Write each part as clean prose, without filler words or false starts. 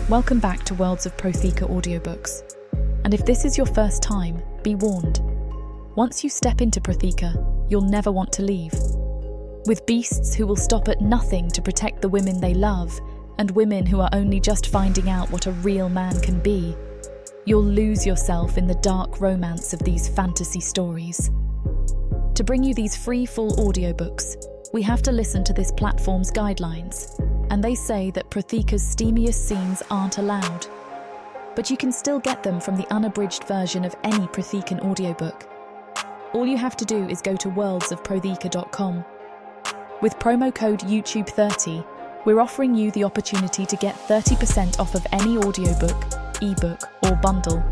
Welcome back to Worlds of Protheka audiobooks. And if this is your first time, be warned. Once you step into Protheka, you'll never want to leave. With beasts who will stop at nothing to protect the women they love, and women who are only just finding out what a real man can be, you'll lose yourself in the dark romance of these fantasy stories. To bring you these free full audiobooks, we have to listen to this platform's guidelines, and they say that Protheka's steamiest scenes aren't allowed. But you can still get them from the unabridged version of any Prothekan audiobook. All you have to do is go to worldsofprotheka.com. With promo code YouTube30, we're offering you the opportunity to get 30% off of any audiobook, ebook, or bundle.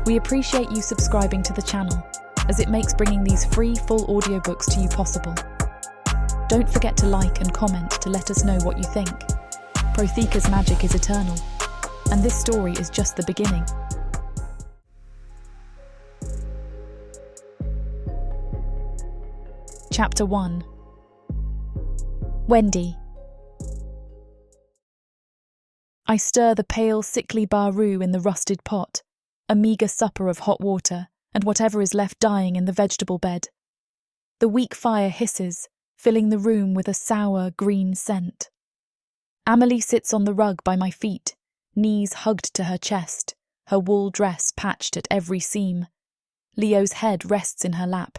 We appreciate you subscribing to the channel, as it makes bringing these free full audiobooks to you possible. Don't forget to like and comment to let us know what you think. Protheka's magic is eternal, and this story is just the beginning. Chapter 1. Wendy. I stir the pale, sickly baru in the rusted pot, a meagre supper of hot water and whatever is left dying in the vegetable bed. The weak fire hisses, filling the room with a sour, green scent. Amelie sits on the rug by my feet, knees hugged to her chest, her wool dress patched at every seam. Leo's head rests in her lap.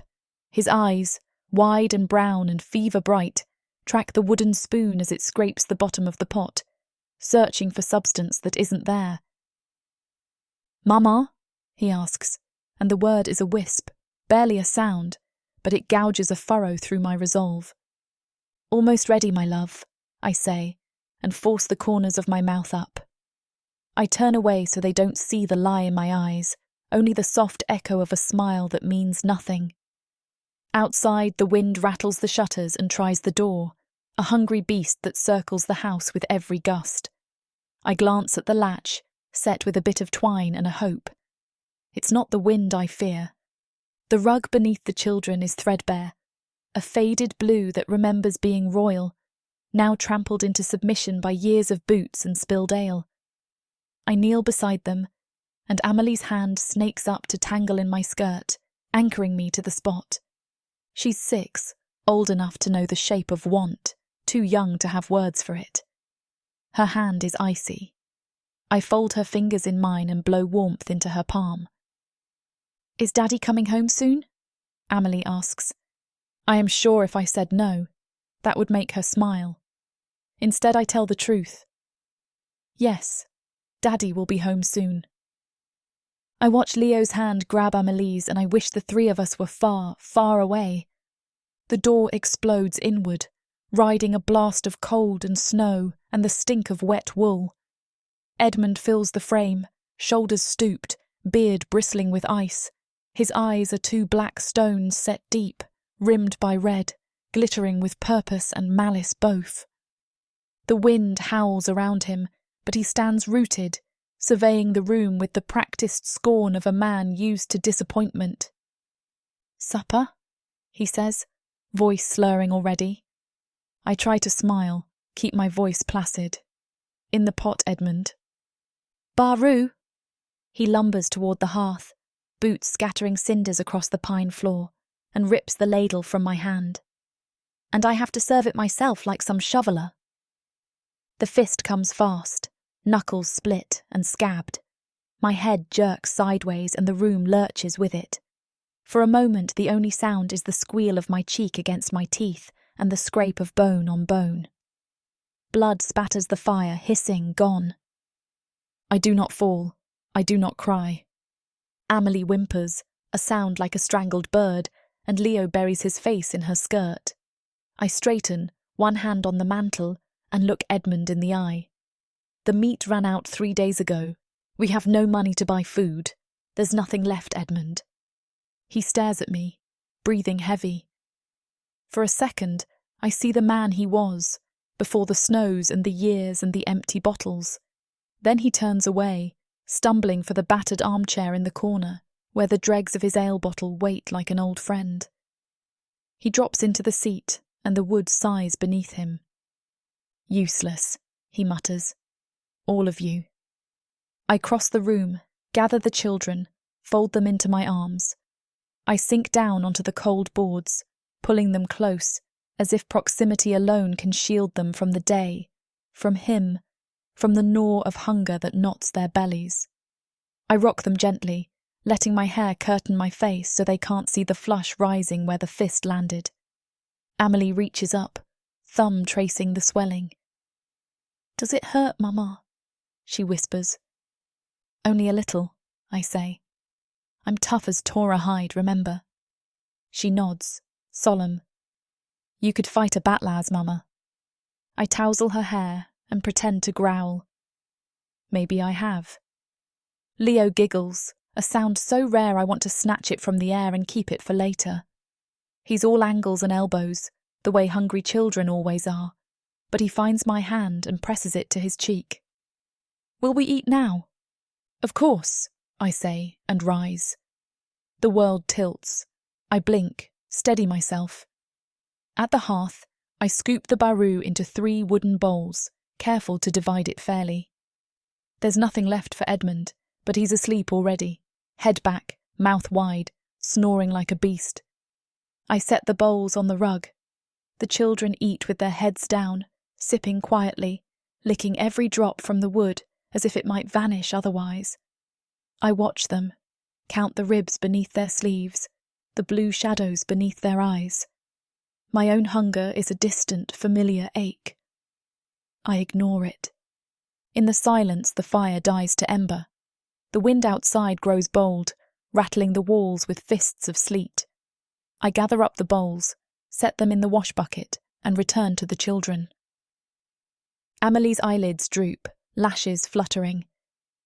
His eyes, wide and brown and fever-bright, track the wooden spoon as it scrapes the bottom of the pot, searching for substance that isn't there. "Mama?" he asks, and the word is a wisp, barely a sound, but it gouges a furrow through my resolve. "Almost ready, my love," I say, and force the corners of my mouth up. I turn away so they don't see the lie in my eyes, only the soft echo of a smile that means nothing. Outside, the wind rattles the shutters and tries the door, a hungry beast that circles the house with every gust. I glance at the latch, set with a bit of twine and a hope. It's not the wind I fear. The rug beneath the children is threadbare, a faded blue that remembers being royal, now trampled into submission by years of boots and spilled ale. I kneel beside them, and Amelie's hand snakes up to tangle in my skirt, anchoring me to the spot. She's 6, old enough to know the shape of want, too young to have words for it. Her hand is icy. I fold her fingers in mine and blow warmth into her palm. "Is Daddy coming home soon?" Amelie asks. I am sure if I said no, that would make her smile. Instead, I tell the truth. Yes, Daddy will be home soon. I watch Leo's hand grab Amelie's and I wish the three of us were far, far away. The door explodes inward, riding a blast of cold and snow and the stink of wet wool. Edmund fills the frame, shoulders stooped, beard bristling with ice. His eyes are 2 black stones set deep, rimmed by red, glittering with purpose and malice both. The wind howls around him, but he stands rooted, surveying the room with the practiced scorn of a man used to disappointment. "Supper?" he says, voice slurring already. I try to smile, keep my voice placid. "In the pot, Edmund." "Baru!" He lumbers toward the hearth, boots scattering cinders across the pine floor, and rips the ladle from my hand. "And I have to serve it myself like some shoveler." The fist comes fast, knuckles split and scabbed. My head jerks sideways and the room lurches with it. For a moment, the only sound is the squeal of my cheek against my teeth and the scrape of bone on bone. Blood spatters the fire, hissing, gone. I do not fall. I do not cry. Amelie whimpers, a sound like a strangled bird, and Leo buries his face in her skirt. I straighten, one hand on the mantel, and look Edmund in the eye. "The meat ran out 3 days ago. We have no money to buy food. There's nothing left, Edmund." He stares at me, breathing heavy. For a second, I see the man he was, before the snows and the years and the empty bottles. Then he turns away, stumbling for the battered armchair in the corner, where the dregs of his ale bottle wait like an old friend. He drops into the seat, and the wood sighs beneath him. "Useless," he mutters. "All of you, I cross the room, gather the children, fold them into my arms. I sink down onto the cold boards, pulling them close, as if proximity alone can shield them from the day, from him, from the gnaw of hunger that knots their bellies. I rock them gently, letting my hair curtain my face so they can't see the flush rising where the fist landed. Amelie reaches up, thumb tracing the swelling. "Does it hurt, Mama?" she whispers. "Only a little," I say. "I'm tough as Tora hide, remember?" She nods, solemn. "You could fight a batlaz, Mama." I tousle her hair and pretend to growl. Maybe I have. Leo giggles, a sound so rare I want to snatch it from the air and keep it for later. He's all angles and elbows, the way hungry children always are, but he finds my hand and presses it to his cheek. "Will we eat now?" "Of course," I say, and rise. The world tilts. I blink, steady myself. At the hearth, I scoop the baru into 3 wooden bowls, careful to divide it fairly. There's nothing left for Edmund, but he's asleep already, head back, mouth wide, snoring like a beast. I set the bowls on the rug. The children eat with their heads down, sipping quietly, licking every drop from the wood as if it might vanish otherwise. I watch them, count the ribs beneath their sleeves, the blue shadows beneath their eyes. My own hunger is a distant, familiar ache. I ignore it. In the silence, the fire dies to ember. The wind outside grows bold, rattling the walls with fists of sleet. I gather up the bowls, set them in the wash bucket, and return to the children. Amelie's eyelids droop, lashes fluttering.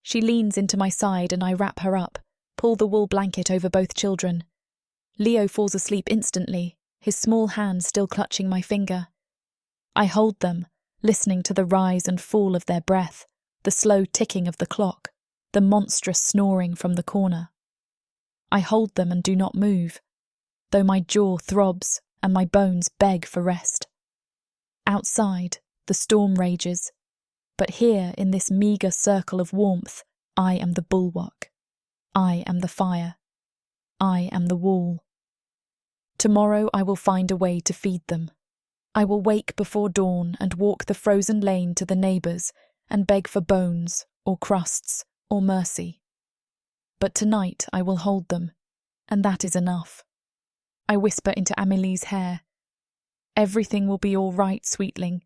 She leans into my side and I wrap her up, pull the wool blanket over both children. Leo falls asleep instantly, his small hand still clutching my finger. I hold them, listening to the rise and fall of their breath, the slow ticking of the clock, the monstrous snoring from the corner. I hold them and do not move, though my jaw throbs and my bones beg for rest. Outside, the storm rages, but here in this meagre circle of warmth, I am the bulwark. I am the fire. I am the wall. Tomorrow I will find a way to feed them. I will wake before dawn and walk the frozen lane to the neighbours and beg for bones, or crusts, or mercy. But tonight I will hold them, and that is enough. I whisper into Amelie's hair. "Everything will be all right, sweetling.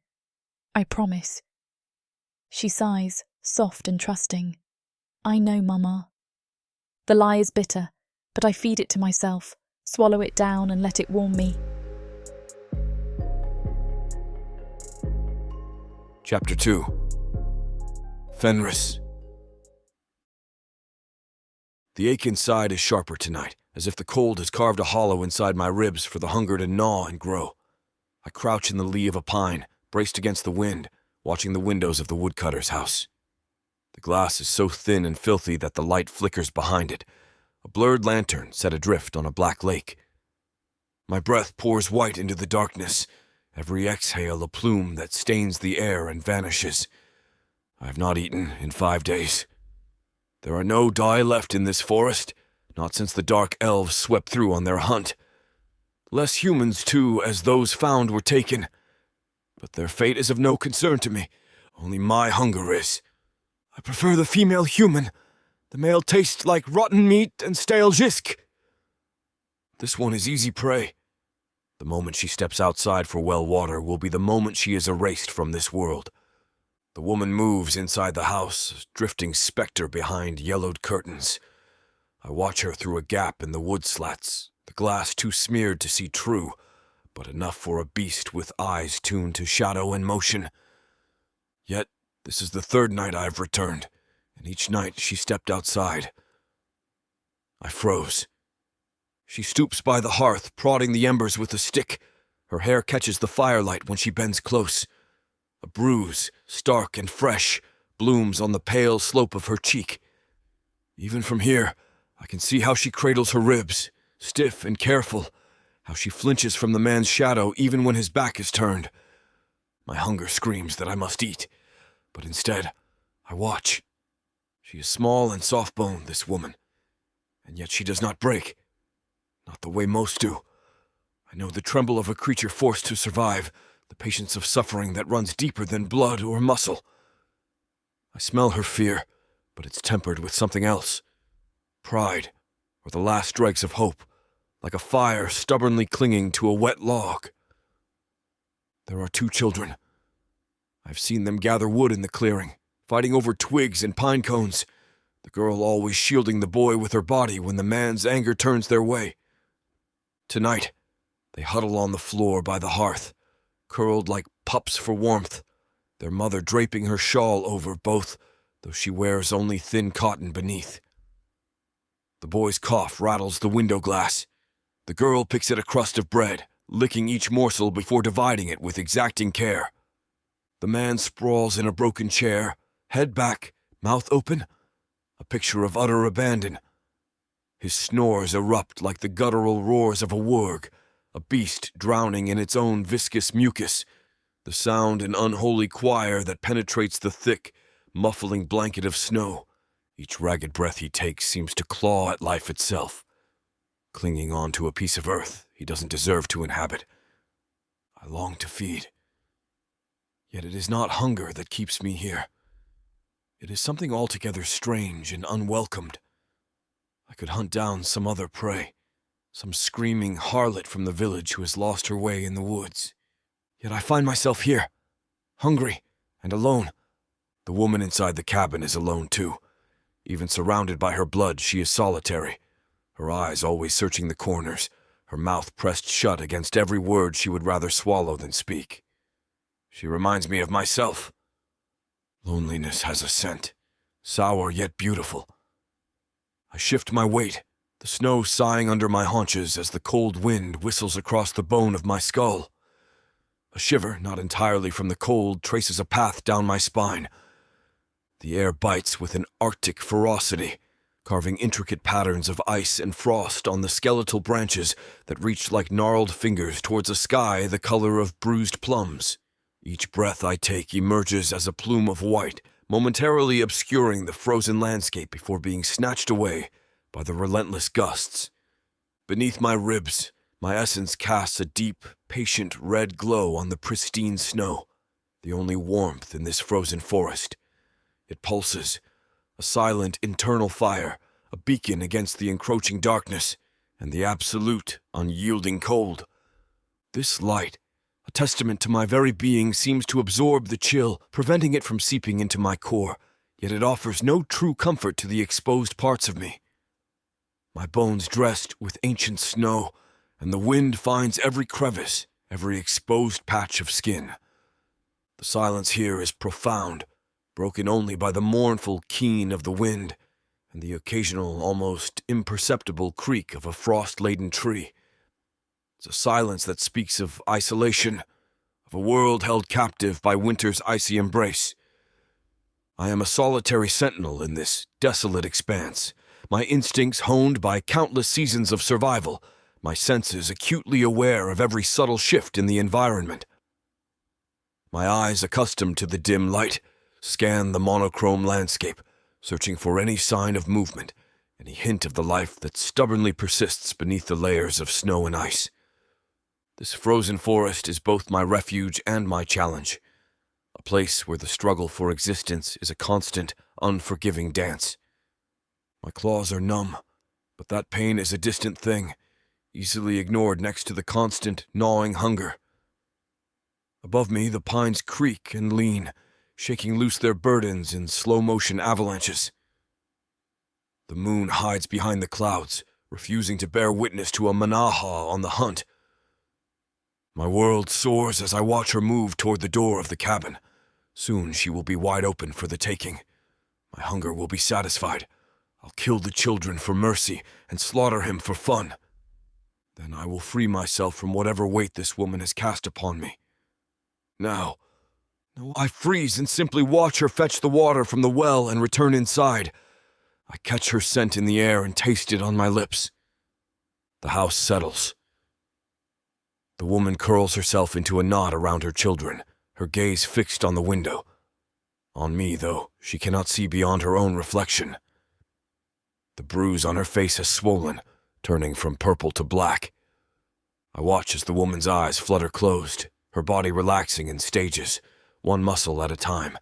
I promise." She sighs, soft and trusting. "I know, Mama." The lie is bitter, but I feed it to myself, swallow it down and let it warm me. Chapter 2. Fenris. The ache inside is sharper tonight, as if the cold has carved a hollow inside my ribs for the hunger to gnaw and grow. I crouch in the lee of a pine, braced against the wind, watching the windows of the woodcutter's house. The glass is so thin and filthy that the light flickers behind it, a blurred lantern set adrift on a black lake. My breath pours white into the darkness, every exhale a plume that stains the air and vanishes. I have not eaten in 5 days. There are no dye left in this forest, not since the dark elves swept through on their hunt. Less humans, too, as those found were taken. But their fate is of no concern to me, only my hunger is. I prefer the female human. The male tastes like rotten meat and stale jisk. This one is easy prey. The moment she steps outside for well water will be the moment she is erased from this world. The woman moves inside the house, a drifting specter behind yellowed curtains. I watch her through a gap in the wood slats, the glass too smeared to see true, but enough for a beast with eyes tuned to shadow and motion. Yet, this is the 3rd night I have returned, and each night she stepped outside. I froze. She stoops by the hearth, prodding the embers with a stick. Her hair catches the firelight when she bends close. A bruise, stark and fresh, blooms on the pale slope of her cheek. Even from here, I can see how she cradles her ribs, stiff and careful, how she flinches from the man's shadow even when his back is turned. My hunger screams that I must eat, but instead, I watch. She is small and soft-boned, this woman, and yet she does not break. Not the way most do. I know the tremble of a creature forced to survive, the patience of suffering that runs deeper than blood or muscle. I smell her fear, but it's tempered with something else. Pride, or the last dregs of hope, like a fire stubbornly clinging to a wet log. There are 2 children. I've seen them gather wood in the clearing, fighting over twigs and pine cones, the girl always shielding the boy with her body when the man's anger turns their way. Tonight, they huddle on the floor by the hearth, curled like pups for warmth, their mother draping her shawl over both, though she wears only thin cotton beneath. The boy's cough rattles the window glass. The girl picks at a crust of bread, licking each morsel before dividing it with exacting care. The man sprawls in a broken chair, head back, mouth open, a picture of utter abandon. His snores erupt like the guttural roars of a warg, a beast drowning in its own viscous mucus, the sound an unholy choir that penetrates the thick, muffling blanket of snow. Each ragged breath he takes seems to claw at life itself, clinging on to a piece of earth he doesn't deserve to inhabit. I long to feed. Yet it is not hunger that keeps me here. It is something altogether strange and unwelcomed. I could hunt down some other prey, some screaming harlot from the village who has lost her way in the woods. Yet I find myself here, hungry and alone. The woman inside the cabin is alone too. Even surrounded by her blood, she is solitary, her eyes always searching the corners, her mouth pressed shut against every word she would rather swallow than speak. She reminds me of myself. Loneliness has a scent, sour yet beautiful. I shift my weight, the snow sighing under my haunches as the cold wind whistles across the bone of my skull. A shiver, not entirely from the cold, traces a path down my spine. The air bites with an arctic ferocity, carving intricate patterns of ice and frost on the skeletal branches that reach like gnarled fingers towards a sky the color of bruised plums. Each breath I take emerges as a plume of white, momentarily obscuring the frozen landscape before being snatched away by the relentless gusts. Beneath my ribs, my essence casts a deep, patient red glow on the pristine snow, the only warmth in this frozen forest. It pulses, a silent internal fire, a beacon against the encroaching darkness and the absolute, unyielding cold. This light, a testament to my very being, seems to absorb the chill, preventing it from seeping into my core, yet it offers no true comfort to the exposed parts of me. My bones dressed with ancient snow, and the wind finds every crevice, every exposed patch of skin. The silence here is profound, broken only by the mournful keen of the wind and the occasional, almost imperceptible creak of a frost-laden tree. It's a silence that speaks of isolation, of a world held captive by winter's icy embrace. I am a solitary sentinel in this desolate expanse, my instincts honed by countless seasons of survival, my senses acutely aware of every subtle shift in the environment. My eyes, accustomed to the dim light, scan the monochrome landscape, searching for any sign of movement, any hint of the life that stubbornly persists beneath the layers of snow and ice. This frozen forest is both my refuge and my challenge, a place where the struggle for existence is a constant, unforgiving dance. My claws are numb, but that pain is a distant thing, easily ignored next to the constant, gnawing hunger. Above me, the pines creak and lean, shaking loose their burdens in slow-motion avalanches. The moon hides behind the clouds, refusing to bear witness to a Manaha on the hunt. My world soars as I watch her move toward the door of the cabin. Soon she will be wide open for the taking. My hunger will be satisfied. I'll kill the children for mercy and slaughter him for fun. Then I will free myself from whatever weight this woman has cast upon me. Now, I freeze and simply watch her fetch the water from the well and return inside. I catch her scent in the air and taste it on my lips. The house settles. The woman curls herself into a knot around her children, her gaze fixed on the window. On me, though, she cannot see beyond her own reflection. The bruise on her face has swollen, turning from purple to black. I watch as the woman's eyes flutter closed, her body relaxing in stages, one muscle at a time.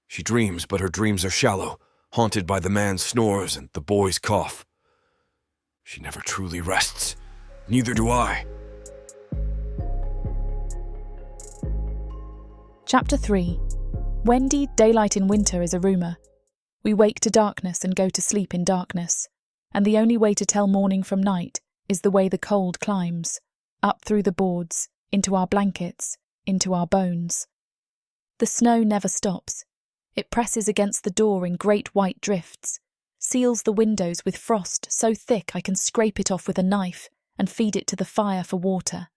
She dreams, but her dreams are shallow, haunted by the man's snores and the boy's cough. She never truly rests. Neither do I. Chapter 3. Wendy, daylight in winter is a rumour. We wake to darkness and go to sleep in darkness, and the only way to tell morning from night is the way the cold climbs, up through the boards, into our blankets, into our bones. The snow never stops. It presses against the door in great white drifts, seals the windows with frost so thick I can scrape it off with a knife and feed it to the fire for water.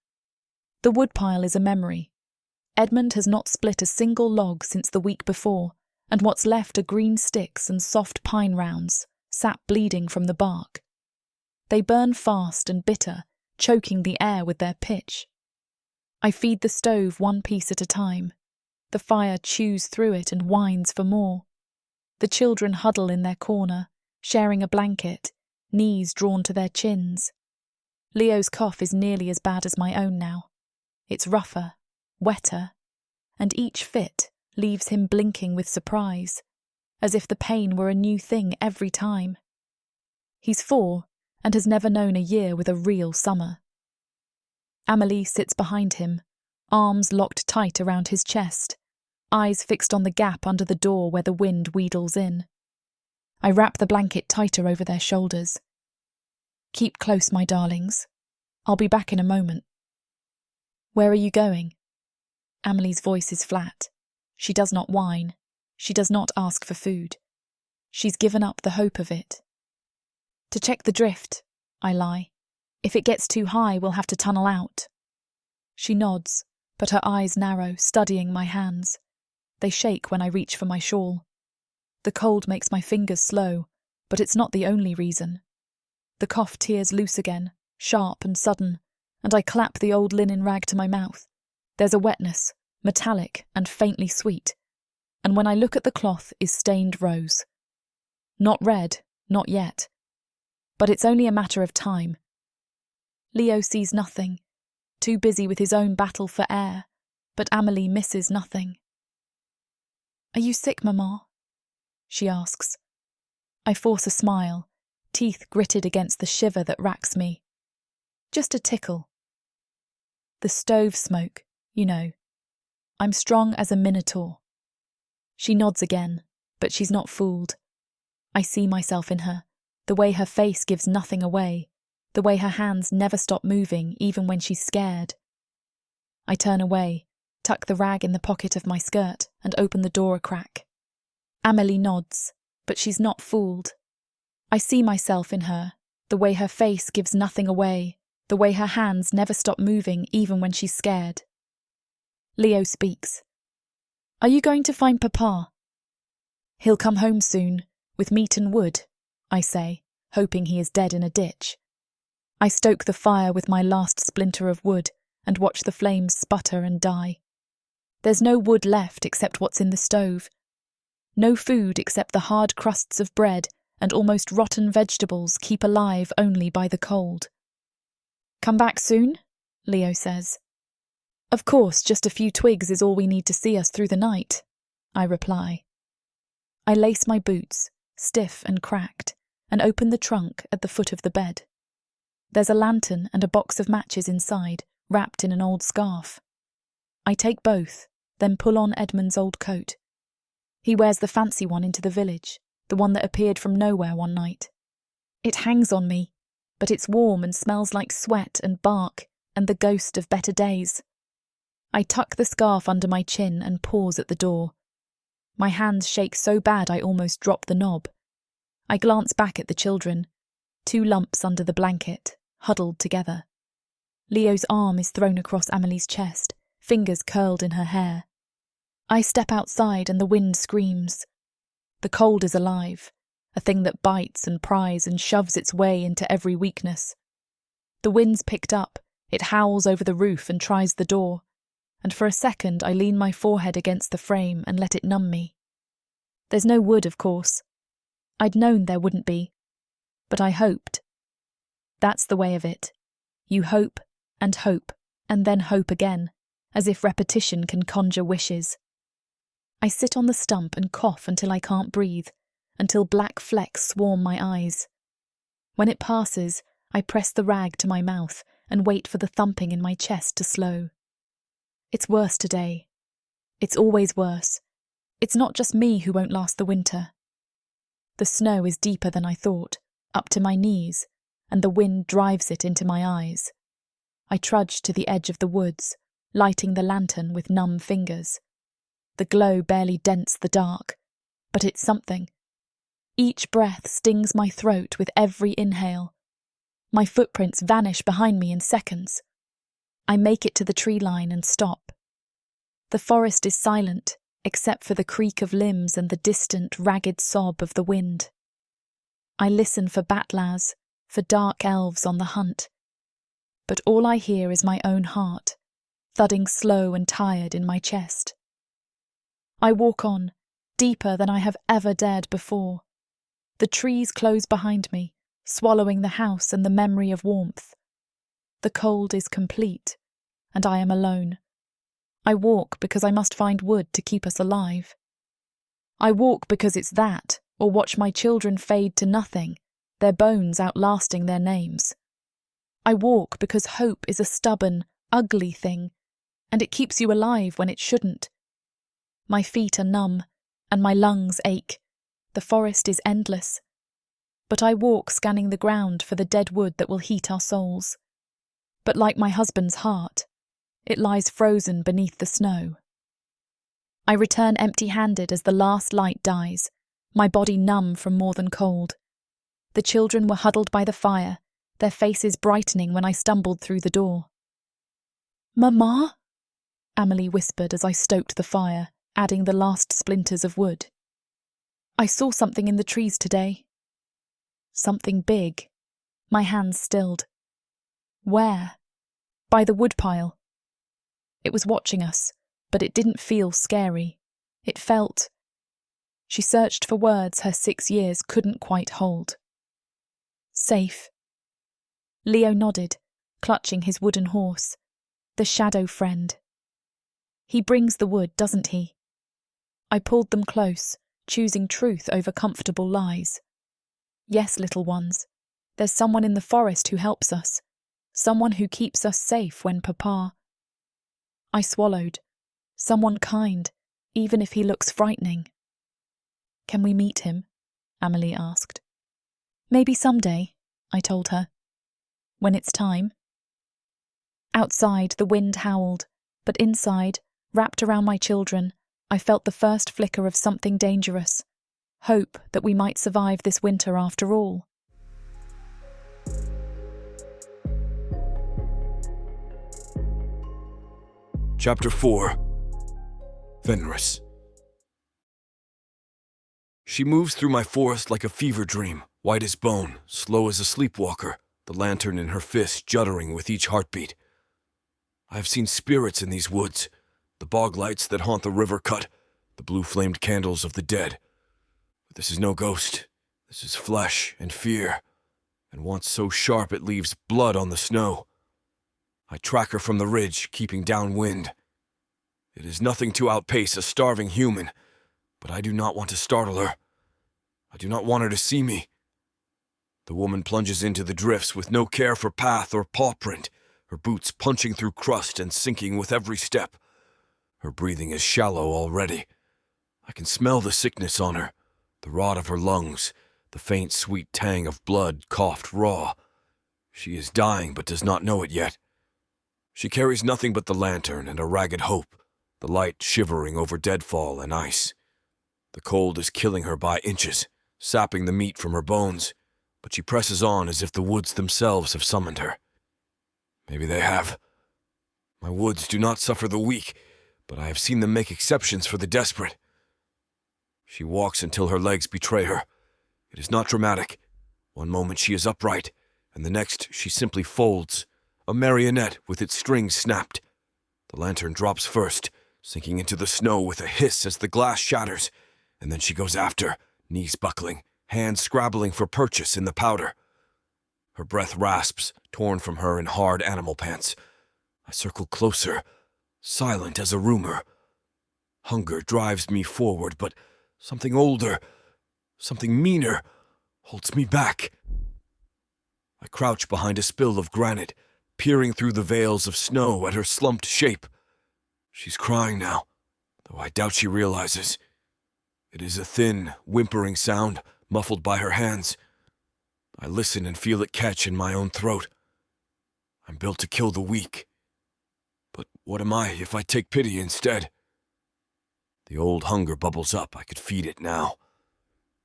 The woodpile is a memory. Edmund has not split a single log since the week before, and what's left are green sticks and soft pine rounds, sap bleeding from the bark. They burn fast and bitter, choking the air with their pitch. I feed the stove one piece at a time. The fire chews through it and whines for more. The children huddle in their corner, sharing a blanket, knees drawn to their chins. Leo's cough is nearly as bad as my own now. It's rougher, wetter, and each fit leaves him blinking with surprise, as if the pain were a new thing every time. He's 4 and has never known a year with a real summer. Amelie sits behind him, arms locked tight around his chest, eyes fixed on the gap under the door where the wind wheedles in. I wrap the blanket tighter over their shoulders. Keep close, my darlings. I'll be back in a moment. Where are you going? Amelie's voice is flat. She does not whine. She does not ask for food. She's given up the hope of it. To check the drift, I lie. If it gets too high, we'll have to tunnel out. She nods, but her eyes narrow, studying my hands. They shake when I reach for my shawl. The cold makes my fingers slow, but it's not the only reason. The cough tears loose again, sharp and sudden, and I clap the old linen rag to my mouth. There's a wetness, metallic and faintly sweet, and when I look at the cloth is stained rose. Not red, not yet. But it's only a matter of time. Leo sees nothing, too busy with his own battle for air, but Amelie misses nothing. Are you sick, Mamma? She asks. I force a smile, teeth gritted against the shiver that racks me. Just a tickle. The stove smoke, you know. I'm strong as a minotaur. She nods again, but she's not fooled. I see myself in her, the way her face gives nothing away, the way her hands never stop moving even when she's scared. I turn away, tuck the rag in the pocket of my skirt, and open the door a crack. Amelie nods, but she's not fooled. I see myself in her, the way her face gives nothing away, the way her hands never stop moving even when she's scared. Leo speaks. Are you going to find Papa? He'll come home soon, with meat and wood, I say, hoping he is dead in a ditch. I stoke the fire with my last splinter of wood and watch the flames sputter and die. There's no wood left except what's in the stove. No food except the hard crusts of bread and almost rotten vegetables keep alive only by the cold. Come back soon? Leo says. Of course, just a few twigs is all we need to see us through the night, I reply. I lace my boots, stiff and cracked, and open the trunk at the foot of the bed. There's a lantern and a box of matches inside, wrapped in an old scarf. I take both, then pull on Edmund's old coat. He wears the fancy one into the village, the one that appeared from nowhere one night. It hangs on me, but it's warm and smells like sweat and bark and the ghost of better days. I tuck the scarf under my chin and pause at the door. My hands shake so bad I almost drop the knob. I glance back at the children, 2 lumps under the blanket, huddled together. Leo's arm is thrown across Amelie's chest, fingers curled in her hair. I step outside and the wind screams. The cold is alive, a thing that bites and pries and shoves its way into every weakness. The wind's picked up, it howls over the roof and tries the door, and for a second I lean my forehead against the frame and let it numb me. There's no wood, of course. I'd known there wouldn't be, but I hoped. That's the way of it. You hope, and then hope again, as if repetition can conjure wishes. I sit on the stump and cough until I can't breathe, until black flecks swarm my eyes. When it passes, I press the rag to my mouth and wait for the thumping in my chest to slow. It's worse today. It's always worse. It's not just me who won't last the winter. The snow is deeper than I thought, up to my knees, and the wind drives it into my eyes. I trudge to the edge of the woods, lighting the lantern with numb fingers. The glow barely dents the dark, but it's something. Each breath stings my throat with every inhale. My footprints vanish behind me in seconds. I make it to the tree line and stop. The forest is silent, except for the creak of limbs and the distant, ragged sob of the wind. I listen for batlaz, for dark elves on the hunt. But all I hear is my own heart, thudding slow and tired in my chest. I walk on, deeper than I have ever dared before. The trees close behind me, swallowing the house and the memory of warmth. The cold is complete, and I am alone. I walk because I must find wood to keep us alive. I walk because it's that, or watch my children fade to nothing, their bones outlasting their names. I walk because hope is a stubborn, ugly thing, and it keeps you alive when it shouldn't. My feet are numb, and my lungs ache. The forest is endless. But I walk scanning the ground for the dead wood that will heat our souls. But like my husband's heart, it lies frozen beneath the snow. I return empty-handed as the last light dies, my body numb from more than cold. The children were huddled by the fire, their faces brightening when I stumbled through the door. "Mama?" Amelie whispered as I stoked the fire, adding the last splinters of wood. "I saw something in the trees today." Something big. My hands stilled. Where? By the woodpile. It was watching us, but it didn't feel scary. It felt... She searched for words her 6 years couldn't quite hold. Safe. Leo nodded, clutching his wooden horse. The shadow friend. He brings the wood, doesn't he? I pulled them close, choosing truth over comfortable lies. Yes, little ones, there's someone in the forest who helps us, someone who keeps us safe when Papa... I swallowed. Someone kind, even if he looks frightening. "Can we meet him?" Amelie asked. "Maybe someday," I told her. "When it's time." Outside, the wind howled, but inside, wrapped around my children, I felt the first flicker of something dangerous. Hope that we might survive this winter after all. Chapter 4. Fenris. She moves through my forest like a fever dream, white as bone, slow as a sleepwalker, the lantern in her fist juddering with each heartbeat. I have seen spirits in these woods, the bog lights that haunt the river cut, the blue-flamed candles of the dead. But this is no ghost. This is flesh and fear, and once so sharp it leaves blood on the snow. I track her from the ridge, keeping downwind. It is nothing to outpace a starving human, but I do not want to startle her. I do not want her to see me. The woman plunges into the drifts with no care for path or paw print, her boots punching through crust and sinking with every step. Her breathing is shallow already. I can smell the sickness on her, the rot of her lungs, the faint sweet tang of blood coughed raw. She is dying but does not know it yet. She carries nothing but the lantern and a ragged hope, the light shivering over deadfall and ice. The cold is killing her by inches, sapping the meat from her bones, but she presses on as if the woods themselves have summoned her. Maybe they have. My woods do not suffer the weak, but I have seen them make exceptions for the desperate. She walks until her legs betray her. It is not dramatic. One moment she is upright, and the next she simply folds, a marionette with its strings snapped. The lantern drops first, sinking into the snow with a hiss as the glass shatters, and then she goes after, knees buckling, hands scrabbling for purchase in the powder. Her breath rasps, torn from her in hard animal pants. I circle closer, silent as a rumor. Hunger drives me forward, but something older, something meaner, holds me back. I crouch behind a spill of granite, peering through the veils of snow at her slumped shape. She's crying now, though I doubt she realizes. It is a thin, whimpering sound, muffled by her hands. I listen and feel it catch in my own throat. I'm built to kill the weak. But what am I if I take pity instead? The old hunger bubbles up. I could feed it now.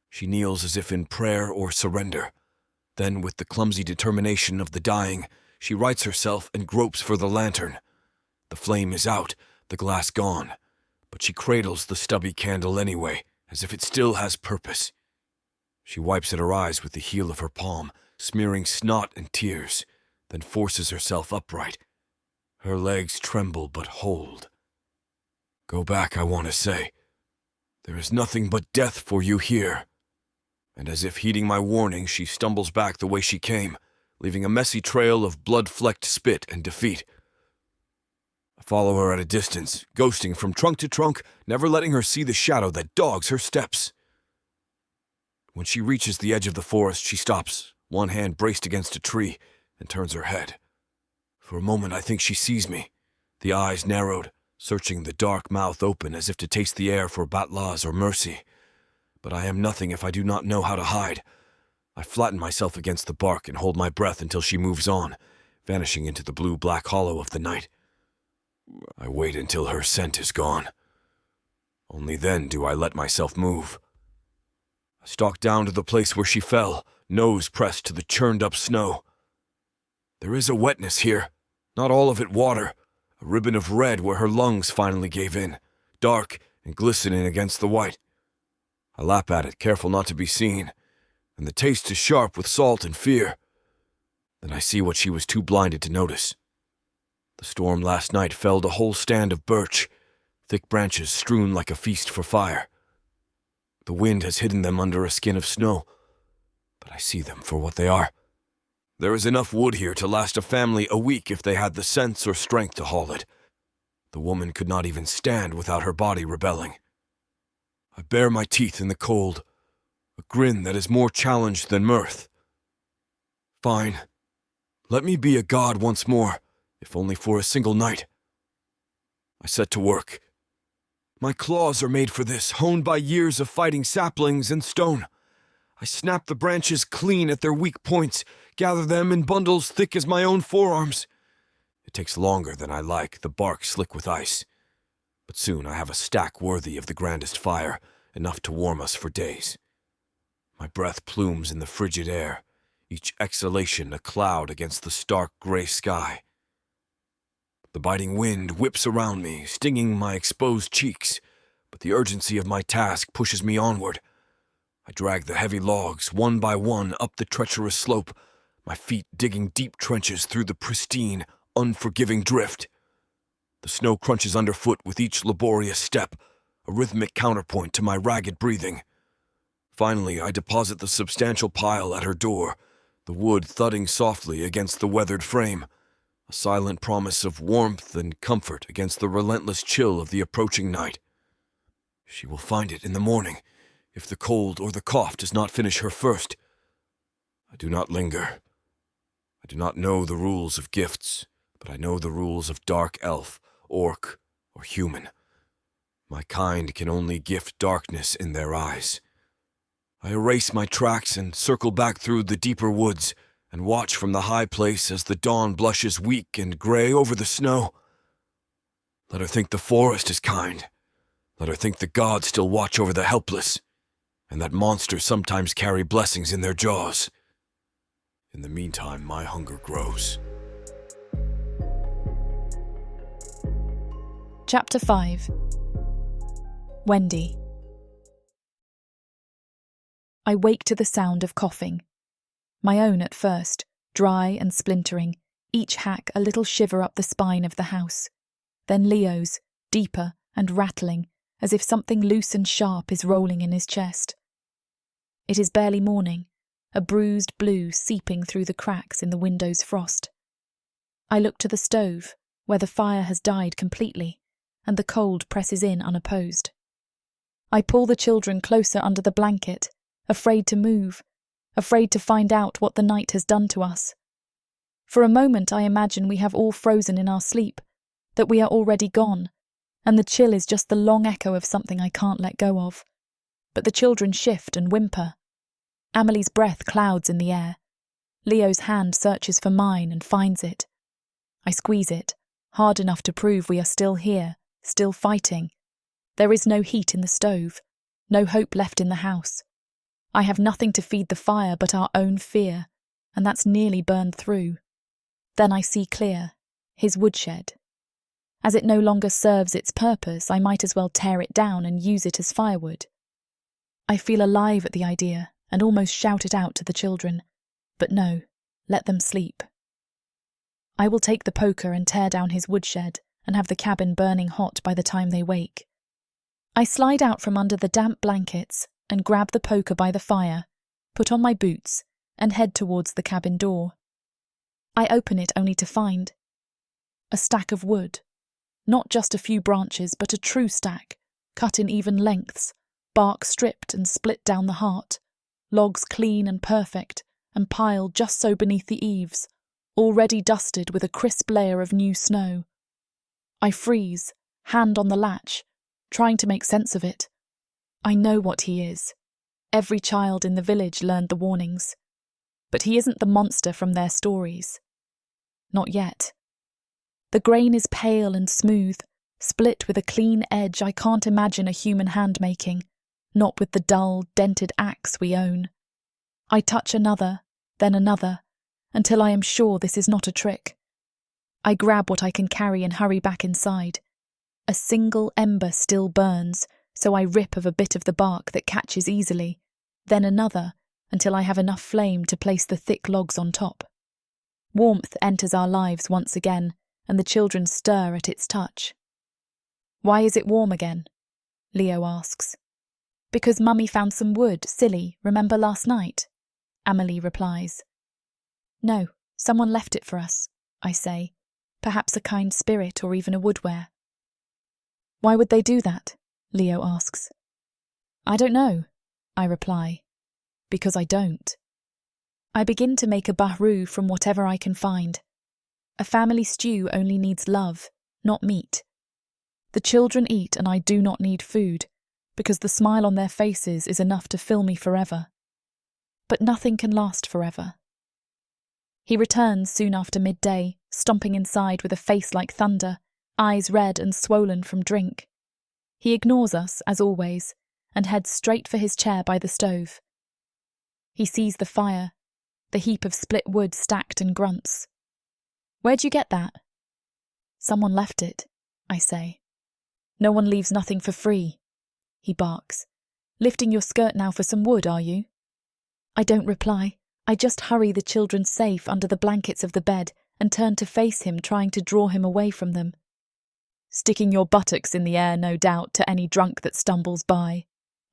She kneels as if in prayer or surrender. Then, with the clumsy determination of the dying, she rights herself and gropes for the lantern. The flame is out, the glass gone, but she cradles the stubby candle anyway, as if it still has purpose. She wipes at her eyes with the heel of her palm, smearing snot and tears, then forces herself upright. Her legs tremble but hold. Go back, I want to say. There is nothing but death for you here. And as if heeding my warning, she stumbles back the way she came, leaving a messy trail of blood-flecked spit and defeat. I follow her at a distance, ghosting from trunk to trunk, never letting her see the shadow that dogs her steps. When she reaches the edge of the forest, she stops, one hand braced against a tree, and turns her head. For a moment, I think she sees me, the eyes narrowed, searching the dark mouth open as if to taste the air for batlas or mercy. But I am nothing if I do not know how to hide. I flatten myself against the bark and hold my breath until she moves on, vanishing into the blue-black hollow of the night. I wait until her scent is gone. Only then do I let myself move. I stalk down to the place where she fell, nose pressed to the churned-up snow. There is a wetness here, not all of it water, a ribbon of red where her lungs finally gave in, dark and glistening against the white. I lap at it, careful not to be seen, and the taste is sharp with salt and fear. Then I see what she was too blinded to notice. The storm last night felled a whole stand of birch, thick branches strewn like a feast for fire. The wind has hidden them under a skin of snow, but I see them for what they are. There is enough wood here to last a family a week if they had the sense or strength to haul it. The woman could not even stand without her body rebelling. I bare my teeth in the cold, a grin that is more challenge than mirth. Fine. Let me be a god once more, if only for a single night. I set to work. My claws are made for this, honed by years of fighting saplings and stone. I snap the branches clean at their weak points, gather them in bundles thick as my own forearms. It takes longer than I like, the bark slick with ice. But soon I have a stack worthy of the grandest fire, enough to warm us for days. My breath plumes in the frigid air, each exhalation a cloud against the stark gray sky. The biting wind whips around me, stinging my exposed cheeks, but the urgency of my task pushes me onward. I drag the heavy logs, one by one, up the treacherous slope, my feet digging deep trenches through the pristine, unforgiving drift. The snow crunches underfoot with each laborious step, a rhythmic counterpoint to my ragged breathing. Finally, I deposit the substantial pile at her door, the wood thudding softly against the weathered frame, a silent promise of warmth and comfort against the relentless chill of the approaching night. She will find it in the morning, if the cold or the cough does not finish her first. I do not linger. I do not know the rules of gifts, but I know the rules of dark elf, orc, or human. My kind can only gift darkness in their eyes. I erase my tracks and circle back through the deeper woods, and watch from the high place as the dawn blushes weak and gray over the snow. Let her think the forest is kind. Let her think the gods still watch over the helpless, and that monsters sometimes carry blessings in their jaws. In the meantime, my hunger grows. Chapter 5. Wendy. I wake to the sound of coughing. My own at first, dry and splintering, each hack a little shiver up the spine of the house. Then Leo's, deeper and rattling, as if something loose and sharp is rolling in his chest. It is barely morning, a bruised blue seeping through the cracks in the window's frost. I look to the stove, where the fire has died completely, and the cold presses in unopposed. I pull the children closer under the blanket, afraid to move, afraid to find out what the night has done to us. For a moment I imagine we have all frozen in our sleep, that we are already gone, and the chill is just the long echo of something I can't let go of. But the children shift and whimper. Amelie's breath clouds in the air. Leo's hand searches for mine and finds it. I squeeze it, hard enough to prove we are still here, still fighting. There is no heat in the stove, no hope left in the house. I have nothing to feed the fire but our own fear, and that's nearly burned through. Then I see clear, his woodshed. As it no longer serves its purpose, I might as well tear it down and use it as firewood. I feel alive at the idea and almost shout it out to the children. But no, let them sleep. I will take the poker and tear down his woodshed and have the cabin burning hot by the time they wake. I slide out from under the damp blankets and grab the poker by the fire, put on my boots, and head towards the cabin door. I open it only to find a stack of wood. Not just a few branches, but a true stack, cut in even lengths, bark stripped and split down the heart, logs clean and perfect, and piled just so beneath the eaves, already dusted with a crisp layer of new snow. I freeze, hand on the latch, trying to make sense of it. I know what he is. Every child in the village learned the warnings. But he isn't the monster from their stories. Not yet. The grain is pale and smooth, split with a clean edge I can't imagine a human hand making, not with the dull, dented axe we own. I touch another, then another, until I am sure this is not a trick. I grab what I can carry and hurry back inside. A single ember still burns, so I rip of a bit of the bark that catches easily, then another, until I have enough flame to place the thick logs on top. Warmth enters our lives once again, and the children stir at its touch. "Why is it warm again?" Leo asks. "Because Mummy found some wood, silly, remember last night?" Amelie replies. "No, someone left it for us," I say. "Perhaps a kind spirit or even a woodware." "Why would they do that?" Leo asks. "I don't know," I reply. Because I don't. I begin to make a bahru from whatever I can find. A family stew only needs love, not meat. The children eat and I do not need food, because the smile on their faces is enough to fill me forever. But nothing can last forever. He returns soon after midday, stomping inside with a face like thunder, eyes red and swollen from drink. He ignores us, as always, and heads straight for his chair by the stove. He sees the fire, the heap of split wood stacked, and grunts. "Where'd you get that?" "Someone left it," I say. "No one leaves nothing for free," he barks. "Lifting your skirt now for some wood, are you?" I don't reply. I just hurry the children safe under the blankets of the bed and turn to face him, trying to draw him away from them. "Sticking your buttocks in the air, no doubt, to any drunk that stumbles by,"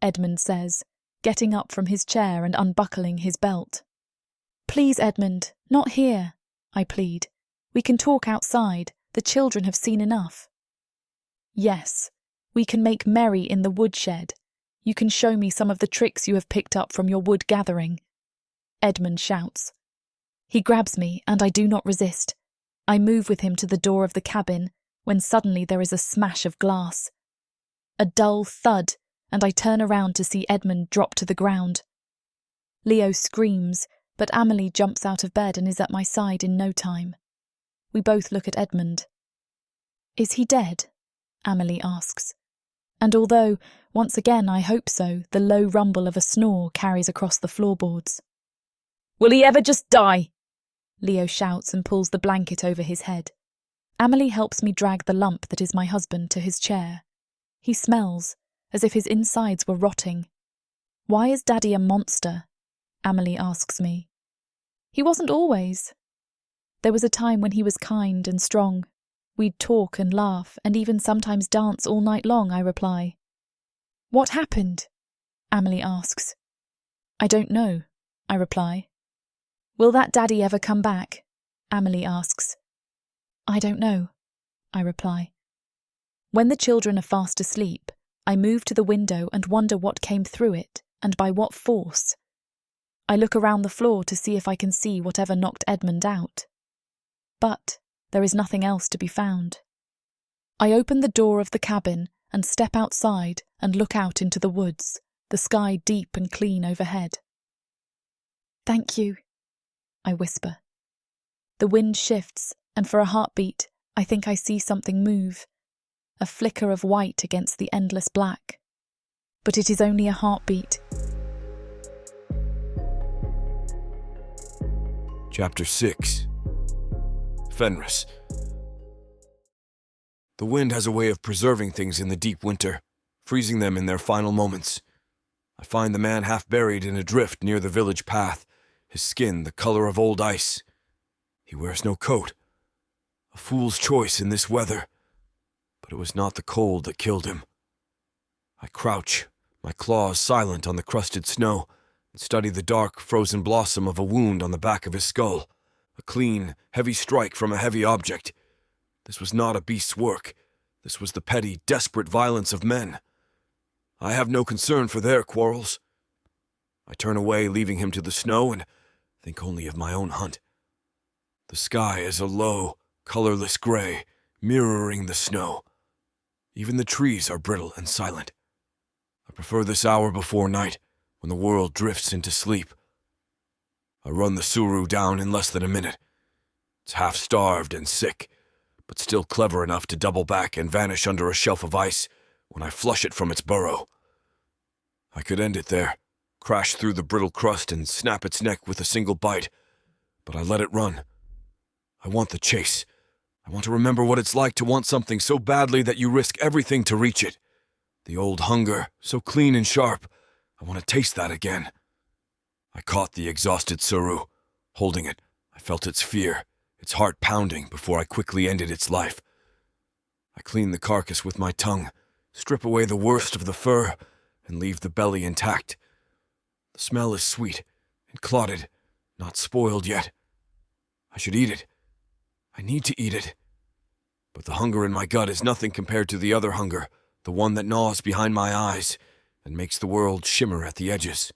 Edmund says, getting up from his chair and unbuckling his belt. "Please, Edmund, not here," I plead. "We can talk outside. The children have seen enough." "Yes, we can make merry in the woodshed. You can show me some of the tricks you have picked up from your wood gathering," Edmund shouts. He grabs me, and I do not resist. I move with him to the door of the cabin, when suddenly there is a smash of glass. A dull thud, and I turn around to see Edmund drop to the ground. Leo screams, but Amelie jumps out of bed and is at my side in no time. We both look at Edmund. "Is he dead?" Amelie asks. And although, once again I hope so, the low rumble of a snore carries across the floorboards. "Will he ever just die?" Leo shouts and pulls the blanket over his head. Amelie helps me drag the lump that is my husband to his chair. He smells, as if his insides were rotting. "Why is Daddy a monster?" Amelie asks me. "He wasn't always. There was a time when he was kind and strong. We'd talk and laugh and even sometimes dance all night long," I reply. What happened? Amelie asks. I don't know, I reply. Will that daddy ever come back? Amelie asks. I don't know, I reply. When the children are fast asleep, I move to the window and wonder what came through it and by what force. I look around the floor to see if I can see whatever knocked Edmund out. But there is nothing else to be found. I open the door of the cabin and step outside and look out into the woods, the sky deep and clean overhead. Thank you, I whisper. The wind shifts, and for a heartbeat, I think I see something move, a flicker of white against the endless black. But it is only a heartbeat. Chapter 6. Fenris. The wind has a way of preserving things in the deep winter, freezing them in their final moments. I find the man half buried in a drift near the village path, his skin the color of old ice. He wears no coat. A fool's choice in this weather. But it was not the cold that killed him. I crouch, my claws silent on the crusted snow, and study the dark, frozen blossom of a wound on the back of his skull. A clean, heavy strike from a heavy object. This was not a beast's work. This was the petty, desperate violence of men. I have no concern for their quarrels. I turn away, leaving him to the snow, and think only of my own hunt. The sky is a low, colorless gray, mirroring the snow. Even the trees are brittle and silent. I prefer this hour before night, when the world drifts into sleep. I run the Suru down in less than a minute. It's half-starved and sick, but still clever enough to double back and vanish under a shelf of ice when I flush it from its burrow. I could end it there, crash through the brittle crust and snap its neck with a single bite, but I let it run. I want the chase. I want to remember what it's like to want something so badly that you risk everything to reach it. The old hunger, so clean and sharp. I want to taste that again. I caught the exhausted Suru. Holding it, I felt its fear, its heart pounding before I quickly ended its life. I clean the carcass with my tongue, strip away the worst of the fur, and leave the belly intact. The smell is sweet and clotted, not spoiled yet. I should eat it. I need to eat it. But the hunger in my gut is nothing compared to the other hunger, the one that gnaws behind my eyes and makes the world shimmer at the edges.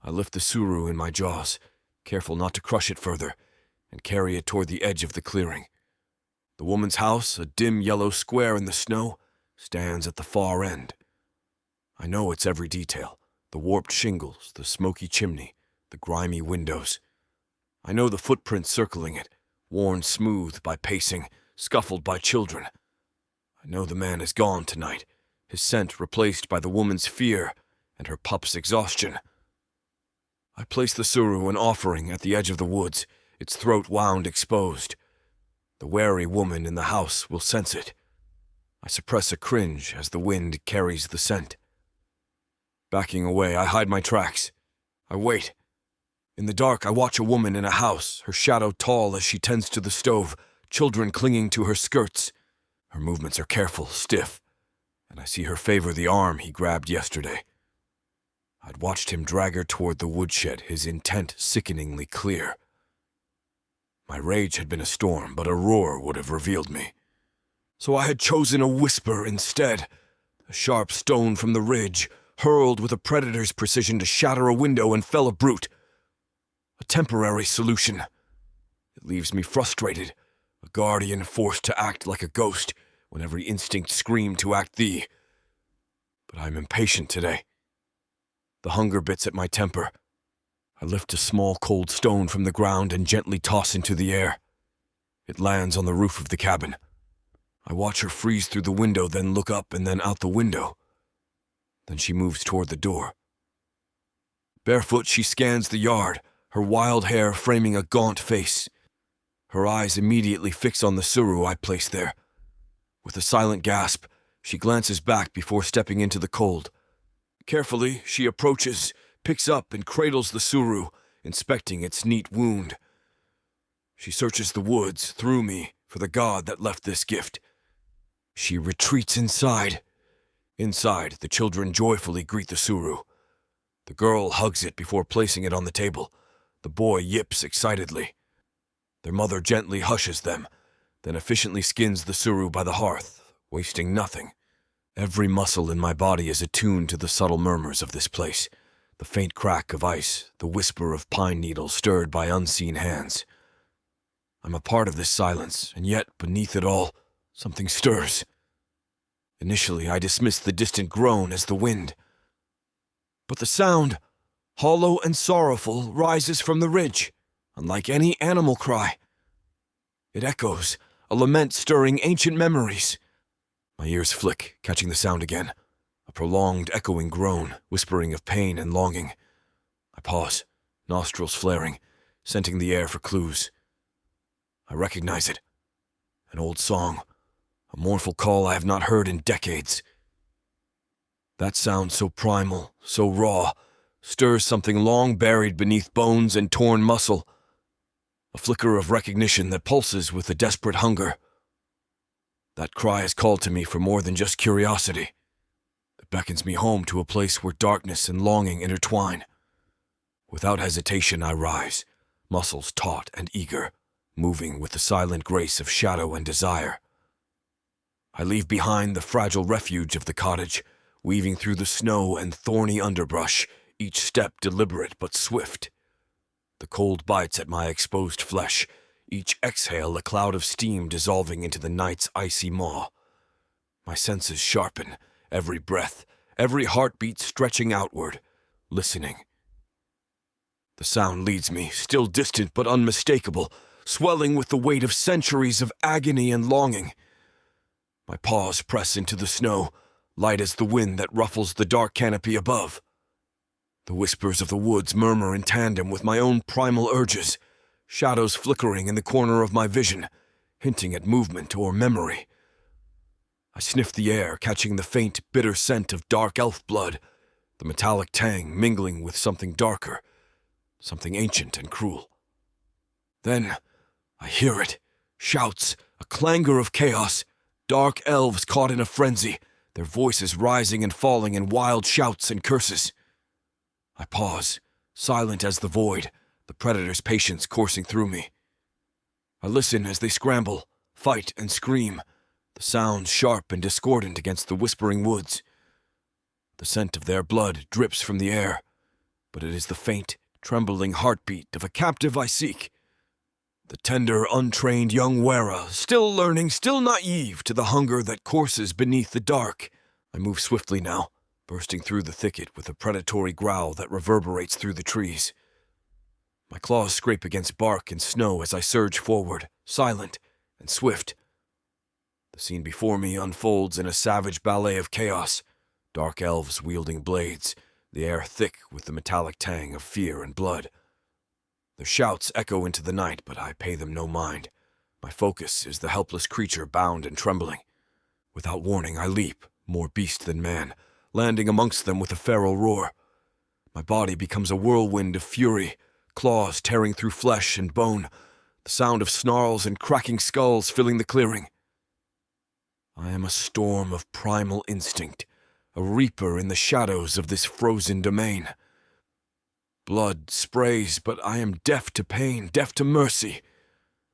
I lift the Suru in my jaws, careful not to crush it further, and carry it toward the edge of the clearing. The woman's house, a dim yellow square in the snow, stands at the far end. I know its every detail, the warped shingles, the smoky chimney, the grimy windows. I know the footprints circling it, worn smooth by pacing, scuffled by children. I know the man is gone tonight, his scent replaced by the woman's fear and her pup's exhaustion. I place the Suru an offering at the edge of the woods, its throat wound exposed. The wary woman in the house will sense it. I suppress a cringe as the wind carries the scent. Backing away, I hide my tracks. I wait. In the dark, I watch a woman in a house, her shadow tall as she tends to the stove, children clinging to her skirts. Her movements are careful, stiff, and I see her favor the arm he grabbed yesterday. I'd watched him drag her toward the woodshed, his intent sickeningly clear. My rage had been a storm, but a roar would have revealed me. So I had chosen a whisper instead, a sharp stone from the ridge, hurled with a predator's precision to shatter a window and fell a brute. A temporary solution. It leaves me frustrated, a guardian forced to act like a ghost when every instinct screamed to act thee. But I'm impatient today. The hunger bits at my temper. I lift a small cold stone from the ground and gently toss into the air. It lands on the roof of the cabin. I watch her freeze through the window, then look up and then out the window. Then she moves toward the door. Barefoot, she scans the yard, her wild hair framing a gaunt face. Her eyes immediately fix on the Suru I place there. With a silent gasp, she glances back before stepping into the cold. Carefully, she approaches, picks up and cradles the Suru, inspecting its neat wound. She searches the woods, through me, for the god that left this gift. She retreats inside. Inside, the children joyfully greet the suru. The girl hugs it before placing it on the table. The boy yips excitedly. Their mother gently hushes them, then efficiently skins the suru by the hearth, wasting nothing. Every muscle in my body is attuned to the subtle murmurs of this place, the faint crack of ice, the whisper of pine needles stirred by unseen hands. I'm a part of this silence, and yet, beneath it all, something stirs. Initially, I dismissed the distant groan as the wind. But the sound, hollow and sorrowful, rises from the ridge, unlike any animal cry. It echoes, a lament stirring ancient memories. My ears flick, catching the sound again. A prolonged, echoing groan, whispering of pain and longing. I pause, nostrils flaring, scenting the air for clues. I recognize it. An old song, a mournful call I have not heard in decades. That sound so primal, so raw, stirs something long buried beneath bones and torn muscle. A flicker of recognition that pulses with a desperate hunger. That cry has called to me for more than just curiosity. It beckons me home to a place where darkness and longing intertwine. Without hesitation I rise, muscles taut and eager, moving with the silent grace of shadow and desire. I leave behind the fragile refuge of the cottage, weaving through the snow and thorny underbrush, each step deliberate but swift. The cold bites at my exposed flesh, each exhale a cloud of steam dissolving into the night's icy maw. My senses sharpen, every breath, every heartbeat stretching outward, listening. The sound leads me, still distant but unmistakable, swelling with the weight of centuries of agony and longing. My paws press into the snow, light as the wind that ruffles the dark canopy above. The whispers of the woods murmur in tandem with my own primal urges, shadows flickering in the corner of my vision, hinting at movement or memory. I sniff the air, catching the faint, bitter scent of dark elf blood, the metallic tang mingling with something darker, something ancient and cruel. Then I hear it, shouts, a clangor of chaos, dark elves caught in a frenzy, their voices rising and falling in wild shouts and curses. I pause, silent as the void, the predator's patience coursing through me. I listen as they scramble, fight, and scream, the sounds sharp and discordant against the whispering woods. The scent of their blood drips from the air, but it is the faint, trembling heartbeat of a captive I seek. The tender, untrained young Wera, still learning, still naive to the hunger that courses beneath the dark. I move swiftly now, bursting through the thicket with a predatory growl that reverberates through the trees. My claws scrape against bark and snow as I surge forward, silent and swift. The scene before me unfolds in a savage ballet of chaos, dark elves wielding blades, the air thick with the metallic tang of fear and blood. Their shouts echo into the night, but I pay them no mind. My focus is the helpless creature bound and trembling. Without warning, I leap, more beast than man, landing amongst them with a feral roar. My body becomes a whirlwind of fury, claws tearing through flesh and bone, the sound of snarls and cracking skulls filling the clearing. I am a storm of primal instinct, a reaper in the shadows of this frozen domain. Blood sprays, but I am deaf to pain, deaf to mercy.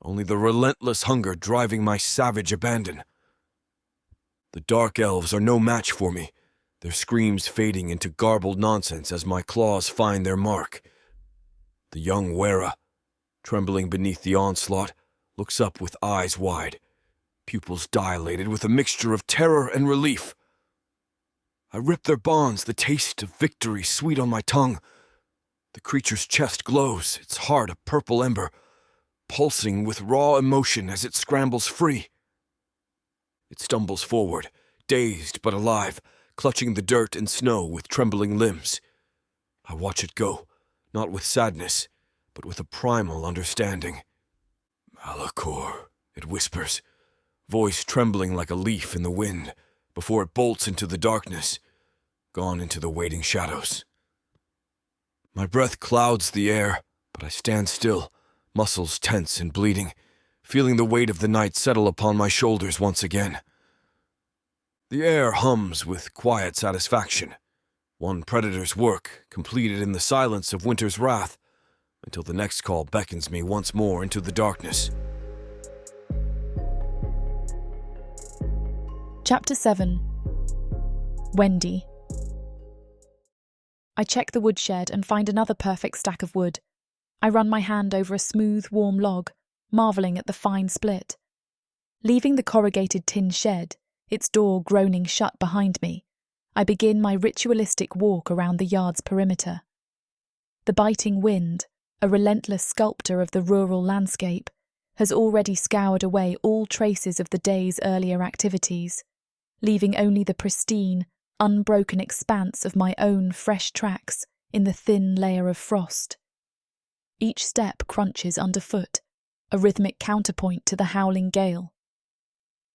Only the relentless hunger driving my savage abandon. The dark elves are no match for me, their screams fading into garbled nonsense as my claws find their mark. The young Wera, trembling beneath the onslaught, looks up with eyes wide, pupils dilated with a mixture of terror and relief. I rip their bonds, the taste of victory sweet on my tongue. The creature's chest glows, its heart a purple ember, pulsing with raw emotion as it scrambles free. It stumbles forward, dazed but alive, clutching the dirt and snow with trembling limbs. I watch it go, not with sadness, but with a primal understanding. "Malachor," it whispers, voice trembling like a leaf in the wind, before it bolts into the darkness, gone into the waiting shadows. My breath clouds the air, but I stand still, muscles tense and bleeding, feeling the weight of the night settle upon my shoulders once again. The air hums with quiet satisfaction. One predator's work completed in the silence of winter's wrath, until the next call beckons me once more into the darkness. Chapter 7. Wendy. I check the woodshed and find another perfect stack of wood. I run my hand over a smooth, warm log, marvelling at the fine split. Leaving the corrugated tin shed, its door groaning shut behind me, I begin my ritualistic walk around the yard's perimeter. The biting wind, a relentless sculptor of the rural landscape, has already scoured away all traces of the day's earlier activities, leaving only the pristine, unbroken expanse of my own fresh tracks in the thin layer of frost. Each step crunches underfoot, a rhythmic counterpoint to the howling gale.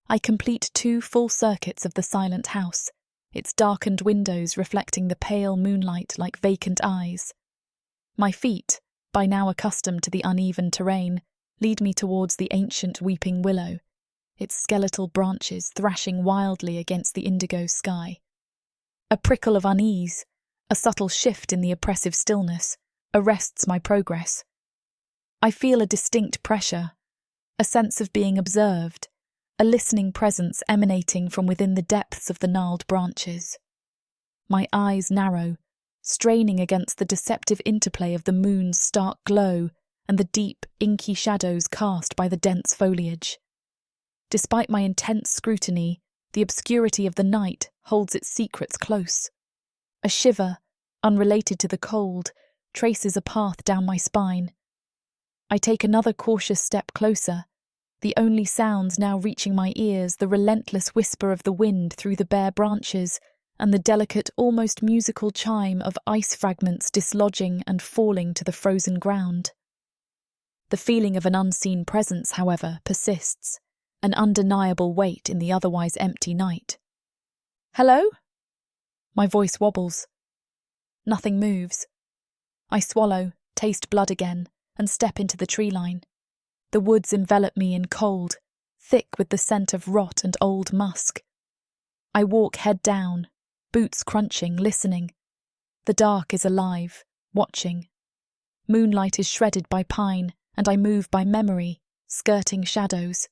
I complete 2 full circuits of the silent house, its darkened windows reflecting the pale moonlight like vacant eyes. My feet, by now accustomed to the uneven terrain, lead me towards the ancient weeping willow, its skeletal branches thrashing wildly against the indigo sky. A prickle of unease, a subtle shift in the oppressive stillness, arrests my progress. I feel a distinct pressure, a sense of being observed, a listening presence emanating from within the depths of the gnarled branches. My eyes narrow, straining against the deceptive interplay of the moon's stark glow and the deep, inky shadows cast by the dense foliage. Despite my intense scrutiny, the obscurity of the night holds its secrets close. A shiver, unrelated to the cold, traces a path down my spine. I take another cautious step closer, the only sounds now reaching my ears the relentless whisper of the wind through the bare branches and the delicate, almost musical chime of ice fragments dislodging and falling to the frozen ground. The feeling of an unseen presence, however, persists, an undeniable weight in the otherwise empty night. "Hello?" My voice wobbles. Nothing moves. I swallow, taste blood again, and step into the tree line. The woods envelop me in cold, thick with the scent of rot and old musk. I walk head down, boots crunching, listening. The dark is alive, watching. Moonlight is shredded by pine, and I move by memory, skirting shadows.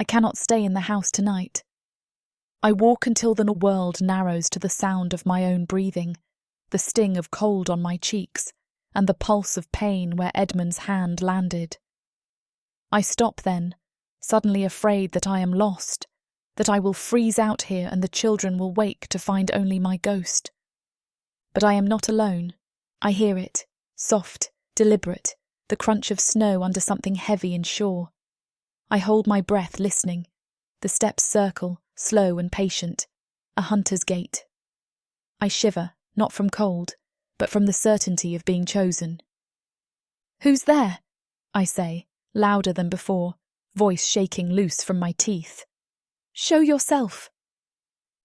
I cannot stay in the house tonight. I walk until the world narrows to the sound of my own breathing, the sting of cold on my cheeks, and the pulse of pain where Edmund's hand landed. I stop then, suddenly afraid that I am lost, that I will freeze out here and the children will wake to find only my ghost. But I am not alone. I hear it, soft, deliberate, the crunch of snow under something heavy and sure. I hold my breath listening. The steps circle, slow and patient, a hunter's gait. I shiver, not from cold, but from the certainty of being chosen. "Who's there?" I say, louder than before, voice shaking loose from my teeth. "Show yourself."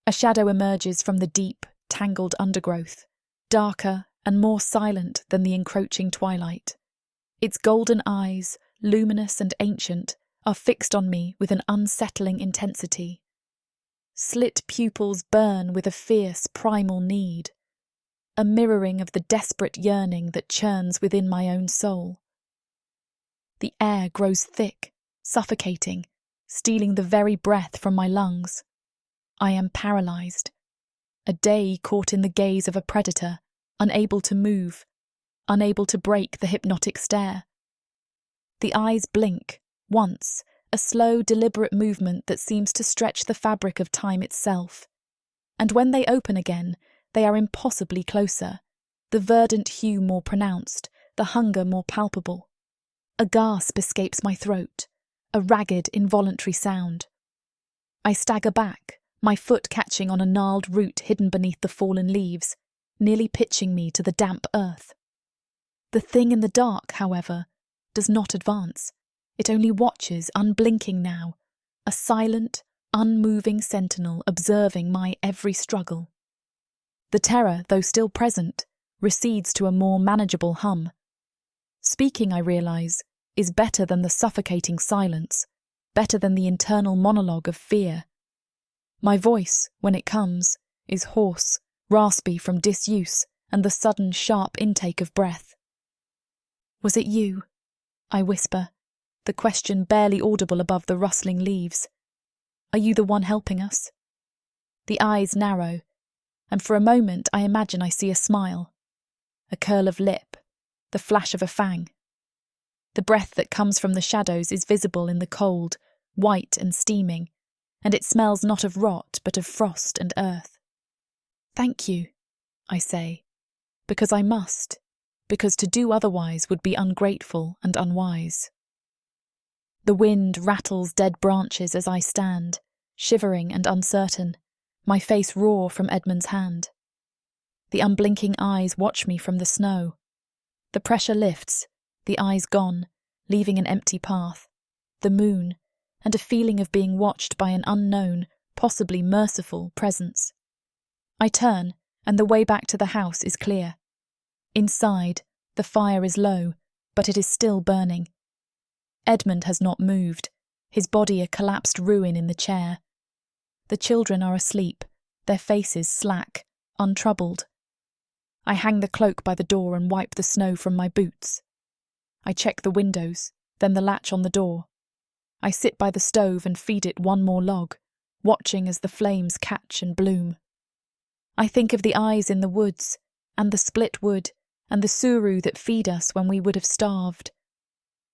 A shadow emerges from the deep, tangled undergrowth, darker and more silent than the encroaching twilight. Its golden eyes, luminous and ancient, are fixed on me with an unsettling intensity. Slit pupils burn with a fierce primal need, a mirroring of the desperate yearning that churns within my own soul. The air grows thick, suffocating, stealing the very breath from my lungs. I am paralysed. A day caught in the gaze of a predator, unable to move, unable to break the hypnotic stare. The eyes blink, once, a slow, deliberate movement that seems to stretch the fabric of time itself. And when they open again, they are impossibly closer, the verdant hue more pronounced, the hunger more palpable. A gasp escapes my throat, a ragged, involuntary sound. I stagger back, my foot catching on a gnarled root hidden beneath the fallen leaves, nearly pitching me to the damp earth. The thing in the dark, however, does not advance. It only watches, unblinking now, a silent, unmoving sentinel observing my every struggle. The terror, though still present, recedes to a more manageable hum. Speaking, I realise, is better than the suffocating silence, better than the internal monologue of fear. My voice, when it comes, is hoarse, raspy from disuse and the sudden sharp intake of breath. Was it you? I whisper, the question barely audible above the rustling leaves. Are you the one helping us? The eyes narrow, and for a moment I imagine I see a smile, a curl of lip, the flash of a fang. The breath that comes from the shadows is visible in the cold, white and steaming, and it smells not of rot but of frost and earth. Thank you, I say, because I must, because to do otherwise would be ungrateful and unwise. The wind rattles dead branches as I stand, shivering and uncertain, my face raw from Edmund's hand. The unblinking eyes watch me from the snow. The pressure lifts, the eyes gone, leaving an empty path, the moon, and a feeling of being watched by an unknown, possibly merciful presence. I turn, and the way back to the house is clear. Inside, the fire is low, but it is still burning. Edmund has not moved, his body a collapsed ruin in the chair. The children are asleep, their faces slack, untroubled. I hang the cloak by the door and wipe the snow from my boots. I check the windows, then the latch on the door. I sit by the stove and feed it one more log, watching as the flames catch and bloom. I think of the eyes in the woods, and the split wood, and the suru that feed us when we would have starved.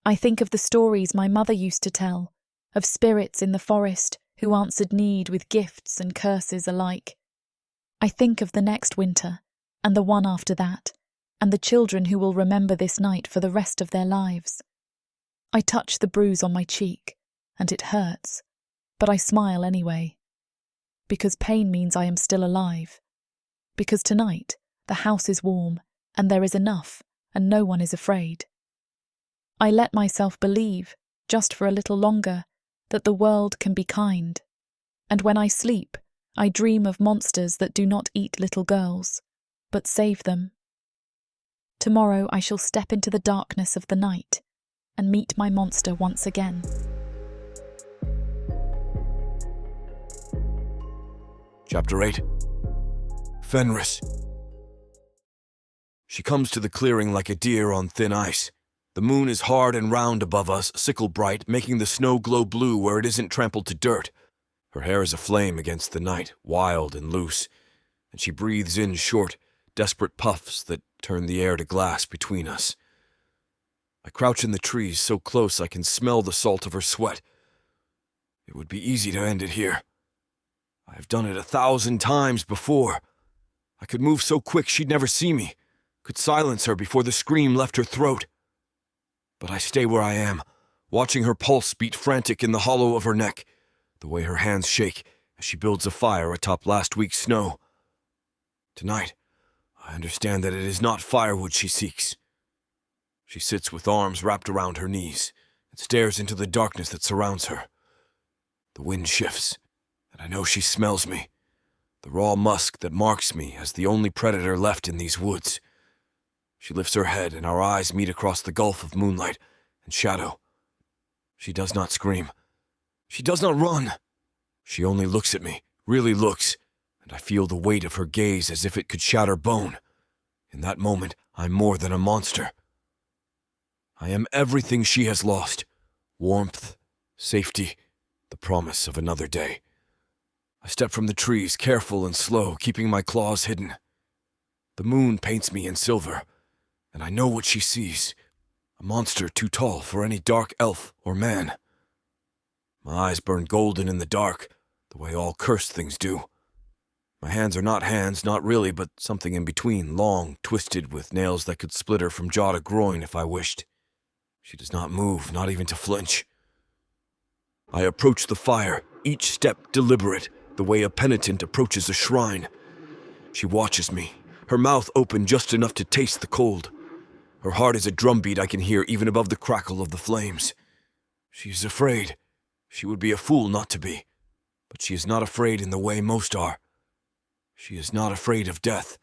I think of the stories my mother used to tell, of spirits in the forest who answered need with gifts and curses alike. I think of the next winter, and the one after that, and the children who will remember this night for the rest of their lives. I touch the bruise on my cheek, and it hurts, but I smile anyway. Because pain means I am still alive. Because tonight the house is warm, and there is enough, and no one is afraid. I let myself believe, just for a little longer, that the world can be kind. And when I sleep, I dream of monsters that do not eat little girls, but save them. Tomorrow I shall step into the darkness of the night and meet my monster once again. Chapter 8. Fenris. She comes to the clearing like a deer on thin ice. The moon is hard and round above us, sickle bright, making the snow glow blue where it isn't trampled to dirt. Her hair is aflame against the night, wild and loose, and she breathes in short, desperate puffs that turn the air to glass between us. I crouch in the trees so close I can smell the salt of her sweat. It would be easy to end it here. I have done it 1,000 times before. I could move so quick she'd never see me, could silence her before the scream left her throat. But I stay where I am, watching her pulse beat frantic in the hollow of her neck, the way her hands shake as she builds a fire atop last week's snow. Tonight, I understand that it is not firewood she seeks. She sits with arms wrapped around her knees and stares into the darkness that surrounds her. The wind shifts, and I know she smells me, the raw musk that marks me as the only predator left in these woods. She lifts her head and our eyes meet across the gulf of moonlight and shadow. She does not scream. She does not run. She only looks at me, really looks, and I feel the weight of her gaze as if it could shatter bone. In that moment, I'm more than a monster. I am everything she has lost. Warmth, safety, the promise of another day. I step from the trees, careful and slow, keeping my claws hidden. The moon paints me in silver, and I know what she sees. A monster too tall for any dark elf or man. My eyes burn golden in the dark, the way all cursed things do. My hands are not hands, not really, but something in between, long, twisted, with nails that could split her from jaw to groin if I wished. She does not move, not even to flinch. I approach the fire, each step deliberate, the way a penitent approaches a shrine. She watches me, her mouth open just enough to taste the cold. Her heart is a drumbeat I can hear even above the crackle of the flames. She is afraid. She would be a fool not to be. But she is not afraid in the way most are. She is not afraid of death.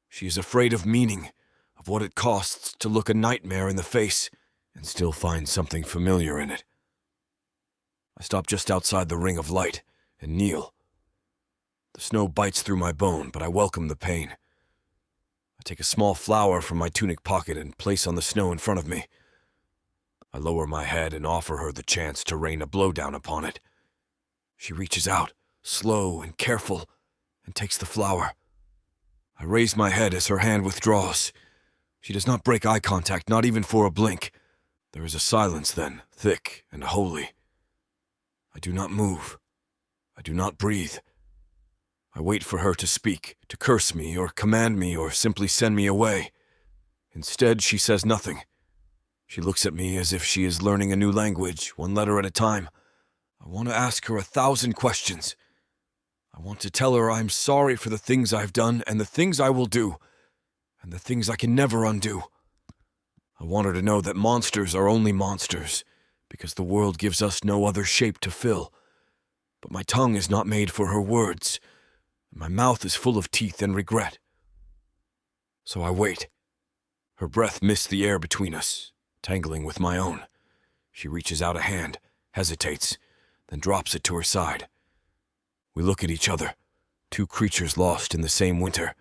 She is afraid of meaning, of what it costs to look a nightmare in the face and still find something familiar in it. I stop just outside the ring of light and kneel. The snow bites through my bone, but I welcome the pain. I take a small flower from my tunic pocket and place on the snow in front of me. I lower my head and offer her the chance to rain a blowdown upon it. She reaches out, slow and careful, and takes the flower. I raise my head as her hand withdraws. She does not break eye contact, not even for a blink. There is a silence then, thick and holy. I do not move. I do not breathe. I wait for her to speak, to curse me, or command me, or simply send me away. Instead, she says nothing. She looks at me as if she is learning a new language, one letter at a time. I want to ask her 1,000 questions. I want to tell her I'm sorry for the things I've done, and the things I will do, and the things I can never undo. I want her to know that monsters are only monsters, because the world gives us no other shape to fill. But my tongue is not made for her words, and my mouth is full of teeth and regret. So I wait. Her breath mists the air between us, tangling with my own. She reaches out a hand, hesitates, then drops it to her side. We look at each other, two creatures lost in the same winter.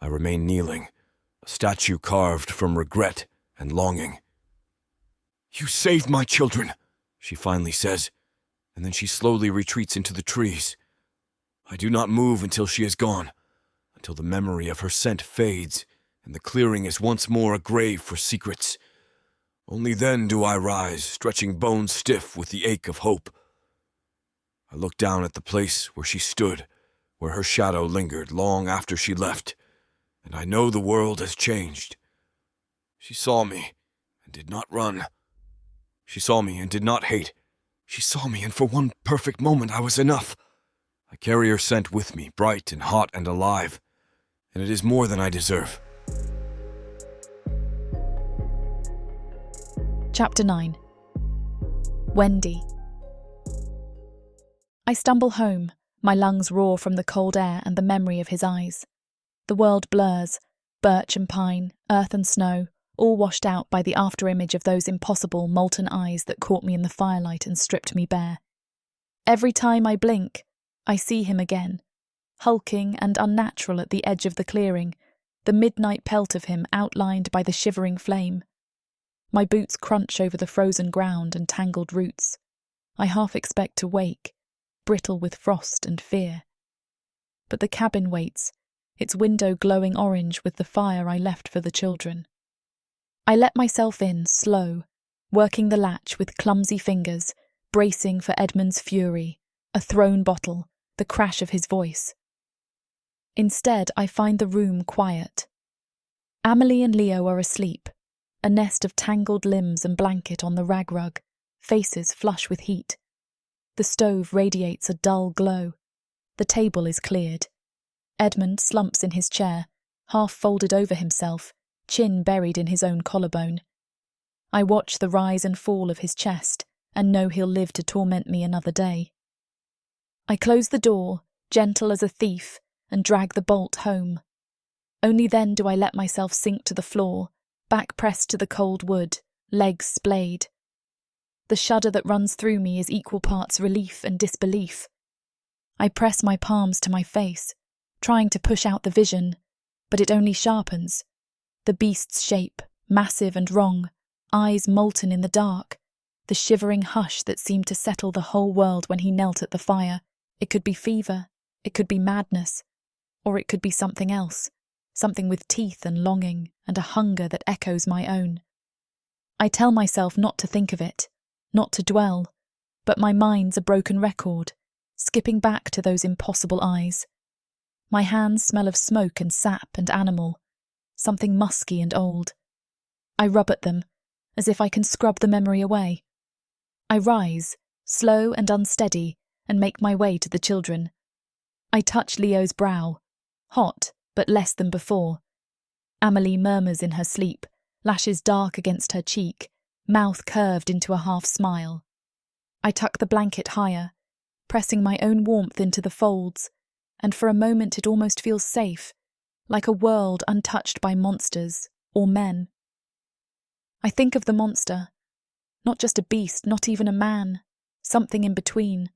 I remain kneeling, a statue carved from regret and longing. "You saved my children," she finally says, and then she slowly retreats into the trees. I do not move until she is gone, until the memory of her scent fades, and the clearing is once more a grave for secrets. Only then do I rise, stretching bones stiff with the ache of hope. I look down at the place where she stood, where her shadow lingered long after she left, and I know the world has changed. She saw me and did not run. She saw me and did not hate. She saw me, and for one perfect moment I was enough. I carry her scent with me, bright and hot and alive, and it is more than I deserve. Chapter 9. Wendy. I stumble home, my lungs roar from the cold air and the memory of his eyes. The world blurs, birch and pine, earth and snow, all washed out by the afterimage of those impossible molten eyes that caught me in the firelight and stripped me bare. Every time I blink, I see him again, hulking and unnatural at the edge of the clearing, the midnight pelt of him outlined by the shivering flame. My boots crunch over the frozen ground and tangled roots. I half expect to wake, brittle with frost and fear. But the cabin waits, its window glowing orange with the fire I left for the children. I let myself in, slow, working the latch with clumsy fingers, bracing for Edmund's fury, a thrown bottle, the crash of his voice. Instead, I find the room quiet. Amelie and Leo are asleep, a nest of tangled limbs and blanket on the rag rug, faces flush with heat. The stove radiates a dull glow. The table is cleared. Edmund slumps in his chair, half folded over himself, chin buried in his own collarbone. I watch the rise and fall of his chest and know he'll live to torment me another day. I close the door, gentle as a thief, and drag the bolt home. Only then do I let myself sink to the floor, back pressed to the cold wood, legs splayed. The shudder that runs through me is equal parts relief and disbelief. I press my palms to my face, trying to push out the vision, but it only sharpens. The beast's shape, massive and wrong, eyes molten in the dark, the shivering hush that seemed to settle the whole world when he knelt at the fire. It could be fever, it could be madness, or it could be something else, something with teeth and longing and a hunger that echoes my own. I tell myself not to think of it, not to dwell, but my mind's a broken record, skipping back to those impossible eyes. My hands smell of smoke and sap and animal, something musky and old. I rub at them, as if I can scrub the memory away. I rise, slow and unsteady, and make my way to the children. I touch Leo's brow, hot, but less than before. Amelie murmurs in her sleep, lashes dark against her cheek, mouth curved into a half-smile. I tuck the blanket higher, pressing my own warmth into the folds, and for a moment it almost feels safe, like a world untouched by monsters or men. I think of the monster, not just a beast, not even a man, something in between,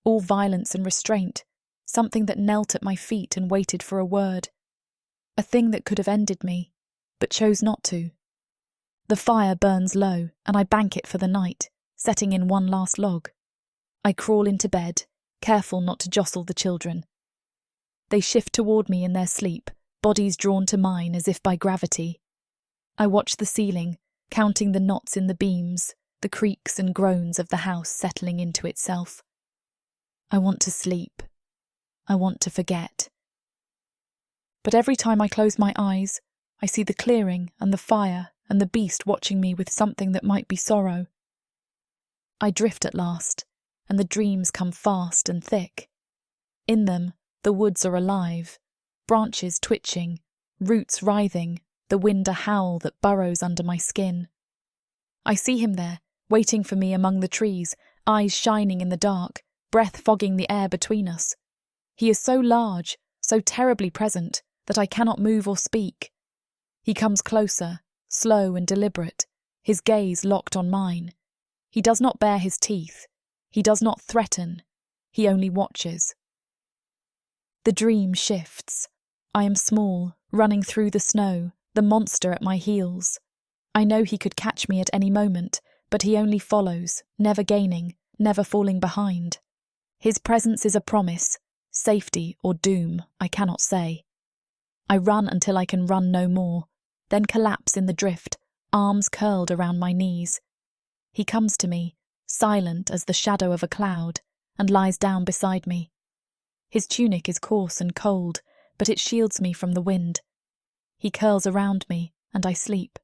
all violence and restraint, something that knelt at my feet and waited for a word. A thing that could have ended me, but chose not to. The fire burns low, and I bank it for the night, setting in one last log. I crawl into bed, careful not to jostle the children. They shift toward me in their sleep, bodies drawn to mine as if by gravity. I watch the ceiling, counting the knots in the beams, the creaks and groans of the house settling into itself. I want to sleep. I want to forget. But every time I close my eyes, I see the clearing and the fire and the beast watching me with something that might be sorrow. I drift at last, and the dreams come fast and thick. In them, the woods are alive, branches twitching, roots writhing, the wind a howl that burrows under my skin. I see him there, waiting for me among the trees, eyes shining in the dark, breath fogging the air between us. He is so large, so terribly present, that I cannot move or speak. He comes closer, slow and deliberate, his gaze locked on mine. He does not bare his teeth. He does not threaten. He only watches. The dream shifts. I am small, running through the snow, the monster at my heels. I know he could catch me at any moment, but he only follows, never gaining, never falling behind. His presence is a promise, safety or doom, I cannot say. I run until I can run no more, then collapse in the drift, arms curled around my knees. He comes to me, silent as the shadow of a cloud, and lies down beside me. His tunic is coarse and cold, but it shields me from the wind. He curls around me, and I sleep.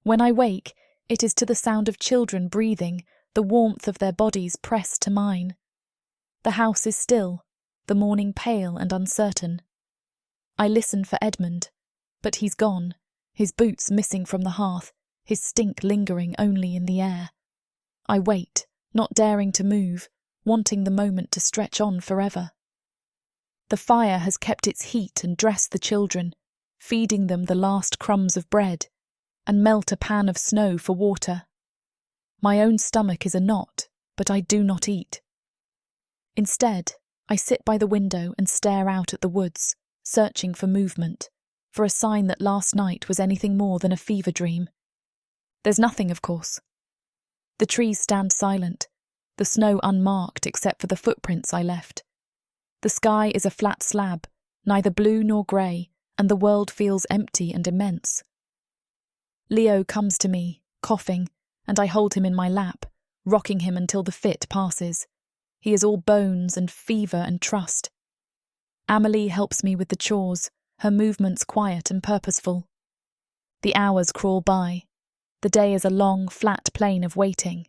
When I wake, it is to the sound of children breathing, the warmth of their bodies pressed to mine. The house is still, the morning pale and uncertain. I listen for Edmund, but he's gone, his boots missing from the hearth, his stink lingering only in the air. I wait, not daring to move, wanting the moment to stretch on forever. The fire has kept its heat and dressed the children, feeding them the last crumbs of bread, and melt a pan of snow for water. My own stomach is a knot, but I do not eat. Instead, I sit by the window and stare out at the woods, searching for movement, for a sign that last night was anything more than a fever dream. There's nothing, of course. The trees stand silent, the snow unmarked except for the footprints I left. The sky is a flat slab, neither blue nor grey, and the world feels empty and immense. Leo comes to me, coughing, and I hold him in my lap, rocking him until the fit passes. He is all bones and fever and trust. Amelie helps me with the chores, her movements quiet and purposeful. The hours crawl by. The day is a long, flat plain of waiting.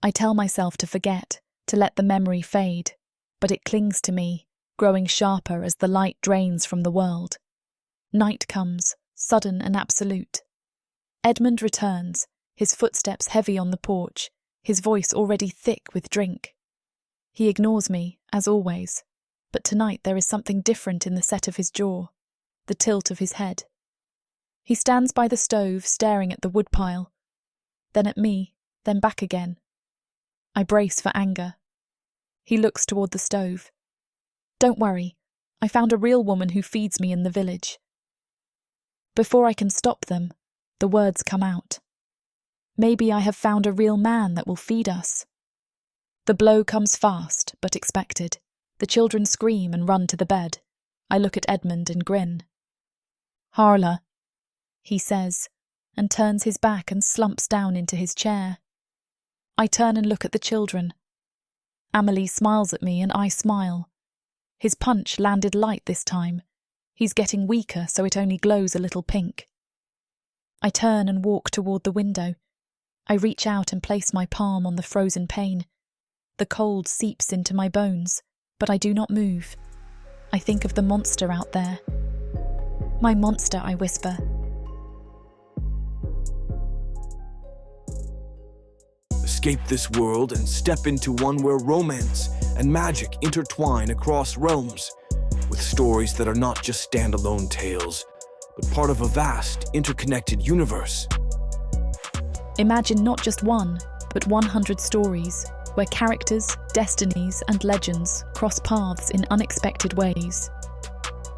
I tell myself to forget, to let the memory fade, but it clings to me, growing sharper as the light drains from the world. Night comes, sudden and absolute. Edmund returns, his footsteps heavy on the porch, his voice already thick with drink. He ignores me, as always, but tonight there is something different in the set of his jaw, the tilt of his head. He stands by the stove, staring at the woodpile, then at me, then back again. I brace for anger. He looks toward the stove. Don't worry, I found a real woman who feeds me in the village. Before I can stop them, the words come out. Maybe I have found a real man that will feed us. The blow comes fast, but expected. The children scream and run to the bed. I look at Edmund and grin. Harla, he says, and turns his back and slumps down into his chair. I turn and look at the children. Amelie smiles at me and I smile. His punch landed light this time. He's getting weaker, so it only glows a little pink. I turn and walk toward the window. I reach out and place my palm on the frozen pane. The cold seeps into my bones, but I do not move. I think of the monster out there. My monster, I whisper. Escape this world and step into one where romance and magic intertwine across realms, with stories that are not just standalone tales, but part of a vast, interconnected universe. Imagine not just one, but 100 stories, where characters, destinies, and legends cross paths in unexpected ways.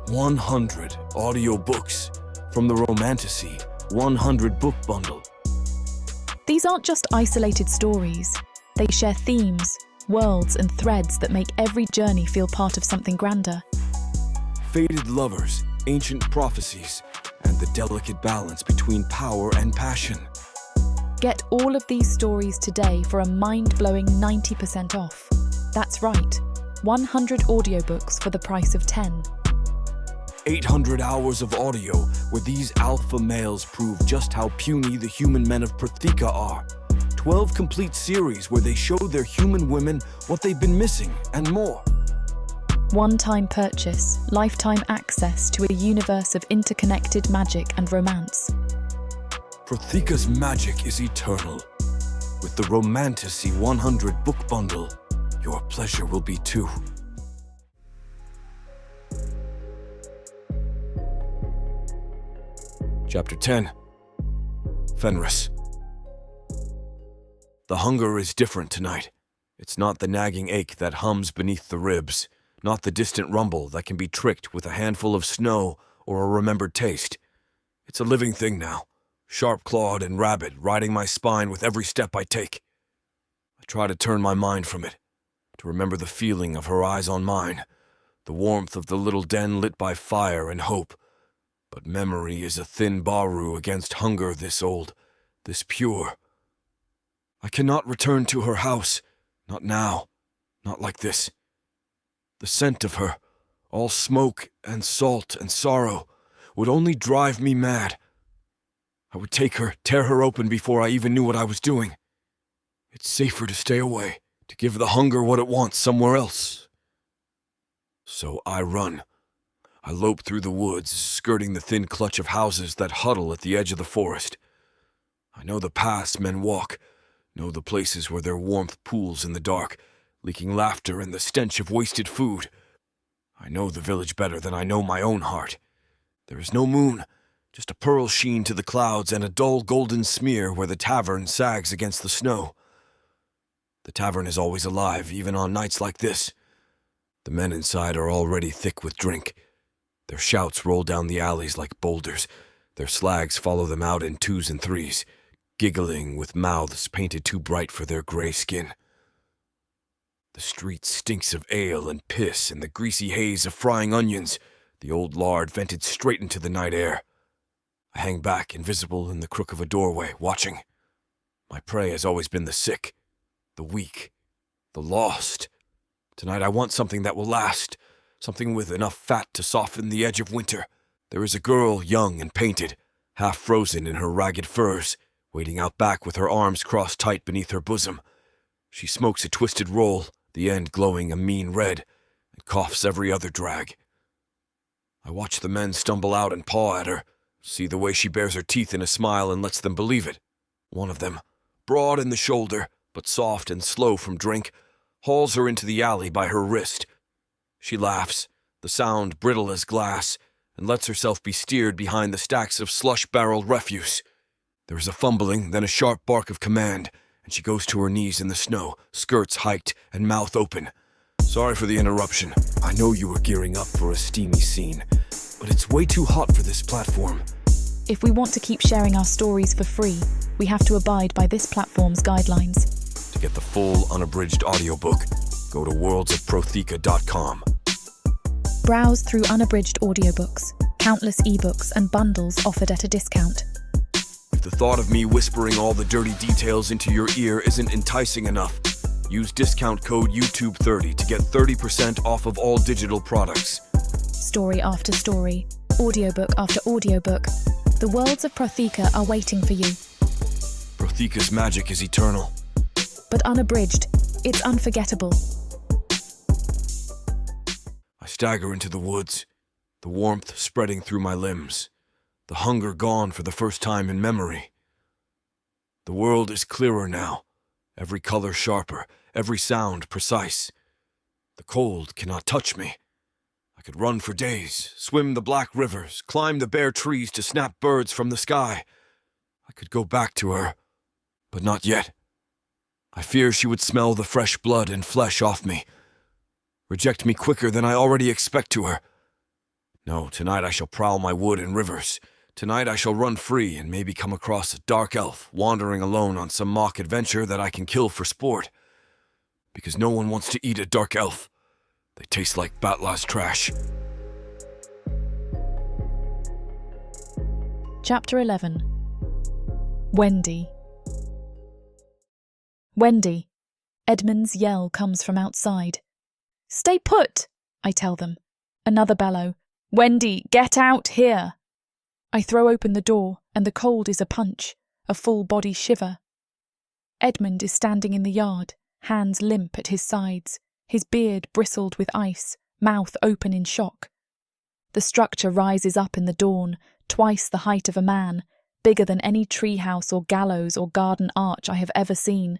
100 audiobooks from the Romantasy 100 book bundle. These aren't just isolated stories. They share themes, worlds, and threads that make every journey feel part of something grander. Fated lovers, ancient prophecies, and the delicate balance between power and passion. Get all of these stories today for a mind-blowing 90% off. That's right, 100 audiobooks for the price of 10. 800 hours of audio where these alpha males prove just how puny the human men of Protheka are. 12 complete series where they show their human women what they've been missing and more. One-time purchase, lifetime access to a universe of interconnected magic and romance. Protheka's magic is eternal. With the Romantasy 100 book bundle, your pleasure will be too. Chapter 10. Fenris. The hunger is different tonight. It's not the nagging ache that hums beneath the ribs, not the distant rumble that can be tricked with a handful of snow or a remembered taste. It's a living thing now, sharp-clawed and rabid, riding my spine with every step I take. I try to turn my mind from it, to remember the feeling of her eyes on mine, the warmth of the little den lit by fire and hope. But memory is a thin baru against hunger this old, this pure. I cannot return to her house, not now, not like this. The scent of her, all smoke and salt and sorrow, would only drive me mad. I would take her, tear her open before I even knew what I was doing. It's safer to stay away, to give the hunger what it wants somewhere else. So I run. I lope through the woods, skirting the thin clutch of houses that huddle at the edge of the forest. I know the paths men walk, know the places where their warmth pools in the dark, leaking laughter and the stench of wasted food. I know the village better than I know my own heart. There is no moon, just a pearl sheen to the clouds and a dull golden smear where the tavern sags against the snow. The tavern is always alive, even on nights like this. The men inside are already thick with drink. Their shouts roll down the alleys like boulders. Their slags follow them out in twos and threes, giggling with mouths painted too bright for their gray skin. The street stinks of ale and piss and the greasy haze of frying onions, the old lard vented straight into the night air. I hang back, invisible in the crook of a doorway, watching. My prey has always been the sick, the weak, the lost. Tonight I want something that will last, something with enough fat to soften the edge of winter. There is a girl, young and painted, half frozen in her ragged furs, waiting out back with her arms crossed tight beneath her bosom. She smokes a twisted roll, the end glowing a mean red, and coughs every other drag. I watch the men stumble out and paw at her, see the way she bares her teeth in a smile and lets them believe it. One of them, broad in the shoulder, but soft and slow from drink, hauls her into the alley by her wrist. She laughs, the sound brittle as glass, and lets herself be steered behind the stacks of slush-barreled refuse. There is a fumbling, then a sharp bark of command, and she goes to her knees in the snow, skirts hiked and mouth open. Sorry for the interruption. I know you were gearing up for a steamy scene, but it's way too hot for this platform. If we want to keep sharing our stories for free, we have to abide by this platform's guidelines. To get the full unabridged audiobook, go to worldsofprotheka.com. Browse through unabridged audiobooks, countless ebooks and bundles offered at a discount. If the thought of me whispering all the dirty details into your ear isn't enticing enough, use discount code YouTube30 to get 30% off of all digital products. Story after story, audiobook after audiobook, the Worlds of Protheka are waiting for you. Protheka's magic is eternal. But unabridged, it's unforgettable. I stagger into the woods, the warmth spreading through my limbs, the hunger gone for the first time in memory. The world is clearer now, every color sharper, every sound precise. The cold cannot touch me. I could run for days, swim the black rivers, climb the bare trees to snap birds from the sky. I could go back to her, but not yet. I fear she would smell the fresh blood and flesh off me, reject me quicker than I already expect to her. No, tonight I shall prowl my wood and rivers. Tonight I shall run free and maybe come across a dark elf wandering alone on some mock adventure that I can kill for sport. Because no one wants to eat a dark elf. They taste like Batla's trash. Chapter 11. Wendy. Wendy. Edmund's yell comes from outside. Stay put, I tell them. Another bellow. Wendy, get out here. I throw open the door, and the cold is a punch, a full-body shiver. Edmund is standing in the yard, hands limp at his sides, his beard bristled with ice, mouth open in shock. The structure rises up in the dawn, twice the height of a man, bigger than any treehouse or gallows or garden arch I have ever seen.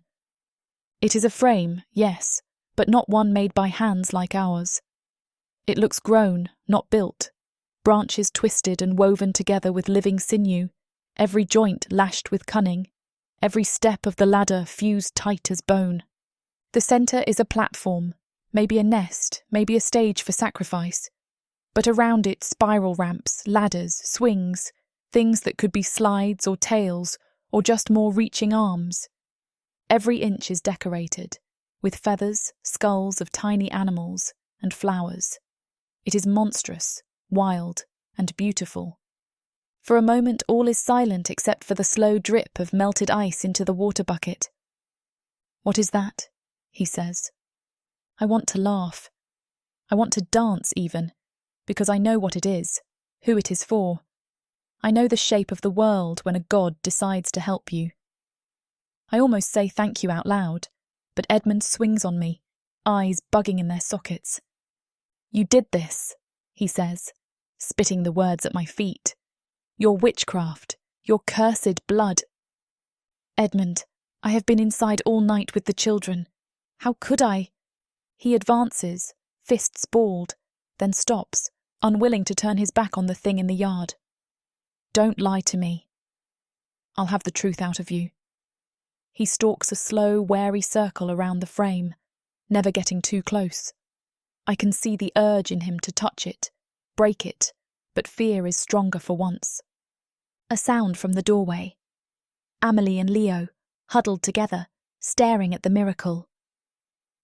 It is a frame, yes, but not one made by hands like ours. It looks grown, not built. Branches twisted and woven together with living sinew, every joint lashed with cunning, every step of the ladder fused tight as bone. The centre is a platform, maybe a nest, maybe a stage for sacrifice, but around it spiral ramps, ladders, swings, things that could be slides or tails or just more reaching arms. Every inch is decorated, with feathers, skulls of tiny animals, and flowers. It is monstrous, wild, and beautiful. For a moment all is silent except for the slow drip of melted ice into the water bucket. What is that? He says. I want to laugh. I want to dance even, because I know what it is, who it is for. I know the shape of the world when a god decides to help you. I almost say thank you out loud, but Edmund swings on me, eyes bugging in their sockets. You did this, he says, spitting the words at my feet. Your witchcraft, your cursed blood. Edmund, I have been inside all night with the children. How could I? He advances, fists balled, then stops, unwilling to turn his back on the thing in the yard. Don't lie to me. I'll have the truth out of you. He stalks a slow, wary circle around the frame, never getting too close. I can see the urge in him to touch it, break it, but fear is stronger for once. A sound from the doorway. Amelie and Leo, huddled together, staring at the miracle.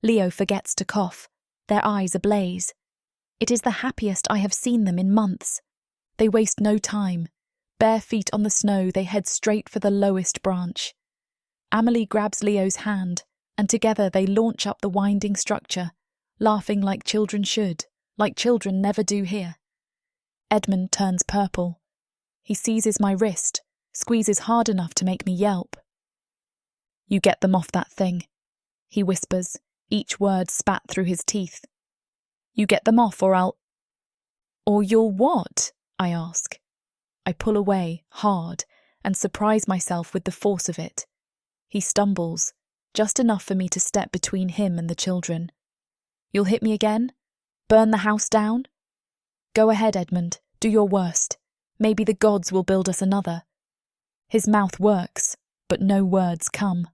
Leo forgets to cough, their eyes ablaze. It is the happiest I have seen them in months. They waste no time. Bare feet on the snow, they head straight for the lowest branch. Amelie grabs Leo's hand, and together they launch up the winding structure, laughing like children should, like children never do here. Edmund turns purple. He seizes my wrist, squeezes hard enough to make me yelp. You get them off that thing, he whispers, each word spat through his teeth. You get them off or I'll... Or you'll what? I ask. I pull away, hard, and surprise myself with the force of it. He stumbles, just enough for me to step between him and the children. You'll hit me again? Burn the house down? Go ahead, Edmund, do your worst. Maybe the gods will build us another. His mouth works, but no words come.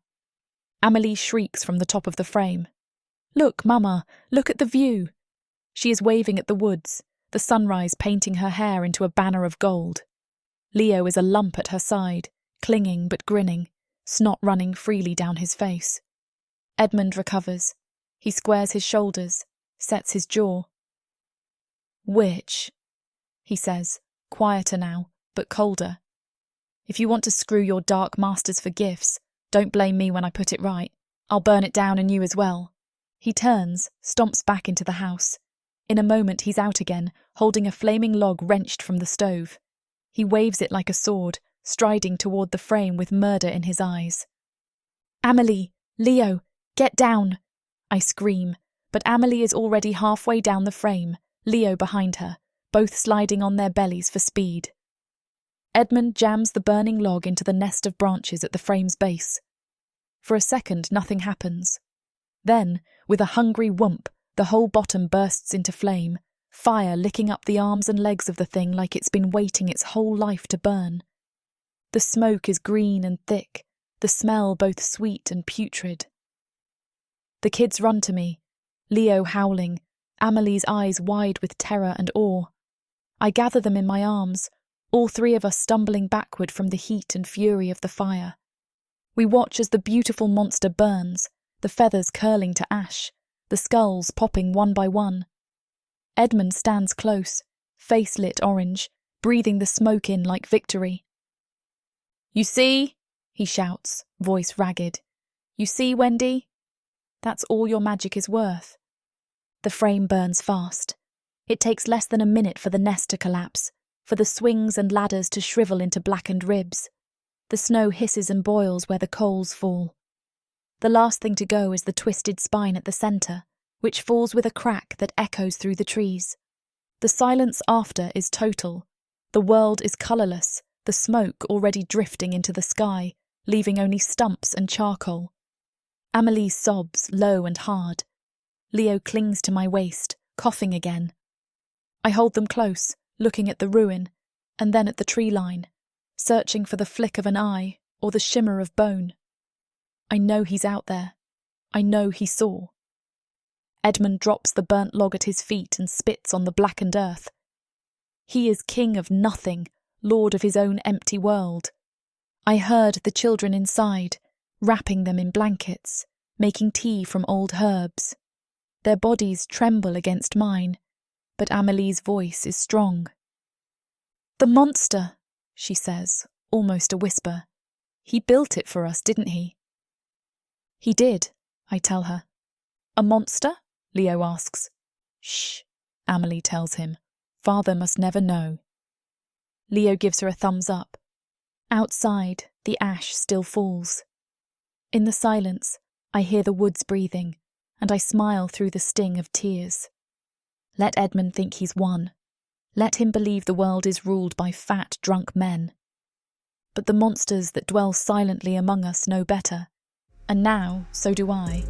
Amelie shrieks from the top of the frame. Look, Mama, look at the view. She is waving at the woods, the sunrise painting her hair into a banner of gold. Leo is a lump at her side, clinging but grinning, snot running freely down his face. Edmund recovers. He squares his shoulders, sets his jaw. Witch, he says, quieter now, but colder. If you want to screw your dark masters for gifts, don't blame me when I put it right. I'll burn it down and you as well. He turns, stomps back into the house. In a moment he's out again, holding a flaming log wrenched from the stove. He waves it like a sword, striding toward the frame with murder in his eyes. Amelie, Leo, get down! I scream, but Amelie is already halfway down the frame, Leo behind her, both sliding on their bellies for speed. Edmund jams the burning log into the nest of branches at the frame's base. For a second, nothing happens. Then, with a hungry whoomp, the whole bottom bursts into flame, fire licking up the arms and legs of the thing like it's been waiting its whole life to burn. The smoke is green and thick, the smell both sweet and putrid. The kids run to me, Leo howling, Amelie's eyes wide with terror and awe. I gather them in my arms, all three of us stumbling backward from the heat and fury of the fire. We watch as the beautiful monster burns, the feathers curling to ash, the skulls popping one by one. Edmund stands close, face lit orange, breathing the smoke in like victory. "You see?" he shouts, voice ragged. "You see, Wendy? That's all your magic is worth." The frame burns fast. It takes less than a minute for the nest to collapse, for the swings and ladders to shrivel into blackened ribs. The snow hisses and boils where the coals fall. The last thing to go is the twisted spine at the centre, which falls with a crack that echoes through the trees. The silence after is total. The world is colourless, the smoke already drifting into the sky, leaving only stumps and charcoal. Amelie sobs, low and hard. Leo clings to my waist, coughing again. I hold them close, looking at the ruin, and then at the tree line, searching for the flick of an eye or the shimmer of bone. I know he's out there. I know he saw. Edmund drops the burnt log at his feet and spits on the blackened earth. He is king of nothing, lord of his own empty world. I heard the children inside, wrapping them in blankets, making tea from old herbs. Their bodies tremble against mine, but Amelie's voice is strong. "The monster," she says, almost a whisper. "He built it for us, didn't he?" "He did," I tell her. "A monster?" Leo asks. "Shh," Amelie tells him. "Father must never know." Leo gives her a thumbs up. Outside, the ash still falls. In the silence, I hear the woods breathing, and I smile through the sting of tears. Let Edmund think he's won. Let him believe the world is ruled by fat, drunk men. But the monsters that dwell silently among us know better, and now so do I.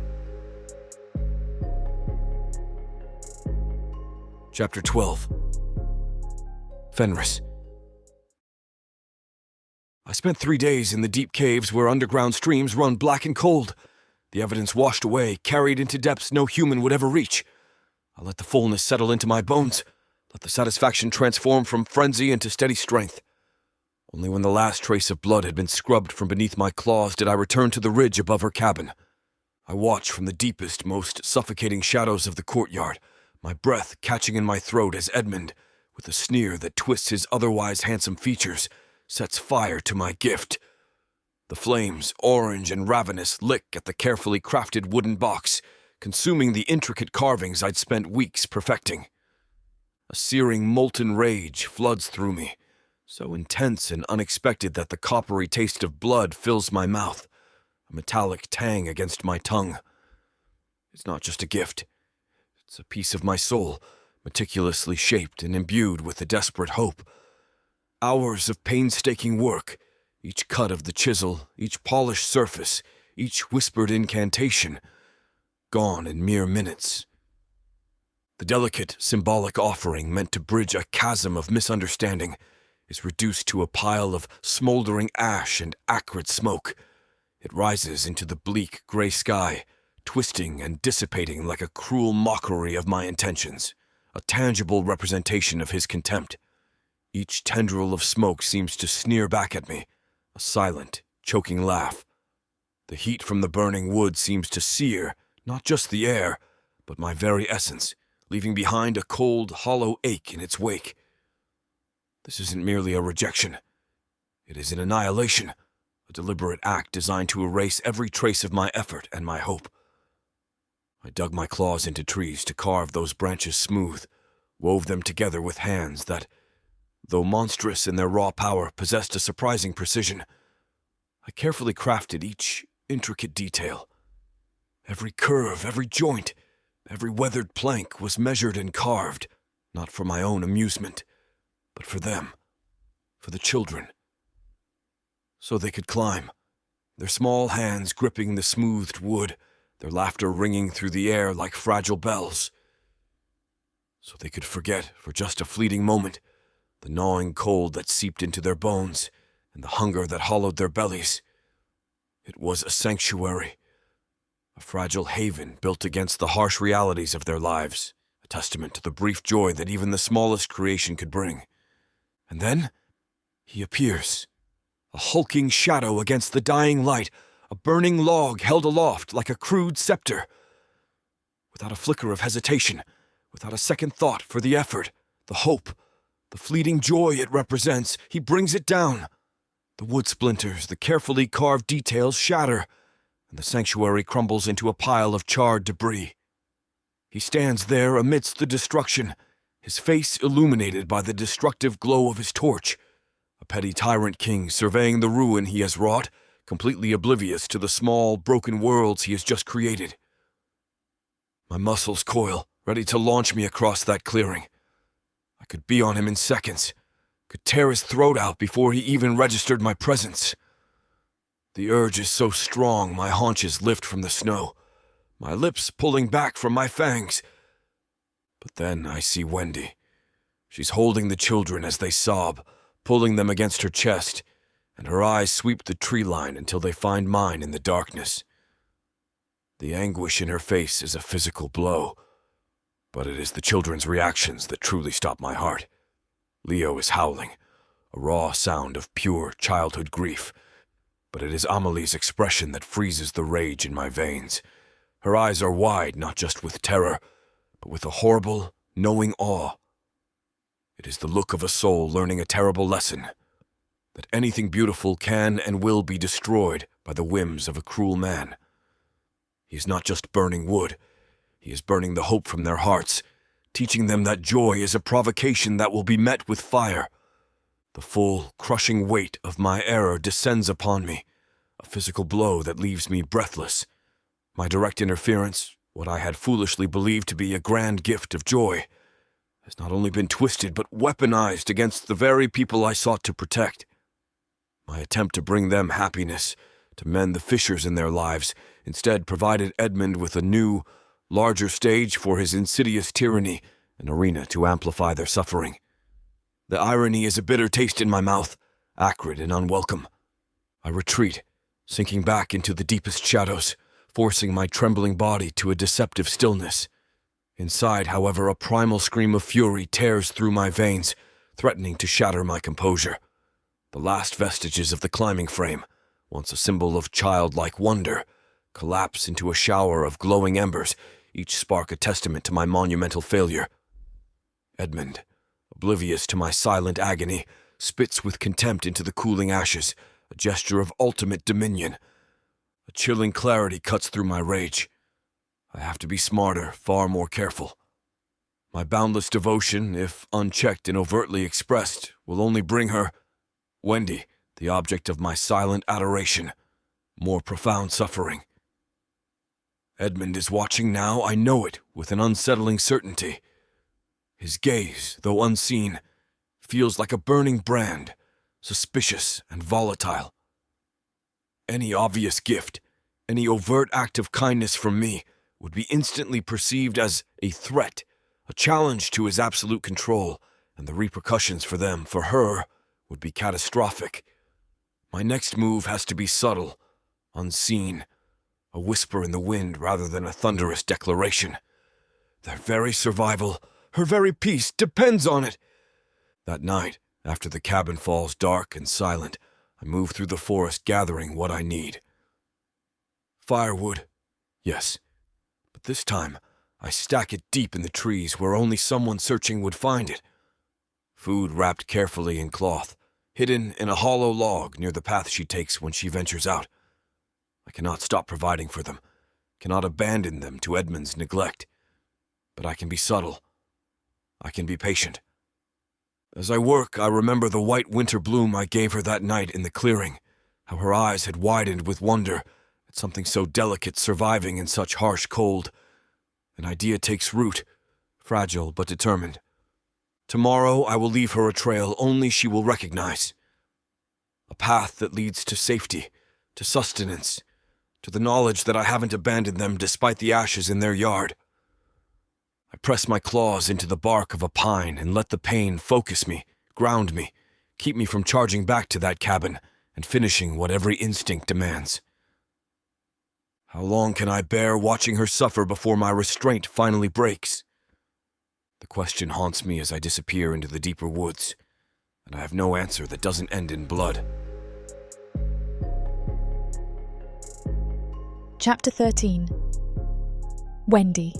Chapter 12. Fenris. I spent 3 days in the deep caves where underground streams run black and cold. The evidence washed away, carried into depths no human would ever reach. I let the fullness settle into my bones, let the satisfaction transform from frenzy into steady strength. Only when the last trace of blood had been scrubbed from beneath my claws did I return to the ridge above her cabin. I watched from the deepest, most suffocating shadows of the courtyard, my breath catching in my throat as Edmund, with a sneer that twists his otherwise handsome features, sets fire to my gift. The flames, orange and ravenous, lick at the carefully crafted wooden box, consuming the intricate carvings I'd spent weeks perfecting. A searing molten rage floods through me, so intense and unexpected that the coppery taste of blood fills my mouth, a metallic tang against my tongue. It's not just a gift. It's a piece of my soul, meticulously shaped and imbued with a desperate hope. Hours of painstaking work, each cut of the chisel, each polished surface, each whispered incantation, gone in mere minutes. The delicate, symbolic offering meant to bridge a chasm of misunderstanding is reduced to a pile of smoldering ash and acrid smoke. It rises into the bleak gray sky, twisting and dissipating like a cruel mockery of my intentions, a tangible representation of his contempt. Each tendril of smoke seems to sneer back at me, a silent, choking laugh. The heat from the burning wood seems to sear, not just the air, but my very essence, leaving behind a cold, hollow ache in its wake. This isn't merely a rejection. It is an annihilation, a deliberate act designed to erase every trace of my effort and my hope. I dug my claws into trees to carve those branches smooth, wove them together with hands that, though monstrous in their raw power, possessed a surprising precision. I carefully crafted each intricate detail. Every curve, every joint, every weathered plank was measured and carved, not for my own amusement, but for them, for the children. So they could climb, their small hands gripping the smoothed wood, their laughter ringing through the air like fragile bells. So they could forget, for just a fleeting moment, the gnawing cold that seeped into their bones and the hunger that hollowed their bellies. It was a sanctuary, a fragile haven built against the harsh realities of their lives, a testament to the brief joy that even the smallest creation could bring. And then he appears, a hulking shadow against the dying light, a burning log held aloft like a crude scepter. Without a flicker of hesitation, without a second thought for the effort, the hope, the fleeting joy it represents, he brings it down. The wood splinters, the carefully carved details shatter, and the sanctuary crumbles into a pile of charred debris. He stands there amidst the destruction, his face illuminated by the destructive glow of his torch, a petty tyrant king surveying the ruin he has wrought, completely oblivious to the small, broken worlds he has just created. My muscles coil, ready to launch me across that clearing. I could be on him in seconds, could tear his throat out before he even registered my presence. The urge is so strong my haunches lift from the snow, my lips pulling back from my fangs. But then I see Wendy. She's holding the children as they sob, pulling them against her chest, and her eyes sweep the tree line until they find mine in the darkness. The anguish in her face is a physical blow, but it is the children's reactions that truly stop my heart. Leo is howling, a raw sound of pure childhood grief, but it is Amelie's expression that freezes the rage in my veins. Her eyes are wide not just with terror, but with a horrible, knowing awe. It is the look of a soul learning a terrible lesson, that anything beautiful can and will be destroyed by the whims of a cruel man. He is not just burning wood, he is burning the hope from their hearts, teaching them that joy is a provocation that will be met with fire. The full, crushing weight of my error descends upon me, a physical blow that leaves me breathless. My direct interference, what I had foolishly believed to be a grand gift of joy, has not only been twisted but weaponized against the very people I sought to protect. My attempt to bring them happiness, to mend the fissures in their lives, instead provided Edmund with a new, larger stage for his insidious tyranny, an arena to amplify their suffering. The irony is a bitter taste in my mouth, acrid and unwelcome. I retreat, sinking back into the deepest shadows, forcing my trembling body to a deceptive stillness. Inside, however, a primal scream of fury tears through my veins, threatening to shatter my composure. The last vestiges of the climbing frame, once a symbol of childlike wonder, collapse into a shower of glowing embers, each spark a testament to my monumental failure. Edmund, oblivious to my silent agony, spits with contempt into the cooling ashes, a gesture of ultimate dominion. A chilling clarity cuts through my rage. I have to be smarter, far more careful. My boundless devotion, if unchecked and overtly expressed, will only bring her, Wendy, the object of my silent adoration, more profound suffering. Edmund is watching now, I know it, with an unsettling certainty. His gaze, though unseen, feels like a burning brand, suspicious and volatile. Any obvious gift, any overt act of kindness from me, would be instantly perceived as a threat, a challenge to his absolute control, and the repercussions for them, for her, would be catastrophic. My next move has to be subtle, unseen, a whisper in the wind rather than a thunderous declaration. Their very survival, her very peace, depends on it. That night, after the cabin falls dark and silent, I move through the forest gathering what I need. Firewood, yes. But this time, I stack it deep in the trees where only someone searching would find it. Food wrapped carefully in cloth, hidden in a hollow log near the path she takes when she ventures out. I cannot stop providing for them, cannot abandon them to Edmund's neglect. But I can be subtle. I can be patient. As I work, I remember the white winter bloom I gave her that night in the clearing, how her eyes had widened with wonder at something so delicate surviving in such harsh cold. An idea takes root, fragile but determined. Tomorrow I will leave her a trail only she will recognize. A path that leads to safety, to sustenance, to the knowledge that I haven't abandoned them despite the ashes in their yard. I press my claws into the bark of a pine and let the pain focus me, ground me, keep me from charging back to that cabin and finishing what every instinct demands. How long can I bear watching her suffer before my restraint finally breaks? The question haunts me as I disappear into the deeper woods, and I have no answer that doesn't end in blood. Chapter 13. Wendy.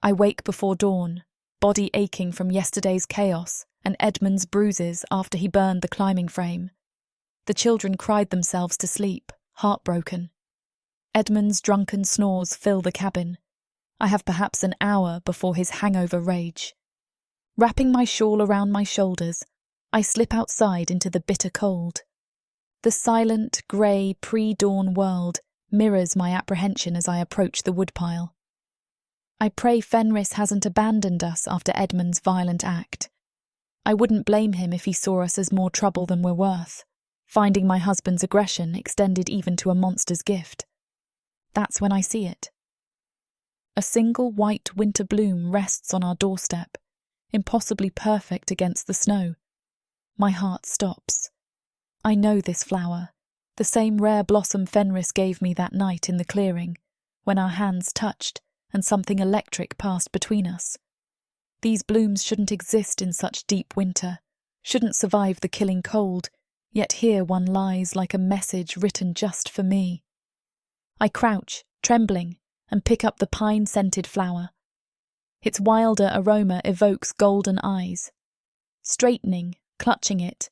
I wake before dawn, body aching from yesterday's chaos and Edmund's bruises after he burned the climbing frame. The children cried themselves to sleep, heartbroken. Edmund's drunken snores fill the cabin. I have perhaps an hour before his hangover rage. Wrapping my shawl around my shoulders, I slip outside into the bitter cold. The silent, grey, pre-dawn world mirrors my apprehension as I approach the woodpile. I pray Fenris hasn't abandoned us after Edmund's violent act. I wouldn't blame him if he saw us as more trouble than we're worth, finding my husband's aggression extended even to a monster's gift. That's when I see it. A single white winter bloom rests on our doorstep, impossibly perfect against the snow. My heart stops. I know this flower, the same rare blossom Fenris gave me that night in the clearing, when our hands touched and something electric passed between us. These blooms shouldn't exist in such deep winter, shouldn't survive the killing cold, yet here one lies like a message written just for me. I crouch, trembling, and pick up the pine-scented flower. Its wilder aroma evokes golden eyes. Straightening, clutching it,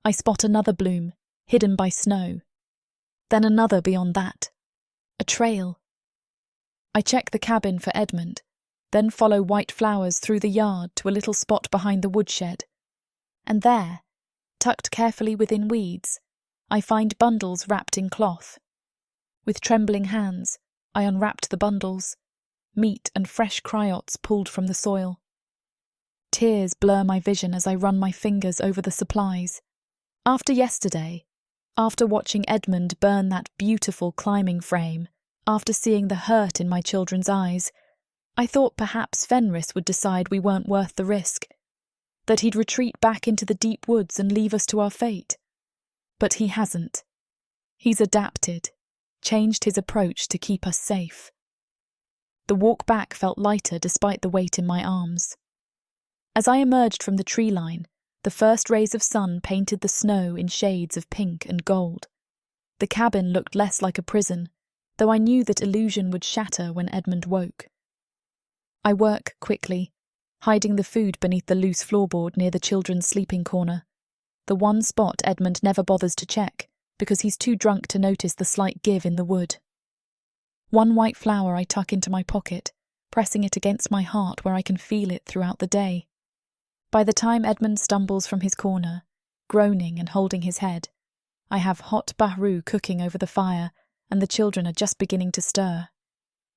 I spot another bloom, hidden by snow. Then another beyond that. A trail. I check the cabin for Edmund, then follow white flowers through the yard to a little spot behind the woodshed. And there, tucked carefully within weeds, I find bundles wrapped in cloth. With trembling hands, I unwrapped the bundles, meat and fresh cryots pulled from the soil. Tears blur my vision as I run my fingers over the supplies. After yesterday, after watching Edmund burn that beautiful climbing frame, after seeing the hurt in my children's eyes, I thought perhaps Fenris would decide we weren't worth the risk, that he'd retreat back into the deep woods and leave us to our fate. But he hasn't. He's adapted, changed his approach to keep us safe. The walk back felt lighter despite the weight in my arms. As I emerged from the tree line, the first rays of sun painted the snow in shades of pink and gold. The cabin looked less like a prison, though I knew that illusion would shatter when Edmund woke. I work quickly, hiding the food beneath the loose floorboard near the children's sleeping corner, the one spot Edmund never bothers to check, because he's too drunk to notice the slight give in the wood. One white flower I tuck into my pocket, pressing it against my heart where I can feel it throughout the day. By the time Edmund stumbles from his corner, groaning and holding his head, I have hot bahru cooking over the fire, and the children are just beginning to stir.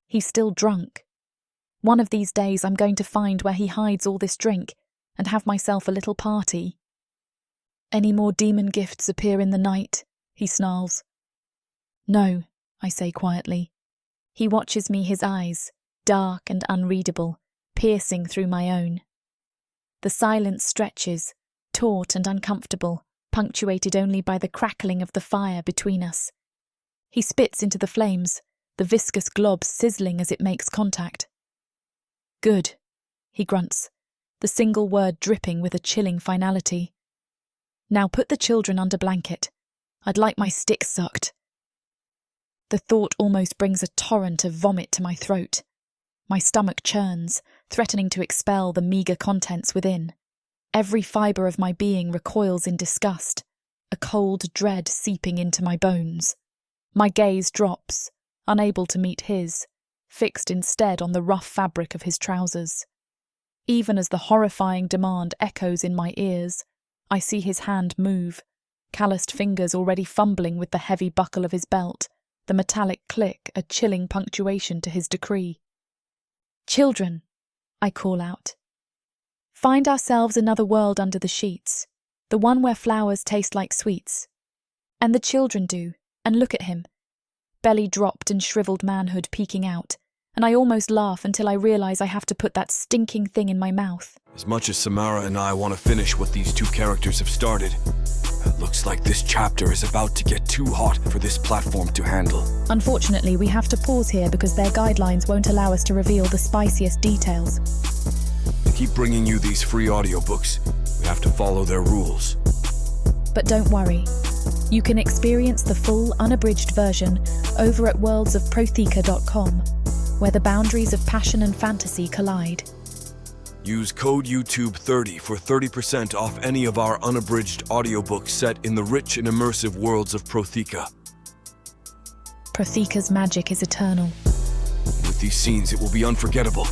He's still drunk. One of these days I'm going to find where he hides all this drink and have myself a little party. Any more demon gifts appear in the night? He snarls. No, I say quietly. He watches me, his eyes, dark and unreadable, piercing through my own. The silence stretches, taut and uncomfortable, punctuated only by the crackling of the fire between us. He spits into the flames, the viscous glob sizzling as it makes contact. Good, he grunts, the single word dripping with a chilling finality. Now put the children under blanket. I'd like my stick sucked. The thought almost brings a torrent of vomit to my throat. My stomach churns, threatening to expel the meagre contents within. Every fibre of my being recoils in disgust, a cold dread seeping into my bones. My gaze drops, unable to meet his, fixed instead on the rough fabric of his trousers. Even as the horrifying demand echoes in my ears, I see his hand move, calloused fingers already fumbling with the heavy buckle of his belt, the metallic click a chilling punctuation to his decree. Children, I call out. Find ourselves another world under the sheets, the one where flowers taste like sweets. And the children do, and look at him. Belly dropped and shriveled manhood peeking out, and I almost laugh until I realize I have to put that stinking thing in my mouth. As much as Samara and I want to finish what these two characters have started, it looks like this chapter is about to get too hot for this platform to handle. Unfortunately, we have to pause here because their guidelines won't allow us to reveal the spiciest details. To keep bringing you these free audiobooks, we have to follow their rules. But don't worry. You can experience the full, unabridged version over at worldsofprotheka.com, where the boundaries of passion and fantasy collide. Use code YouTube30 for 30% off any of our unabridged audiobooks set in the rich and immersive worlds of Protheka. Protheka's magic is eternal. With these scenes, it will be unforgettable.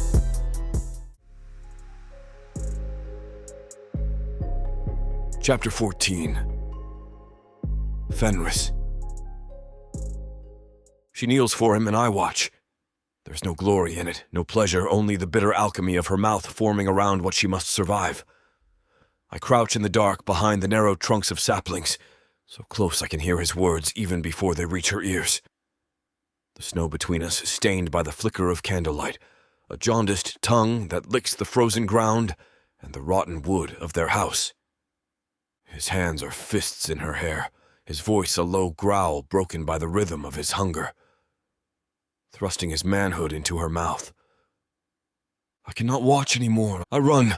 Chapter 14. Fenris. She kneels for him and I watch. There's no glory in it, no pleasure, only the bitter alchemy of her mouth forming around what she must survive. I crouch in the dark behind the narrow trunks of saplings, so close I can hear his words even before they reach her ears. The snow between us is stained by the flicker of candlelight, a jaundiced tongue that licks the frozen ground and the rotten wood of their house. His hands are fists in her hair, his voice a low growl broken by the rhythm of his hunger, thrusting his manhood into her mouth. I cannot watch anymore. I run.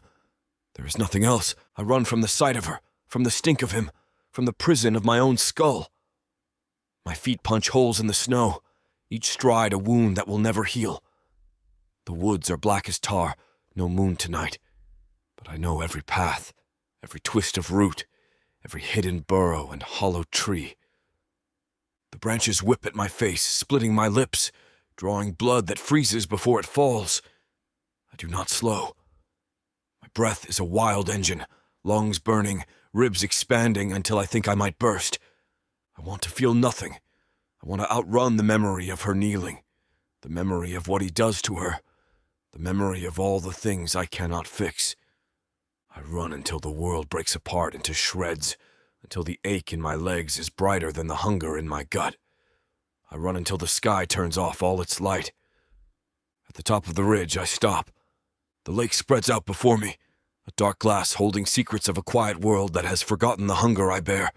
There is nothing else. I run from the sight of her, from the stink of him, from the prison of my own skull. My feet punch holes in the snow, each stride a wound that will never heal. The woods are black as tar, no moon tonight, but I know every path, every twist of root, every hidden burrow and hollow tree. The branches whip at my face, splitting my lips, drawing blood that freezes before it falls. I do not slow. My breath is a wild engine, lungs burning, ribs expanding until I think I might burst. I want to feel nothing. I want to outrun the memory of her kneeling, the memory of what he does to her, the memory of all the things I cannot fix. I run until the world breaks apart into shreds, until the ache in my legs is brighter than the hunger in my gut. I run until the sky turns off all its light. At the top of the ridge, I stop. The lake spreads out before me, a dark glass holding secrets of a quiet world that has forgotten the hunger I bear.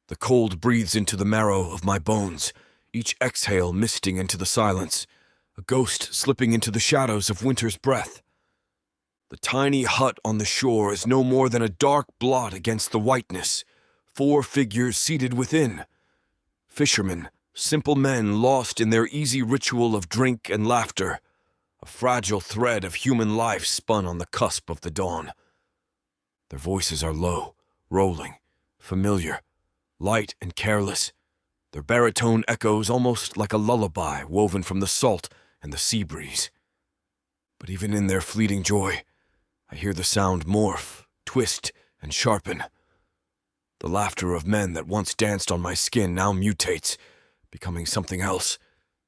The cold breathes into the marrow of my bones, each exhale misting into the silence, a ghost slipping into the shadows of winter's breath. The tiny hut on the shore is no more than a dark blot against the whiteness, 4 figures seated within. Fishermen, simple men lost in their easy ritual of drink and laughter, a fragile thread of human life spun on the cusp of the dawn. Their voices are low, rolling, familiar, light and careless, their baritone echoes almost like a lullaby woven from the salt and the sea breeze. But even in their fleeting joy, I hear the sound morph, twist, and sharpen. The laughter of men that once danced on my skin now mutates, becoming something else,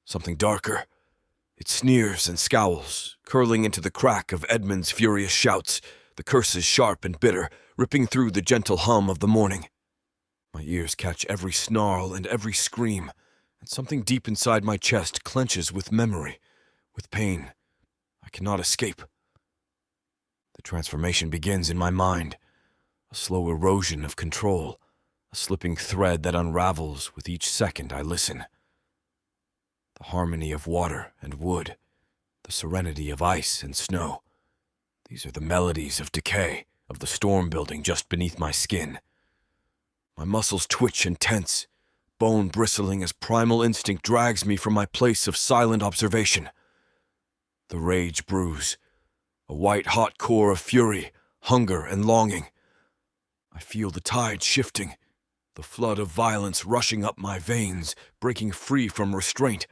something darker. It sneers and scowls, curling into the crack of Edmund's furious shouts, the curses sharp and bitter, ripping through the gentle hum of the morning. My ears catch every snarl and every scream, and something deep inside my chest clenches with memory, with pain. I cannot escape. The transformation begins in my mind, a slow erosion of control, a slipping thread that unravels with each second I listen. The harmony of water and wood, the serenity of ice and snow. These are the melodies of decay, of the storm building just beneath my skin. My muscles twitch and tense, bone bristling as primal instinct drags me from my place of silent observation. The rage brews, a white-hot core of fury, hunger, and longing. I feel the tide shifting, the flood of violence rushing up my veins, breaking free from restraint.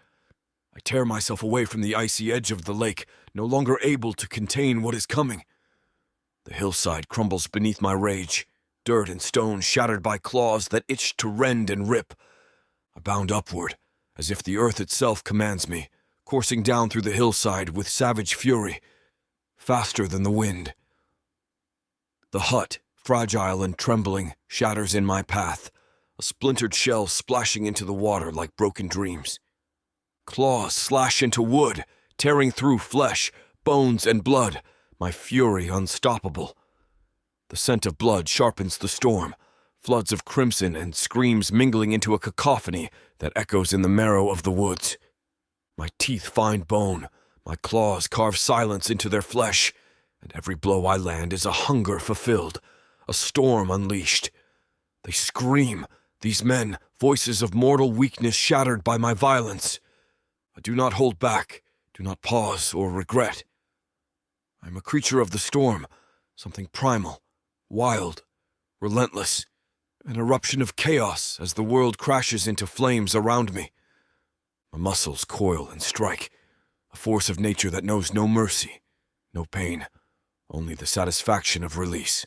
I tear myself away from the icy edge of the lake, no longer able to contain what is coming. The hillside crumbles beneath my rage, dirt and stone shattered by claws that itch to rend and rip. I bound upward, as if the earth itself commands me, coursing down through the hillside with savage fury, faster than the wind. The hut, fragile and trembling, shatters in my path, a splintered shell splashing into the water like broken dreams. Claws slash into wood, tearing through flesh, bones, and blood, my fury unstoppable. The scent of blood sharpens the storm, floods of crimson and screams mingling into a cacophony that echoes in the marrow of the woods. My teeth find bone, my claws carve silence into their flesh, and every blow I land is a hunger fulfilled, a storm unleashed. They scream, these men, voices of mortal weakness shattered by my violence. I do not hold back, do not pause or regret. I am a creature of the storm, something primal, wild, relentless, an eruption of chaos as the world crashes into flames around me. My muscles coil and strike, a force of nature that knows no mercy, no pain, only the satisfaction of release.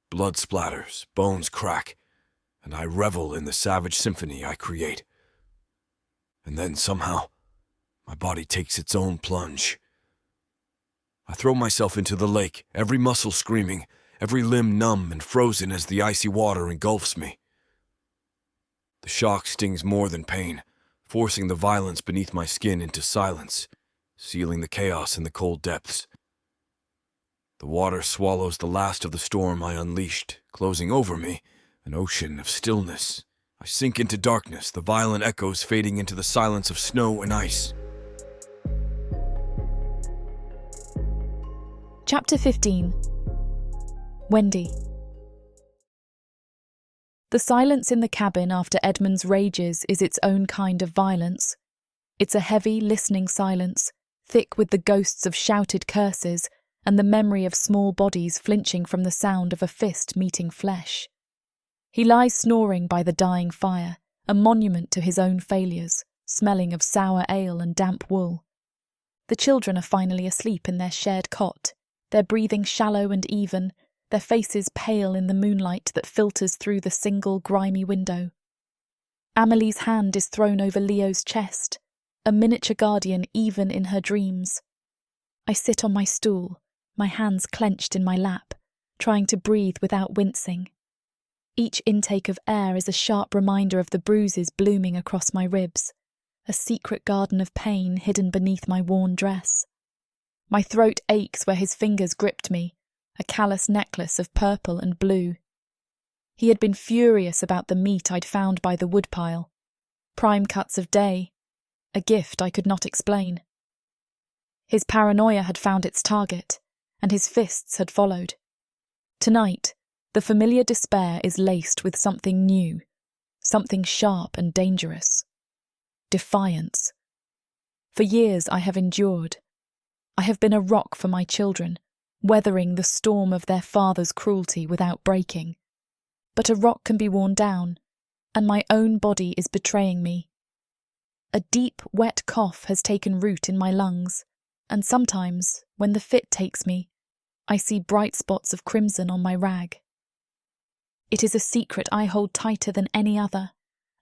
Blood splatters, bones crack, and I revel in the savage symphony I create. And then somehow, my body takes its own plunge. I throw myself into the lake, every muscle screaming, every limb numb and frozen as the icy water engulfs me. The shock stings more than pain, forcing the violence beneath my skin into silence, sealing the chaos in the cold depths. The water swallows the last of the storm I unleashed, closing over me, an ocean of stillness. I sink into darkness, the violent echoes fading into the silence of snow and ice. Chapter 15. Wendy. The silence in the cabin after Edmund's rages is its own kind of violence. It's a heavy, listening silence, thick with the ghosts of shouted curses and the memory of small bodies flinching from the sound of a fist meeting flesh. He lies snoring by the dying fire, a monument to his own failures, smelling of sour ale and damp wool. The children are finally asleep in their shared cot, their breathing shallow and even, their faces pale in the moonlight that filters through the single grimy window. Amelie's hand is thrown over Leo's chest, a miniature guardian even in her dreams. I sit on my stool, my hands clenched in my lap, trying to breathe without wincing. Each intake of air is a sharp reminder of the bruises blooming across my ribs, a secret garden of pain hidden beneath my worn dress. My throat aches where his fingers gripped me, a callous necklace of purple and blue. He had been furious about the meat I'd found by the woodpile, prime cuts of day, a gift I could not explain. His paranoia had found its target, and his fists had followed. Tonight, the familiar despair is laced with something new, something sharp and dangerous. Defiance. For years I have endured. I have been a rock for my children, weathering the storm of their father's cruelty without breaking. But a rock can be worn down, and my own body is betraying me. A deep, wet cough has taken root in my lungs, and sometimes, when the fit takes me, I see bright spots of crimson on my rag. It is a secret I hold tighter than any other,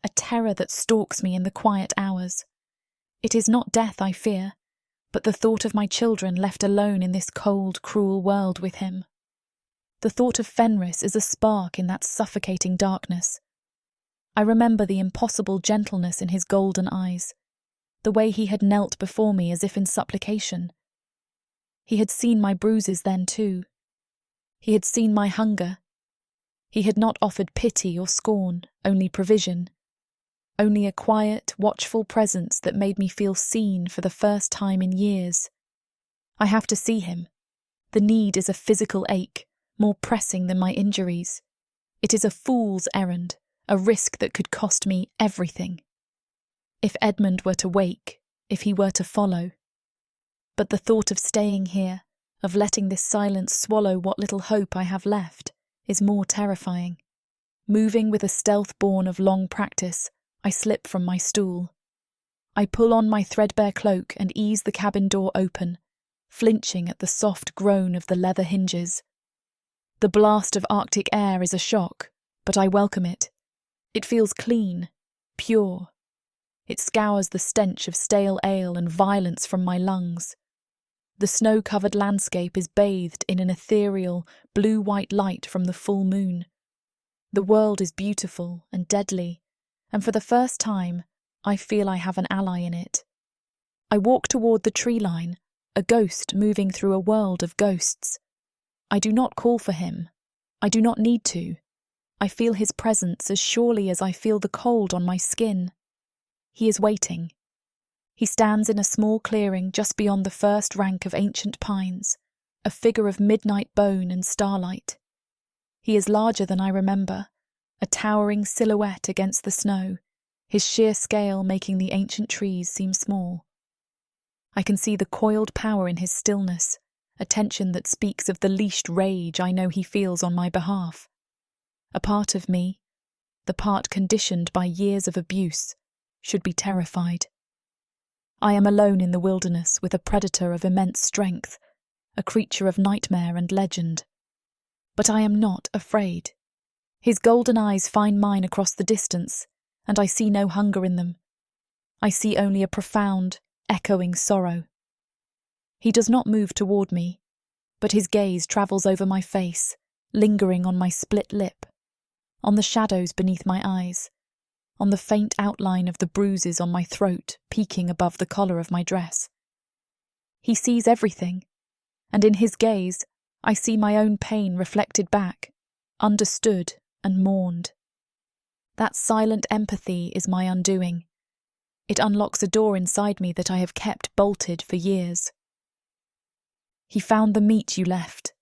a terror that stalks me in the quiet hours. It is not death I fear, but the thought of my children left alone in this cold, cruel world with him. The thought of Fenris is a spark in that suffocating darkness. I remember the impossible gentleness in his golden eyes, the way he had knelt before me as if in supplication. He had seen my bruises then too. He had seen my hunger. He had not offered pity or scorn, only provision. Only a quiet, watchful presence that made me feel seen for the first time in years. I have to see him. The need is a physical ache, more pressing than my injuries. It is a fool's errand, a risk that could cost me everything. If Edmund were to wake, if he were to follow. But the thought of staying here, of letting this silence swallow what little hope I have left, is more terrifying. Moving with a stealth born of long practice, I slip from my stool. I pull on my threadbare cloak and ease the cabin door open, flinching at the soft groan of the leather hinges. The blast of Arctic air is a shock, but I welcome it. It feels clean, pure. It scours the stench of stale ale and violence from my lungs. The snow-covered landscape is bathed in an ethereal, blue-white light from the full moon. The world is beautiful and deadly, and for the first time, I feel I have an ally in it. I walk toward the tree line, a ghost moving through a world of ghosts. I do not call for him. I do not need to. I feel his presence as surely as I feel the cold on my skin. He is waiting. He stands in a small clearing just beyond the first rank of ancient pines, a figure of midnight bone and starlight. He is larger than I remember, a towering silhouette against the snow, his sheer scale making the ancient trees seem small. I can see the coiled power in his stillness, a tension that speaks of the leashed rage I know he feels on my behalf. A part of me, the part conditioned by years of abuse, should be terrified. I am alone in the wilderness with a predator of immense strength, a creature of nightmare and legend. But I am not afraid. His golden eyes find mine across the distance, and I see no hunger in them. I see only a profound, echoing sorrow. He does not move toward me, but his gaze travels over my face, lingering on my split lip, on the shadows beneath my eyes, on the faint outline of the bruises on my throat peeking above the collar of my dress. He sees everything, and in his gaze I see my own pain reflected back, understood and mourned. That silent empathy is my undoing. It unlocks a door inside me that I have kept bolted for years. He found the meat you left,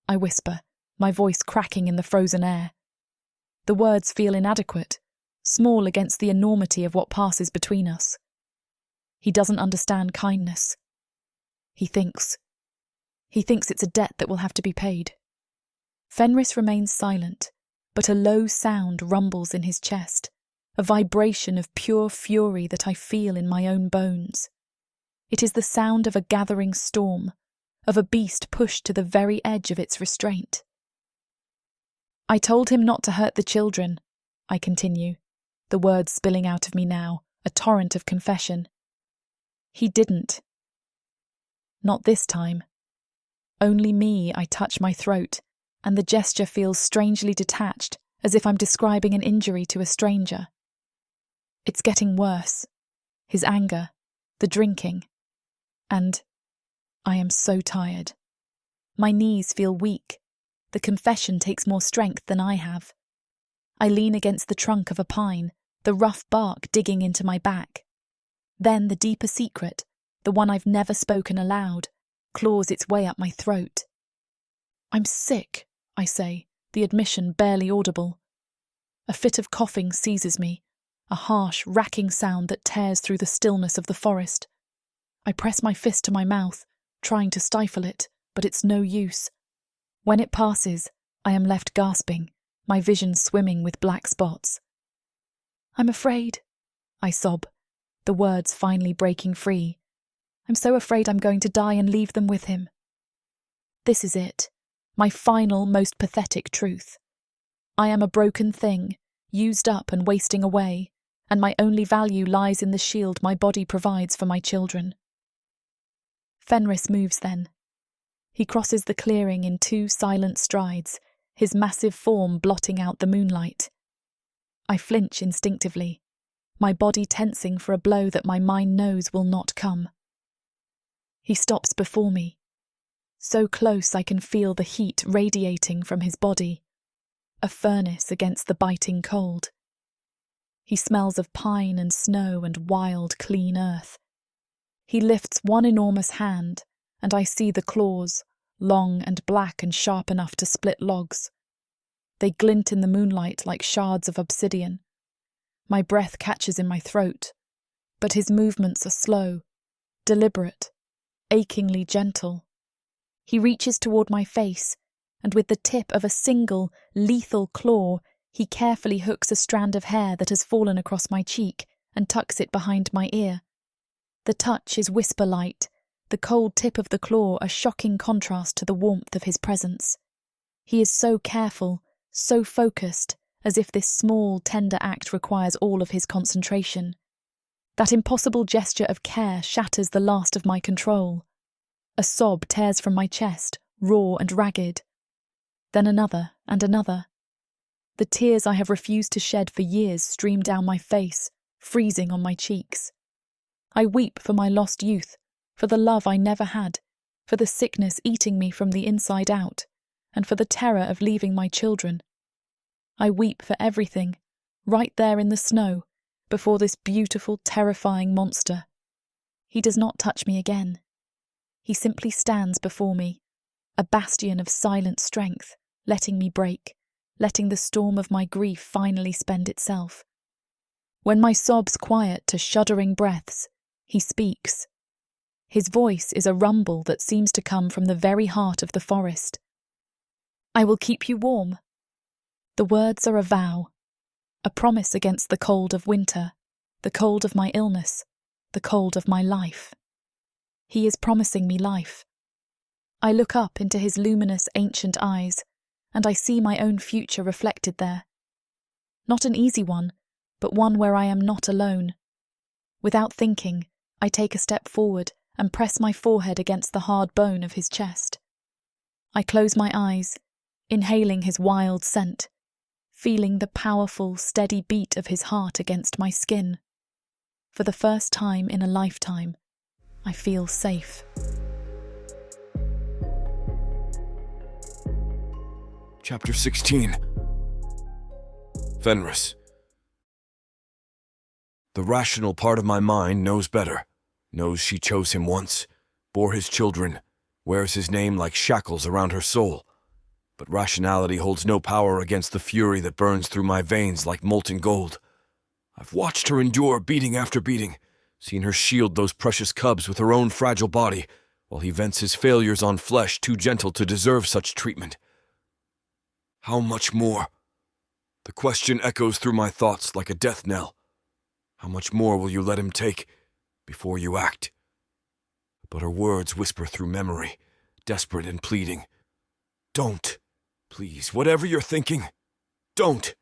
I whisper, my voice cracking in the frozen air. The words feel inadequate, small against the enormity of what passes between us. He doesn't understand kindness. He thinks it's a debt that will have to be paid. Fenris remains silent, but a low sound rumbles in his chest, a vibration of pure fury that I feel in my own bones. It is the sound of a gathering storm, of a beast pushed to the very edge of its restraint. I told him not to hurt the children, I continue, the words spilling out of me now, a torrent of confession. He didn't. Not this time. Only me, I touch my throat, and the gesture feels strangely detached, as if I'm describing an injury to a stranger. It's getting worse. His anger, the drinking, and I am so tired. My knees feel weak. The confession takes more strength than I have. I lean against the trunk of a pine, the rough bark digging into my back. Then the deeper secret, the one I've never spoken aloud, claws its way up my throat. I'm sick, I say, the admission barely audible. A fit of coughing seizes me, a harsh, racking sound that tears through the stillness of the forest. I press my fist to my mouth, trying to stifle it, but it's no use. When it passes, I am left gasping, my vision swimming with black spots. I'm afraid, I sob, the words finally breaking free. I'm so afraid I'm going to die and leave them with him. This is it, my final, most pathetic truth. I am a broken thing, used up and wasting away, and my only value lies in the shield my body provides for my children. Fenris moves then. He crosses the clearing in 2 silent strides, his massive form blotting out the moonlight. I flinch instinctively, my body tensing for a blow that my mind knows will not come. He stops before me, so close I can feel the heat radiating from his body, a furnace against the biting cold. He smells of pine and snow and wild, clean earth. He lifts one enormous hand, and I see the claws, long and black and sharp enough to split logs. They glint in the moonlight like shards of obsidian. My breath catches in my throat, but his movements are slow, deliberate, achingly gentle. He reaches toward my face, and with the tip of a single, lethal claw, he carefully hooks a strand of hair that has fallen across my cheek and tucks it behind my ear. The touch is whisper-light, the cold tip of the claw a shocking contrast to the warmth of his presence. He is so careful, so focused, as if this small, tender act requires all of his concentration. That impossible gesture of care shatters the last of my control. A sob tears from my chest, raw and ragged. Then another and another. The tears I have refused to shed for years stream down my face, freezing on my cheeks. I weep for my lost youth, for the love I never had, for the sickness eating me from the inside out, and for the terror of leaving my children. I weep for everything, right there in the snow, before this beautiful, terrifying monster. He does not touch me again. He simply stands before me, a bastion of silent strength, letting me break, letting the storm of my grief finally spend itself. When my sobs quiet to shuddering breaths, he speaks. His voice is a rumble that seems to come from the very heart of the forest. I will keep you warm. The words are a vow, a promise against the cold of winter, the cold of my illness, the cold of my life. He is promising me life. I look up into his luminous, ancient eyes, and I see my own future reflected there. Not an easy one, but one where I am not alone. Without thinking, I take a step forward and press my forehead against the hard bone of his chest. I close my eyes, inhaling his wild scent, feeling the powerful, steady beat of his heart against my skin. For the first time in a lifetime, I feel safe. Chapter 16. Fenris. The rational part of my mind knows better, knows she chose him once, bore his children, wears his name like shackles around her soul. But rationality holds no power against the fury that burns through my veins like molten gold. I've watched her endure beating after beating, seen her shield those precious cubs with her own fragile body, while he vents his failures on flesh too gentle to deserve such treatment. How much more? The question echoes through my thoughts like a death knell. How much more will you let him take before you act? But her words whisper through memory, desperate and pleading. Don't. Please, whatever you're thinking, don't.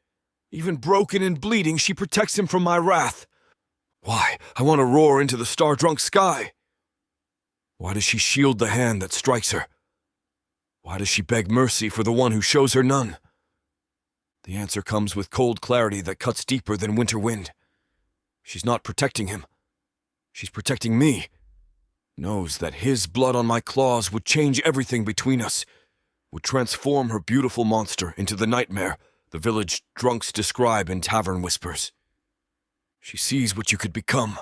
Even broken and bleeding, she protects him from my wrath. Why? I want to roar into the star-drunk sky. Why does she shield the hand that strikes her? Why does she beg mercy for the one who shows her none? The answer comes with cold clarity that cuts deeper than winter wind. She's not protecting him. She's protecting me. Knows that his blood on my claws would change everything between us, would transform her beautiful monster into the nightmare the village drunks describe in tavern whispers. She sees what you could become.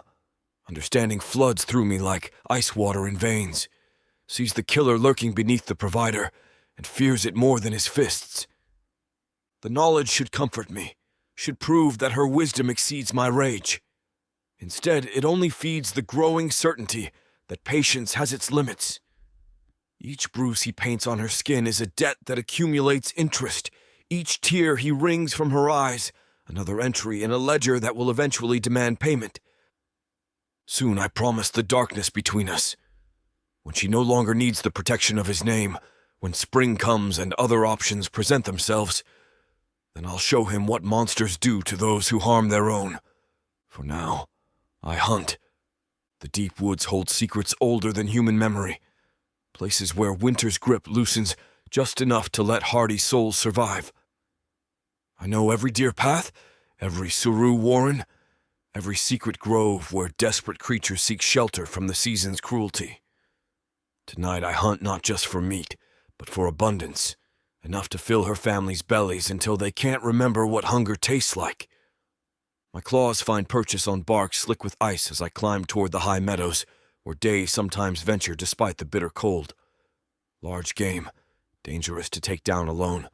Understanding floods through me like ice water in veins. Sees the killer lurking beneath the provider, and fears it more than his fists. The knowledge should comfort me, should prove that her wisdom exceeds my rage. Instead, it only feeds the growing certainty that patience has its limits. Each bruise he paints on her skin is a debt that accumulates interest. Each tear he wrings from her eyes, another entry in a ledger that will eventually demand payment. Soon I promise the darkness between us. When she no longer needs the protection of his name, when spring comes and other options present themselves, then I'll show him what monsters do to those who harm their own. For now, I hunt. The deep woods hold secrets older than human memory, places where winter's grip loosens just enough to let hardy souls survive. I know every deer path, every Suru warren, every secret grove where desperate creatures seek shelter from the season's cruelty. Tonight I hunt not just for meat, but for abundance, enough to fill her family's bellies until they can't remember what hunger tastes like. My claws find purchase on bark slick with ice as I climb toward the high meadows, where days sometimes venture despite the bitter cold. Large game, dangerous to take down alone,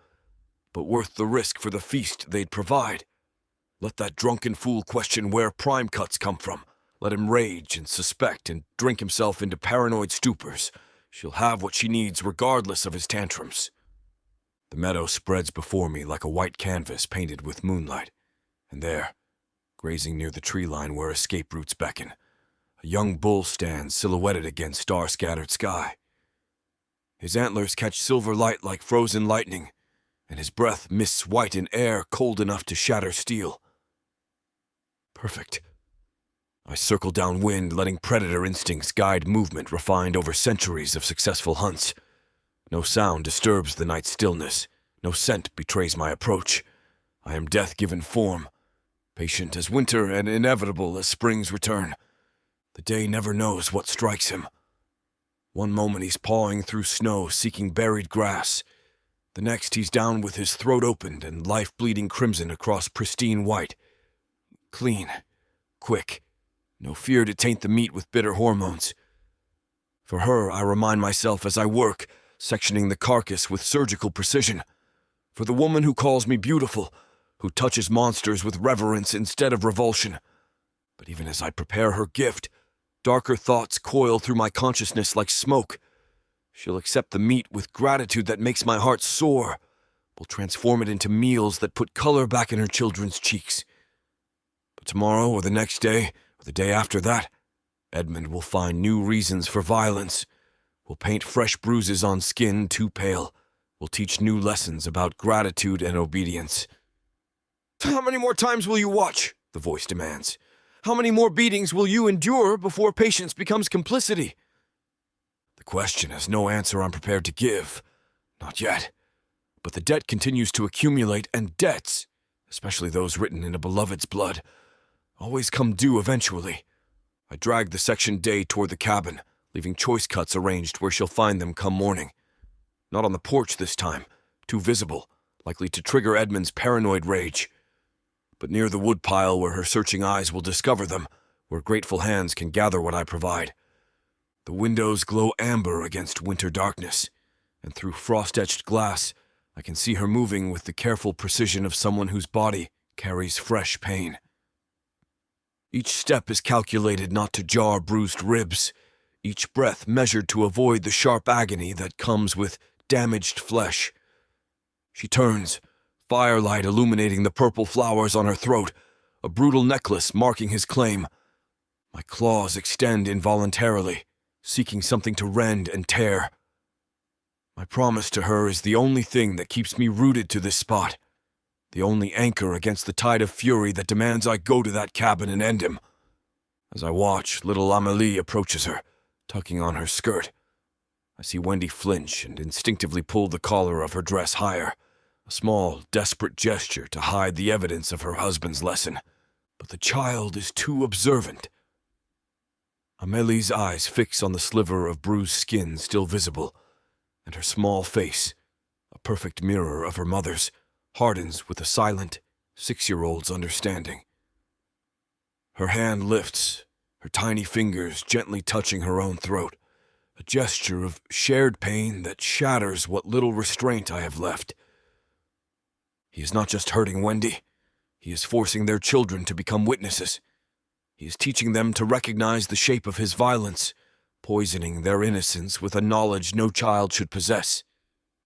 but worth the risk for the feast they'd provide. Let that drunken fool question where prime cuts come from. Let him rage and suspect and drink himself into paranoid stupors. She'll have what she needs regardless of his tantrums. The meadow spreads before me like a white canvas painted with moonlight, and there, grazing near the tree line where escape routes beckon, a young bull stands silhouetted against star-scattered sky. His antlers catch silver light like frozen lightning, and his breath mists white in air cold enough to shatter steel. Perfect. I circle downwind, letting predator instincts guide movement refined over centuries of successful hunts. No sound disturbs the night's stillness. No scent betrays my approach. I am death given form, patient as winter and inevitable as spring's return. The day never knows what strikes him. One moment he's pawing through snow, seeking buried grass. The next he's down with his throat opened and life bleeding crimson across pristine white. Clean. Quick. No fear to taint the meat with bitter hormones. For her, I remind myself as I work, sectioning the carcass with surgical precision. For the woman who calls me beautiful, who touches monsters with reverence instead of revulsion. But even as I prepare her gift, darker thoughts coil through my consciousness like smoke. She'll accept the meat with gratitude that makes my heart soar, will transform it into meals that put color back in her children's cheeks. But tomorrow or the next day, or the day after that, Edmund will find new reasons for violence, will paint fresh bruises on skin too pale, will teach new lessons about gratitude and obedience. "How many more times will you watch?" the voice demands. "How many more beatings will you endure before patience becomes complicity?" The question has no answer I'm prepared to give. Not yet. But the debt continues to accumulate, and debts, especially those written in a beloved's blood, always come due eventually. I drag the section day toward the cabin, leaving choice cuts arranged where she'll find them come morning. Not on the porch this time, too visible, likely to trigger Edmund's paranoid rage. But near the woodpile where her searching eyes will discover them, where grateful hands can gather what I provide. The windows glow amber against winter darkness, and through frost-etched glass, I can see her moving with the careful precision of someone whose body carries fresh pain. Each step is calculated not to jar bruised ribs, each breath measured to avoid the sharp agony that comes with damaged flesh. She turns, firelight illuminating the purple flowers on her throat, a brutal necklace marking his claim. My claws extend involuntarily, seeking something to rend and tear. My promise to her is the only thing that keeps me rooted to this spot, the only anchor against the tide of fury that demands I go to that cabin and end him. As I watch, little Amélie approaches her, tugging on her skirt. I see Wendy flinch and instinctively pull the collar of her dress higher, a small, desperate gesture to hide the evidence of her husband's lesson. But the child is too observant. Amélie's eyes fix on the sliver of bruised skin still visible, and her small face, a perfect mirror of her mother's, hardens with a silent, 6-year-old's understanding. Her hand lifts, her tiny fingers gently touching her own throat, a gesture of shared pain that shatters what little restraint I have left. He is not just hurting Wendy, he is forcing their children to become witnesses. He is teaching them to recognize the shape of his violence, poisoning their innocence with a knowledge no child should possess.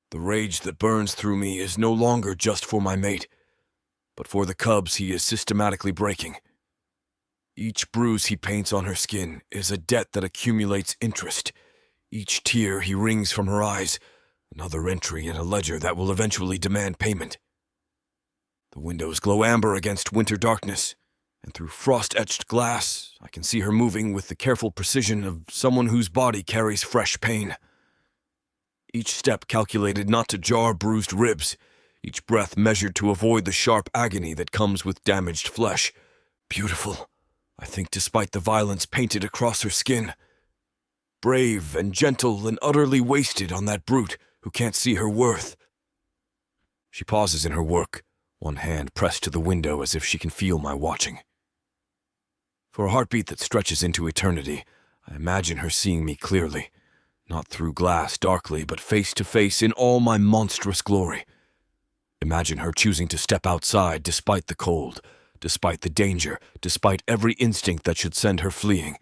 The rage that burns through me is no longer just for my mate, but for the cubs he is systematically breaking. Each bruise he paints on her skin is a debt that accumulates interest. Each tear he wrings from her eyes, another entry in a ledger that will eventually demand payment. The windows glow amber against winter darkness, and through frost-etched glass, I can see her moving with the careful precision of someone whose body carries fresh pain. Each step calculated not to jar bruised ribs, each breath measured to avoid the sharp agony that comes with damaged flesh. Beautiful, I think, despite the violence painted across her skin. Brave and gentle and utterly wasted on that brute who can't see her worth. She pauses in her work, one hand pressed to the window as if she can feel my watching. For a heartbeat that stretches into eternity, I imagine her seeing me clearly, not through glass darkly, but face to face in all my monstrous glory. Imagine her choosing to step outside despite the cold, despite the danger, despite every instinct that should send her fleeing.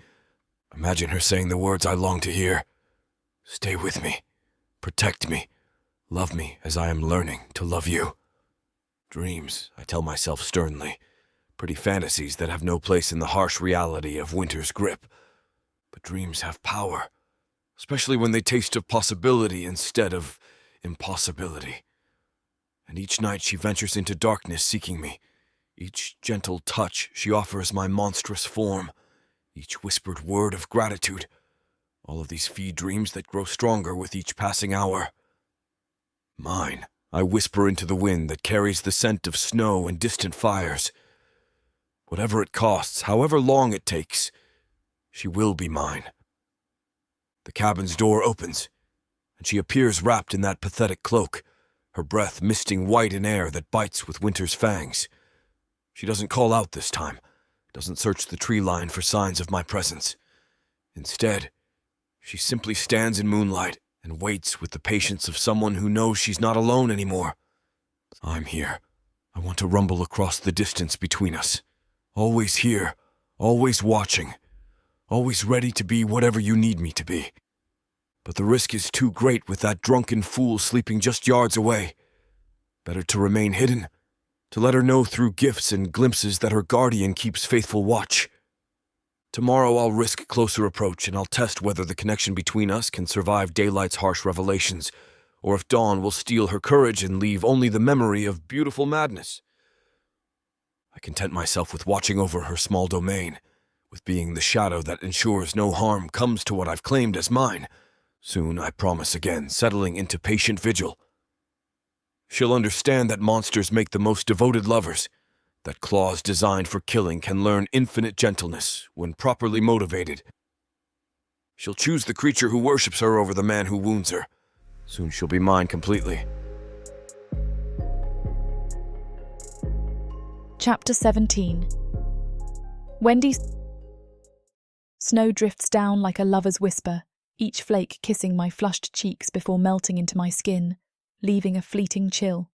Imagine her saying the words I long to hear. Stay with me, protect me, love me as I am learning to love you. Dreams, I tell myself sternly, pretty fantasies that have no place in the harsh reality of winter's grip. But dreams have power, especially when they taste of possibility instead of impossibility. And each night she ventures into darkness seeking me. Each gentle touch she offers my monstrous form. Each whispered word of gratitude. All of these feed dreams that grow stronger with each passing hour. Mine, I whisper into the wind that carries the scent of snow and distant fires. Whatever it costs, however long it takes, She will be mine. The cabin's door opens, and she appears wrapped in that pathetic cloak, her breath misting white in air that bites with winter's fangs. She doesn't call out this time, doesn't search the tree line for signs of my presence. Instead, she simply stands in moonlight and waits with the patience of someone who knows she's not alone anymore. I'm here. I want to rumble across the distance between us. Always here, always watching, always ready to be whatever you need me to be. But the risk is too great with that drunken fool sleeping just yards away. Better to remain hidden, to let her know through gifts and glimpses that her guardian keeps faithful watch. Tomorrow I'll risk closer approach, and I'll test whether the connection between us can survive daylight's harsh revelations, or if dawn will steal her courage and leave only the memory of beautiful madness. I content myself with watching over her small domain, with being the shadow that ensures no harm comes to what I've claimed as mine. Soon, I promise again, settling into patient vigil. She'll understand that monsters make the most devoted lovers, that claws designed for killing can learn infinite gentleness when properly motivated. She'll choose the creature who worships her over the man who wounds her. Soon she'll be mine completely. Chapter 17. Wendy. Snow drifts down like a lover's whisper, each flake kissing my flushed cheeks before melting into my skin, leaving a fleeting chill.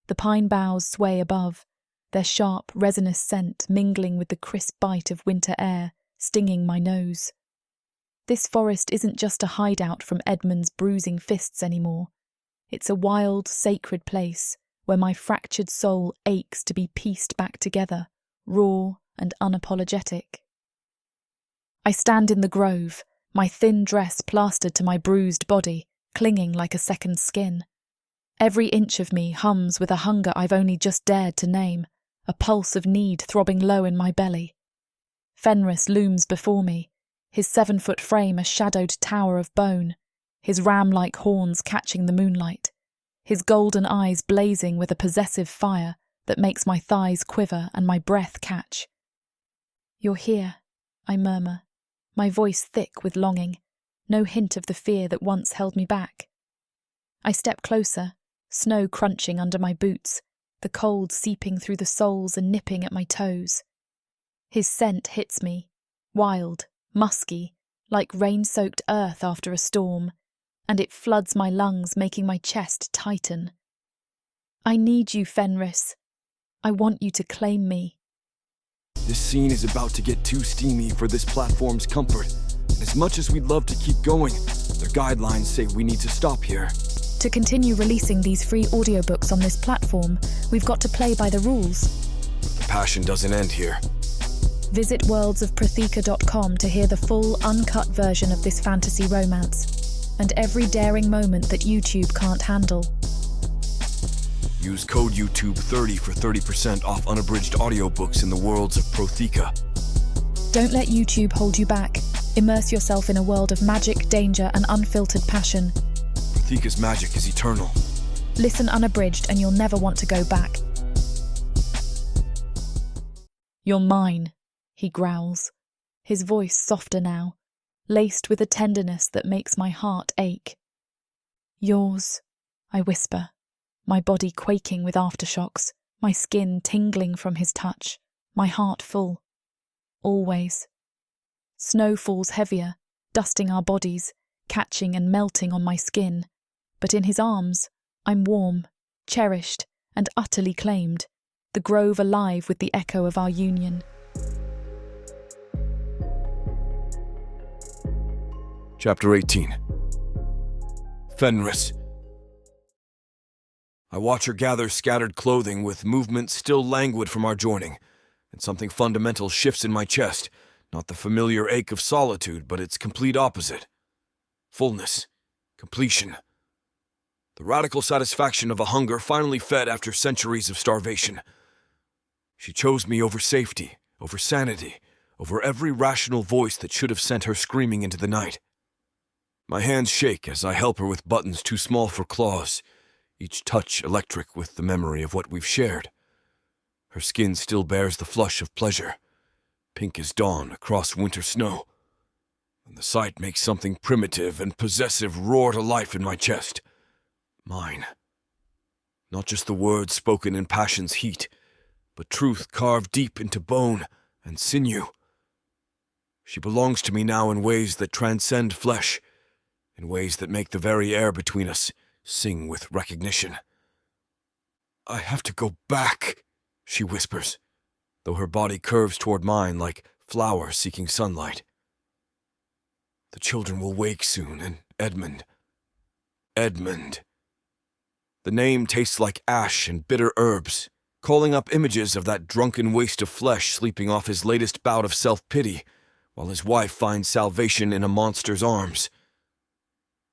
The pine boughs sway above, their sharp, resinous scent mingling with the crisp bite of winter air, stinging my nose. This forest isn't just a hideout from Edmund's bruising fists anymore. It's a wild, sacred place where my fractured soul aches to be pieced back together, raw and unapologetic. I stand in the grove, my thin dress plastered to my bruised body, clinging like a second skin. Every inch of me hums with a hunger I've only just dared to name, a pulse of need throbbing low in my belly. Fenris looms before me, his 7-foot frame a shadowed tower of bone, his ram-like horns catching the moonlight, his golden eyes blazing with a possessive fire that makes my thighs quiver and my breath catch. "You're here," I murmur, my voice thick with longing, no hint of the fear that once held me back. I step closer, snow crunching under my boots, the cold seeping through the soles and nipping at my toes. His scent hits me, wild, musky, like rain-soaked earth after a storm, and it floods my lungs, making my chest tighten. I need you, Fenris. I want you to claim me. This scene is about to get too steamy for this platform's comfort. As much as we'd love to keep going, the guidelines say we need to stop here. To continue releasing these free audiobooks on this platform, we've got to play by the rules. The passion doesn't end here. Visit worldsofprotheka.com to hear the full, uncut version of this fantasy romance, and every daring moment that YouTube can't handle. Use code YouTube30 for 30% off unabridged audiobooks in the Worlds of Protheka. Don't let YouTube hold you back. Immerse yourself in a world of magic, danger, and unfiltered passion. Protheka's magic is eternal. Listen unabridged and you'll never want to go back. "You're mine," he growls, his voice softer now, laced with a tenderness that makes my heart ache. "Yours," I whisper, my body quaking with aftershocks, my skin tingling from his touch, my heart full. Always. Snow falls heavier, dusting our bodies, catching and melting on my skin, but in his arms, I'm warm, cherished, and utterly claimed, the grove alive with the echo of our union. Chapter 18. Fenris. I watch her gather scattered clothing with movement still languid from our joining, and something fundamental shifts in my chest, not the familiar ache of solitude, but its complete opposite. Fullness. Completion. The radical satisfaction of a hunger finally fed after centuries of starvation. She chose me over safety, over sanity, over every rational voice that should have sent her screaming into the night. My hands shake as I help her with buttons too small for claws, each touch electric with the memory of what we've shared. Her skin still bears the flush of pleasure, pink as dawn across winter snow. and the sight makes something primitive and possessive roar to life in my chest. Mine. Not just the words spoken in passion's heat, but truth carved deep into bone and sinew. She belongs to me now in ways that transcend flesh, in ways that make the very air between us sing with recognition. I have to go back, she whispers, though her body curves toward mine like flowers seeking sunlight. The children will wake soon, and Edmund. The name tastes like ash and bitter herbs, calling up images of that drunken waste of flesh sleeping off his latest bout of self-pity, while his wife finds salvation in a monster's arms.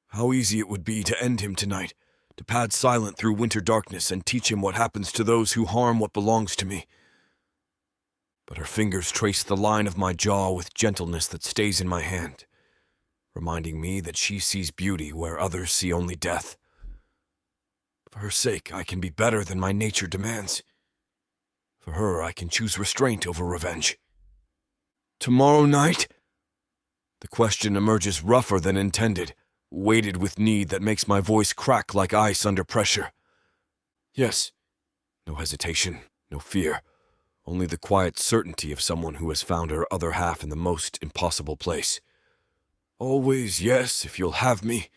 How easy it would be to end him tonight, to pad silent through winter darkness and teach him what happens to those who harm what belongs to me. But her fingers trace the line of my jaw with gentleness that stays in my hand, reminding me that she sees beauty where others see only death. For her sake, I can be better than my nature demands. For her, I can choose restraint over revenge. Tomorrow night? The question emerges rougher than intended, weighted with need that makes my voice crack like ice under pressure. Yes. No hesitation, no fear, only the quiet certainty of someone who has found her other half in the most impossible place. Always yes, if you'll have me.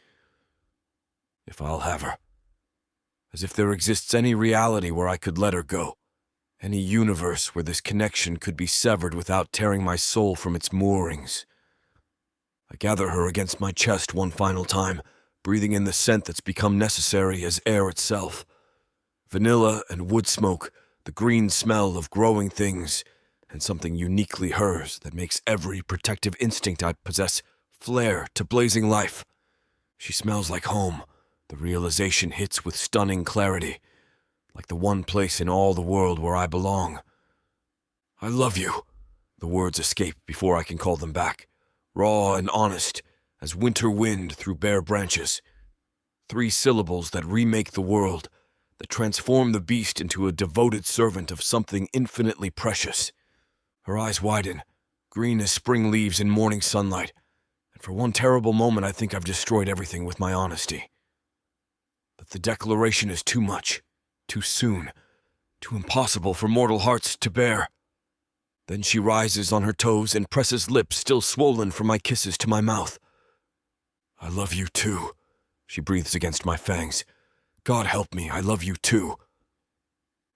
If I'll have her. As if there exists any reality where I could let her go. Any universe where this connection could be severed without tearing my soul from its moorings. I gather her against my chest one final time, breathing in the scent that's become necessary as air itself. Vanilla and wood smoke, the green smell of growing things, and something uniquely hers that makes every protective instinct I possess flare to blazing life. She smells like home. The realization hits with stunning clarity, like the one place in all the world where I belong. I love you. The words escape before I can call them back, raw and honest, as winter wind through bare branches. 3 syllables that remake the world, that transform the beast into a devoted servant of something infinitely precious. Her eyes widen, green as spring leaves in morning sunlight, and for one terrible moment I think I've destroyed everything with my honesty. But the declaration is too much, too soon, too impossible for mortal hearts to bear. Then she rises on her toes and presses lips still swollen from my kisses to my mouth. I love you too, she breathes against my fangs. God help me, I love you too.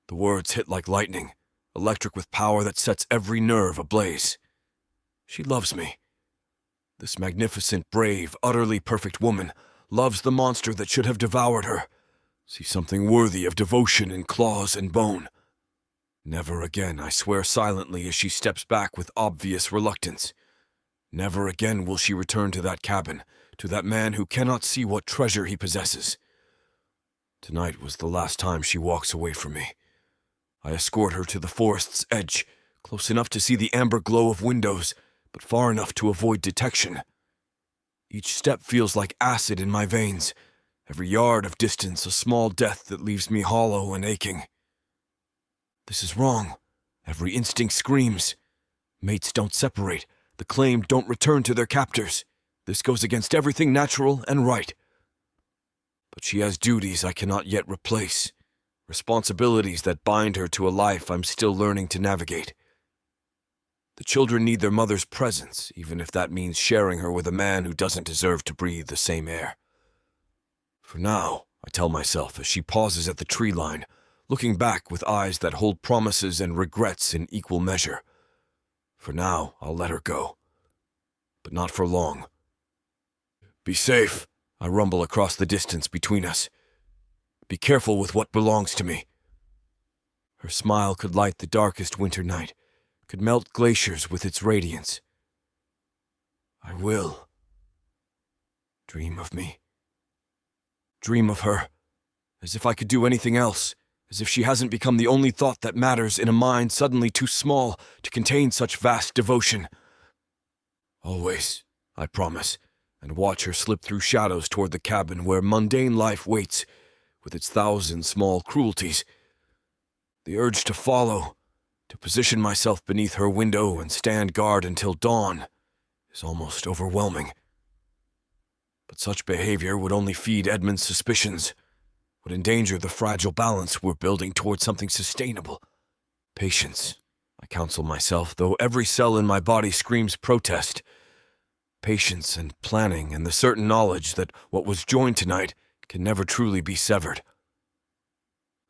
The words hit like lightning, electric with power that sets every nerve ablaze. She loves me. This magnificent, brave, utterly perfect woman loves the monster that should have devoured her, sees something worthy of devotion in claws and bone. Never again, I swear silently as she steps back with obvious reluctance. Never again will she return to that cabin, to that man who cannot see what treasure he possesses. Tonight was the last time she walks away from me. I escort her to the forest's edge, close enough to see the amber glow of windows, but far enough to avoid detection. Each step feels like acid in my veins, every yard of distance a small death that leaves me hollow and aching. This is wrong. Every instinct screams. Mates don't separate. The claimed don't return to their captors. This goes against everything natural and right. But she has duties I cannot yet replace, responsibilities that bind her to a life I'm still learning to navigate. The children need their mother's presence, even if that means sharing her with a man who doesn't deserve to breathe the same air. For now, I tell myself as she pauses at the tree line, looking back with eyes that hold promises and regrets in equal measure. For now, I'll let her go. But not for long. Be safe, I rumble across the distance between us. Be careful with what belongs to me. Her smile could light the darkest winter night, could melt glaciers with its radiance. I will. Dream of me. Dream of her, as if I could do anything else, as if she hasn't become the only thought that matters in a mind suddenly too small to contain such vast devotion. Always, I promise, and watch her slip through shadows toward the cabin where mundane life waits, with its 1,000 small cruelties. The urge to follow, to position myself beneath her window and stand guard until dawn, is almost overwhelming. But such behavior would only feed Edmund's suspicions, would endanger the fragile balance we're building towards something sustainable. Patience, I counsel myself, though every cell in my body screams protest. Patience and planning and the certain knowledge that what was joined tonight can never truly be severed.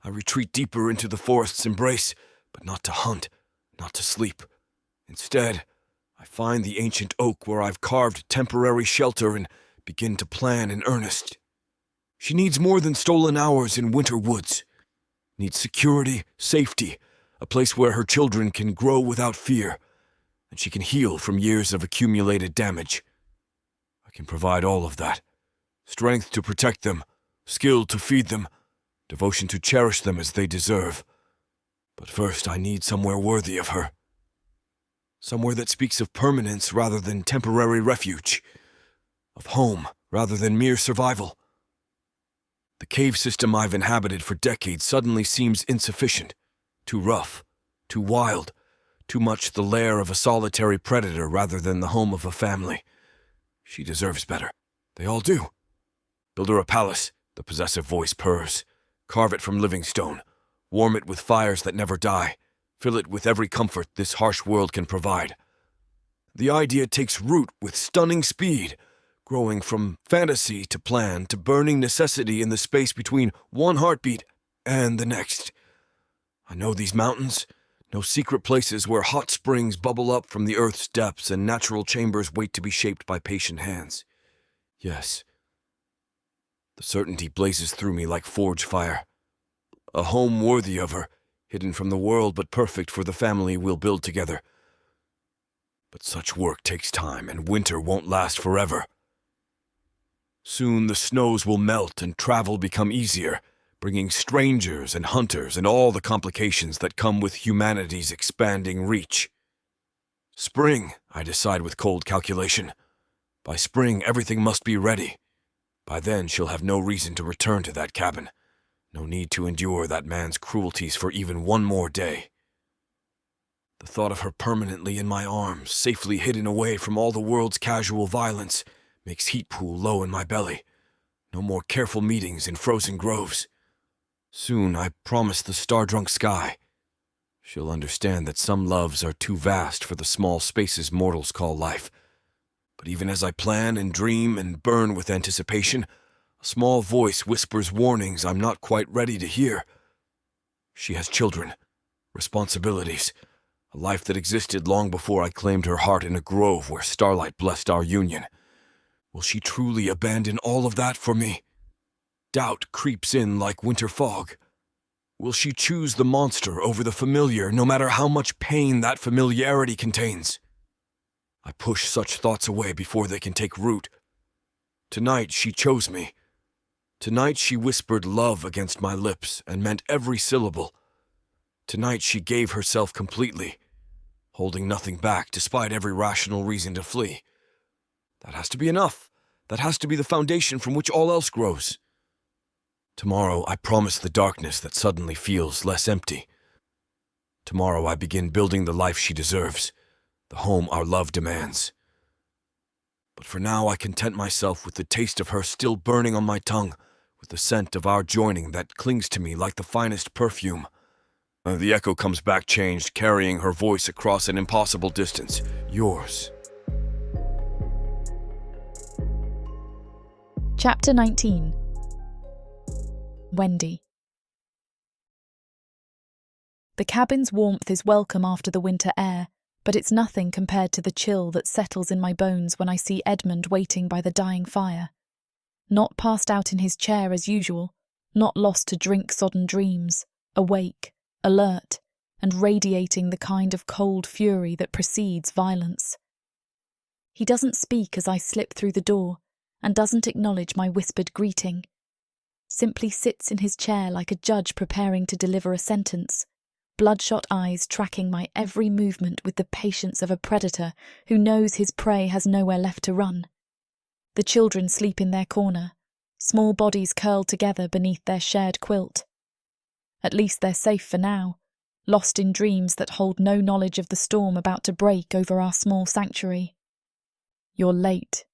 I retreat deeper into the forest's embrace, but not to hunt, not to sleep. Instead, I find the ancient oak where I've carved temporary shelter and begin to plan in earnest. She needs more than stolen hours in winter woods. Needs security, safety, a place where her children can grow without fear, and she can heal from years of accumulated damage. I can provide all of that. Strength to protect them, skill to feed them, devotion to cherish them as they deserve. But first I need somewhere worthy of her. Somewhere that speaks of permanence rather than temporary refuge. Of home rather than mere survival. The cave system I've inhabited for decades suddenly seems insufficient. Too rough, too wild, too much the lair of a solitary predator rather than the home of a family. She deserves better. They all do. Build her a palace, the possessive voice purrs. Carve it from living stone. Warm it with fires that never die. Fill it with every comfort this harsh world can provide. The idea takes root with stunning speed, growing from fantasy to plan to burning necessity in the space between one heartbeat and the next. I know these mountains, know secret places where hot springs bubble up from the earth's depths and natural chambers wait to be shaped by patient hands. Yes, the certainty blazes through me like forge fire. A home worthy of her, hidden from the world but perfect for the family we'll build together. But such work takes time, and winter won't last forever. Soon the snows will melt and travel become easier, bringing strangers and hunters and all the complications that come with humanity's expanding reach. Spring, I decide with cold calculation. By spring, everything must be ready. By then, she'll have no reason to return to that cabin. No need to endure that man's cruelties for even one more day. The thought of her permanently in my arms, safely hidden away from all the world's casual violence, makes heat pool low in my belly. No more careful meetings in frozen groves. Soon, I promise the star-drunk sky. She'll understand that some loves are too vast for the small spaces mortals call life. But even as I plan and dream and burn with anticipation, a small voice whispers warnings I'm not quite ready to hear. She has children, responsibilities, a life that existed long before I claimed her heart in a grove where starlight blessed our union. Will she truly abandon all of that for me? Doubt creeps in like winter fog. Will she choose the monster over the familiar, no matter how much pain that familiarity contains? I push such thoughts away before they can take root. Tonight she chose me. Tonight she whispered love against my lips and meant every syllable. Tonight she gave herself completely, holding nothing back despite every rational reason to flee. That has to be enough. That has to be the foundation from which all else grows. Tomorrow I promise the darkness that suddenly feels less empty. Tomorrow I begin building the life she deserves, the home our love demands. But for now I content myself with the taste of her still burning on my tongue, with the scent of our joining that clings to me like the finest perfume. The echo comes back changed, carrying her voice across an impossible distance. Yours. Chapter 19. Wendy. The cabin's warmth is welcome after the winter air, but it's nothing compared to the chill that settles in my bones when I see Edmund waiting by the dying fire. Not passed out in his chair as usual, not lost to drink-sodden dreams, awake, alert, and radiating the kind of cold fury that precedes violence. He doesn't speak as I slip through the door, and doesn't acknowledge my whispered greeting. Simply sits in his chair like a judge preparing to deliver a sentence, bloodshot eyes tracking my every movement with the patience of a predator who knows his prey has nowhere left to run. The children sleep in their corner, small bodies curled together beneath their shared quilt. At least they're safe for now, lost in dreams that hold no knowledge of the storm about to break over our small sanctuary. You're late.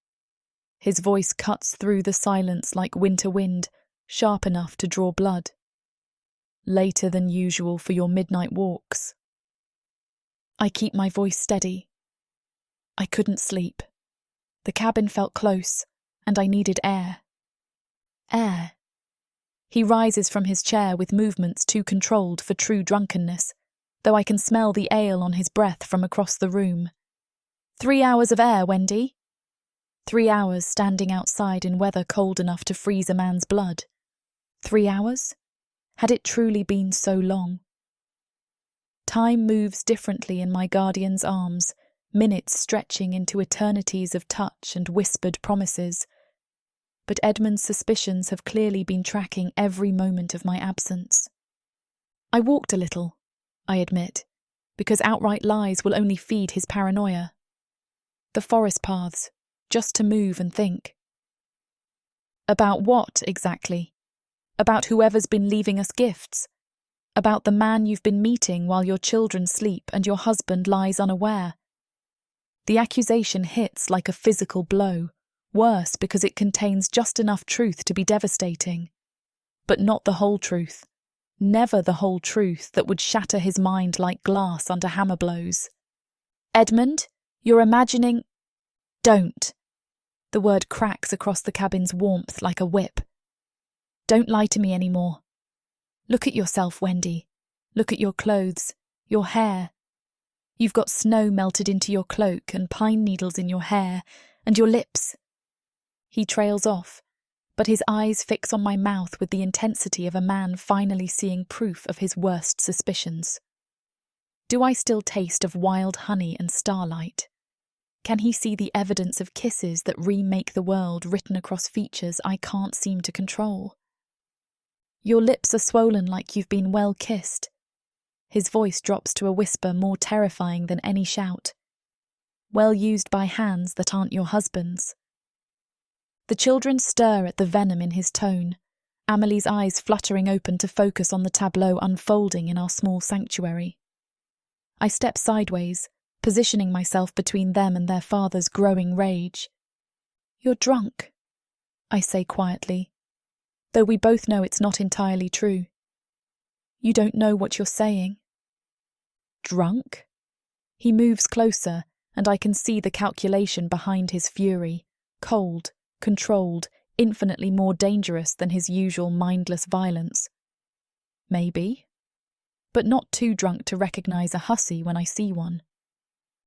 His voice cuts through the silence like winter wind, sharp enough to draw blood. Later than usual for your midnight walks. I keep my voice steady. I couldn't sleep. The cabin felt close, and I needed air. Air. He rises from his chair with movements too controlled for true drunkenness, though I can smell the ale on his breath from across the room. 3 hours of air, Wendy. 3 hours standing outside in weather cold enough to freeze a man's blood. 3 hours? Had it truly been so long? Time moves differently in my guardian's arms, minutes stretching into eternities of touch and whispered promises. But Edmund's suspicions have clearly been tracking every moment of my absence. I walked a little, I admit, because outright lies will only feed his paranoia. The forest paths, just to move and think. About what, exactly? About whoever's been leaving us gifts? About the man you've been meeting while your children sleep and your husband lies unaware? The accusation hits like a physical blow, worse because it contains just enough truth to be devastating. But not the whole truth. Never the whole truth that would shatter his mind like glass under hammer blows. Edmund, you're imagining... Don't. The word cracks across the cabin's warmth like a whip. Don't lie to me anymore. Look at yourself, Wendy. Look at your clothes, your hair. You've got snow melted into your cloak and pine needles in your hair, and your lips. He trails off, but his eyes fix on my mouth with the intensity of a man finally seeing proof of his worst suspicions. Do I still taste of wild honey and starlight? Can he see the evidence of kisses that remake the world written across features I can't seem to control? Your lips are swollen like you've been well kissed. His voice drops to a whisper more terrifying than any shout. Well used by hands that aren't your husband's. The children stir at the venom in his tone, Amelie's eyes fluttering open to focus on the tableau unfolding in our small sanctuary. I step sideways, positioning myself between them and their father's growing rage. You're drunk, I say quietly, though we both know it's not entirely true. You don't know what you're saying. Drunk? He moves closer, and I can see the calculation behind his fury, cold, controlled, infinitely more dangerous than his usual mindless violence. Maybe, but not too drunk to recognise a hussy when I see one.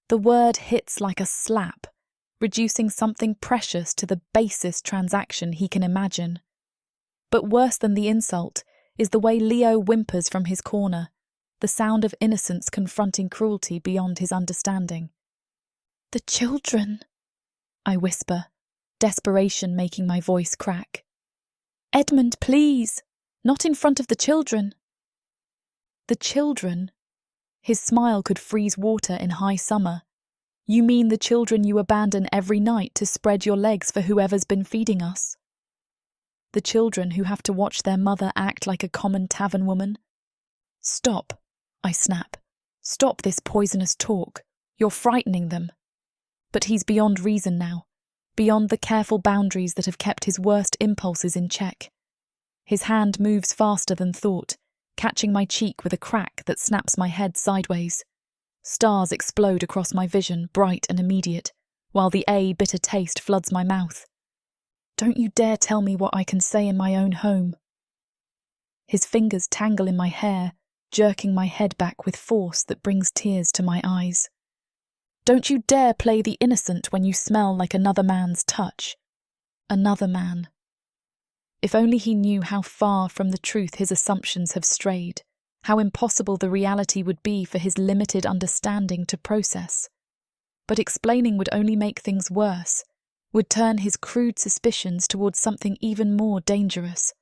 The word hits like a slap, reducing something precious to the basest transaction he can imagine. But worse than the insult is the way Leo whimpers from his corner, the sound of innocence confronting cruelty beyond his understanding. The children, I whisper, desperation making my voice crack. Edmund, please, not in front of the children. The children? His smile could freeze water in high summer. You mean the children you abandon every night to spread your legs for whoever's been feeding us? The children who have to watch their mother act like a common tavern woman? Stop, I snap. Stop this poisonous talk. You're frightening them. But he's beyond reason now, beyond the careful boundaries that have kept his worst impulses in check. His hand moves faster than thought, catching my cheek with a crack that snaps my head sideways. Stars explode across my vision, bright and immediate, while the bitter taste floods my mouth. Don't you dare tell me what I can say in my own home. His fingers tangle in my hair, jerking my head back with force that brings tears to my eyes. Don't you dare play the innocent when you smell like another man's touch. Another man. If only he knew how far from the truth his assumptions have strayed, how impossible the reality would be for his limited understanding to process. But explaining would only make things worse, would turn his crude suspicions towards something even more dangerous.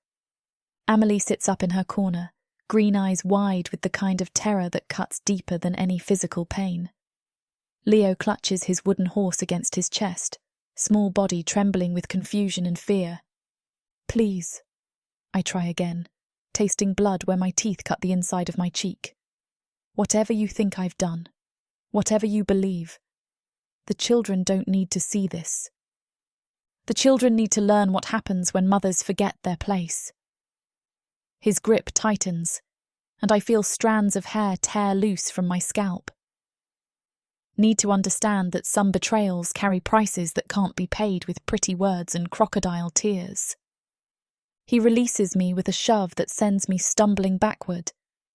Amelie sits up in her corner, green eyes wide with the kind of terror that cuts deeper than any physical pain. Leo clutches his wooden horse against his chest, small body trembling with confusion and fear. Please, I try again, tasting blood where my teeth cut the inside of my cheek. Whatever you think I've done, whatever you believe, The children don't need to see this. The children need to learn what happens when mothers forget their place. His grip tightens, and I feel strands of hair tear loose from my scalp. Need to understand that some betrayals carry prices that can't be paid with pretty words and crocodile tears. He releases me with a shove that sends me stumbling backward,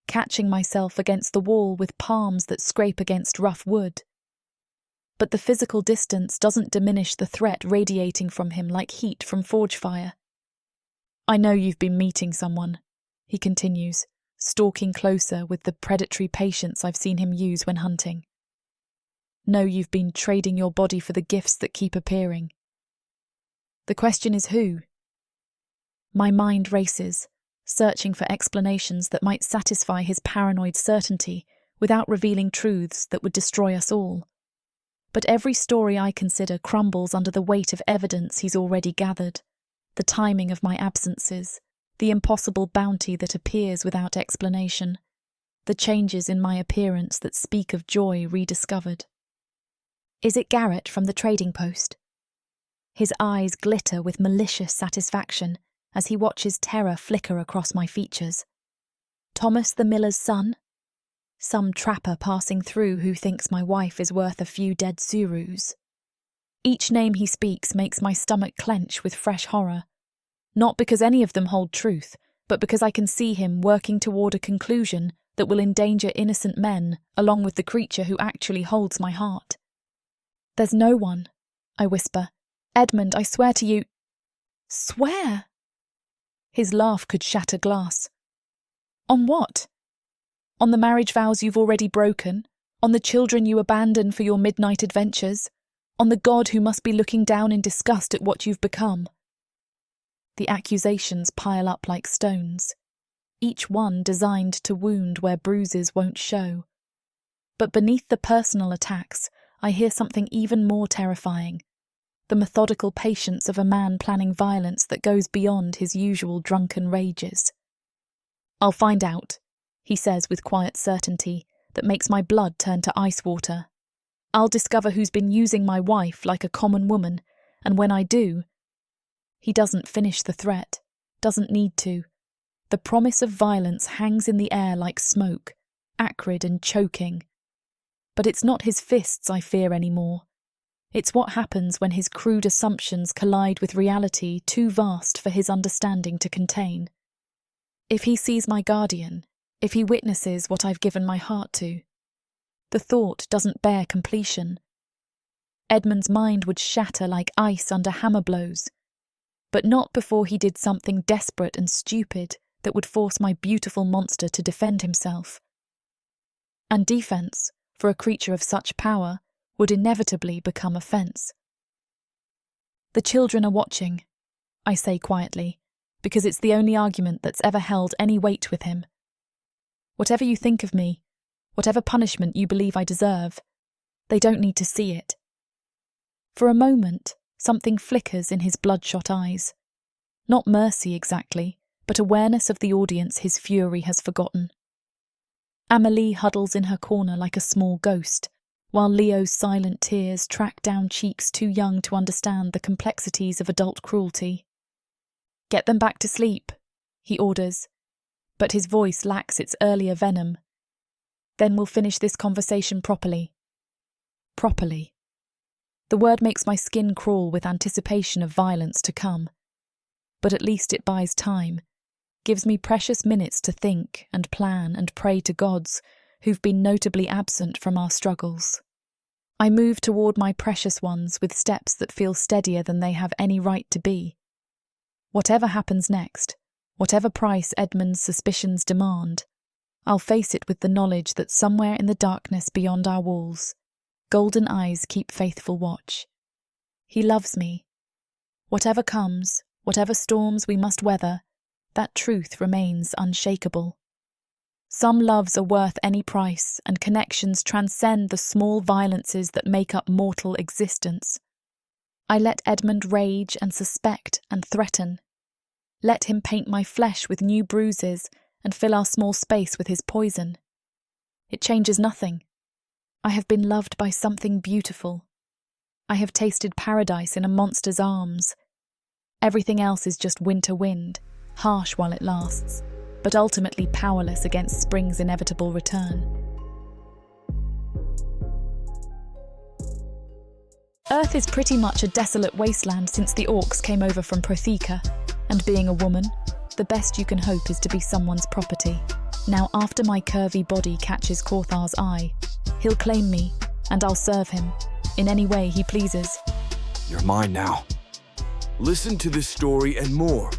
catching myself against the wall with palms that scrape against rough wood. But the physical distance doesn't diminish the threat radiating from him like heat from forge fire. "I know you've been meeting someone," he continues, stalking closer with the predatory patience I've seen him use when hunting. "Know you've been trading your body for the gifts that keep appearing. The question is who?" My mind races, searching for explanations that might satisfy his paranoid certainty without revealing truths that would destroy us all. But every story I consider crumbles under the weight of evidence he's already gathered, the timing of my absences, the impossible bounty that appears without explanation, the changes in my appearance that speak of joy rediscovered. "Is it Garrett from the trading post?" His eyes glitter with malicious satisfaction as he watches terror flicker across my features. "Thomas the miller's son? Some trapper passing through who thinks my wife is worth a few dead Surus." Each name he speaks makes my stomach clench with fresh horror, not because any of them hold truth, but because I can see him working toward a conclusion that will endanger innocent men along with the creature who actually holds my heart. "There's no one," I whisper. "Edmund, I swear to you—" "Swear?" His laugh could shatter glass. "On what? On the marriage vows you've already broken? On the children you abandon for your midnight adventures? On the God who must be looking down in disgust at what you've become?" The accusations pile up like stones, each one designed to wound where bruises won't show. But beneath the personal attacks, I hear something even more terrifying. The methodical patience of a man planning violence that goes beyond his usual drunken rages. "I'll find out," he says with quiet certainty that makes my blood turn to ice water. "I'll discover who's been using my wife like a common woman, and when I do—" He doesn't finish the threat, doesn't need to. The promise of violence hangs in the air like smoke, acrid and choking. But it's not his fists I fear anymore. It's what happens when his crude assumptions collide with reality too vast for his understanding to contain. If he sees my guardian, if he witnesses what I've given my heart to, the thought doesn't bear completion. Edmund's mind would shatter like ice under hammer blows, but not before he did something desperate and stupid that would force my beautiful monster to defend himself. And defense, for a creature of such power, would inevitably become offense. "The children are watching," I say quietly, because it's the only argument that's ever held any weight with him. "Whatever you think of me, whatever punishment you believe I deserve, they don't need to see it." For a moment, something flickers in his bloodshot eyes. Not mercy exactly, but awareness of the audience his fury has forgotten. Amelie huddles in her corner like a small ghost, while Leo's silent tears track down cheeks too young to understand the complexities of adult cruelty. "Get them back to sleep," he orders, but his voice lacks its earlier venom. "Then we'll finish this conversation properly." Properly. The word makes my skin crawl with anticipation of violence to come. But at least it buys time, gives me precious minutes to think and plan and pray to gods who've been notably absent from our struggles. I move toward my precious ones with steps that feel steadier than they have any right to be. Whatever happens next, whatever price Edmund's suspicions demand, I'll face it with the knowledge that somewhere in the darkness beyond our walls, golden eyes keep faithful watch. He loves me. Whatever comes, whatever storms we must weather, that truth remains unshakable. Some loves are worth any price, and connections transcend the small violences that make up mortal existence. I let Edmund rage and suspect and threaten. Let him paint my flesh with new bruises and fill our small space with his poison. It changes nothing. I have been loved by something beautiful, I have tasted paradise in a monster's arms. Everything else is just winter wind, harsh while it lasts, but ultimately powerless against spring's inevitable return. Earth is pretty much a desolate wasteland since the orcs came over from Protheka, and being a woman, the best you can hope is to be someone's property. Now, after my curvy body catches Korthar's eye, he'll claim me, and I'll serve him, in any way he pleases. You're mine now. Listen to this story and more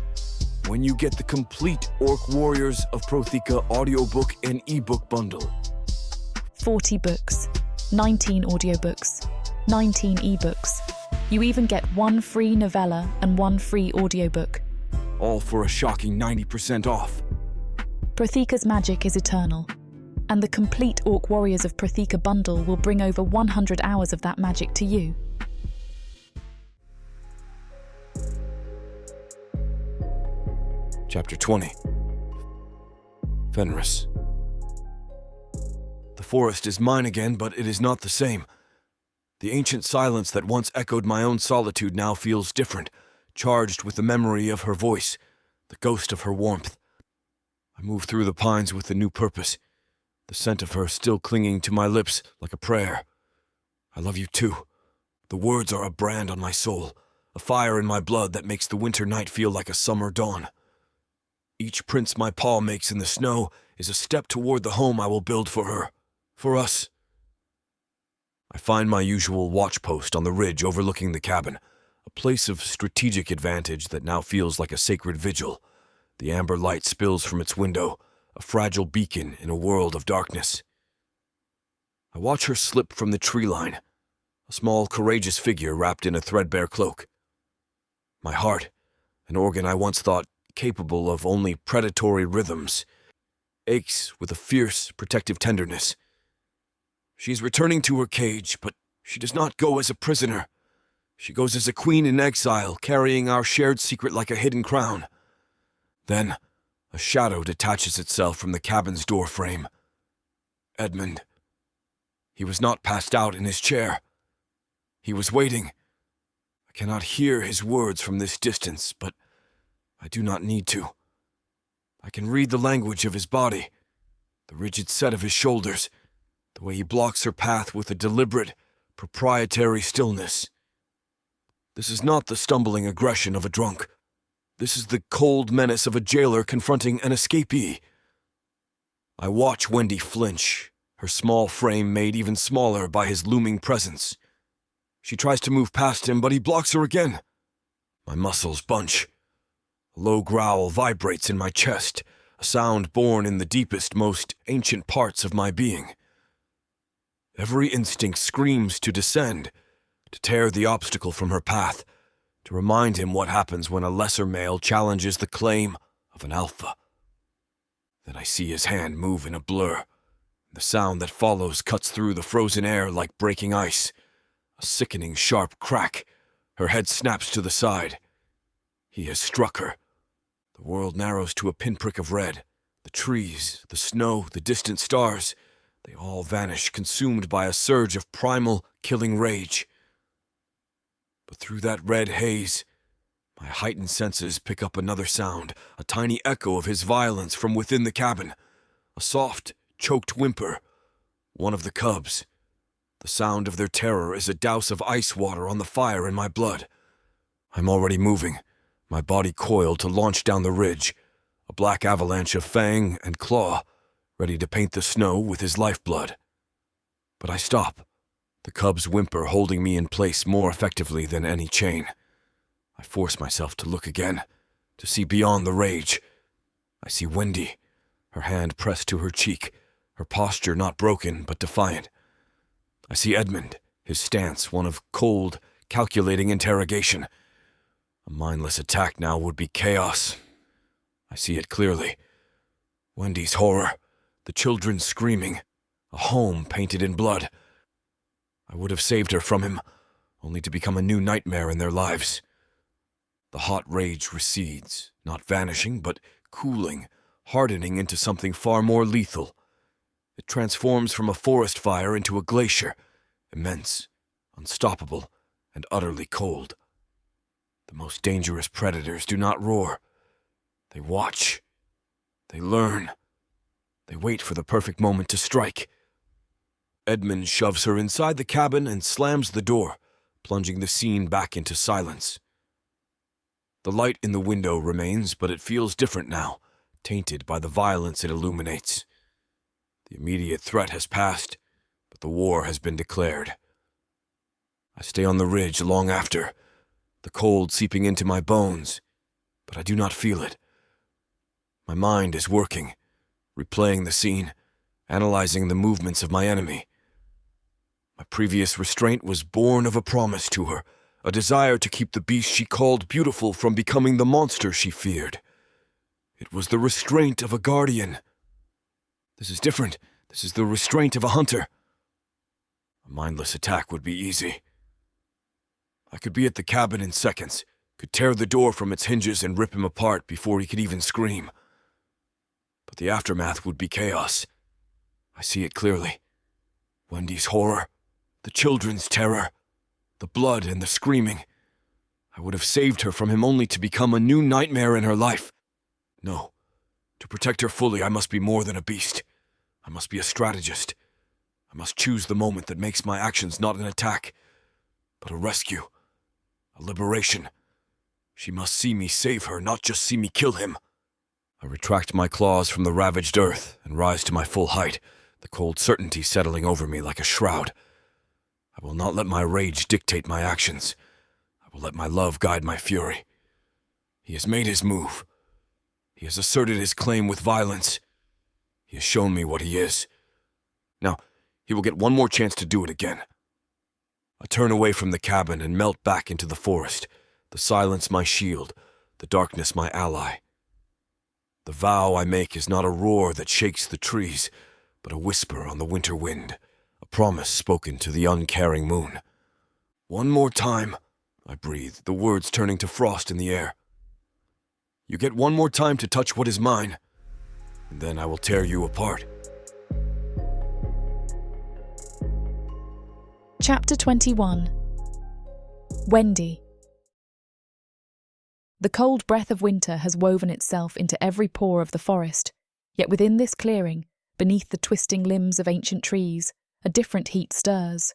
when you get the complete Orc Warriors of Protheka audiobook and ebook bundle. 40 books, 19 audiobooks, 19 ebooks. You even get 1 free novella and 1 free audiobook. All for a shocking 90% off. Protheka's magic is eternal, and the complete Orc Warriors of Protheka bundle will bring over 100 hours of that magic to you. Chapter 20. Fenris. The forest is mine again, but it is not the same. The ancient silence that once echoed my own solitude now feels different, charged with the memory of her voice, the ghost of her warmth. I move through the pines with a new purpose, the scent of her still clinging to my lips like a prayer. I love you too. The words are a brand on my soul, a fire in my blood that makes the winter night feel like a summer dawn. Each prints my paw makes in the snow is a step toward the home I will build for her, for us. I find my usual watch post on the ridge overlooking the cabin, a place of strategic advantage that now feels like a sacred vigil. The amber light spills from its window, a fragile beacon in a world of darkness. I watch her slip from the tree line, a small, courageous figure wrapped in a threadbare cloak. My heart, an organ I once thought capable of only predatory rhythms, aches with a fierce, protective tenderness. She's returning to her cage, but she does not go as a prisoner. She goes as a queen in exile, carrying our shared secret like a hidden crown. Then, a shadow detaches itself from the cabin's door frame. Edmund. He was not passed out in his chair. He was waiting. I cannot hear his words from this distance, but I do not need to. I can read the language of his body, the rigid set of his shoulders, the way he blocks her path with a deliberate, proprietary stillness. This is not the stumbling aggression of a drunk. This is the cold menace of a jailer confronting an escapee. I watch Wendy flinch, her small frame made even smaller by his looming presence. She tries to move past him, but he blocks her again. My muscles bunch. A low growl vibrates in my chest, a sound born in the deepest, most ancient parts of my being. Every instinct screams to descend, to tear the obstacle from her path, to remind him what happens when a lesser male challenges the claim of an alpha. Then I see his hand move in a blur. The sound that follows cuts through the frozen air like breaking ice. A sickening sharp crack. Her head snaps to the side. He has struck her. The world narrows to a pinprick of red. The trees, the snow, the distant stars, they all vanish, consumed by a surge of primal, killing rage. But through that red haze, my heightened senses pick up another sound, a tiny echo of his violence from within the cabin. A soft, choked whimper. One of the cubs. The sound of their terror is a douse of ice water on the fire in my blood. I'm already moving, my body coiled to launch down the ridge, a black avalanche of fang and claw, ready to paint the snow with his lifeblood. But I stop, the cub's whimper holding me in place more effectively than any chain. I force myself to look again, to see beyond the rage. I see Wendy, her hand pressed to her cheek, her posture not broken but defiant. I see Edmund, his stance one of cold, calculating interrogation. A mindless attack now would be chaos. I see it clearly. Wendy's horror, the children screaming, a home painted in blood. I would have saved her from him, only to become a new nightmare in their lives. The hot rage recedes, not vanishing, but cooling, hardening into something far more lethal. It transforms from a forest fire into a glacier, immense, unstoppable, and utterly cold. The most dangerous predators do not roar. They watch. They learn. They wait for the perfect moment to strike. Edmund shoves her inside the cabin and slams the door, plunging the scene back into silence. The light in the window remains, but it feels different now, tainted by the violence it illuminates. The immediate threat has passed, but the war has been declared. I stay on the ridge long after, the cold seeping into my bones, but I do not feel it. My mind is working, replaying the scene, analyzing the movements of my enemy. My previous restraint was born of a promise to her, a desire to keep the beast she called beautiful from becoming the monster she feared. It was the restraint of a guardian. This is different. This is the restraint of a hunter. A mindless attack would be easy. I could be at the cabin in seconds, could tear the door from its hinges and rip him apart before he could even scream. But the aftermath would be chaos. I see it clearly. Wendy's horror, the children's terror, the blood and the screaming. I would have saved her from him only to become a new nightmare in her life. No. To protect her fully, I must be more than a beast. I must be a strategist. I must choose the moment that makes my actions not an attack, but a rescue, a liberation. She must see me save her, not just see me kill him. I retract my claws from the ravaged earth and rise to my full height, the cold certainty settling over me like a shroud. I will not let my rage dictate my actions. I will let my love guide my fury. He has made his move. He has asserted his claim with violence. He has shown me what he is. Now, he will get one more chance to do it again. I turn away from the cabin and melt back into the forest, the silence my shield, the darkness my ally. The vow I make is not a roar that shakes the trees, but a whisper on the winter wind, a promise spoken to the uncaring moon. One more time, I breathe, the words turning to frost in the air. You get one more time to touch what is mine, and then I will tear you apart. Chapter 21. Wendy. The cold breath of winter has woven itself into every pore of the forest, yet within this clearing, beneath the twisting limbs of ancient trees, a different heat stirs,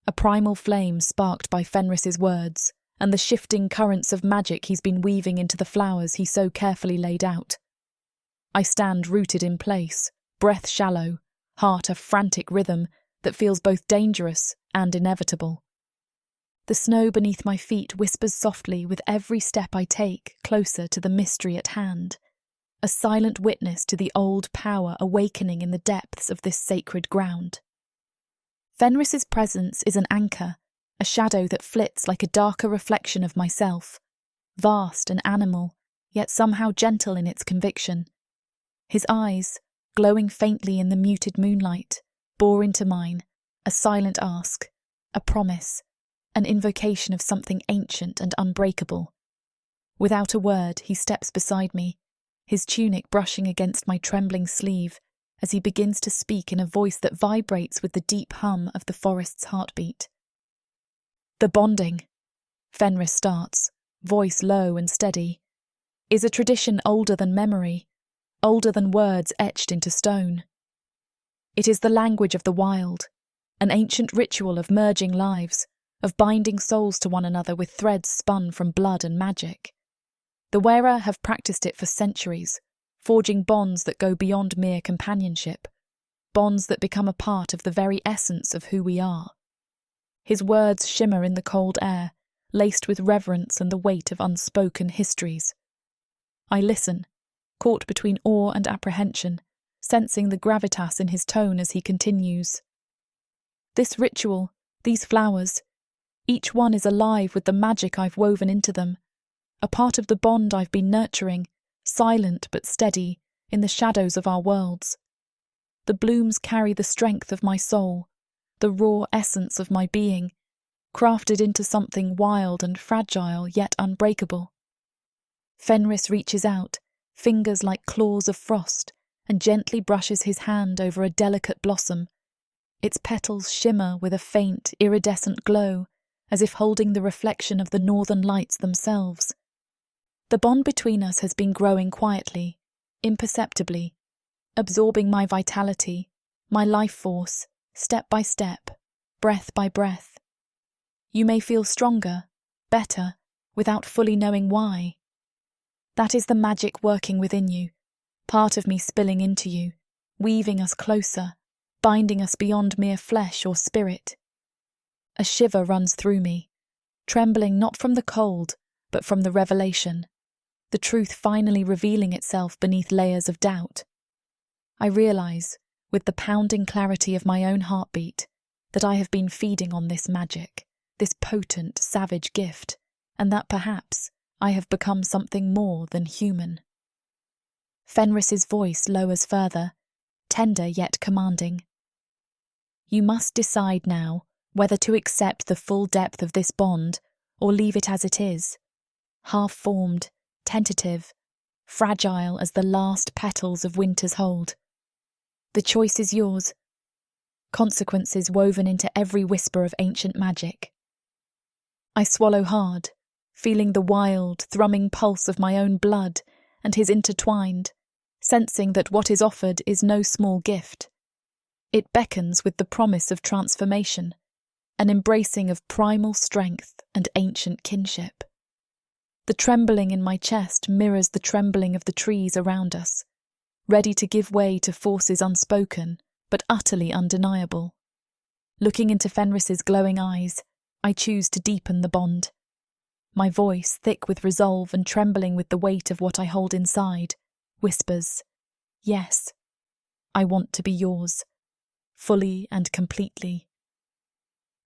a primal flame sparked by Fenris's words, and the shifting currents of magic he's been weaving into the flowers he so carefully laid out. I stand rooted in place, breath shallow, heart a frantic rhythm that feels both dangerous and inevitable. The snow beneath my feet whispers softly with every step I take closer to the mystery at hand, a silent witness to the old power awakening in the depths of this sacred ground. Fenris's presence is an anchor, a shadow that flits like a darker reflection of myself, vast and animal, yet somehow gentle in its conviction. His eyes, glowing faintly in the muted moonlight, bore into mine, a silent ask, a promise, an invocation of something ancient and unbreakable. Without a word, he steps beside me, his tunic brushing against my trembling sleeve as he begins to speak in a voice that vibrates with the deep hum of the forest's heartbeat. The bonding, Fenris starts, voice low and steady, is a tradition older than memory, older than words etched into stone. It is the language of the wild, an ancient ritual of merging lives, of binding souls to one another with threads spun from blood and magic. The wearer have practiced it for centuries, forging bonds that go beyond mere companionship, bonds that become a part of the very essence of who we are. His words shimmer in the cold air, laced with reverence and the weight of unspoken histories. I listen, caught between awe and apprehension, sensing the gravitas in his tone as he continues. This ritual, these flowers, each one is alive with the magic I've woven into them, a part of the bond I've been nurturing, silent but steady, in the shadows of our worlds. The blooms carry the strength of my soul, the raw essence of my being, crafted into something wild and fragile yet unbreakable. Fenris reaches out, fingers like claws of frost, and gently brushes his hand over a delicate blossom. Its petals shimmer with a faint, iridescent glow, as if holding the reflection of the northern lights themselves. The bond between us has been growing quietly, imperceptibly, absorbing my vitality, my life force, step by step, breath by breath. You may feel stronger, better, without fully knowing why. That is the magic working within you, part of me spilling into you, weaving us closer, binding us beyond mere flesh or spirit. A shiver runs through me, trembling not from the cold, but from the revelation, the truth finally revealing itself beneath layers of doubt. I realize, with the pounding clarity of my own heartbeat, that I have been feeding on this magic, this potent, savage gift, and that perhaps I have become something more than human. Fenris's voice lowers further, tender yet commanding. You must decide now whether to accept the full depth of this bond or leave it as it is, half-formed, tentative, fragile as the last petals of winter's hold. The choice is yours. Consequences woven into every whisper of ancient magic. I swallow hard, feeling the wild, thrumming pulse of my own blood and his intertwined, sensing that what is offered is no small gift. It beckons with the promise of transformation, an embracing of primal strength and ancient kinship. The trembling in my chest mirrors the trembling of the trees around us, ready to give way to forces unspoken but utterly undeniable. Looking into Fenris's glowing eyes, I choose to deepen the bond. My voice, thick with resolve and trembling with the weight of what I hold inside, whispers, "Yes, I want to be yours, fully and completely."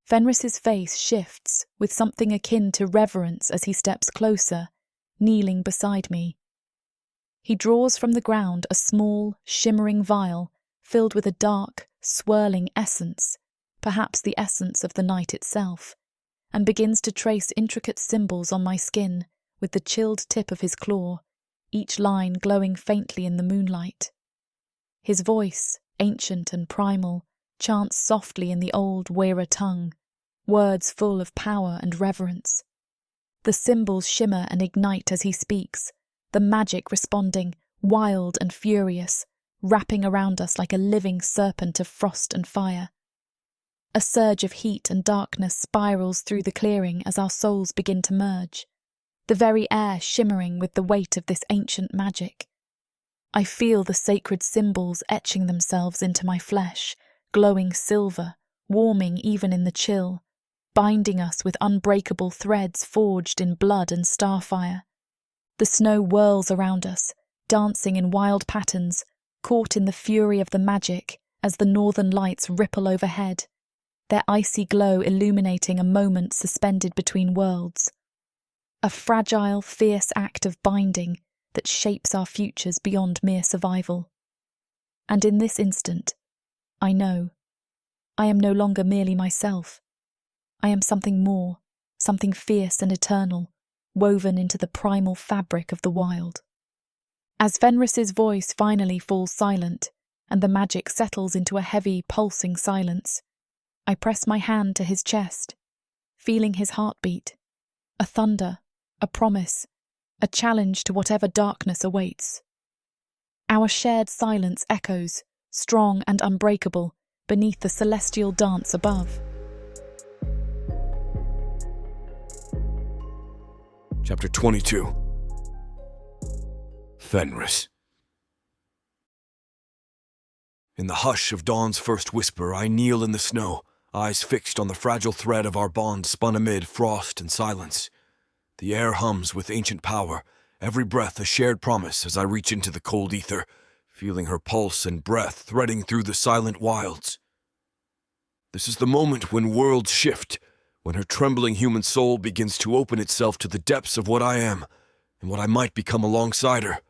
Fenris's face shifts with something akin to reverence as he steps closer, kneeling beside me. He draws from the ground a small, shimmering vial filled with a dark, swirling essence, perhaps the essence of the night itself, and begins to trace intricate symbols on my skin with the chilled tip of his claw, each line glowing faintly in the moonlight. His voice, ancient and primal, chants softly in the old Wera tongue, words full of power and reverence. The symbols shimmer and ignite as he speaks, the magic responding, wild and furious, wrapping around us like a living serpent of frost and fire. A surge of heat and darkness spirals through the clearing as our souls begin to merge, the very air shimmering with the weight of this ancient magic. I feel the sacred symbols etching themselves into my flesh, glowing silver, warming even in the chill, binding us with unbreakable threads forged in blood and starfire. The snow whirls around us, dancing in wild patterns, caught in the fury of the magic as the northern lights ripple overhead, their icy glow illuminating a moment suspended between worlds. A fragile, fierce act of binding that shapes our futures beyond mere survival. And in this instant, I know, I am no longer merely myself. I am something more, something fierce and eternal, woven into the primal fabric of the wild. As Fenris's voice finally falls silent, and the magic settles into a heavy, pulsing silence, I press my hand to his chest, feeling his heartbeat, a thunder, a promise, a challenge to whatever darkness awaits. Our shared silence echoes, strong and unbreakable, beneath the celestial dance above. Chapter 22. Fenris. In the hush of dawn's first whisper, I kneel in the snow, eyes fixed on the fragile thread of our bond spun amid frost and silence. The air hums with ancient power, every breath a shared promise as I reach into the cold ether, feeling her pulse and breath threading through the silent wilds. This is the moment when worlds shift, when her trembling human soul begins to open itself to the depths of what I am and what I might become alongside her.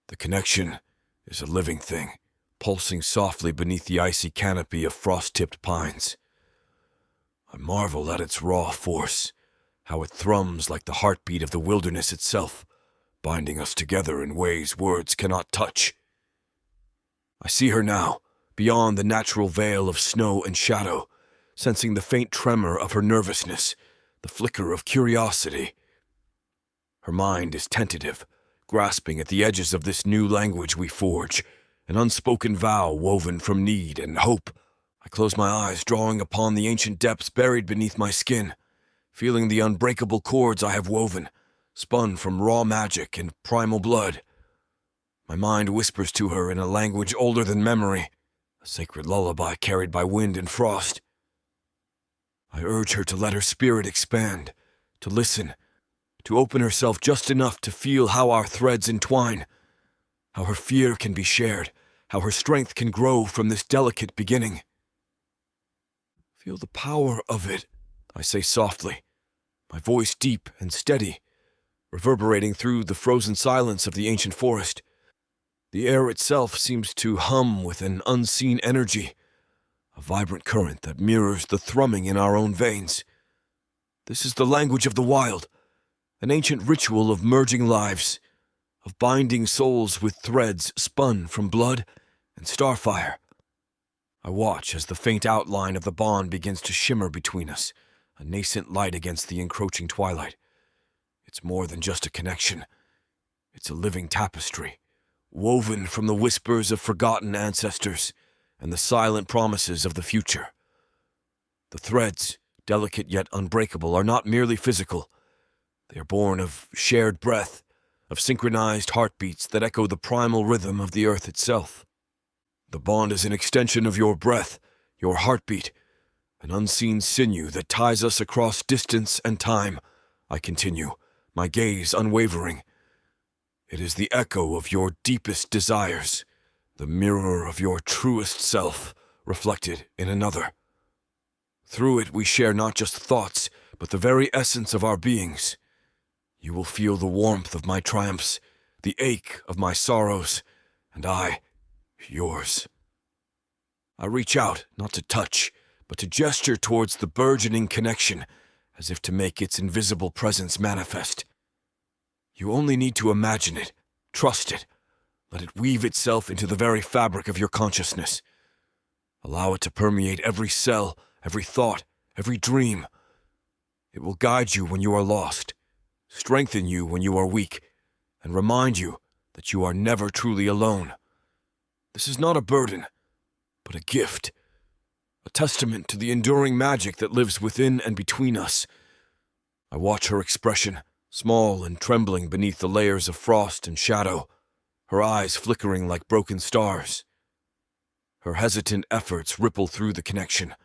The connection is a living thing, pulsing softly beneath the icy canopy of frost-tipped pines. I marvel at its raw force, how it thrums like the heartbeat of the wilderness itself, binding us together in ways words cannot touch. I see her now, beyond the natural veil of snow and shadow, sensing the faint tremor of her nervousness, the flicker of curiosity. Her mind is tentative, grasping at the edges of this new language we forge, an unspoken vow woven from need and hope. I close my eyes, drawing upon the ancient depths buried beneath my skin, feeling the unbreakable cords I have woven, spun from raw magic and primal blood. My mind whispers to her in a language older than memory, a sacred lullaby carried by wind and frost. I urge her to let her spirit expand, to listen, to open herself just enough to feel how our threads entwine, how her fear can be shared, how her strength can grow from this delicate beginning. Feel the power of it, I say softly, my voice deep and steady, reverberating through the frozen silence of the ancient forest. The air itself seems to hum with an unseen energy, a vibrant current that mirrors the thrumming in our own veins. This is the language of the wild, an ancient ritual of merging lives, of binding souls with threads spun from blood and starfire. I watch as the faint outline of the bond begins to shimmer between us, a nascent light against the encroaching twilight. It's more than just a connection. It's a living tapestry, woven from the whispers of forgotten ancestors and the silent promises of the future. The threads, delicate yet unbreakable, are not merely physical. They are born of shared breath, of synchronized heartbeats that echo the primal rhythm of the earth itself. The bond is an extension of your breath, your heartbeat, an unseen sinew that ties us across distance and time. I continue, my gaze unwavering. It is the echo of your deepest desires, the mirror of your truest self, reflected in another. Through it we share not just thoughts, but the very essence of our beings. You will feel the warmth of my triumphs, the ache of my sorrows, and I, yours. I reach out, not to touch, but to gesture towards the burgeoning connection, as if to make its invisible presence manifest. You only need to imagine it, trust it, let it weave itself into the very fabric of your consciousness. Allow it to permeate every cell, every thought, every dream. It will guide you when you are lost, strengthen you when you are weak, and remind you that you are never truly alone. This is not a burden, but a gift, a testament to the enduring magic that lives within and between us. I watch her expression, small and trembling beneath the layers of frost and shadow, her eyes flickering like broken stars. Her hesitant efforts ripple through the connection,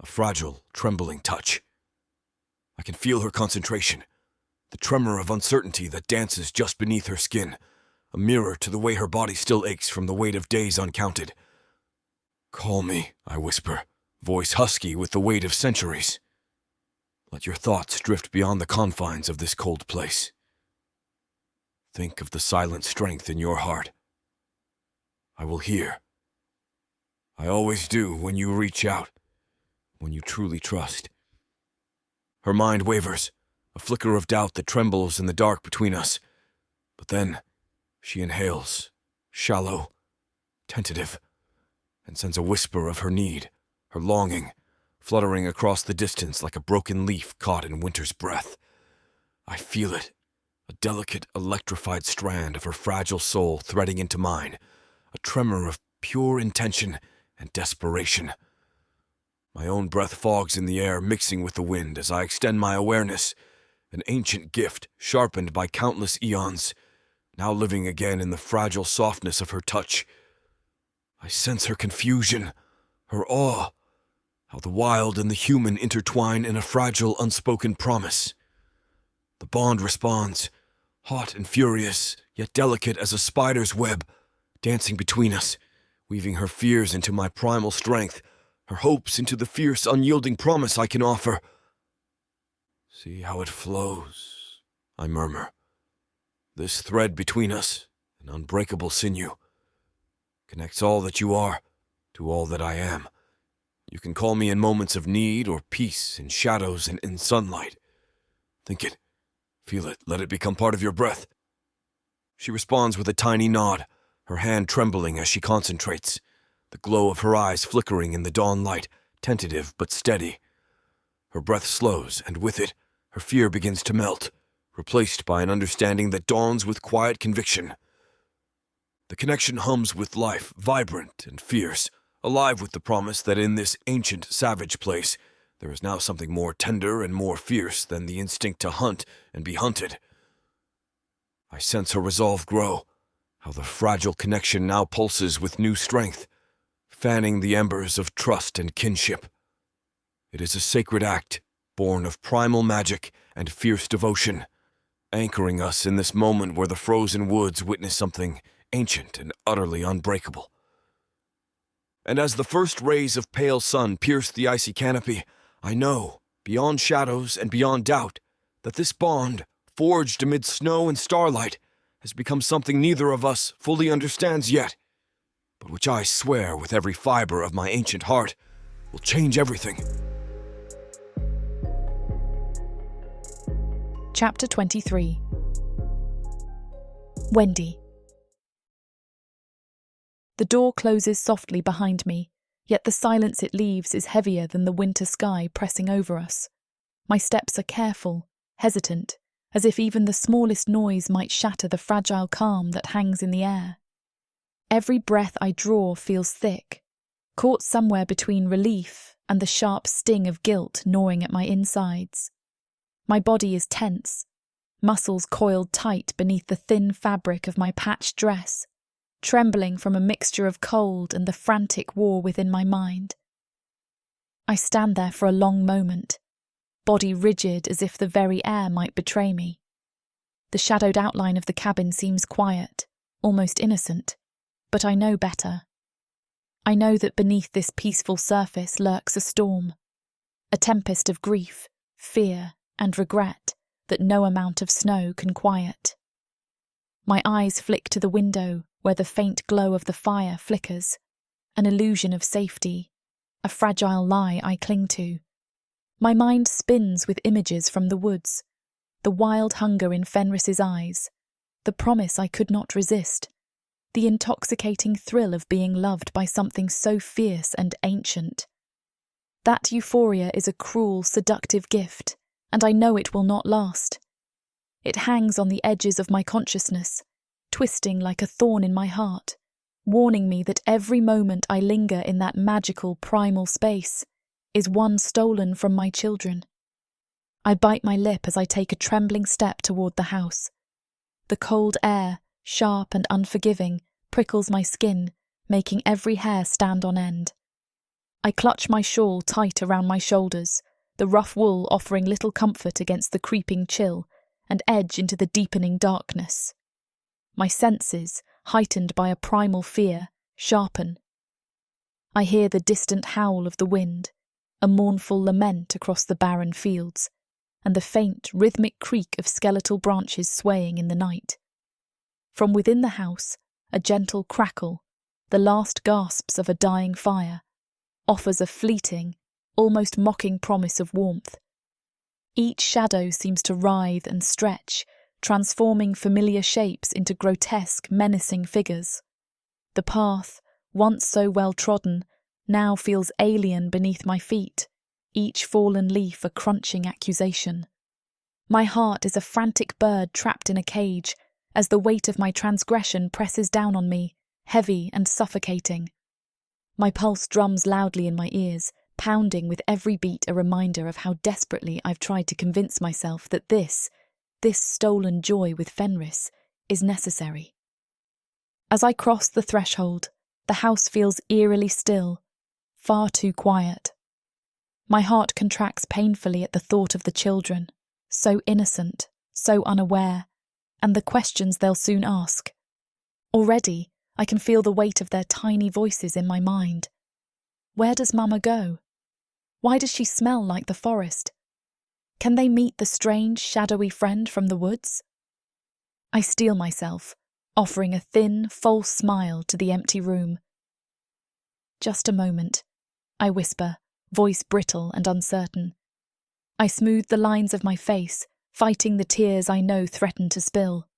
a fragile, trembling touch. I can feel her concentration, the tremor of uncertainty that dances just beneath her skin, a mirror to the way her body still aches from the weight of days uncounted. Call me, I whisper, voice husky with the weight of centuries. Let your thoughts drift beyond the confines of this cold place. Think of the silent strength in your heart. I will hear. I always do when you reach out, when you truly trust. Her mind wavers, a flicker of doubt that trembles in the dark between us. But then she inhales, shallow, tentative, and sends a whisper of her need, her longing, fluttering across the distance like a broken leaf caught in winter's breath. I feel it, a delicate, electrified strand of her fragile soul threading into mine, a tremor of pure intention and desperation. My own breath fogs in the air, mixing with the wind as I extend my awareness, an ancient gift sharpened by countless eons, now living again in the fragile softness of her touch. I sense her confusion, her awe, how the wild and the human intertwine in a fragile, unspoken promise. The bond responds, hot and furious, yet delicate as a spider's web, dancing between us, weaving her fears into my primal strength, her hopes into the fierce, unyielding promise I can offer. See how it flows, I murmur. This thread between us, an unbreakable sinew, connects all that you are to all that I am. You can call me in moments of need or peace, in shadows and in sunlight. Think it, feel it, let it become part of your breath. She responds with a tiny nod, her hand trembling as she concentrates, the glow of her eyes flickering in the dawn light, tentative but steady. Her breath slows, and with it, her fear begins to melt, replaced by an understanding that dawns with quiet conviction. The connection hums with life, vibrant and fierce, alive with the promise that in this ancient, savage place, there is now something more tender and more fierce than the instinct to hunt and be hunted. I sense her resolve grow, how the fragile connection now pulses with new strength, fanning the embers of trust and kinship. It is a sacred act, born of primal magic and fierce devotion, anchoring us in this moment where the frozen woods witness something ancient and utterly unbreakable. And as the first rays of pale sun pierce the icy canopy, I know, beyond shadows and beyond doubt, that this bond, forged amid snow and starlight, has become something neither of us fully understands yet, but which I swear with every fiber of my ancient heart will change everything. Chapter 23. Wendy. The door closes softly behind me, yet the silence it leaves is heavier than the winter sky pressing over us. My steps are careful, hesitant, as if even the smallest noise might shatter the fragile calm that hangs in the air. Every breath I draw feels thick, caught somewhere between relief and the sharp sting of guilt gnawing at my insides. My body is tense, muscles coiled tight beneath the thin fabric of my patched dress, trembling from a mixture of cold and the frantic war within my mind. I stand there for a long moment, body rigid as if the very air might betray me. The shadowed outline of the cabin seems quiet, almost innocent, but I know better. I know that beneath this peaceful surface lurks a storm, a tempest of grief, fear, and regret that no amount of snow can quiet. My eyes flick to the window where the faint glow of the fire flickers, an illusion of safety, a fragile lie I cling to. My mind spins with images from the woods, the wild hunger in Fenris's eyes, the promise I could not resist, the intoxicating thrill of being loved by something so fierce and ancient. That euphoria is a cruel, seductive gift, and I know it will not last. It hangs on the edges of my consciousness, twisting like a thorn in my heart, warning me that every moment I linger in that magical primal space is one stolen from my children. I bite my lip as I take a trembling step toward the house. The cold air, sharp and unforgiving, prickles my skin, making every hair stand on end. I clutch my shawl tight around my shoulders, the rough wool offering little comfort against the creeping chill, and edge into the deepening darkness. My senses, heightened by a primal fear, sharpen. I hear the distant howl of the wind, a mournful lament across the barren fields, and the faint, rhythmic creak of skeletal branches swaying in the night. From within the house, a gentle crackle, the last gasps of a dying fire, offers a fleeting, almost mocking promise of warmth. Each shadow seems to writhe and stretch, transforming familiar shapes into grotesque, menacing figures. The path, once so well trodden, now feels alien beneath my feet, each fallen leaf a crunching accusation. My heart is a frantic bird trapped in a cage, as the weight of my transgression presses down on me, heavy and suffocating. My pulse drums loudly in my ears, pounding with every beat a reminder of how desperately I've tried to convince myself that this stolen joy with Fenris, is necessary. As I cross the threshold, the house feels eerily still, far too quiet. My heart contracts painfully at the thought of the children, so innocent, so unaware, and the questions they'll soon ask. Already, I can feel the weight of their tiny voices in my mind. Where does Mama go? Why does she smell like the forest? Can they meet the strange, shadowy friend from the woods? I steel myself, offering a thin, false smile to the empty room. Just a moment, I whisper, voice brittle and uncertain. I smooth the lines of my face, fighting the tears I know threaten to spill.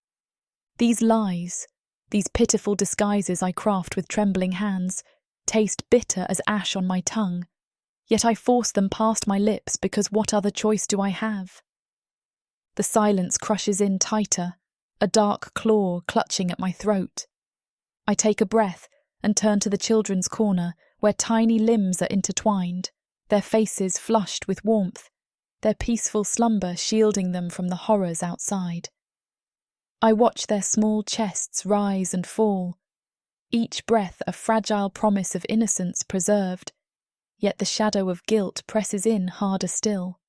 These lies, these pitiful disguises I craft with trembling hands, taste bitter as ash on my tongue, Yet I force them past my lips because what other choice do I have? The silence crushes in tighter, a dark claw clutching at my throat. I take a breath and turn to the children's corner where tiny limbs are intertwined, their faces flushed with warmth, their peaceful slumber shielding them from the horrors outside. I watch their small chests rise and fall, each breath a fragile promise of innocence preserved, yet the shadow of guilt presses in harder still.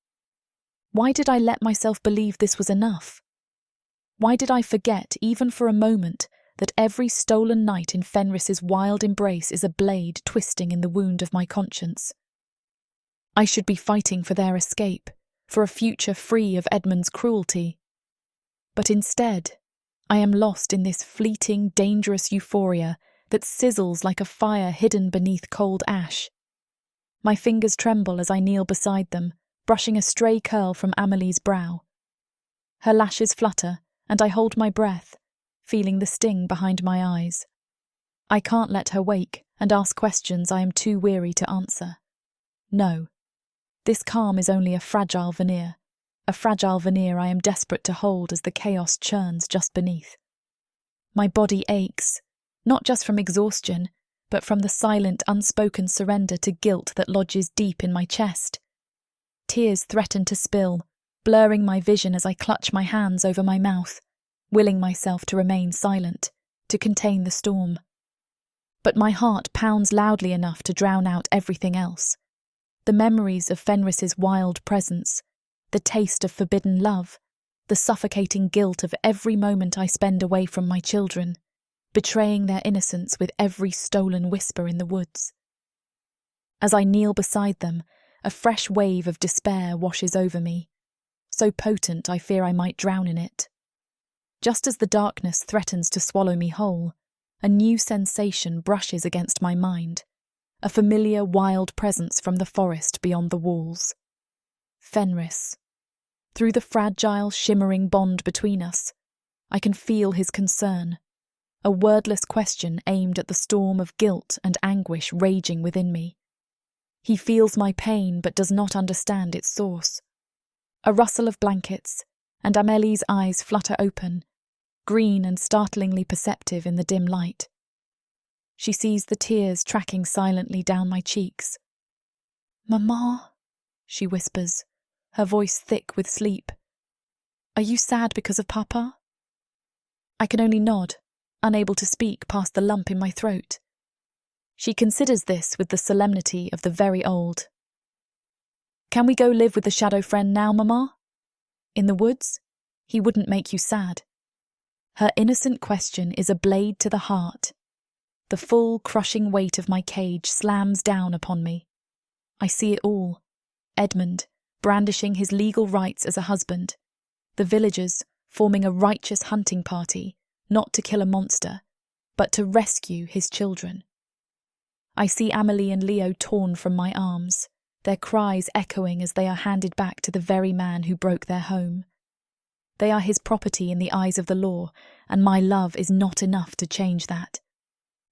Why did I let myself believe this was enough? Why did I forget, even for a moment, that every stolen night in Fenris's wild embrace is a blade twisting in the wound of my conscience? I should be fighting for their escape, for a future free of Edmund's cruelty. But instead, I am lost in this fleeting, dangerous euphoria that sizzles like a fire hidden beneath cold ash. My fingers tremble as I kneel beside them, brushing a stray curl from Amelie's brow. Her lashes flutter, and I hold my breath, feeling the sting behind my eyes. I can't let her wake and ask questions I am too weary to answer. No. This calm is only a fragile veneer I am desperate to hold as the chaos churns just beneath. My body aches, not just from exhaustion, but from the silent, unspoken surrender to guilt that lodges deep in my chest. Tears threaten to spill, blurring my vision as I clutch my hands over my mouth, willing myself to remain silent, to contain the storm. But my heart pounds loudly enough to drown out everything else. The memories of Fenris's wild presence, the taste of forbidden love, the suffocating guilt of every moment I spend away from my children, betraying their innocence with every stolen whisper in the woods. As I kneel beside them, a fresh wave of despair washes over me, so potent I fear I might drown in it. Just as the darkness threatens to swallow me whole, a new sensation brushes against my mind, a familiar wild presence from the forest beyond the walls. Fenris. Through the fragile, shimmering bond between us, I can feel his concern, a wordless question aimed at the storm of guilt and anguish raging within me. He feels my pain but does not understand its source. A rustle of blankets, and Amelie's eyes flutter open, green and startlingly perceptive in the dim light. She sees the tears tracking silently down my cheeks. "Mama," she whispers, her voice thick with sleep. "Are you sad because of Papa?" I can only nod, unable to speak past the lump in my throat. She considers this with the solemnity of the very old. "Can we go live with the shadow friend now, Mama? In the woods? He wouldn't make you sad." Her innocent question is a blade to the heart. The full, crushing weight of my cage slams down upon me. I see it all. Edmund, brandishing his legal rights as a husband. The villagers, forming a righteous hunting party, not to kill a monster, but to rescue his children. I see Amelie and Leo torn from my arms, their cries echoing as they are handed back to the very man who broke their home. They are his property in the eyes of the law, and my love is not enough to change that.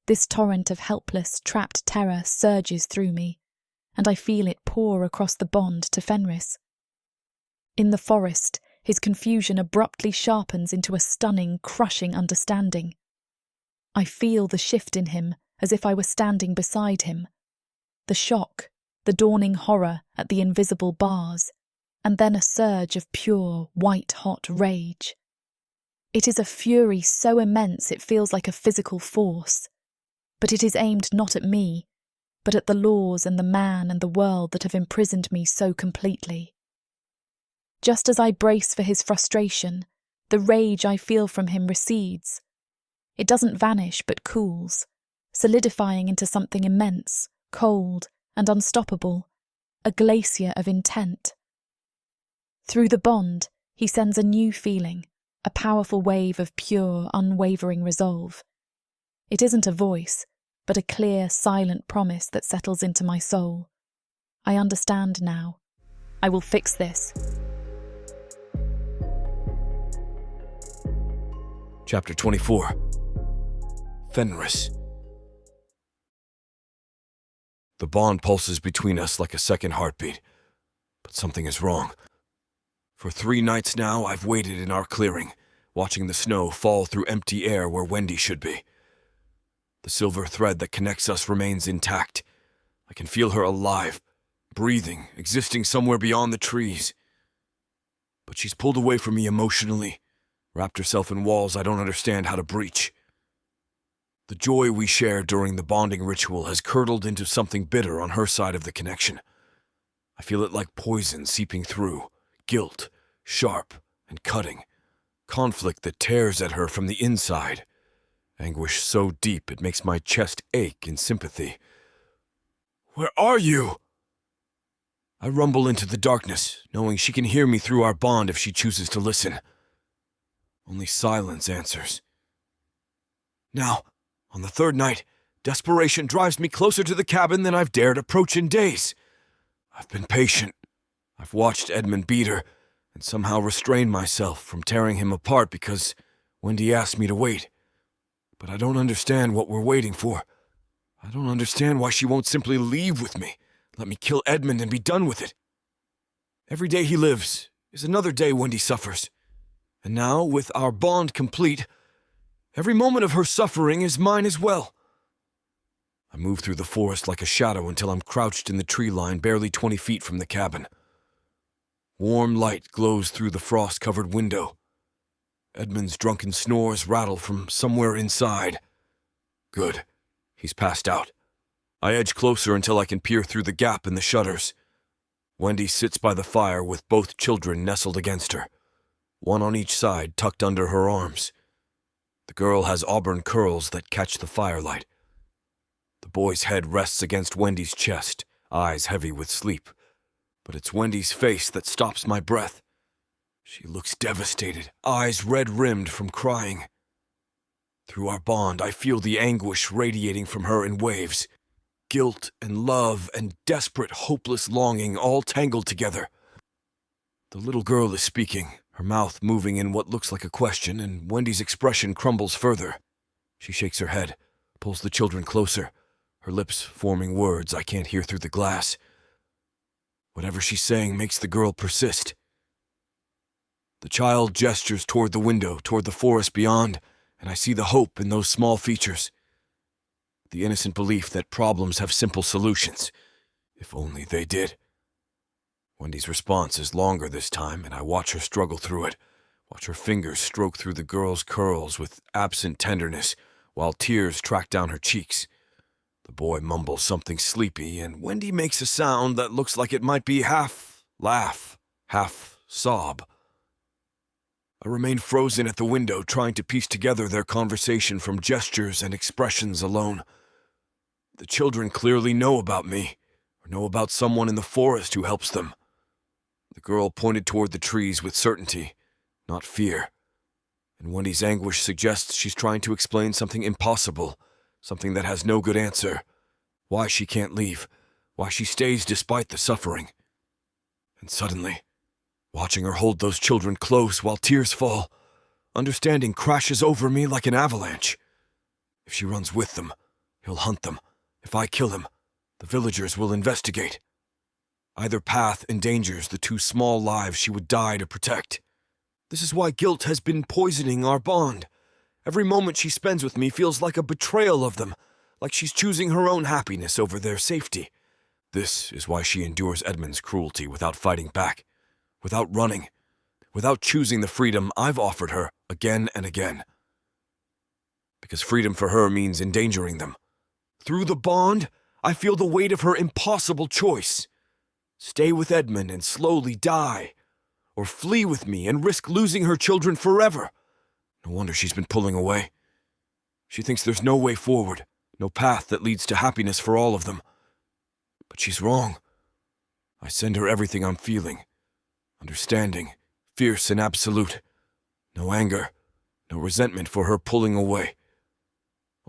This torrent of helpless, trapped terror surges through me, and I feel it pour across the bond to Fenris. In the forest, his confusion abruptly sharpens into a stunning, crushing understanding. I feel the shift in him as if I were standing beside him. The shock, the dawning horror at the invisible bars, and then a surge of pure, white-hot rage. It is a fury so immense it feels like a physical force, but it is aimed not at me, but at the laws and the man and the world that have imprisoned me so completely. Just as I brace for his frustration, the rage I feel from him recedes. It doesn't vanish but cools, solidifying into something immense, cold, and unstoppable, a glacier of intent. Through the bond, he sends a new feeling, a powerful wave of pure, unwavering resolve. It isn't a voice, but a clear, silent promise that settles into my soul. I understand now. I will fix this. Chapter 24. Fenris. The bond pulses between us like a second heartbeat. But something is wrong. For 3 nights now, I've waited in our clearing, watching the snow fall through empty air where Wendy should be. The silver thread that connects us remains intact. I can feel her alive, breathing, existing somewhere beyond the trees. But she's pulled away from me emotionally, wrapped herself in walls I don't understand how to breach. The joy we shared during the bonding ritual has curdled into something bitter on her side of the connection. I feel it like poison seeping through, guilt, sharp and cutting, conflict that tears at her from the inside, anguish so deep it makes my chest ache in sympathy. "Where are you?" I rumble into the darkness, knowing she can hear me through our bond if she chooses to listen. Only silence answers. Now, on the 3rd night, desperation drives me closer to the cabin than I've dared approach in days. I've been patient. I've watched Edmund beat her, and somehow restrained myself from tearing him apart because Wendy asked me to wait. But I don't understand what we're waiting for. I don't understand why she won't simply leave with me, let me kill Edmund and be done with it. Every day he lives is another day Wendy suffers. And now, with our bond complete, every moment of her suffering is mine as well. I move through the forest like a shadow until I'm crouched in the tree line barely 20 feet from the cabin. Warm light glows through the frost-covered window. Edmund's drunken snores rattle from somewhere inside. Good. He's passed out. I edge closer until I can peer through the gap in the shutters. Wendy sits by the fire with both children nestled against her, one on each side tucked under her arms. The girl has auburn curls that catch the firelight. The boy's head rests against Wendy's chest, eyes heavy with sleep. But it's Wendy's face that stops my breath. She looks devastated, eyes red-rimmed from crying. Through our bond, I feel the anguish radiating from her in waves. Guilt and love and desperate, hopeless longing all tangled together. The little girl is speaking, her mouth moving in what looks like a question, and Wendy's expression crumbles further. She shakes her head, pulls the children closer, her lips forming words I can't hear through the glass. Whatever she's saying makes the girl persist. The child gestures toward the window, toward the forest beyond, and I see the hope in those small features. The innocent belief that problems have simple solutions. If only they did. Wendy's response is longer this time, and I watch her struggle through it, watch her fingers stroke through the girl's curls with absent tenderness, while tears track down her cheeks. The boy mumbles something sleepy, and Wendy makes a sound that looks like it might be half laugh, half sob. I remain frozen at the window, trying to piece together their conversation from gestures and expressions alone. The children clearly know about me, or know about someone in the forest who helps them. The girl pointed toward the trees with certainty, not fear. And Wendy's anguish suggests she's trying to explain something impossible, something that has no good answer. Why she can't leave, why she stays despite the suffering. And suddenly, watching her hold those children close while tears fall, understanding crashes over me like an avalanche. If she runs with them, he'll hunt them. If I kill him, the villagers will investigate. Either path endangers the 2 small lives she would die to protect. This is why guilt has been poisoning our bond. Every moment she spends with me feels like a betrayal of them, like she's choosing her own happiness over their safety. This is why she endures Edmund's cruelty without fighting back, without running, without choosing the freedom I've offered her again and again. Because freedom for her means endangering them. Through the bond, I feel the weight of her impossible choice. Stay with Edmund and slowly die, or flee with me and risk losing her children forever. No wonder she's been pulling away. She thinks there's no way forward, no path that leads to happiness for all of them. But she's wrong. I send her everything I'm feeling. Understanding, fierce and absolute. No anger, no resentment for her pulling away.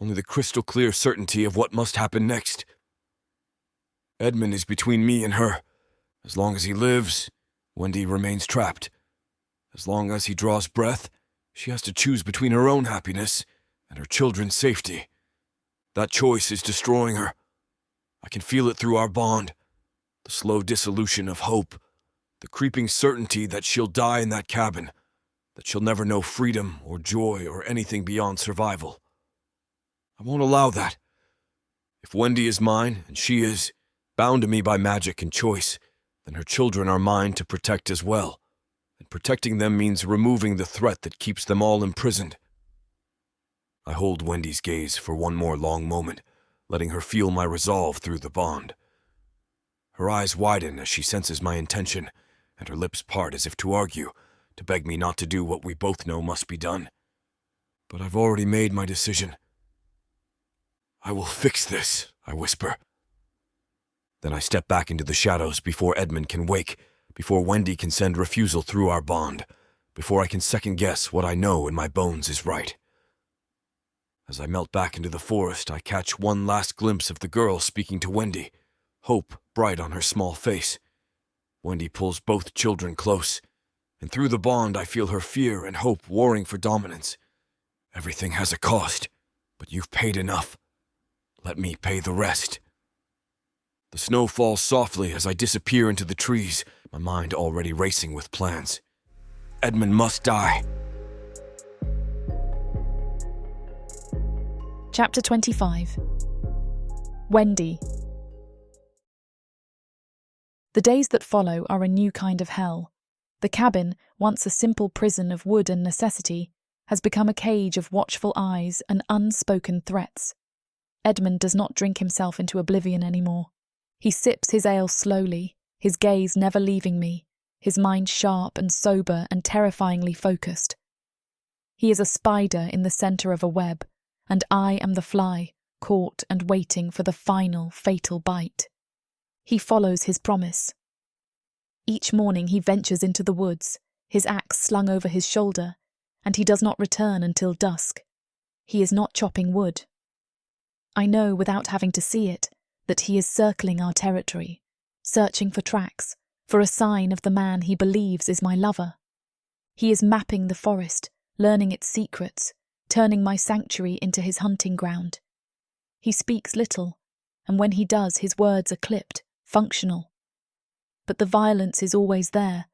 Only the crystal clear certainty of what must happen next. Edmund is between me and her. As long as he lives, Wendy remains trapped. As long as he draws breath, she has to choose between her own happiness and her children's safety. That choice is destroying her. I I can feel it through our bond. The slow dissolution of hope. The creeping certainty that she'll die in that cabin. That she'll never know freedom or joy or anything beyond survival. I won't allow that. If Wendy is mine, and she is, bound to me by magic and choice, then her children are mine to protect as well. And protecting them means removing the threat that keeps them all imprisoned. I hold Wendy's gaze for one more long moment, letting her feel my resolve through the bond. Her eyes widen as she senses my intention, and her lips part as if to argue, to beg me not to do what we both know must be done. But I've already made my decision. I will fix this, I whisper. Then I step back into the shadows before Edmund can wake, before Wendy can send refusal through our bond, before I can second-guess what I know in my bones is right. As I melt back into the forest, I catch one last glimpse of the girl speaking to Wendy, hope bright on her small face. Wendy pulls both children close, and through the bond I feel her fear and hope warring for dominance. Everything has a cost, but you've paid enough. Let me pay the rest. The snow falls softly as I disappear into the trees, my mind already racing with plans. Edmund must die. Chapter 25. Wendy. The days that follow are a new kind of hell. The cabin, once a simple prison of wood and necessity, has become a cage of watchful eyes and unspoken threats. Edmund does not drink himself into oblivion anymore. He sips his ale slowly, his gaze never leaving me, his mind sharp and sober and terrifyingly focused. He is a spider in the centre of a web, and I am the fly, caught and waiting for the final, fatal bite. He follows his promise. Each morning he ventures into the woods, his axe slung over his shoulder, and he does not return until dusk. He is not chopping wood. I know, without having to see it, that he is circling our territory, searching for tracks, for a sign of the man he believes is my lover. He is mapping the forest, learning its secrets, turning my sanctuary into his hunting ground. He speaks little, and when he does, his words are clipped, functional. But the violence is always there,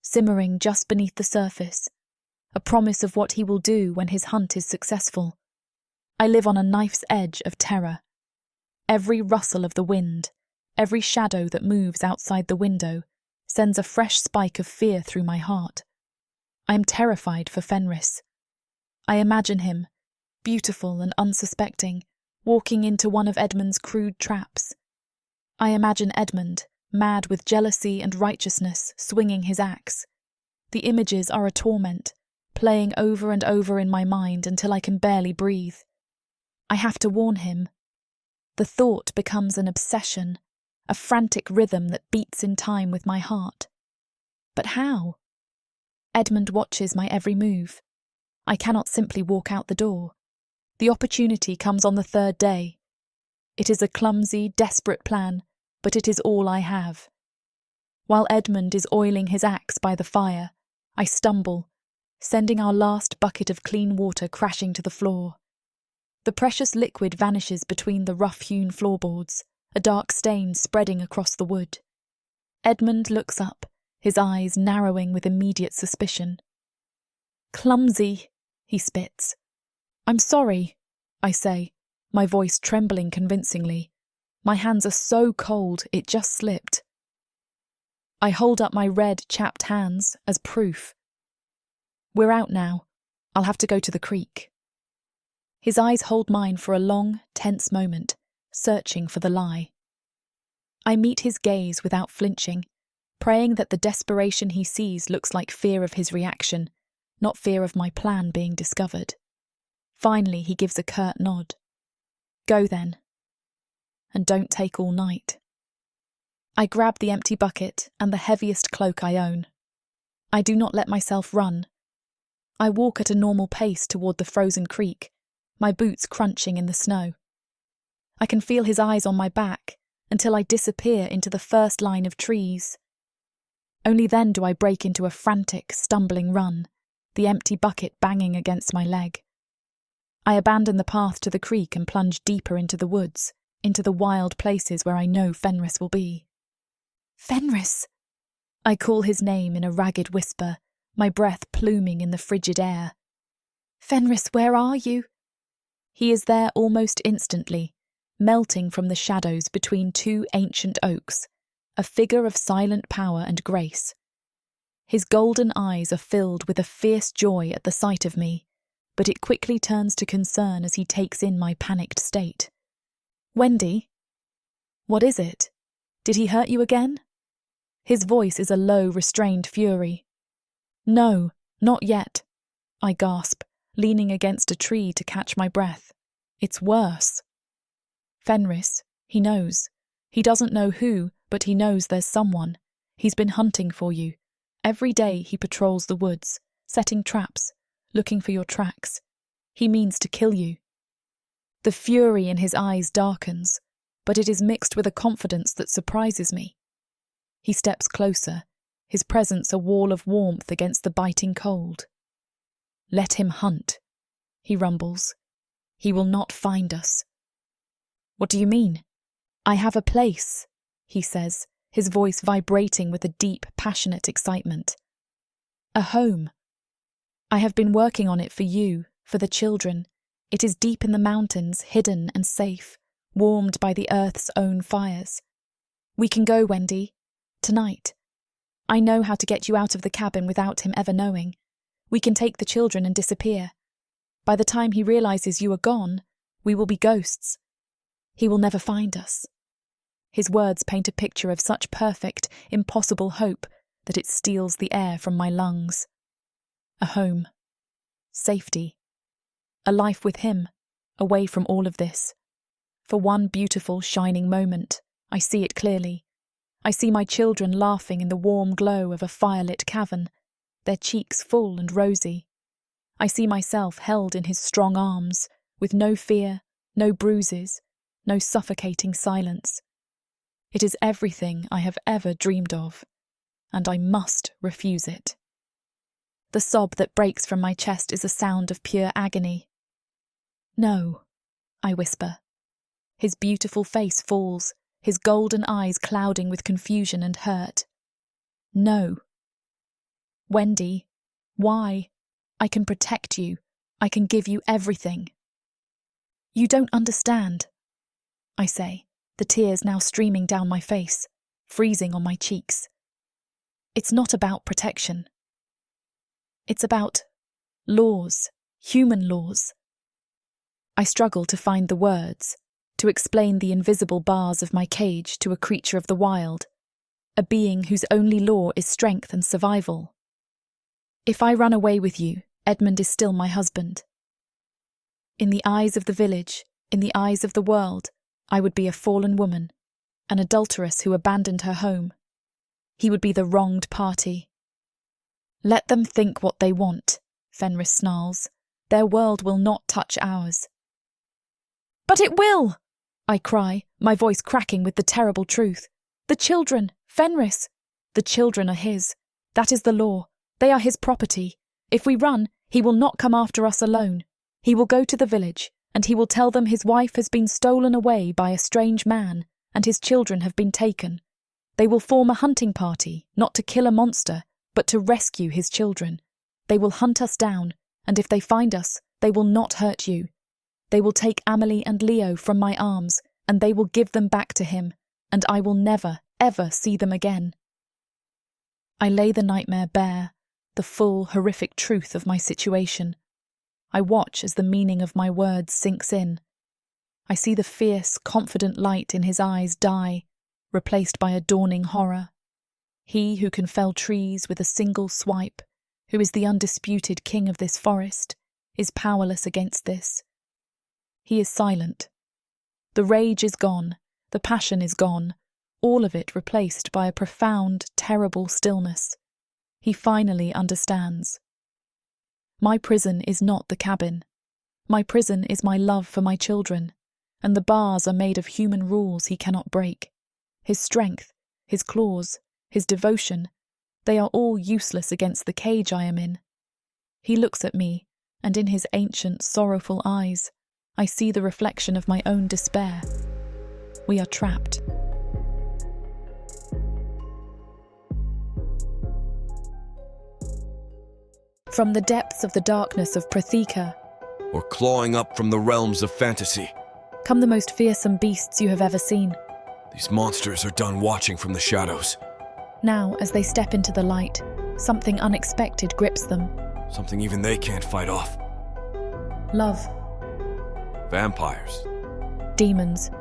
simmering just beneath the surface, a promise of what he will do when his hunt is successful. I live on a knife's edge of terror. Every rustle of the wind, every shadow that moves outside the window, sends a fresh spike of fear through my heart. I am terrified for Fenris. I imagine him, beautiful and unsuspecting, walking into one of Edmund's crude traps. I imagine Edmund, mad with jealousy and righteousness, swinging his axe. The images are a torment, playing over and over in my mind until I can barely breathe. I have to warn him. The thought becomes an obsession, a frantic rhythm that beats in time with my heart. But how? Edmund watches my every move. I cannot simply walk out the door. The opportunity comes on the third day. It is a clumsy, desperate plan, but it is all I have. While Edmund is oiling his axe by the fire, I stumble, sending our last bucket of clean water crashing to the floor. The precious liquid vanishes between the rough-hewn floorboards, a dark stain spreading across the wood. Edmund looks up, his eyes narrowing with immediate suspicion. "Clumsy," he spits. "I'm sorry," I say, my voice trembling convincingly. My hands are so cold it just slipped. I hold up my red, chapped hands as proof. "We're out now. I'll have to go to the creek." His eyes hold mine for a long, tense moment, searching for the lie. I meet his gaze without flinching, praying that the desperation he sees looks like fear of his reaction, not fear of my plan being discovered. Finally, he gives a curt nod. "Go then. And don't take all night." I grab the empty bucket and the heaviest cloak I own. I do not let myself run. I walk at a normal pace toward the frozen creek, my boots crunching in the snow. I can feel his eyes on my back until I disappear into the first line of trees. Only then do I break into a frantic, stumbling run, the empty bucket banging against my leg. I abandon the path to the creek and plunge deeper into the woods, into the wild places where I know Fenris will be. Fenris! I call his name in a ragged whisper, my breath pluming in the frigid air. Fenris, where are you? He is there almost instantly, melting from the shadows between two ancient oaks, a figure of silent power and grace. His golden eyes are filled with a fierce joy at the sight of me, but it quickly turns to concern as he takes in my panicked state. Wendy? What is it? Did he hurt you again? His voice is a low, restrained fury. No, not yet, I gasp, leaning against a tree to catch my breath. It's worse. Fenris, he knows. He doesn't know who, but he knows there's someone. He's been hunting for you. Every day he patrols the woods, setting traps, looking for your tracks. He means to kill you. The fury in his eyes darkens, but it is mixed with a confidence that surprises me. He steps closer, his presence a wall of warmth against the biting cold. Let him hunt, he rumbles. He will not find us. What do you mean? I have a place, he says, his voice vibrating with a deep, passionate excitement. A home. I have been working on it for you, for the children. It is deep in the mountains, hidden and safe, warmed by the earth's own fires. We can go, Wendy. Tonight. I know how to get you out of the cabin without him ever knowing. We can take the children and disappear. By the time he realizes you are gone, we will be ghosts. He will never find us. His words paint a picture of such perfect, impossible hope that it steals the air from my lungs. A home. Safety. A life with him, away from all of this. For one beautiful, shining moment, I see it clearly. I see my children laughing in the warm glow of a firelit cavern, their cheeks full and rosy. I see myself held in his strong arms, with no fear, no bruises, no suffocating silence. It is everything I have ever dreamed of, and I must refuse it. The sob that breaks from my chest is a sound of pure agony. No, I whisper. His beautiful face falls, his golden eyes clouding with confusion and hurt. No. Wendy, why? I can protect you. I can give you everything. You don't understand, I say, the tears now streaming down my face, freezing on my cheeks. It's not about protection. It's about laws, human laws. I struggle to find the words, to explain the invisible bars of my cage to a creature of the wild, a being whose only law is strength and survival. If I run away with you, Edmund is still my husband. In the eyes of the village, in the eyes of the world, I would be a fallen woman, an adulteress who abandoned her home. He would be the wronged party. Let them think what they want, Fenris snarls. Their world will not touch ours. But it will! I cry, my voice cracking with the terrible truth. The children, Fenris. The children are his. That is the law. They are his property. If we run, he will not come after us alone. He will go to the village, and he will tell them his wife has been stolen away by a strange man, and his children have been taken. They will form a hunting party, not to kill a monster, but to rescue his children. They will hunt us down, and if they find us, they will not hurt you. They will take Amelie and Leo from my arms, and they will give them back to him, and I will never, ever see them again. I lay the nightmare bare, the full, horrific truth of my situation. I watch as the meaning of my words sinks in. I see the fierce, confident light in his eyes die, replaced by a dawning horror. He who can fell trees with a single swipe, who is the undisputed king of this forest, is powerless against this. He is silent. The rage is gone, the passion is gone, all of it replaced by a profound, terrible stillness. He finally understands. My prison is not the cabin. My prison is my love for my children, and the bars are made of human rules he cannot break. His strength, his claws, his devotion, they are all useless against the cage I am in. He looks at me, and in his ancient, sorrowful eyes, I see the reflection of my own despair. We are trapped. From the depths of the darkness of Protheka, or clawing up from the realms of fantasy, come the most fearsome beasts you have ever seen. these monsters are done watching from the shadows. Now, as they step into the light, something unexpected grips them. Something even they can't fight off. Love, Vampires, demons,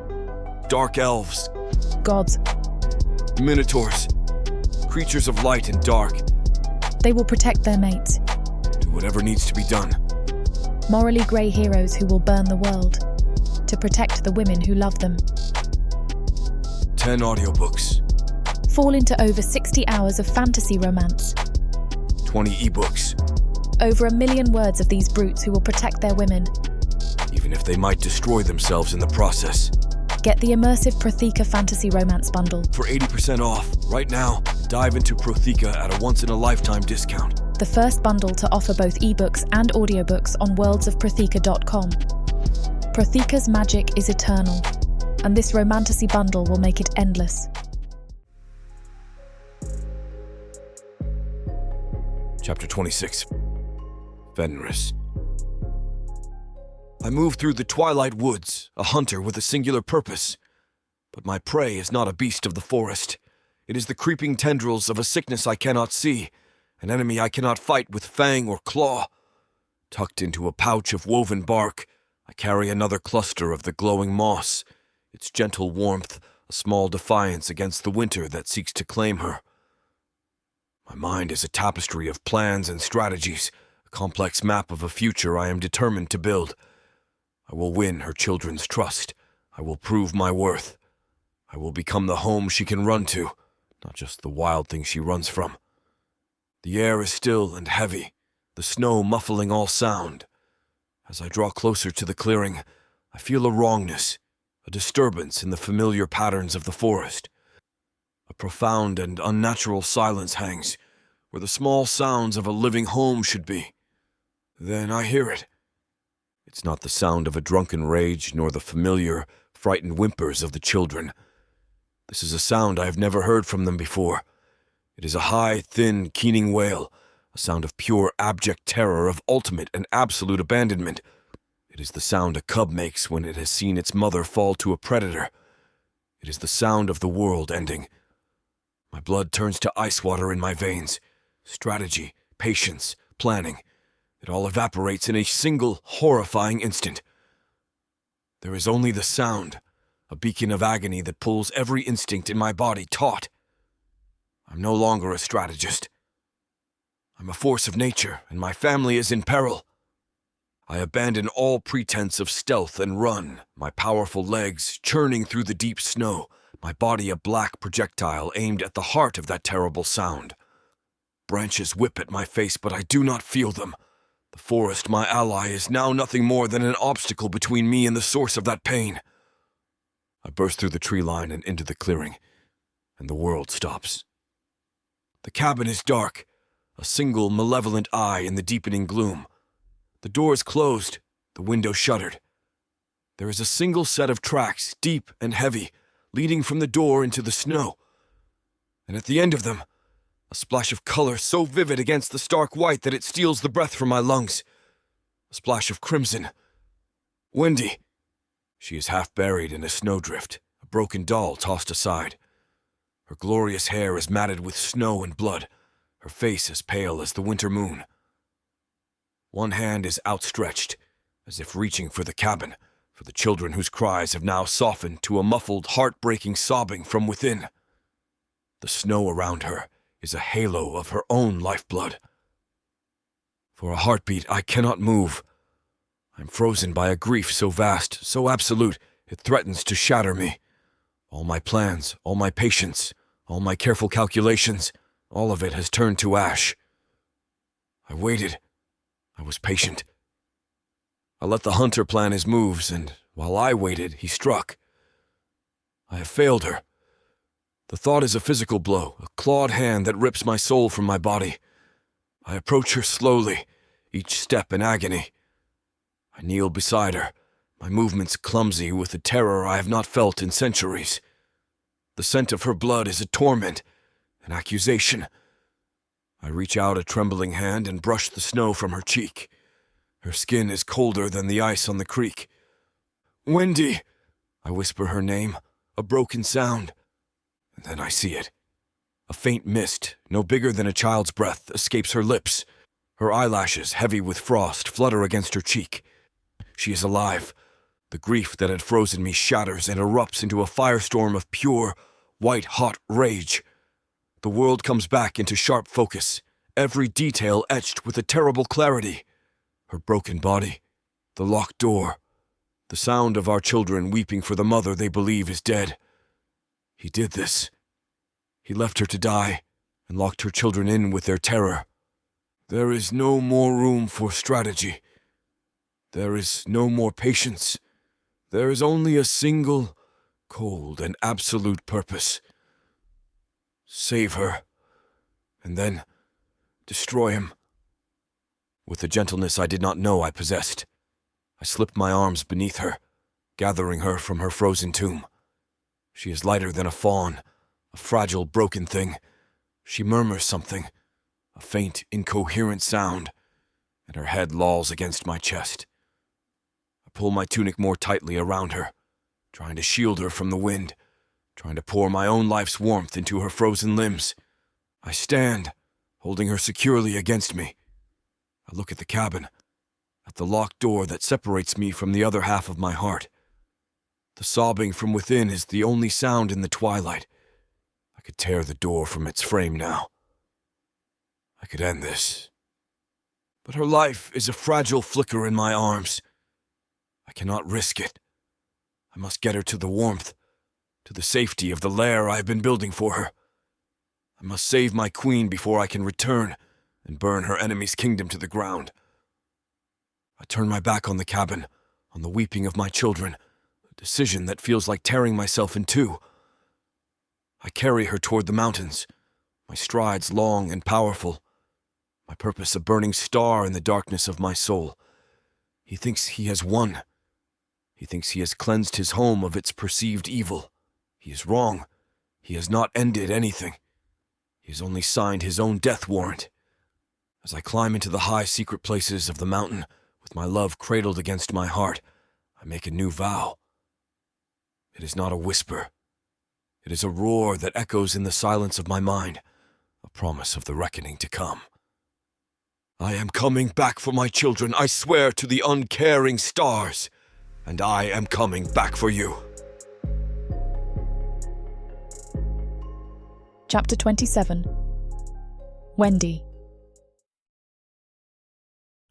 dark elves, gods. minotaurs, creatures of light and dark. They will protect their mates. Do whatever needs to be done. Morally grey heroes who will burn the world to protect the women who love them. 10 audiobooks, Fall into over 60 hours of fantasy romance. 20 ebooks, Over 1 million words of these brutes who will protect their women. even if they might destroy themselves in the process. Get the immersive Protheka fantasy romance bundle. For 80% off, right now, dive into Protheka at a once-in-a-lifetime discount. The first bundle to offer both ebooks and audiobooks on worldsofprotheka.com. Protheka's magic is eternal, and this Romantasy bundle will make it endless. Chapter 26. Fenris. I move through the twilight woods, a hunter with a singular purpose. But my prey is not a beast of the forest. It is the creeping tendrils of a sickness I cannot see, an enemy I cannot fight with fang or claw. Tucked into a pouch of woven bark, I carry another cluster of the glowing moss, its gentle warmth a small defiance against the winter that seeks to claim her. My mind is a tapestry of plans and strategies, a complex map of a future I am determined to build. I will win her children's trust. I will prove my worth. I will become the home she can run to, not just the wild thing she runs from. The air is still and heavy, the snow muffling all sound. As I draw closer to the clearing, I feel a wrongness, a disturbance in the familiar patterns of the forest. A profound and unnatural silence hangs, where the small sounds of a living home should be. Then I hear it. It's not the sound of a drunken rage, nor the familiar, frightened whimpers of the children. This is a sound I have never heard from them before. It is a high, thin, keening wail, a sound of pure, abject terror, of ultimate and absolute abandonment. It is the sound a cub makes when it has seen its mother fall to a predator. It is the sound of the world ending. My blood turns to ice water in my veins. Strategy, patience, planning. It all evaporates in a single, horrifying instant. There is only the sound, a beacon of agony that pulls every instinct in my body taut. I'm no longer a strategist. I'm a force of nature, and my family is in peril. I abandon all pretense of stealth and run, my powerful legs churning through the deep snow, my body a black projectile aimed at the heart of that terrible sound. Branches whip at my face, but I do not feel them. The forest, my ally, is now nothing more than an obstacle between me and the source of that pain. I burst through the tree line and into the clearing, and the world stops. The cabin is dark, a single malevolent eye in the deepening gloom. The door is closed, the window shuttered. There is a single set of tracks, deep and heavy, leading from the door into the snow. And at the end of them, a splash of color so vivid against the stark white that it steals the breath from my lungs. A splash of crimson. Wendy. She is half buried in a snowdrift, a broken doll tossed aside. Her glorious hair is matted with snow and blood, her face as pale as the winter moon. One hand is outstretched, as if reaching for the cabin, for the children whose cries have now softened to a muffled, heartbreaking sobbing from within. The snow around her is a halo of her own lifeblood. For a heartbeat, I cannot move. I'm frozen by a grief so vast, so absolute, it threatens to shatter me. All my plans, all my patience, all my careful calculations, all of it has turned to ash. I waited. I was patient. I let the hunter plan his moves, and while I waited, he struck. I have failed her. The thought is a physical blow, a clawed hand that rips my soul from my body. I approach her slowly, each step in agony. I kneel beside her, my movements clumsy with a terror I have not felt in centuries. The scent of her blood is a torment, an accusation. I reach out a trembling hand and brush the snow from her cheek. Her skin is colder than the ice on the creek. "Wendy!" I whisper her name, a broken sound. And then I see it. A faint mist, no bigger than a child's breath, escapes her lips. Her eyelashes, heavy with frost, flutter against her cheek. She is alive. The grief that had frozen me shatters and erupts into a firestorm of pure, white-hot rage. The world comes back into sharp focus, every detail etched with a terrible clarity. Her broken body, the locked door, the sound of our children weeping for the mother they believe is dead. He did this. He left her to die and locked her children in with their terror. There is no more room for strategy. There is no more patience. There is only a single, cold, and absolute purpose. Save her, and then destroy him. With a gentleness I did not know I possessed, I slipped my arms beneath her, gathering her from her frozen tomb. She is lighter than a fawn, a fragile, broken thing. She murmurs something, a faint, incoherent sound, and her head lolls against my chest. I pull my tunic more tightly around her, trying to shield her from the wind, trying to pour my own life's warmth into her frozen limbs. I stand, holding her securely against me. I look at the cabin, at the locked door that separates me from the other half of my heart. The sobbing from within is the only sound in the twilight. I could tear the door from its frame now. I could end this. But her life is a fragile flicker in my arms. I cannot risk it. I must get her to the warmth, to the safety of the lair I have been building for her. I must save my queen before I can return and burn her enemy's kingdom to the ground. I turn my back on the cabin, on the weeping of my children, a decision that feels like tearing myself in two. I carry her toward the mountains, my strides long and powerful, my purpose a burning star in the darkness of my soul. He thinks he has won. He thinks he has cleansed his home of its perceived evil. He is wrong. He has not ended anything. He has only signed his own death warrant. As I climb into the high secret places of the mountain, with my love cradled against my heart, I make a new vow. It is not a whisper. It is a roar that echoes in the silence of my mind, a promise of the reckoning to come. I am coming back for my children, I swear to the uncaring stars, and I am coming back for you. Chapter 27. Wendy.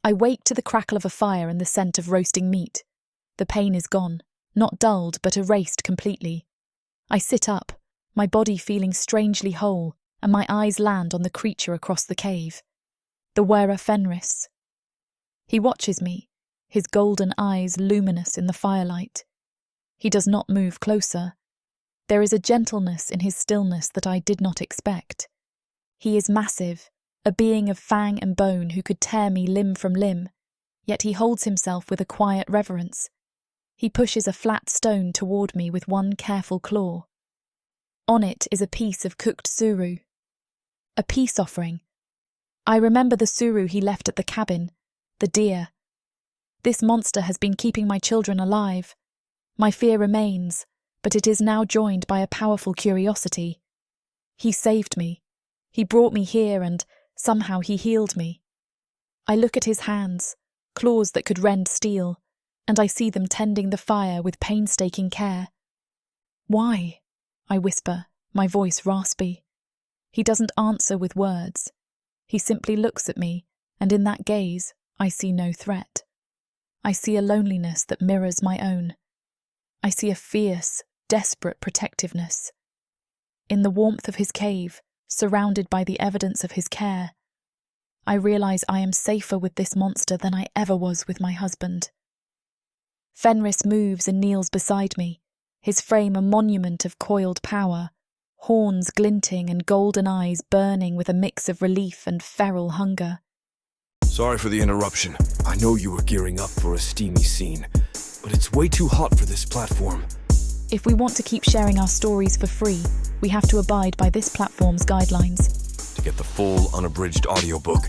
I wake to the crackle of a fire and the scent of roasting meat. The pain is gone, not dulled but erased completely. I sit up, my body feeling strangely whole, and my eyes land on the creature across the cave. The wearer Fenris. He watches me, his golden eyes luminous in the firelight. He does not move closer. There is a gentleness in his stillness that I did not expect. He is massive, a being of fang and bone who could tear me limb from limb, yet he holds himself with a quiet reverence. He pushes a flat stone toward me with one careful claw. On it is a piece of cooked suru, a peace offering. I remember the suru he left at the cabin, the deer. This monster has been keeping my children alive. My fear remains, but it is now joined by a powerful curiosity. He saved me. He brought me here and somehow he healed me. I look at his hands, claws that could rend steel, and I see them tending the fire with painstaking care. Why? I whisper, my voice raspy. He doesn't answer with words. He simply looks at me, and in that gaze, I see no threat. I see a loneliness that mirrors my own. I see a fierce, desperate protectiveness. In the warmth of his cave, surrounded by the evidence of his care, I realize I am safer with this monster than I ever was with my husband. Fenris moves and kneels beside me, his frame a monument of coiled power, horns glinting and golden eyes burning with a mix of relief and feral hunger. Sorry for the interruption. I know you were gearing up for a steamy scene. but it's way too hot for this platform. If we want to keep sharing our stories for free, we have to abide by this platform's guidelines. To get the full, unabridged audiobook,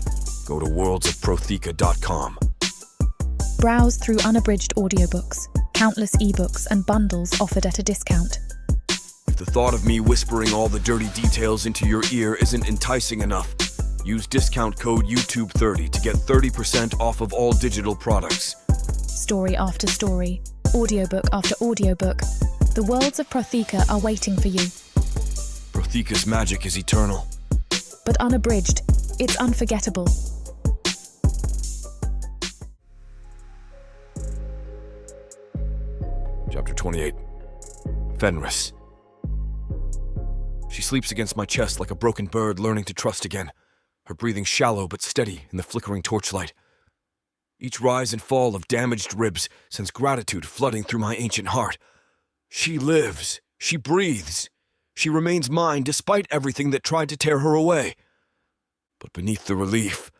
go to worldsofprotheka.com. Browse through unabridged audiobooks, countless ebooks, and bundles offered at a discount. If the thought of me whispering all the dirty details into your ear isn't enticing enough, use discount code YouTube30 to get 30% off of all digital products. Story after story, audiobook after audiobook, the Worlds of Protheka are waiting for you. Protheka's magic is eternal. But unabridged, it's unforgettable. Chapter 28. Fenris. She sleeps against my chest like a broken bird learning to trust again, her breathing shallow but steady in the flickering torchlight. Each rise and fall of damaged ribs sends gratitude flooding through my ancient heart. She lives. She breathes. She remains mine despite everything that tried to tear her away. But beneath the relief,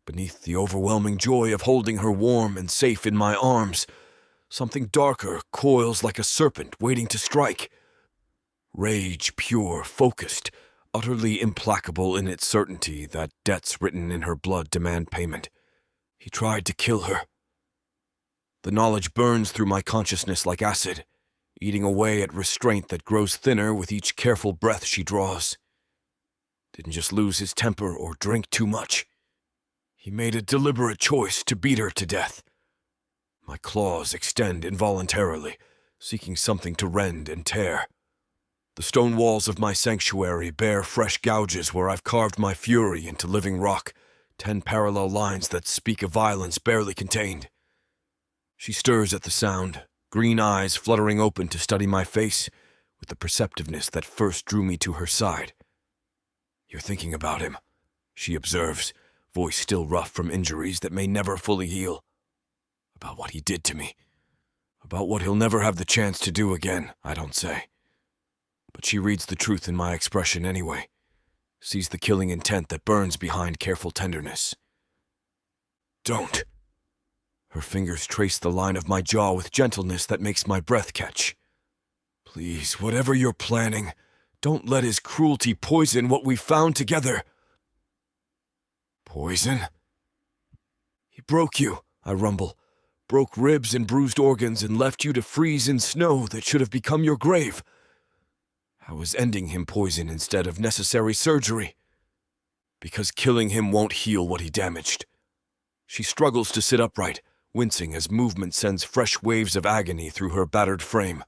beneath the overwhelming joy of holding her warm and safe in my arms, something darker coils like a serpent waiting to strike. Rage, pure, focused, utterly implacable in its certainty that debts written in her blood demand payment. He tried to kill her. The knowledge burns through my consciousness like acid, eating away at restraint that grows thinner with each careful breath she draws. Didn't just lose his temper or drink too much. He made a deliberate choice to beat her to death. My claws extend involuntarily, seeking something to rend and tear. The stone walls of my sanctuary bear fresh gouges where I've carved my fury into living rock, 10 parallel lines that speak of violence barely contained. She stirs at the sound, green eyes fluttering open to study my face with the perceptiveness that first drew me to her side. "You're thinking about him," she observes, voice still rough from injuries that may never fully heal. "About what he did to me. About what he'll never have the chance to do again, I don't say." But she reads the truth in my expression anyway, sees the killing intent that burns behind careful tenderness. "Don't." Her fingers trace the line of my jaw with gentleness that makes my breath catch. "Please, whatever you're planning, don't let his cruelty poison what we've found together." "Poison?" "He broke you," I rumble. "Broke ribs and bruised organs and left you to freeze in snow that should have become your grave. How is ending him poison instead of necessary surgery? Because killing him won't heal what he damaged." She struggles to sit upright, wincing as movement sends fresh waves of agony through her battered frame.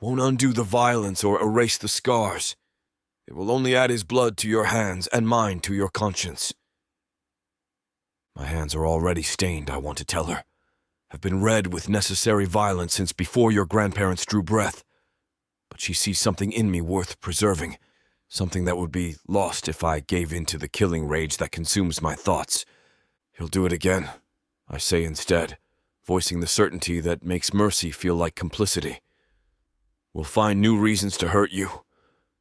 "Won't undo the violence or erase the scars. It will only add his blood to your hands and mine to your conscience." My hands are already stained, I want to tell her. Have been red with necessary violence since before your grandparents drew breath. But she sees something in me worth preserving, something that would be lost if I gave in to the killing rage that consumes my thoughts. "He'll do it again," I say instead, voicing the certainty that makes mercy feel like complicity. "We'll find new reasons to hurt you,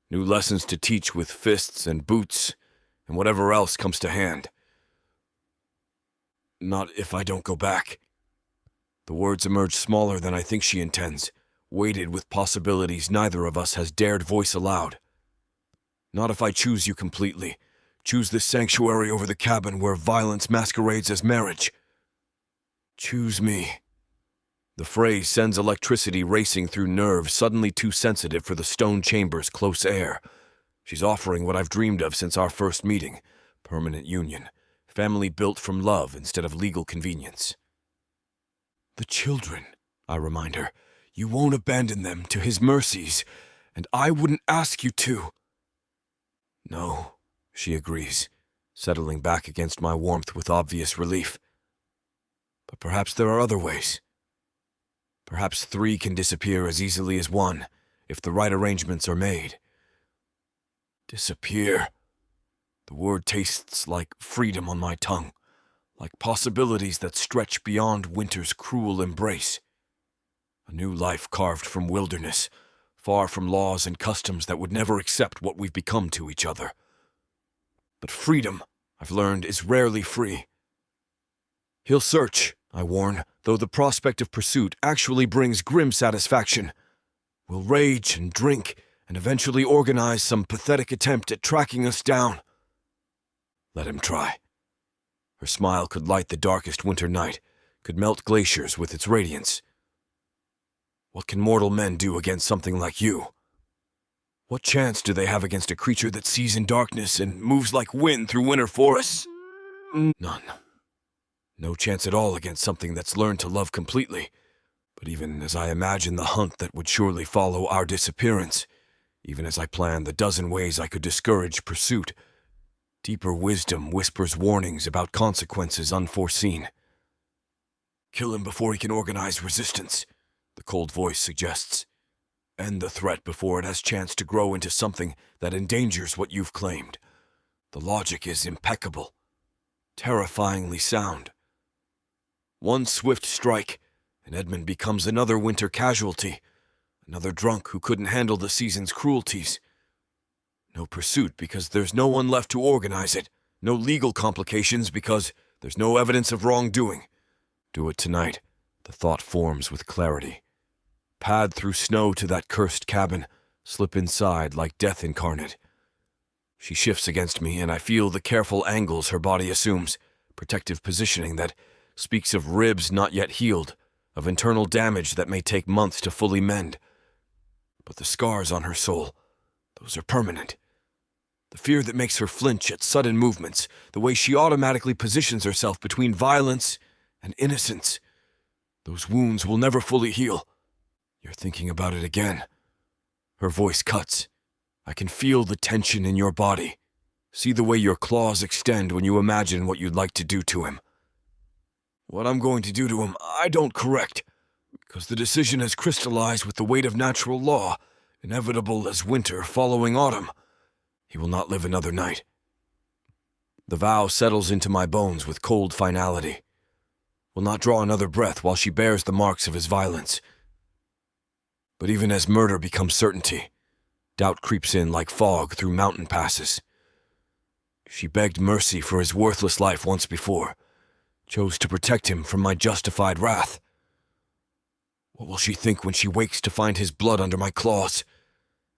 new lessons to teach with fists and boots, and whatever else comes to hand. Not if I don't go back." The words emerge smaller than I think she intends, weighted with possibilities neither of us has dared voice aloud. "Not if I choose you completely, choose this sanctuary over the cabin where violence masquerades as marriage. Choose me." The phrase sends electricity racing through nerves suddenly too sensitive for the stone chamber's close air. She's offering what I've dreamed of since our first meeting, permanent union, family built from love instead of legal convenience. "The children," I remind her. "You won't abandon them to his mercies, and I wouldn't ask you to." "No," she agrees, settling back against my warmth with obvious relief. "But perhaps there are other ways. Perhaps 3 can disappear as easily as 1, if the right arrangements are made." Disappear. The word tastes like freedom on my tongue, like possibilities that stretch beyond winter's cruel embrace. A new life carved from wilderness, far from laws and customs that would never accept what we've become to each other. But freedom, I've learned, is rarely free. "He'll search," I warn, though the prospect of pursuit actually brings grim satisfaction. We'll rage and drink and eventually organize some pathetic attempt at tracking us down. Let him try. Her smile could light the darkest winter night, could melt glaciers with its radiance. What can mortal men do against something like you? What chance do they have against a creature that sees in darkness and moves like wind through winter forests? None. No chance at all against something that's learned to love completely. But even as I imagine the hunt that would surely follow our disappearance, even as I plan the dozen ways I could discourage pursuit, deeper wisdom whispers warnings about consequences unforeseen. Kill him before he can organize resistance, the cold voice suggests. End the threat before it has chance to grow into something that endangers what you've claimed. The logic is impeccable, terrifyingly sound. One swift strike, and Edmund becomes another winter casualty, another drunk who couldn't handle the season's cruelties. No pursuit because there's no one left to organize it. No legal complications because there's no evidence of wrongdoing. Do it tonight, the thought forms with clarity. Pad through snow to that cursed cabin, slip inside like death incarnate. She shifts against me, and I feel the careful angles her body assumes, protective positioning that speaks of ribs not yet healed, of internal damage that may take months to fully mend. But the scars on her soul, those are permanent. The fear that makes her flinch at sudden movements, the way she automatically positions herself between violence and innocence, those wounds will never fully heal. You're thinking about it again. Her voice cuts. I can feel the tension in your body. See the way your claws extend when you imagine what you'd like to do to him. What I'm going to do to him, I don't correct, because the decision has crystallized with the weight of natural law, inevitable as winter following autumn. He will not live another night. The vow settles into my bones with cold finality. Will not draw another breath while she bears the marks of his violence. But even as murder becomes certainty, doubt creeps in like fog through mountain passes. She begged mercy for his worthless life once before, chose to protect him from my justified wrath. What will she think when she wakes to find his blood under my claws?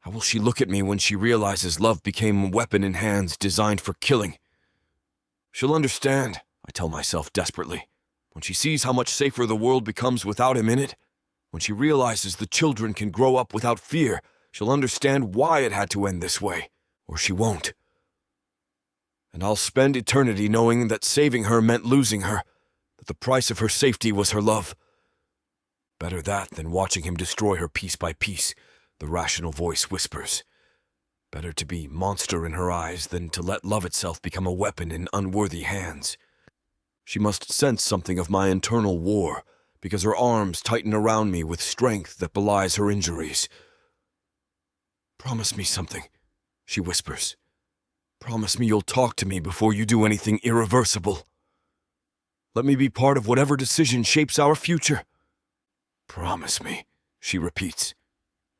How will she look at me when she realizes love became a weapon in hands designed for killing? She'll understand, I tell myself desperately, when she sees how much safer the world becomes without him in it. When she realizes the children can grow up without fear, she'll understand why it had to end this way, or she won't. And I'll spend eternity knowing that saving her meant losing her, that the price of her safety was her love. Better that than watching him destroy her piece by piece, the rational voice whispers. Better to be monster in her eyes than to let love itself become a weapon in unworthy hands. She must sense something of my internal war, because her arms tighten around me with strength that belies her injuries. Promise me something, she whispers. Promise me you'll talk to me before you do anything irreversible. Let me be part of whatever decision shapes our future. Promise me, she repeats,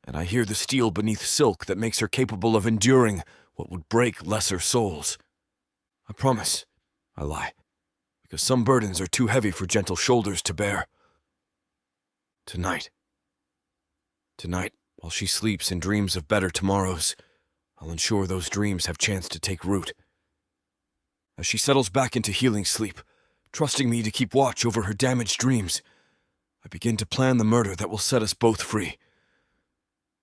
and I hear the steel beneath silk that makes her capable of enduring what would break lesser souls. I promise, I lie, because some burdens are too heavy for gentle shoulders to bear. Tonight, while she sleeps and dreams of better tomorrows, I'll ensure those dreams have chance to take root. As she settles back into healing sleep, trusting me to keep watch over her damaged dreams, I begin to plan the murder that will set us both free.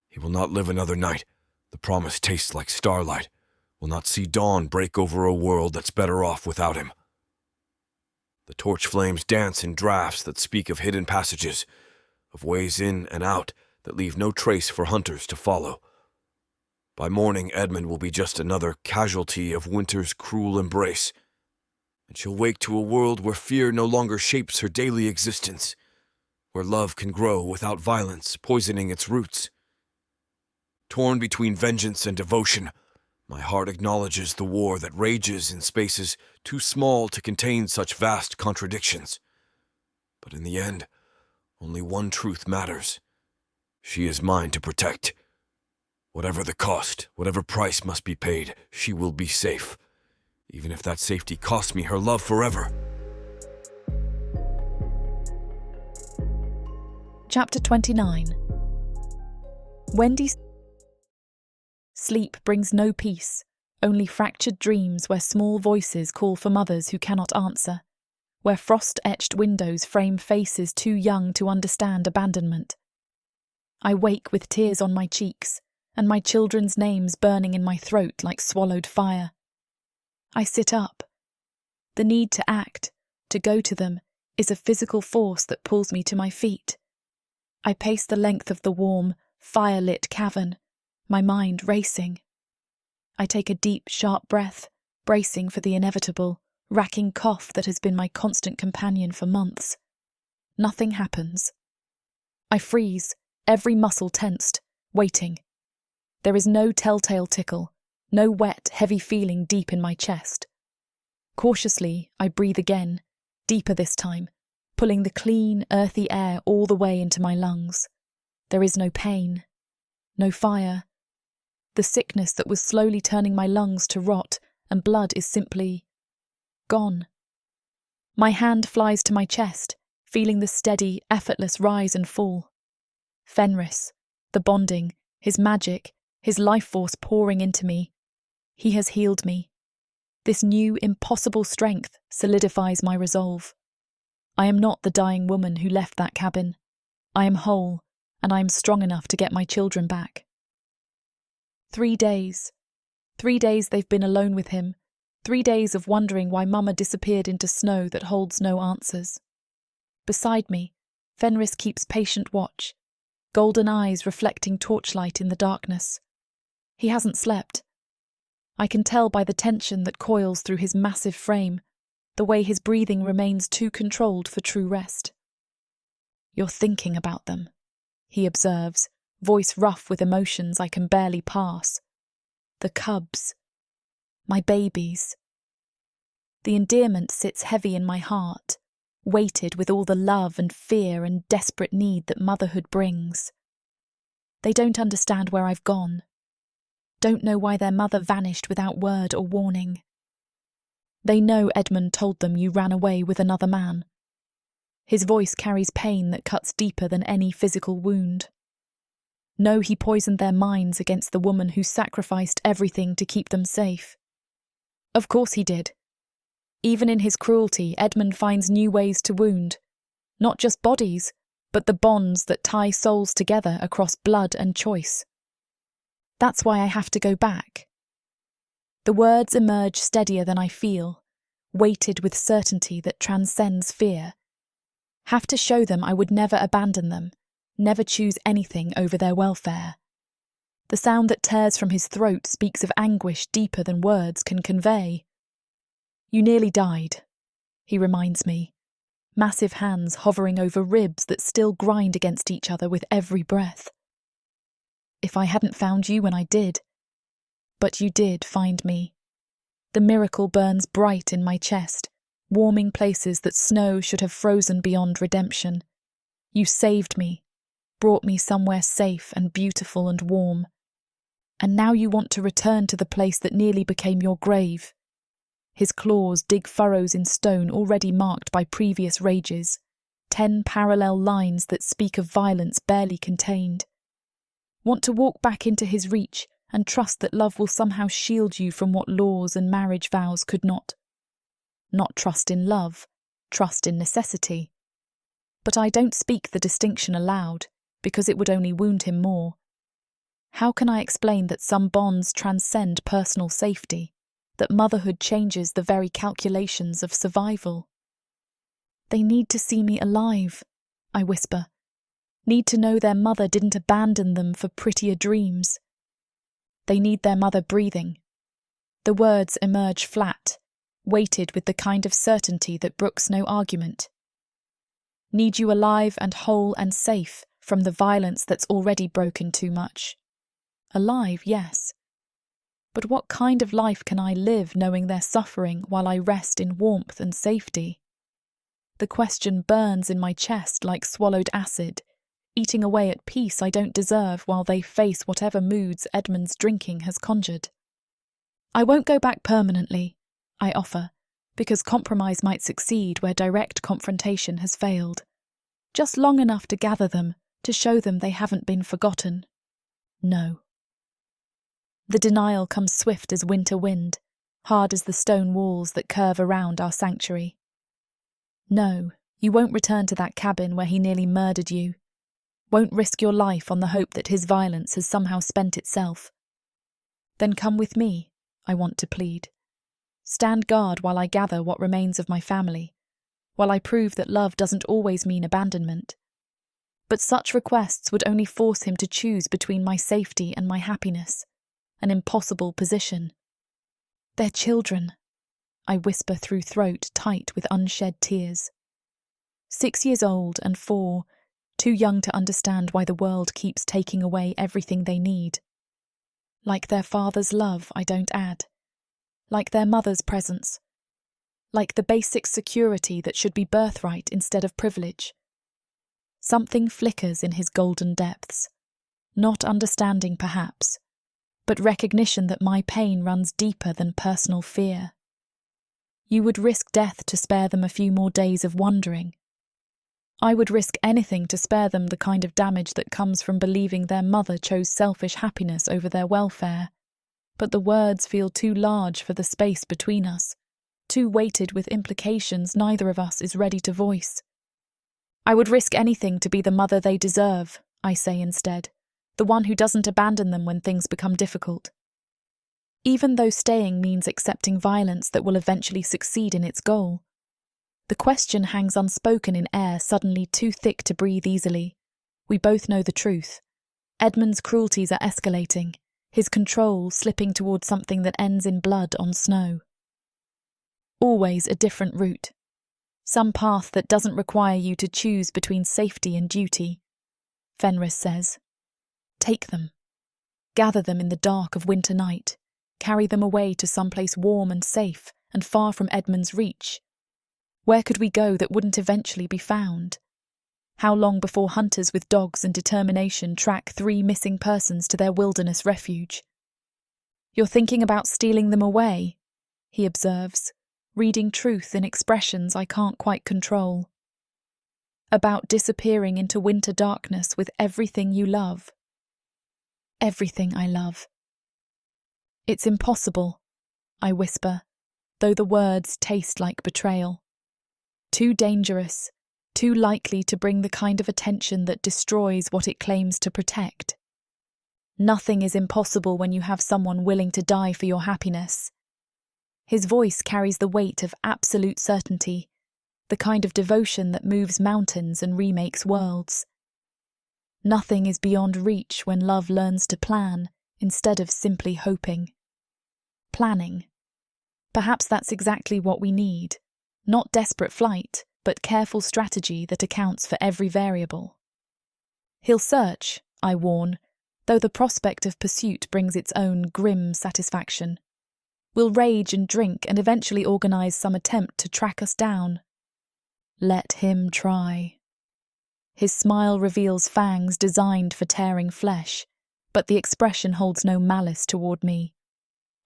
He will not live another night. The promise tastes like starlight. Will not see dawn break over a world that's better off without him. The torch flames dance in drafts that speak of hidden passages, of ways in and out that leave no trace for hunters to follow. By morning, Edmund will be just another casualty of winter's cruel embrace, and she'll wake to a world where fear no longer shapes her daily existence, where love can grow without violence poisoning its roots. Torn between vengeance and devotion, my heart acknowledges the war that rages in spaces too small to contain such vast contradictions. But in the end, only one truth matters. She is mine to protect. Whatever the cost, whatever price must be paid, she will be safe, even if that safety costs me her love forever. Chapter 29. Wendy's sleep brings no peace, only fractured dreams where small voices call for mothers who cannot answer, where frost-etched windows frame faces too young to understand abandonment. I wake with tears on my cheeks, and my children's names burning in my throat like swallowed fire. I sit up. The need to act, to go to them, is a physical force that pulls me to my feet. I pace the length of the warm, fire-lit cavern, my mind racing. I take a deep, sharp breath, bracing for the inevitable, racking cough that has been my constant companion for months. Nothing happens. I freeze, every muscle tensed, waiting. There is no telltale tickle, no wet, heavy feeling deep in my chest. Cautiously, I breathe again, deeper this time, pulling the clean, earthy air all the way into my lungs. There is no pain, no fire. The sickness that was slowly turning my lungs to rot and blood is simply gone. My hand flies to my chest, feeling the steady, effortless rise and fall. Fenris, the bonding, his magic, his life force pouring into me. He has healed me. This new, impossible strength solidifies my resolve. I am not the dying woman who left that cabin. I am whole, and I am strong enough to get my children back. 3 days. 3 days they've been alone with him. 3 days of wondering why Mama disappeared into snow that holds no answers. Beside me, Fenris keeps patient watch, golden eyes reflecting torchlight in the darkness. He hasn't slept. I can tell by the tension that coils through his massive frame, the way his breathing remains too controlled for true rest. "You're thinking about them," he observes, voice rough with emotions I can barely pass. "The cubs. My babies." The endearment sits heavy in my heart, weighted with all the love and fear and desperate need that motherhood brings. They don't understand where I've gone. Don't know why their mother vanished without word or warning. They know Edmund told them you ran away with another man. His voice carries pain that cuts deeper than any physical wound. Know he poisoned their minds against the woman who sacrificed everything to keep them safe. Of course he did. Even in his cruelty, Edmund finds new ways to wound. Not just bodies, but the bonds that tie souls together across blood and choice. That's why I have to go back. The words emerge steadier than I feel, weighted with certainty that transcends fear. Have to show them I would never abandon them, never choose anything over their welfare. The sound that tears from his throat speaks of anguish deeper than words can convey. "You nearly died," he reminds me, massive hands hovering over ribs that still grind against each other with every breath. "If I hadn't found you when I did. But you did find me." The miracle burns bright in my chest, warming places that snow should have frozen beyond redemption. You saved me, brought me somewhere safe and beautiful and warm. And now you want to return to the place that nearly became your grave. His claws dig furrows in stone already marked by previous rages, 10 parallel lines that speak of violence barely contained. Want to walk back into his reach and trust that love will somehow shield you from what laws and marriage vows could not. Not trust in love, trust in necessity. But I don't speak the distinction aloud, because it would only wound him more. How can I explain that some bonds transcend personal safety, that motherhood changes the very calculations of survival? "They need to see me alive," I whisper. "Need to know their mother didn't abandon them for prettier dreams. They need their mother breathing." The words emerge flat, weighted with the kind of certainty that brooks no argument. "Need you alive and whole and safe from the violence that's already broken too much." Alive, yes. But what kind of life can I live knowing they're suffering while I rest in warmth and safety? The question burns in my chest like swallowed acid, eating away at peace I don't deserve while they face whatever moods Edmund's drinking has conjured. "I won't go back permanently," I offer, because compromise might succeed where direct confrontation has failed. "Just long enough to gather them, To show them they haven't been forgotten. No. The denial comes swift as winter wind, hard as the stone walls that curve around our sanctuary. No, you won't return to that cabin where he nearly murdered you. Won't risk your life on the hope that his violence has somehow spent itself. Then come with me, I want to plead. Stand guard while I gather what remains of my family, while I prove that love doesn't always mean abandonment. But such requests would only force him to choose between my safety and my happiness, an impossible position. They're children, I whisper through throat tight with unshed tears. 6 years old and 4, too young to understand why the world keeps taking away everything they need. Like their father's love, I don't add. Like their mother's presence. Like the basic security that should be birthright instead of privilege. Something flickers in his golden depths. Not understanding, perhaps, but recognition that my pain runs deeper than personal fear. You would risk death to spare them a few more days of wandering. I would risk anything to spare them the kind of damage that comes from believing their mother chose selfish happiness over their welfare. But the words feel too large for the space between us, too weighted with implications neither of us is ready to voice. I would risk anything to be the mother they deserve, I say instead, the one who doesn't abandon them when things become difficult. Even though staying means accepting violence that will eventually succeed in its goal. The question hangs unspoken in air suddenly too thick to breathe easily. We both know the truth. Edmund's cruelties are escalating, his control slipping towards something that ends in blood on snow. Always a different route. Some path that doesn't require you to choose between safety and duty. Fenris says. Take them. Gather them in the dark of winter night. Carry them away to someplace warm and safe and far from Edmund's reach. Where could we go that wouldn't eventually be found? How long before hunters with dogs and determination track 3 missing persons to their wilderness refuge? You're thinking about stealing them away, he observes, reading truth in expressions I can't quite control. About disappearing into winter darkness with everything you love. Everything I love. It's impossible, I whisper, though the words taste like betrayal. Too dangerous, too likely to bring the kind of attention that destroys what it claims to protect. Nothing is impossible when you have someone willing to die for your happiness. His voice carries the weight of absolute certainty, the kind of devotion that moves mountains and remakes worlds. Nothing is beyond reach when love learns to plan instead of simply hoping. Planning. Perhaps that's exactly what we need. Not desperate flight, but careful strategy that accounts for every variable. He'll search, I warn, though the prospect of pursuit brings its own grim satisfaction. We'll rage and drink and eventually organise some attempt to track us down. Let him try. His smile reveals fangs designed for tearing flesh, but the expression holds no malice toward me,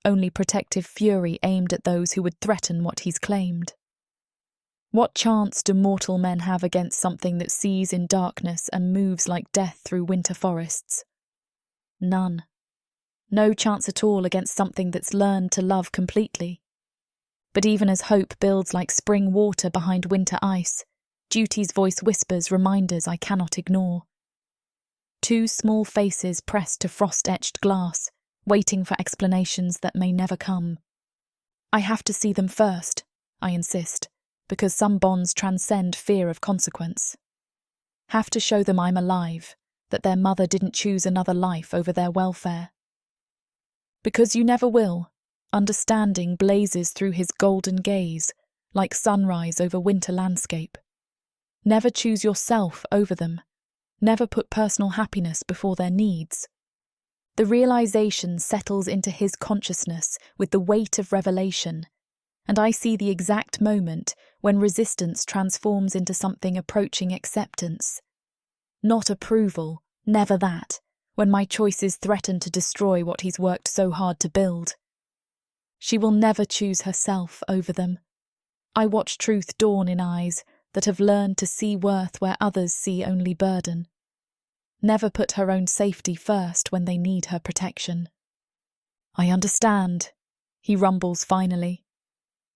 only protective fury aimed at those who would threaten what he's claimed. What chance do mortal men have against something that sees in darkness and moves like death through winter forests? None. No chance at all against something that's learned to love completely. But even as hope builds like spring water behind winter ice, duty's voice whispers reminders I cannot ignore. 2 small faces pressed to frost-etched glass, waiting for explanations that may never come. I have to see them first, I insist, because some bonds transcend fear of consequence. Have to show them I'm alive, that their mother didn't choose another life over their welfare. Because you never will, understanding blazes through his golden gaze, like sunrise over winter landscape. Never choose yourself over them. Never put personal happiness before their needs. The realization settles into his consciousness with the weight of revelation, and I see the exact moment when resistance transforms into something approaching acceptance. Not approval, never that, when my choices threaten to destroy what he's worked so hard to build. She will never choose herself over them. I watch truth dawn in eyes that have learned to see worth where others see only burden. never put her own safety first when they need her protection. I understand, he rumbles finally.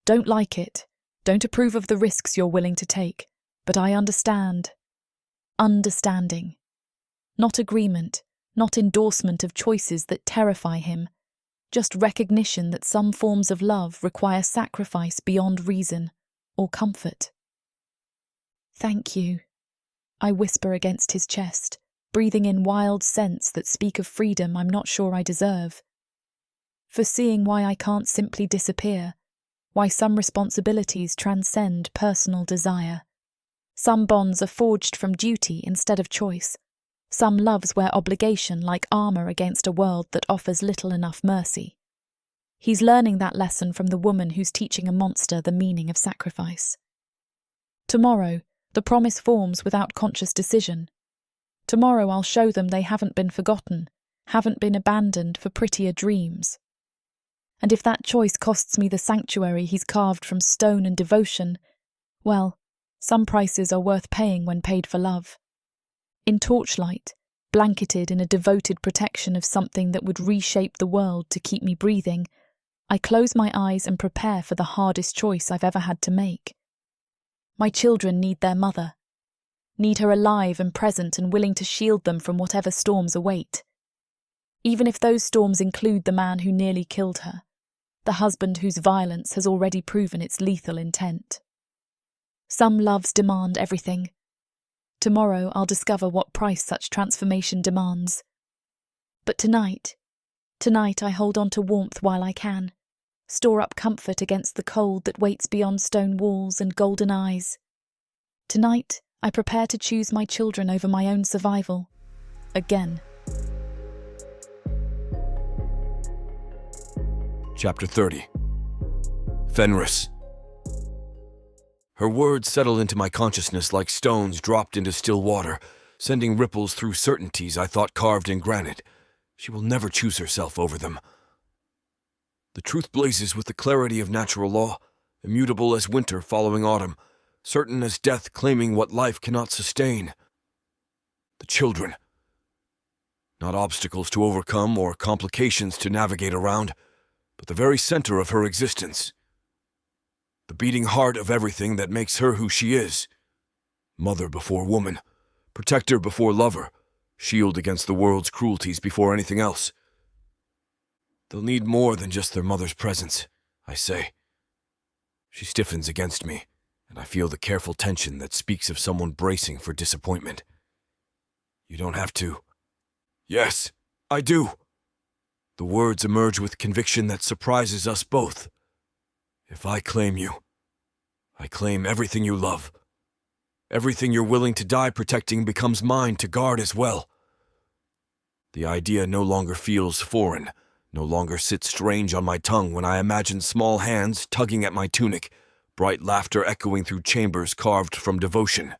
Don't like it, don't approve of the risks you're willing to take, but I understand. Understanding. Not agreement, not endorsement of choices that terrify him, just recognition that some forms of love require sacrifice beyond reason or comfort. Thank you, I whisper against his chest, breathing in wild scents that speak of freedom I'm not sure I deserve. For seeing why I can't simply disappear, why some responsibilities transcend personal desire. Some bonds are forged from duty instead of choice. Some loves wear obligation like armour against a world that offers little enough mercy. He's learning that lesson from the woman who's teaching a monster the meaning of sacrifice. Tomorrow, the promise forms without conscious decision. Tomorrow I'll show them they haven't been forgotten, haven't been abandoned for prettier dreams. And if that choice costs me the sanctuary he's carved from stone and devotion, well, some prices are worth paying when paid for love. In torchlight, blanketed in a devoted protection of something that would reshape the world to keep me breathing, I close my eyes and prepare for the hardest choice I've ever had to make. My children need their mother, need her alive and present and willing to shield them from whatever storms await. Even if those storms include the man who nearly killed her, the husband whose violence has already proven its lethal intent. Some loves demand everything. Tomorrow I'll discover what price such transformation demands. But tonight I hold on to warmth while I can, store up comfort against the cold that waits beyond stone walls and golden eyes. Tonight I prepare to choose my children over my own survival. Again. Chapter 30. Fenris. Her words settle into my consciousness like stones dropped into still water, sending ripples through certainties I thought carved in granite. She will never choose herself over them. The truth blazes with the clarity of natural law, immutable as winter following autumn, certain as death claiming what life cannot sustain. The children. Not obstacles to overcome or complications to navigate around, but the very center of her existence. The beating heart of everything that makes her who she is. Mother before woman, protector before lover, shield against the world's cruelties before anything else. They'll need more than just their mother's presence, I say. She stiffens against me, and I feel the careful tension that speaks of someone bracing for disappointment. You don't have to. Yes, I do. The words emerge with conviction that surprises us both. If I claim you, I claim everything you love. Everything you're willing to die protecting becomes mine to guard as well. The idea no longer feels foreign, no longer sits strange on my tongue when I imagine small hands tugging at my tunic, bright laughter echoing through chambers carved from devotion.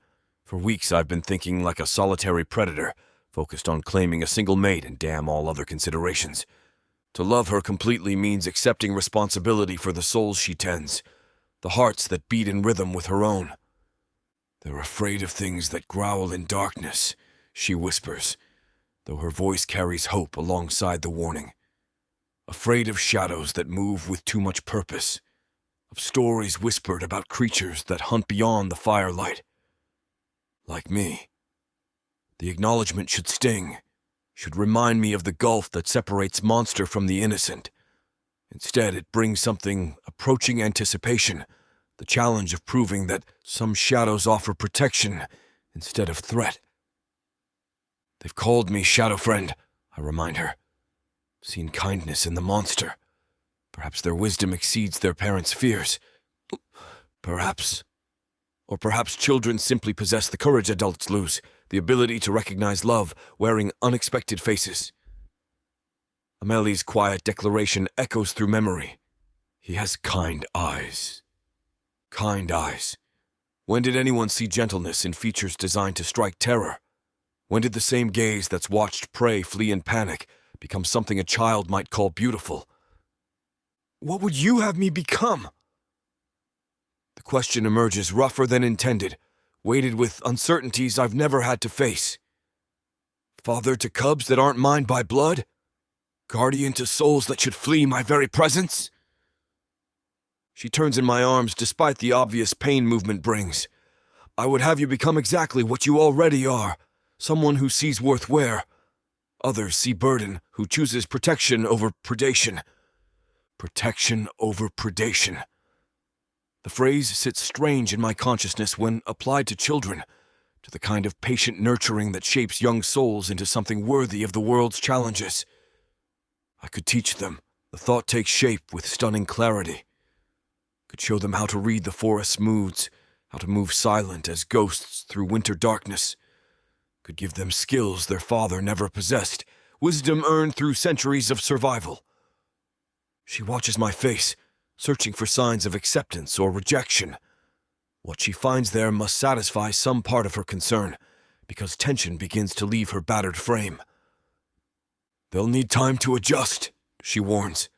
For weeks I've been thinking like a solitary predator, focused on claiming a single mate and damn all other considerations. To love her completely means accepting responsibility for the souls she tends, the hearts that beat in rhythm with her own. They're afraid of things that growl in darkness, she whispers, though her voice carries hope alongside the warning. Afraid of shadows that move with too much purpose, of stories whispered about creatures that hunt beyond the firelight. Like me. The acknowledgement should sting, should remind me of the gulf that separates monster from the innocent. Instead, it brings something approaching anticipation, the challenge of proving that some shadows offer protection instead of threat. They've called me Shadow Friend, I remind her. Seen kindness in the monster. Perhaps their wisdom exceeds their parents' fears. Perhaps. Or perhaps children simply possess the courage adults lose, the ability to recognize love, wearing unexpected faces. Amelie's quiet declaration echoes through memory. He has kind eyes. Kind eyes. When did anyone see gentleness in features designed to strike terror? When did the same gaze that's watched prey flee in panic become something a child might call beautiful? What would you have me become? The question emerges rougher than intended, weighted with uncertainties I've never had to face. Father to cubs that aren't mine by blood? Guardian to souls that should flee my very presence? She turns in my arms despite the obvious pain movement brings. I would have you become exactly what you already are, someone who sees worth wear. Others see burden, who chooses protection over predation. Protection over predation. The phrase sits strange in my consciousness when applied to children, to the kind of patient nurturing that shapes young souls into something worthy of the world's challenges. I could teach them. The thought takes shape with stunning clarity. Could show them how to read the forest's moods, how to move silent as ghosts through winter darkness. Could give them skills their father never possessed, wisdom earned through centuries of survival. She watches my face, searching for signs of acceptance or rejection. What she finds there must satisfy some part of her concern, because tension begins to leave her battered frame. They'll need time to adjust, she warns,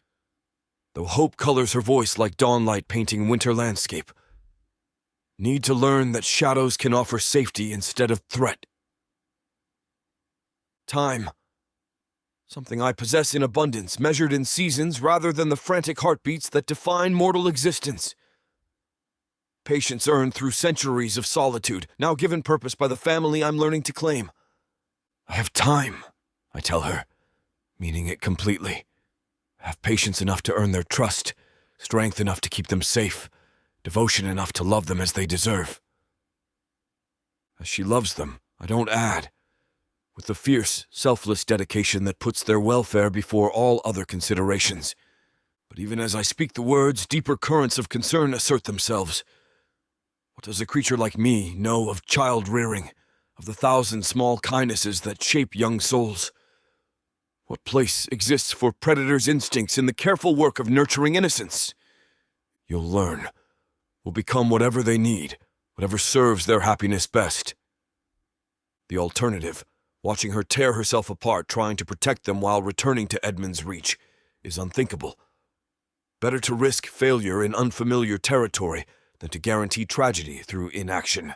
though hope colors her voice like dawnlight painting winter landscape. Need to learn that shadows can offer safety instead of threat. Time. Something I possess in abundance, measured in seasons rather than the frantic heartbeats that define mortal existence. Patience earned through centuries of solitude, now given purpose by the family I'm learning to claim. I have time, I tell her, meaning it completely. I have patience enough to earn their trust, strength enough to keep them safe, devotion enough to love them as they deserve. As she loves them, I don't add, with the fierce, selfless dedication that puts their welfare before all other considerations. But even as I speak the words, deeper currents of concern assert themselves. What does a creature like me know of child-rearing, of the thousand small kindnesses that shape young souls? What place exists for predators' instincts in the careful work of nurturing innocence? You'll learn. Will become whatever they need, whatever serves their happiness best. The alternative, watching her tear herself apart trying to protect them while returning to Edmund's reach, is unthinkable. Better to risk failure in unfamiliar territory than to guarantee tragedy through inaction.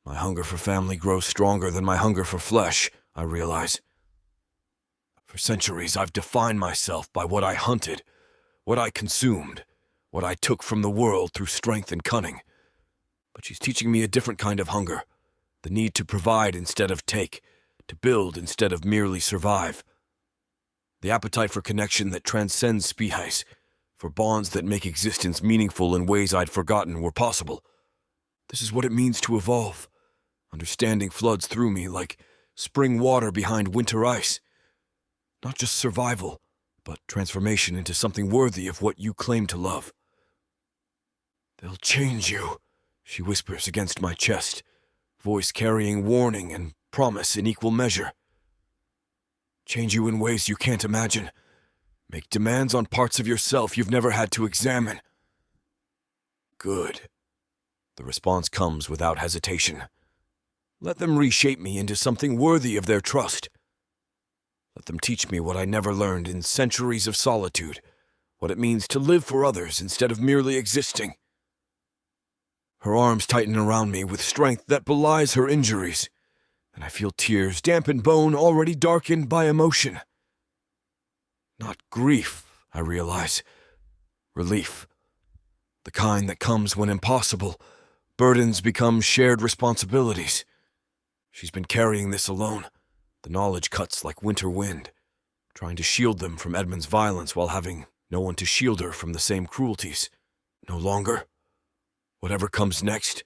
My hunger for family grows stronger than my hunger for flesh, I realize. For centuries I've defined myself by what I hunted, what I consumed, what I took from the world through strength and cunning. But she's teaching me a different kind of hunger, the need to provide instead of take, to build instead of merely survive. The appetite for connection that transcends species, for bonds that make existence meaningful in ways I'd forgotten were possible. This is what it means to evolve. Understanding floods through me like spring water behind winter ice. Not just survival, but transformation into something worthy of what you claim to love. They'll change you, she whispers against my chest, voice carrying warning and promise in equal measure. Change you in ways you can't imagine. Make demands on parts of yourself you've never had to examine. Good. The response comes without hesitation. Let them reshape me into something worthy of their trust. Let them teach me what I never learned in centuries of solitude, what it means to live for others instead of merely existing. Her arms tighten around me with strength that belies her injuries, and I feel tears dampen bone already darkened by emotion. Not grief, I realize. Relief. The kind that comes when impossible. Burdens become shared responsibilities. She's been carrying this alone. The knowledge cuts like winter wind, trying to shield them from Edmund's violence while having no one to shield her from the same cruelties. No longer. Whatever comes next,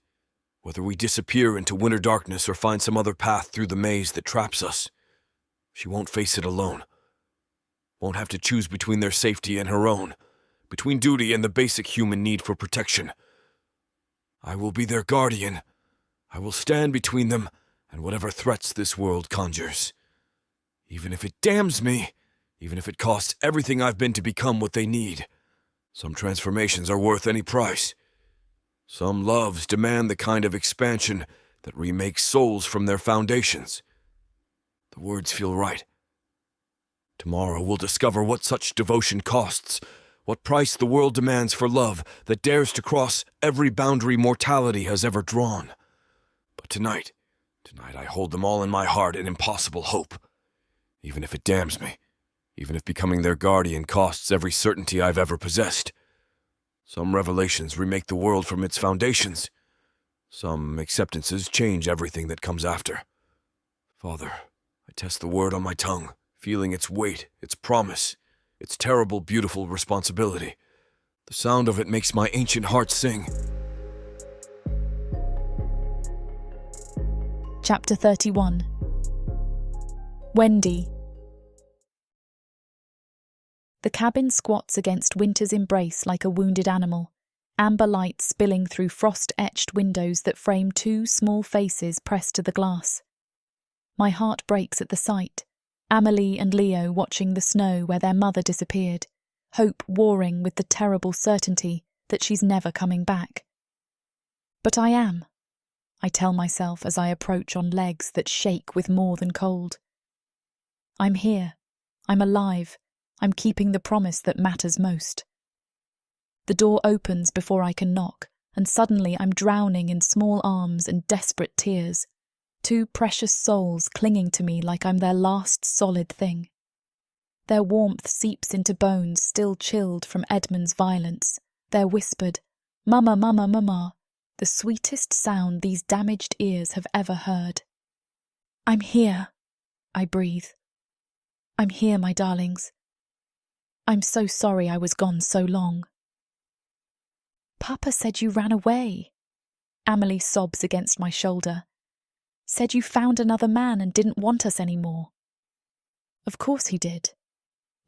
whether we disappear into winter darkness or find some other path through the maze that traps us, she won't face it alone. Won't have to choose between their safety and her own, between duty and the basic human need for protection. I will be their guardian. I will stand between them and whatever threats this world conjures. Even if it damns me, even if it costs everything I've been to become what they need. Some transformations are worth any price. Some loves demand the kind of expansion that remakes souls from their foundations. The words feel right. Tomorrow we'll discover what such devotion costs, what price the world demands for love that dares to cross every boundary mortality has ever drawn. But tonight Tonight I hold them all in my heart in impossible hope, even if it damns me, even if becoming their guardian costs every certainty I've ever possessed. Some revelations remake the world from its foundations. Some acceptances change everything that comes after. Father, I test the word on my tongue, feeling its weight, its promise, its terrible, beautiful responsibility. The sound of it makes my ancient heart sing. Chapter 31. Wendy. The cabin squats against winter's embrace like a wounded animal, amber light spilling through frost-etched windows that frame two small faces pressed to the glass. My heart breaks at the sight. Amelie and Leo watching the snow where their mother disappeared, hope warring with the terrible certainty that she's never coming back. But I am, I tell myself as I approach on legs that shake with more than cold. I'm here. I'm alive. I'm keeping the promise that matters most. The door opens before I can knock, and suddenly I'm drowning in small arms and desperate tears, two precious souls clinging to me like I'm their last solid thing. Their warmth seeps into bones still chilled from Edmund's violence, their whispered, "Mama, mama, mama," the sweetest sound these damaged ears have ever heard. "I'm here," I breathe. "I'm here, my darlings. I'm so sorry I was gone so long." "Papa said you ran away." Amelie sobs against my shoulder. "Said you found another man and didn't want us anymore." Of course he did.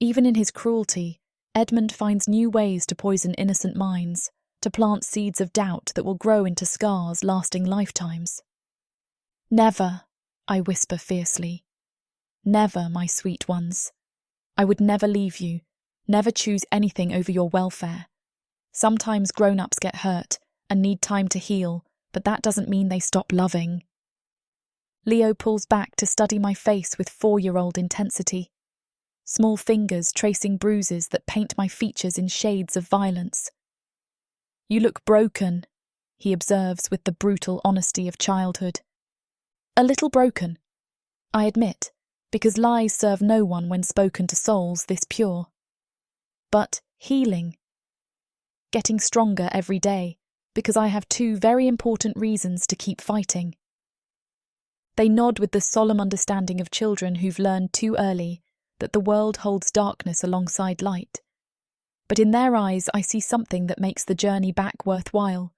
Even in his cruelty, Edmund finds new ways to poison innocent minds, to plant seeds of doubt that will grow into scars lasting lifetimes. "Never," I whisper fiercely. "Never, my sweet ones. I would never leave you, never choose anything over your welfare. Sometimes grown-ups get hurt and need time to heal, but that doesn't mean they stop loving." Leo pulls back to study my face with 4-year-old intensity. Small fingers tracing bruises that paint my features in shades of violence. "You look broken," he observes with the brutal honesty of childhood. "A little broken, I admit, because lies serve no one when spoken to souls this pure. But healing. Getting stronger every day, because I have 2 very important reasons to keep fighting." They nod with the solemn understanding of children who've learned too early that the world holds darkness alongside light. But in their eyes I see something that makes the journey back worthwhile,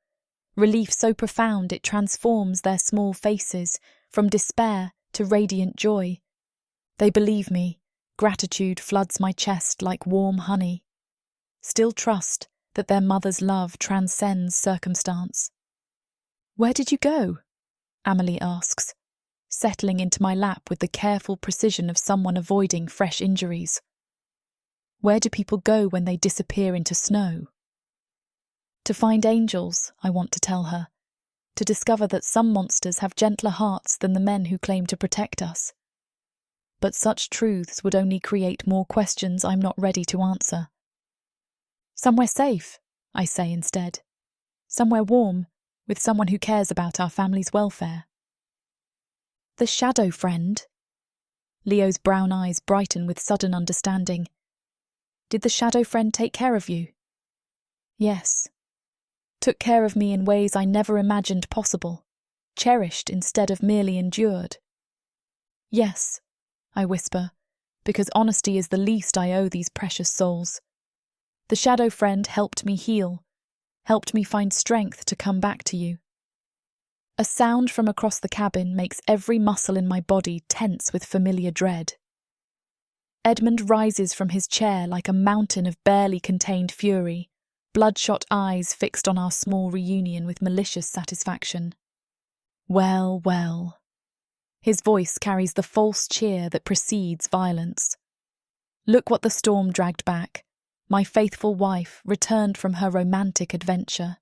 relief so profound it transforms their small faces from despair to radiant joy. They believe me, gratitude floods my chest like warm honey. Still trust that their mother's love transcends circumstance. "Where did you go?" Amelie asks, settling into my lap with the careful precision of someone avoiding fresh injuries. "Where do people go when they disappear into snow?" "To find angels," I want to tell her, "to discover that some monsters have gentler hearts than the men who claim to protect us." But such truths would only create more questions I'm not ready to answer. "Somewhere safe," I say instead. "Somewhere warm, with someone who cares about our family's welfare." "The shadow friend?" Leo's brown eyes brighten with sudden understanding. "Did the shadow friend take care of you?" "Yes. Took care of me in ways I never imagined possible, cherished instead of merely endured." "Yes," I whisper, because honesty is the least I owe these precious souls. "The shadow friend helped me heal, helped me find strength to come back to you." A sound from across the cabin makes every muscle in my body tense with familiar dread. Edmund rises from his chair like a mountain of barely contained fury, bloodshot eyes fixed on our small reunion with malicious satisfaction. "Well, well." His voice carries the false cheer that precedes violence. "Look what the storm dragged back. My faithful wife returned from her romantic adventure."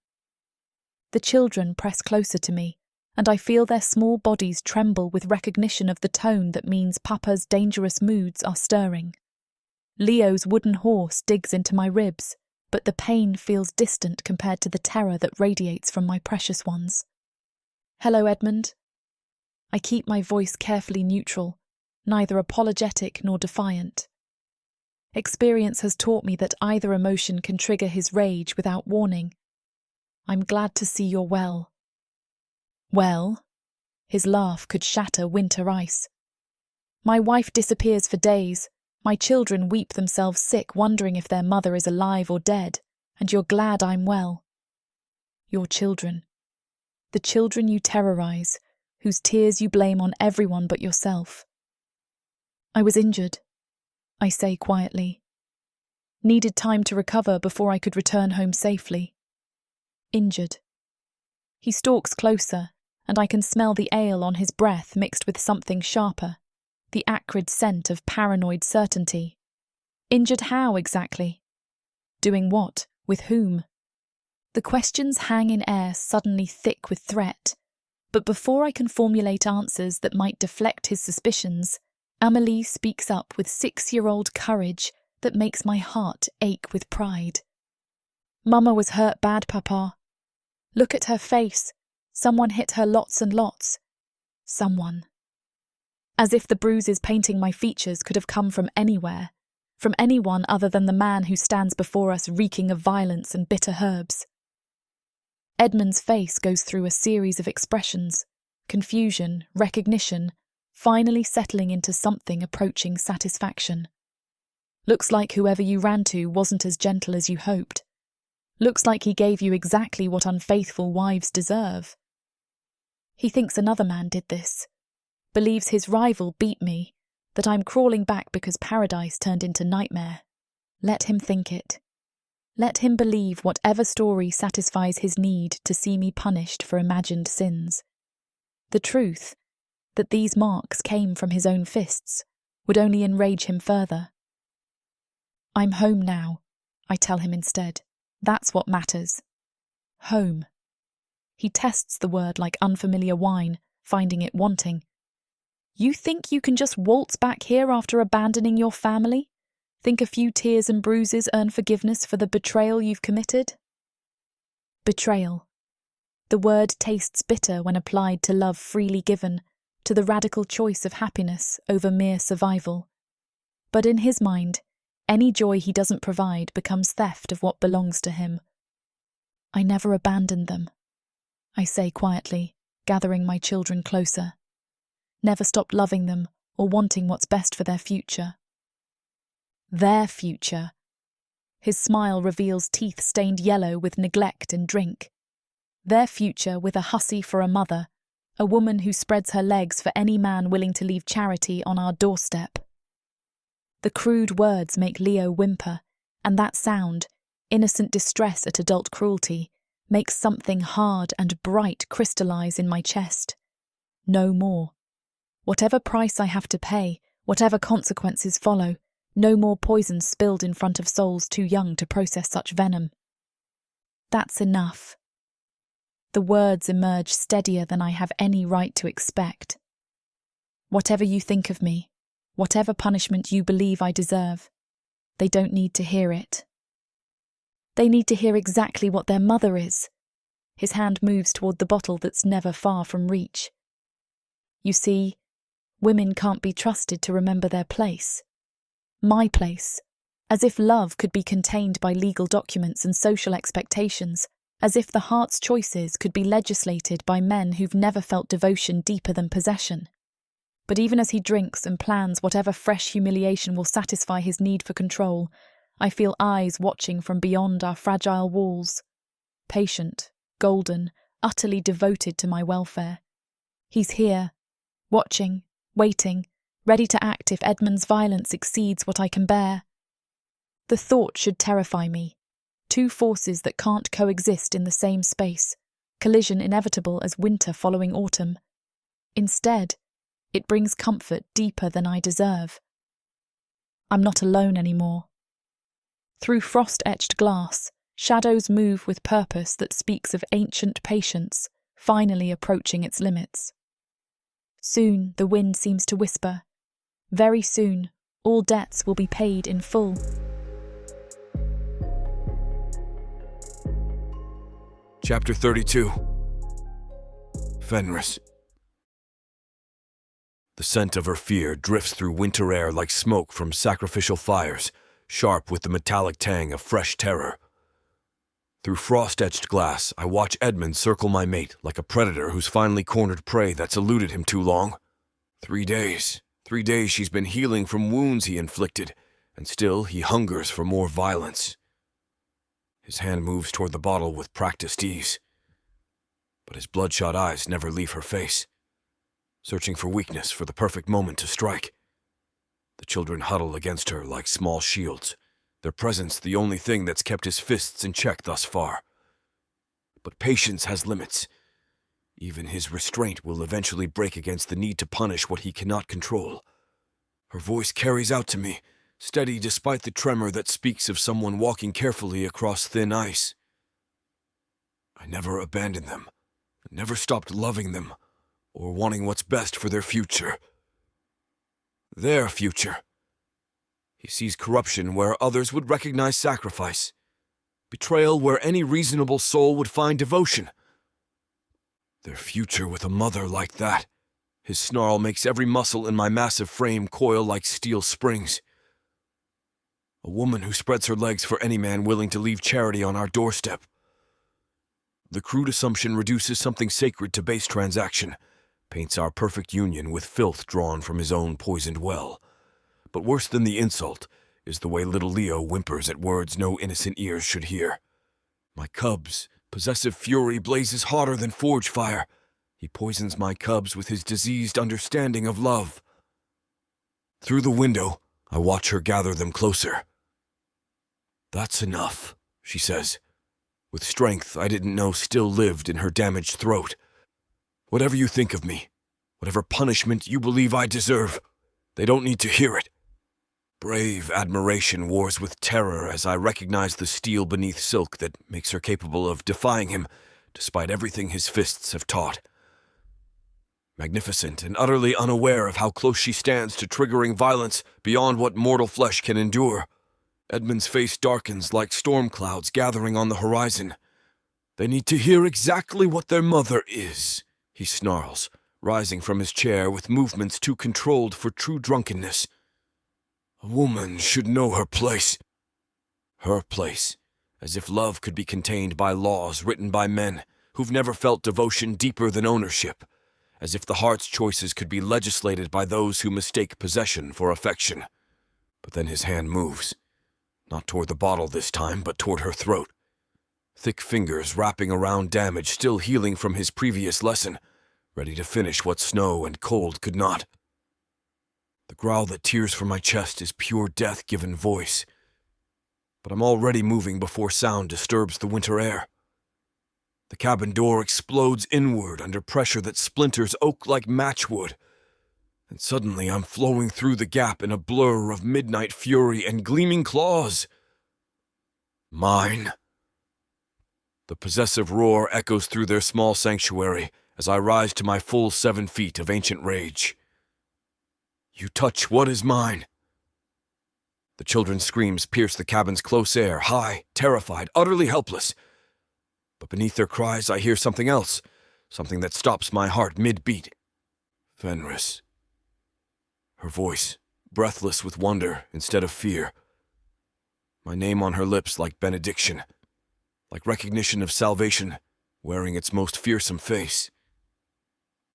The children press closer to me, and I feel their small bodies tremble with recognition of the tone that means Papa's dangerous moods are stirring. Leo's wooden horse digs into my ribs, but the pain feels distant compared to the terror that radiates from my precious ones. "Hello, Edmund." I keep my voice carefully neutral, neither apologetic nor defiant. Experience has taught me that either emotion can trigger his rage without warning. I'm glad to see you're well. Well? His laugh could shatter winter ice. My wife disappears for days. My children weep themselves sick, wondering if their mother is alive or dead, and you're glad I'm well. Your children. The children you terrorize, whose tears you blame on everyone but yourself. I was injured, I say quietly. Needed time to recover before I could return home safely. Injured. He stalks closer, and I can smell the ale on his breath mixed with something sharper, the acrid scent of paranoid certainty. Injured how exactly? Doing what? With whom? The questions hang in air suddenly thick with threat, but before I can formulate answers that might deflect his suspicions, Amélie speaks up with 6-year-old courage that makes my heart ache with pride. Mama was hurt bad, Papa. Look at her face. Someone hit her lots and lots. Someone. As if the bruises painting my features could have come from anywhere, from anyone other than the man who stands before us reeking of violence and bitter herbs. Edmund's face goes through a series of expressions, confusion, recognition, finally settling into something approaching satisfaction. Looks like whoever you ran to wasn't as gentle as you hoped. Looks like he gave you exactly what unfaithful wives deserve. He thinks another man did this, believes his rival beat me, that I'm crawling back because paradise turned into nightmare. Let him think it. Let him believe whatever story satisfies his need to see me punished for imagined sins. The truth, that these marks came from his own fists, would only enrage him further. I'm home now, I tell him instead. That's what matters. Home. He tests the word like unfamiliar wine, finding it wanting. You think you can just waltz back here after abandoning your family? Think a few tears and bruises earn forgiveness for the betrayal you've committed? Betrayal. The word tastes bitter when applied to love freely given, to the radical choice of happiness over mere survival. But in his mind, any joy he doesn't provide becomes theft of what belongs to him. I never abandoned them, I say quietly, gathering my children closer. Never stopped loving them or wanting what's best for their future. Their future. His smile reveals teeth stained yellow with neglect and drink. Their future with a hussy for a mother, a woman who spreads her legs for any man willing to leave charity on our doorstep. The crude words make Leo whimper, and that sound, innocent distress at adult cruelty, makes something hard and bright crystallize in my chest. No more. Whatever price I have to pay, whatever consequences follow, no more poison spilled in front of souls too young to process such venom. That's enough. The words emerge steadier than I have any right to expect. Whatever you think of me, whatever punishment you believe I deserve, they don't need to hear it. They need to hear exactly what their mother is. His hand moves toward the bottle that's never far from reach. You see, women can't be trusted to remember their place. My place. As if love could be contained by legal documents and social expectations, as if the heart's choices could be legislated by men who've never felt devotion deeper than possession. But even as he drinks and plans whatever fresh humiliation will satisfy his need for control, I feel eyes watching from beyond our fragile walls. Patient, golden, utterly devoted to my welfare. He's here, watching, waiting, ready to act if Edmund's violence exceeds what I can bear. The thought should terrify me. Two forces that can't coexist in the same space, collision inevitable as winter following autumn. Instead, it brings comfort deeper than I deserve. I'm not alone anymore. Through frost-etched glass, shadows move with purpose that speaks of ancient patience, finally approaching its limits. Soon, the wind seems to whisper. Very soon, all debts will be paid in full. Chapter 32. Fenris. The scent of her fear drifts through winter air like smoke from sacrificial fires, sharp with the metallic tang of fresh terror. Through frost-etched glass, I watch Edmund circle my mate like a predator who's finally cornered prey that's eluded him too long. 3 days. 3 days she's been healing from wounds he inflicted, and still he hungers for more violence. His hand moves toward the bottle with practiced ease, but his bloodshot eyes never leave her face, searching for weakness for the perfect moment to strike. The children huddle against her like small shields, their presence the only thing that's kept his fists in check thus far. But patience has limits. Even his restraint will eventually break against the need to punish what he cannot control. Her voice carries out to me, steady despite the tremor that speaks of someone walking carefully across thin ice. I never abandoned them, never stopped loving them, or wanting what's best for their future. Their future. He sees corruption where others would recognize sacrifice, betrayal where any reasonable soul would find devotion. Their future with a mother like that. His snarl makes every muscle in my massive frame coil like steel springs. A woman who spreads her legs for any man willing to leave charity on our doorstep. The crude assumption reduces something sacred to base transaction, paints our perfect union with filth drawn from his own poisoned well. But worse than the insult is the way little Leo whimpers at words no innocent ears should hear. My cubs' possessive fury blazes hotter than forge fire. He poisons my cubs with his diseased understanding of love. Through the window, I watch her gather them closer. "That's enough," she says, with strength I didn't know still lived in her damaged throat. "Whatever you think of me, whatever punishment you believe I deserve, they don't need to hear it." Brave admiration wars with terror as I recognize the steel beneath silk that makes her capable of defying him, despite everything his fists have taught. Magnificent and utterly unaware of how close she stands to triggering violence beyond what mortal flesh can endure. Edmund's face darkens like storm clouds gathering on the horizon. "They need to hear exactly what their mother is," he snarls, rising from his chair with movements too controlled for true drunkenness. "A woman should know her place." Her place, as if love could be contained by laws written by men who've never felt devotion deeper than ownership, as if the heart's choices could be legislated by those who mistake possession for affection. But then his hand moves, not toward the bottle this time, but toward her throat. Thick fingers wrapping around damage still healing from his previous lesson, ready to finish what snow and cold could not. The growl that tears from my chest is pure death given voice, but I'm already moving before sound disturbs the winter air. The cabin door explodes inward under pressure that splinters oak like matchwood, and suddenly I'm flowing through the gap in a blur of midnight fury and gleaming claws. Mine. The possessive roar echoes through their small sanctuary as I rise to my full 7 feet of ancient rage. "You touch what is mine." The children's screams pierce the cabin's close air, high, terrified, utterly helpless. But beneath their cries I hear something else, something that stops my heart mid-beat. "Fenris." Her voice, breathless with wonder instead of fear. My name on her lips like benediction, like recognition of salvation, wearing its most fearsome face.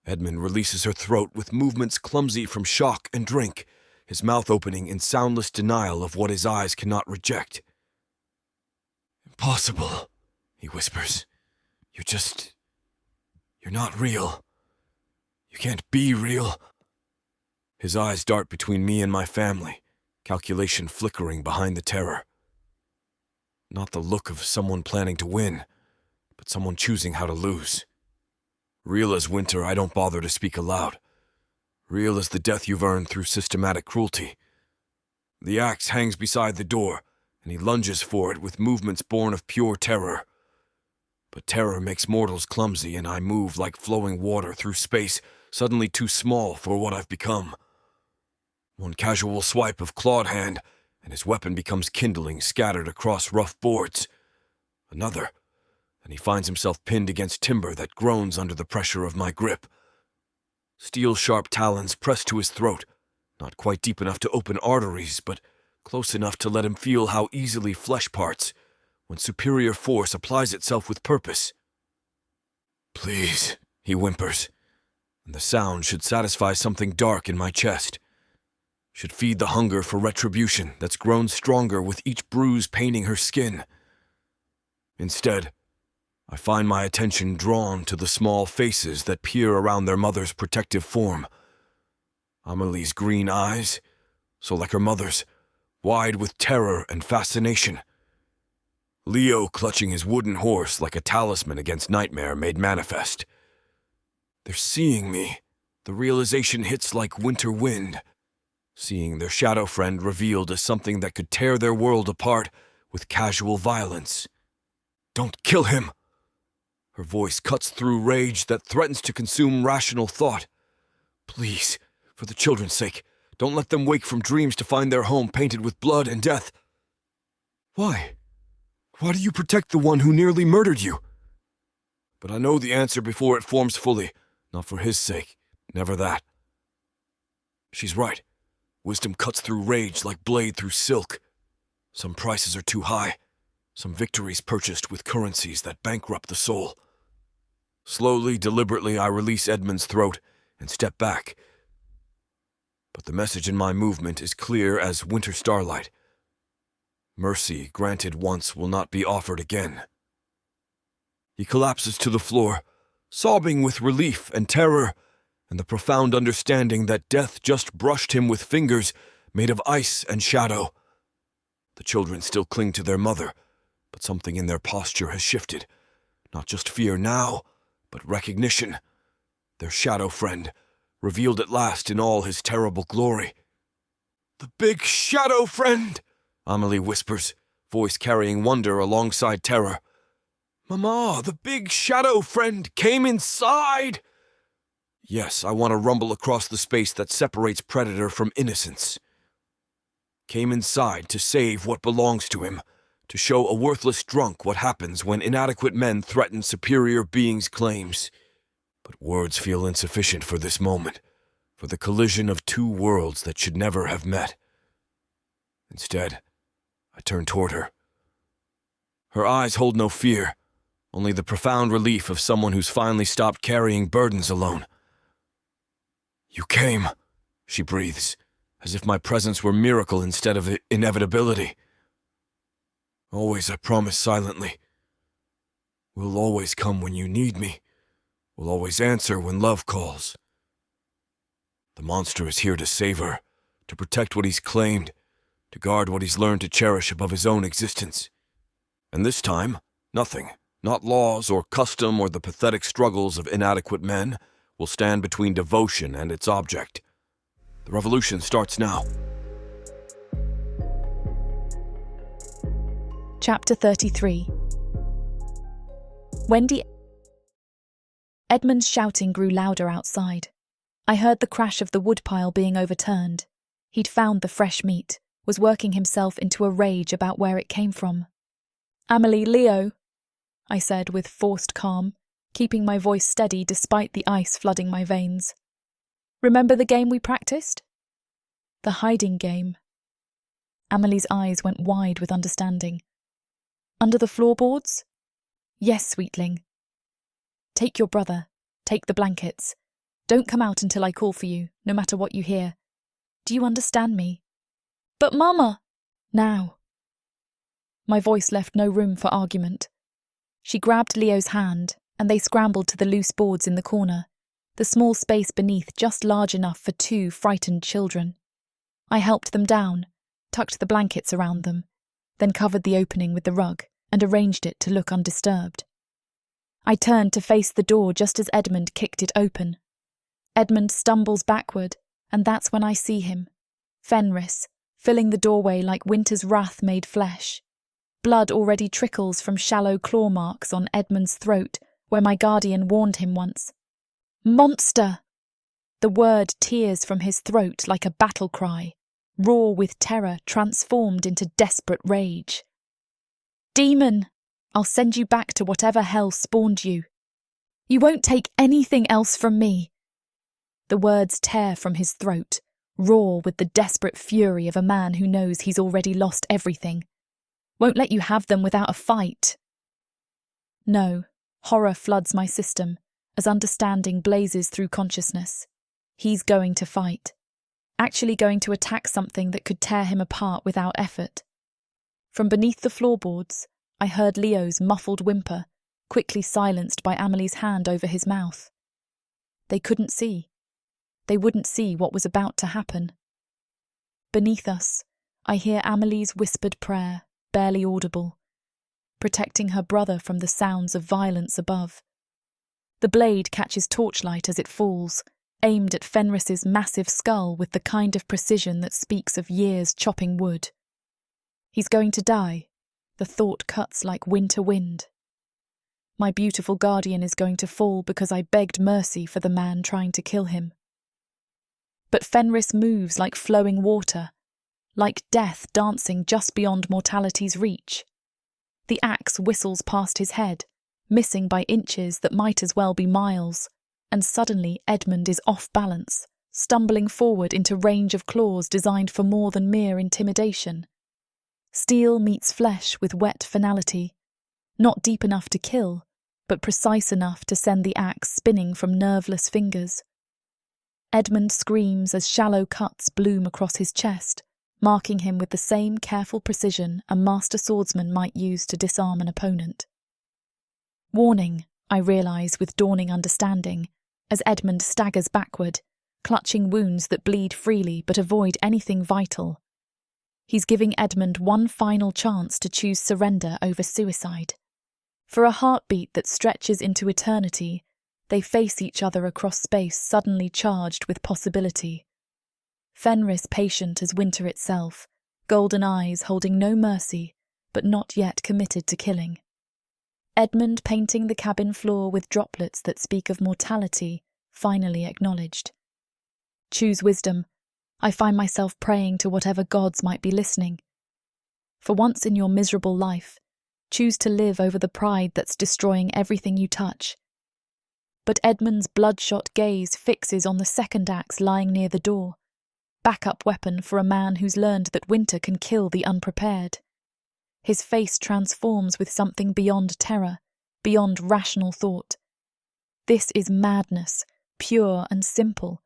Edmund releases her throat with movements clumsy from shock and drink, his mouth opening in soundless denial of what his eyes cannot reject. "Impossible," he whispers. You're not real. You can't be real." His eyes dart between me and my family, calculation flickering behind the terror. Not the look of someone planning to win, but someone choosing how to lose. Real as winter, I don't bother to speak aloud. Real as the death you've earned through systematic cruelty. The axe hangs beside the door, and he lunges for it with movements born of pure terror. But terror makes mortals clumsy, and I move like flowing water through space, suddenly too small for what I've become. One casual swipe of clawed hand, and his weapon becomes kindling scattered across rough boards. Another, and he finds himself pinned against timber that groans under the pressure of my grip. Steel-sharp talons pressed to his throat, not quite deep enough to open arteries, but close enough to let him feel how easily flesh parts when superior force applies itself with purpose. "Please," he whimpers, and the sound should satisfy something dark in my chest. Should feed the hunger for retribution that's grown stronger with each bruise painting her skin. Instead, I find my attention drawn to the small faces that peer around their mother's protective form. Amelie's green eyes, so like her mother's, wide with terror and fascination. Leo clutching his wooden horse like a talisman against nightmare made manifest. They're seeing me. The realization hits like winter wind. Seeing their shadow friend revealed as something that could tear their world apart with casual violence. "Don't kill him!" Her voice cuts through rage that threatens to consume rational thought. "Please, for the children's sake, don't let them wake from dreams to find their home painted with blood and death." "Why? Why do you protect the one who nearly murdered you?" But I know the answer before it forms fully, not for his sake, never that. She's right. Wisdom cuts through rage like blade through silk. Some prices are too high, some victories purchased with currencies that bankrupt the soul. Slowly, deliberately, I release Edmund's throat and step back. But the message in my movement is clear as winter starlight. Mercy granted once will not be offered again. He collapses to the floor, sobbing with relief and terror, and the profound understanding that death just brushed him with fingers made of ice and shadow. The children still cling to their mother, but something in their posture has shifted. Not just fear now, but recognition. Their shadow friend, revealed at last in all his terrible glory. "The big shadow friend!" Amelie whispers, voice carrying wonder alongside terror. "Mama, the big shadow friend came inside!" Yes, I want to rumble across the space that separates predator from innocence. Came inside to save what belongs to him, to show a worthless drunk what happens when inadequate men threaten superior beings' claims. But words feel insufficient for this moment, for the collision of two worlds that should never have met. Instead, I turn toward her. Her eyes hold no fear, only the profound relief of someone who's finally stopped carrying burdens alone. "You came," she breathes, as if my presence were miracle instead of inevitability. "Always, I promise silently. We'll always come when you need me. We'll always answer when love calls." The monster is here to save her, to protect what he's claimed, to guard what he's learned to cherish above his own existence. And this time, nothing, not laws or custom or the pathetic struggles of inadequate men, will stand between devotion and its object. The revolution starts now. Chapter 33. Wendy. Edmund's shouting grew louder outside. I heard the crash of the woodpile being overturned. He'd found the fresh meat, was working himself into a rage about where it came from. "Amelie, Leo," I said with forced calm, keeping my voice steady despite the ice flooding my veins. "Remember the game we practiced?" "The hiding game." Amelie's eyes went wide with understanding. "Under the floorboards?" "Yes, sweetling." "Take your brother. Take the blankets. Don't come out until I call for you, no matter what you hear. Do you understand me?" "But Mama!" "Now." My voice left no room for argument. She grabbed Leo's hand, and they scrambled to the loose boards in the corner, the small space beneath just large enough for two frightened children. I helped them down, tucked the blankets around them, then covered the opening with the rug and arranged it to look undisturbed. I turned to face the door just as Edmund kicked it open. Edmund stumbles backward, and that's when I see him. Fenris, filling the doorway like winter's wrath made flesh. Blood already trickles from shallow claw marks on Edmund's throat, where my guardian warned him once. "Monster!" The word tears from his throat like a battle cry, raw with terror transformed into desperate rage. "Demon! I'll send you back to whatever hell spawned you. You won't take anything else from me." The words tear from his throat, roar with the desperate fury of a man who knows he's already lost everything. Won't let you have them without a fight. No, horror floods my system as understanding blazes through consciousness. He's going to fight. Actually going to attack something that could tear him apart without effort. From beneath the floorboards, I heard Leo's muffled whimper, quickly silenced by Amelie's hand over his mouth. They couldn't see. They wouldn't see what was about to happen. Beneath us, I hear Amelie's whispered prayer, barely audible, protecting her brother from the sounds of violence above. The blade catches torchlight as it falls, aimed at Fenris's massive skull with the kind of precision that speaks of years chopping wood. He's going to die. The thought cuts like winter wind. My beautiful guardian is going to fall because I begged mercy for the man trying to kill him. But Fenris moves like flowing water, like death dancing just beyond mortality's reach. The axe whistles past his head, missing by inches that might as well be miles, and suddenly Edmund is off balance, stumbling forward into range of claws designed for more than mere intimidation. Steel meets flesh with wet finality, not deep enough to kill, but precise enough to send the axe spinning from nerveless fingers. Edmund screams as shallow cuts bloom across his chest, marking him with the same careful precision a master swordsman might use to disarm an opponent. Warning, I realise with dawning understanding, as Edmund staggers backward, clutching wounds that bleed freely but avoid anything vital. He's giving Edmund one final chance to choose surrender over suicide. For a heartbeat that stretches into eternity, they face each other across space suddenly charged with possibility. Fenris patient as winter itself, golden eyes holding no mercy, but not yet committed to killing. Edmund painting the cabin floor with droplets that speak of mortality, finally acknowledged. Choose wisdom. I find myself praying to whatever gods might be listening. For once in your miserable life, choose to live over the pride that's destroying everything you touch. But Edmund's bloodshot gaze fixes on the second axe lying near the door, backup weapon for a man who's learned that winter can kill the unprepared. His face transforms with something beyond terror, beyond rational thought. This is madness, pure and simple,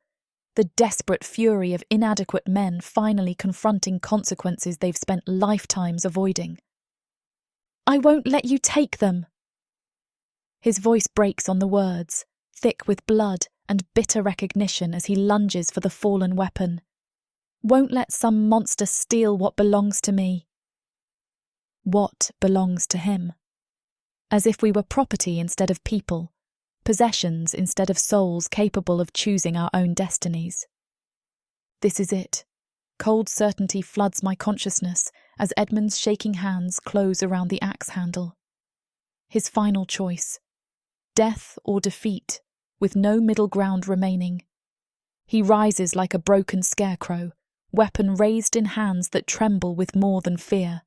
the desperate fury of inadequate men finally confronting consequences they've spent lifetimes avoiding. I won't let you take them. His voice breaks on the words, thick with blood and bitter recognition as he lunges for the fallen weapon. Won't let some monster steal what belongs to me. What belongs to him? As if we were property instead of people, possessions instead of souls capable of choosing our own destinies. This is it. Cold certainty floods my consciousness as Edmund's shaking hands close around the axe handle. His final choice. Death or defeat, with no middle ground remaining. He rises like a broken scarecrow, weapon raised in hands that tremble with more than fear.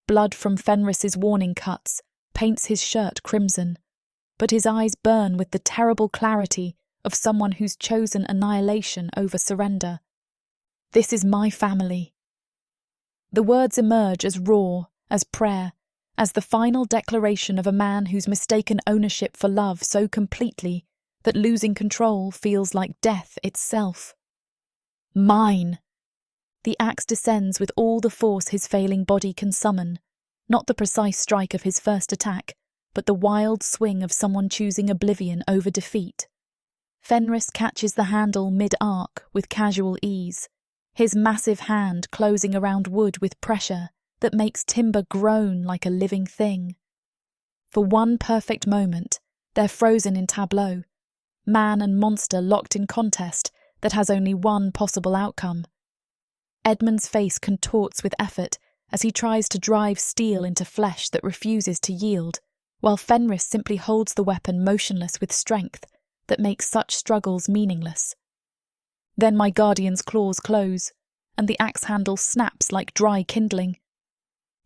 Blood from Fenris's warning cuts paints his shirt crimson, but his eyes burn with the terrible clarity of someone who's chosen annihilation over surrender. This is my family. The words emerge as roar, as prayer, as the final declaration of a man who's mistaken ownership for love so completely that losing control feels like death itself. Mine! The axe descends with all the force his failing body can summon, not the precise strike of his first attack, but the wild swing of someone choosing oblivion over defeat. Fenris catches the handle mid-arc with casual ease, his massive hand closing around wood with pressure that makes timber groan like a living thing. For one perfect moment, they're frozen in tableau, man and monster locked in contest that has only one possible outcome. Edmund's face contorts with effort as he tries to drive steel into flesh that refuses to yield, while Fenris simply holds the weapon motionless with strength that makes such struggles meaningless. Then my guardian's claws close, and the axe handle snaps like dry kindling.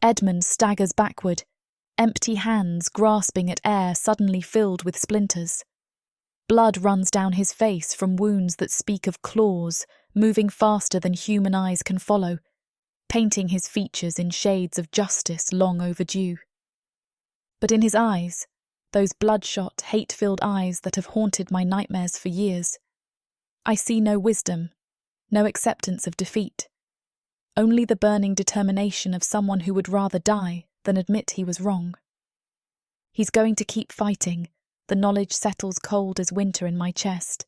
Edmund staggers backward, empty hands grasping at air suddenly filled with splinters. Blood runs down his face from wounds that speak of claws, moving faster than human eyes can follow, painting his features in shades of justice long overdue. But in his eyes, those bloodshot, hate-filled eyes that have haunted my nightmares for years, I see no wisdom, no acceptance of defeat, only the burning determination of someone who would rather die than admit he was wrong. He's going to keep fighting. The knowledge settles cold as winter in my chest.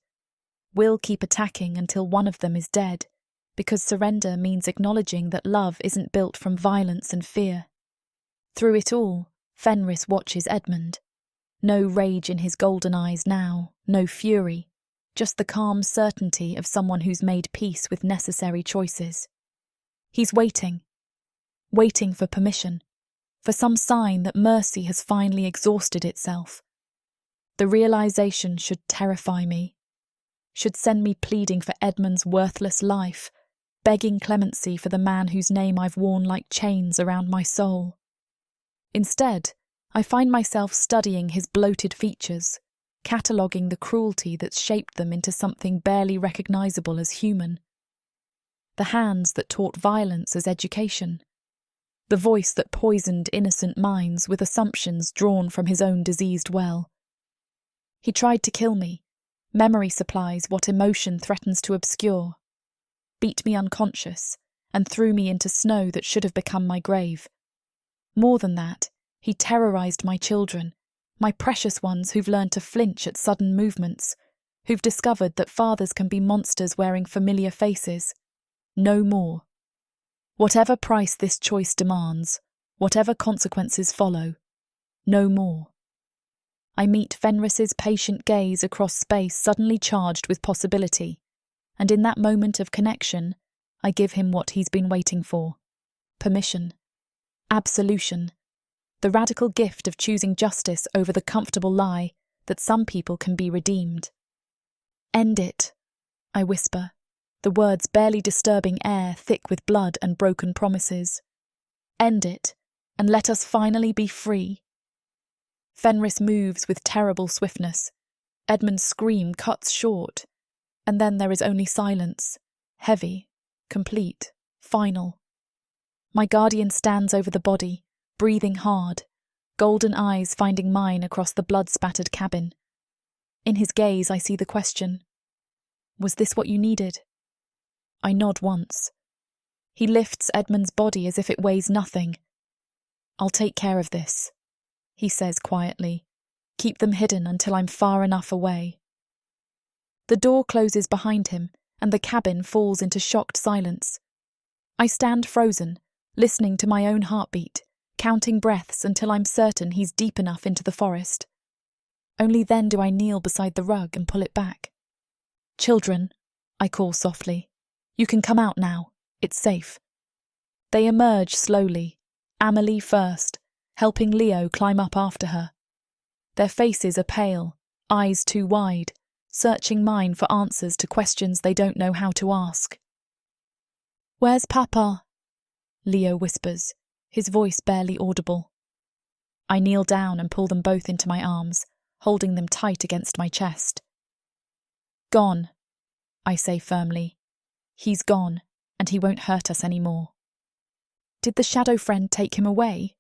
We'll keep attacking until one of them is dead, because surrender means acknowledging that love isn't built from violence and fear. Through it all, Fenris watches Edmund. No rage in his golden eyes now, no fury, just the calm certainty of someone who's made peace with necessary choices. He's waiting for permission, for some sign that mercy has finally exhausted itself. The realization should terrify me, should send me pleading for Edmund's worthless life, begging clemency for the man whose name I've worn like chains around my soul. Instead, I find myself studying his bloated features, cataloguing the cruelty that's shaped them into something barely recognizable as human. The hands that taught violence as education. The voice that poisoned innocent minds with assumptions drawn from his own diseased well. He tried to kill me. Memory supplies what emotion threatens to obscure. Beat me unconscious and threw me into snow that should have become my grave. More than that, he terrorized my children, my precious ones who've learned to flinch at sudden movements, who've discovered that fathers can be monsters wearing familiar faces. No more. Whatever price this choice demands, whatever consequences follow, no more. I meet Fenris's patient gaze across space suddenly charged with possibility, and in that moment of connection, I give him what he's been waiting for. Permission. Absolution. The radical gift of choosing justice over the comfortable lie that some people can be redeemed. End it, I whisper, the words barely disturbing air thick with blood and broken promises. End it, and let us finally be free. Fenris moves with terrible swiftness. Edmund's scream cuts short, and then there is only silence, heavy, complete, final. My guardian stands over the body, breathing hard, golden eyes finding mine across the blood-spattered cabin. In his gaze I see the question. Was this what you needed? I nod once. He lifts Edmund's body as if it weighs nothing. I'll take care of this, he says quietly. Keep them hidden until I'm far enough away. The door closes behind him, and the cabin falls into shocked silence. I stand frozen, listening to my own heartbeat, counting breaths until I'm certain he's deep enough into the forest. Only then do I kneel beside the rug and pull it back. Children, I call softly. You can come out now. It's safe. They emerge slowly, Amelie first, helping Leo climb up after her. Their faces are pale, eyes too wide, searching mine for answers to questions they don't know how to ask. Where's Papa? Leo whispers, his voice barely audible. I kneel down and pull them both into my arms, holding them tight against my chest. Gone, I say firmly. He's gone, and he won't hurt us anymore. Did the shadow friend take him away?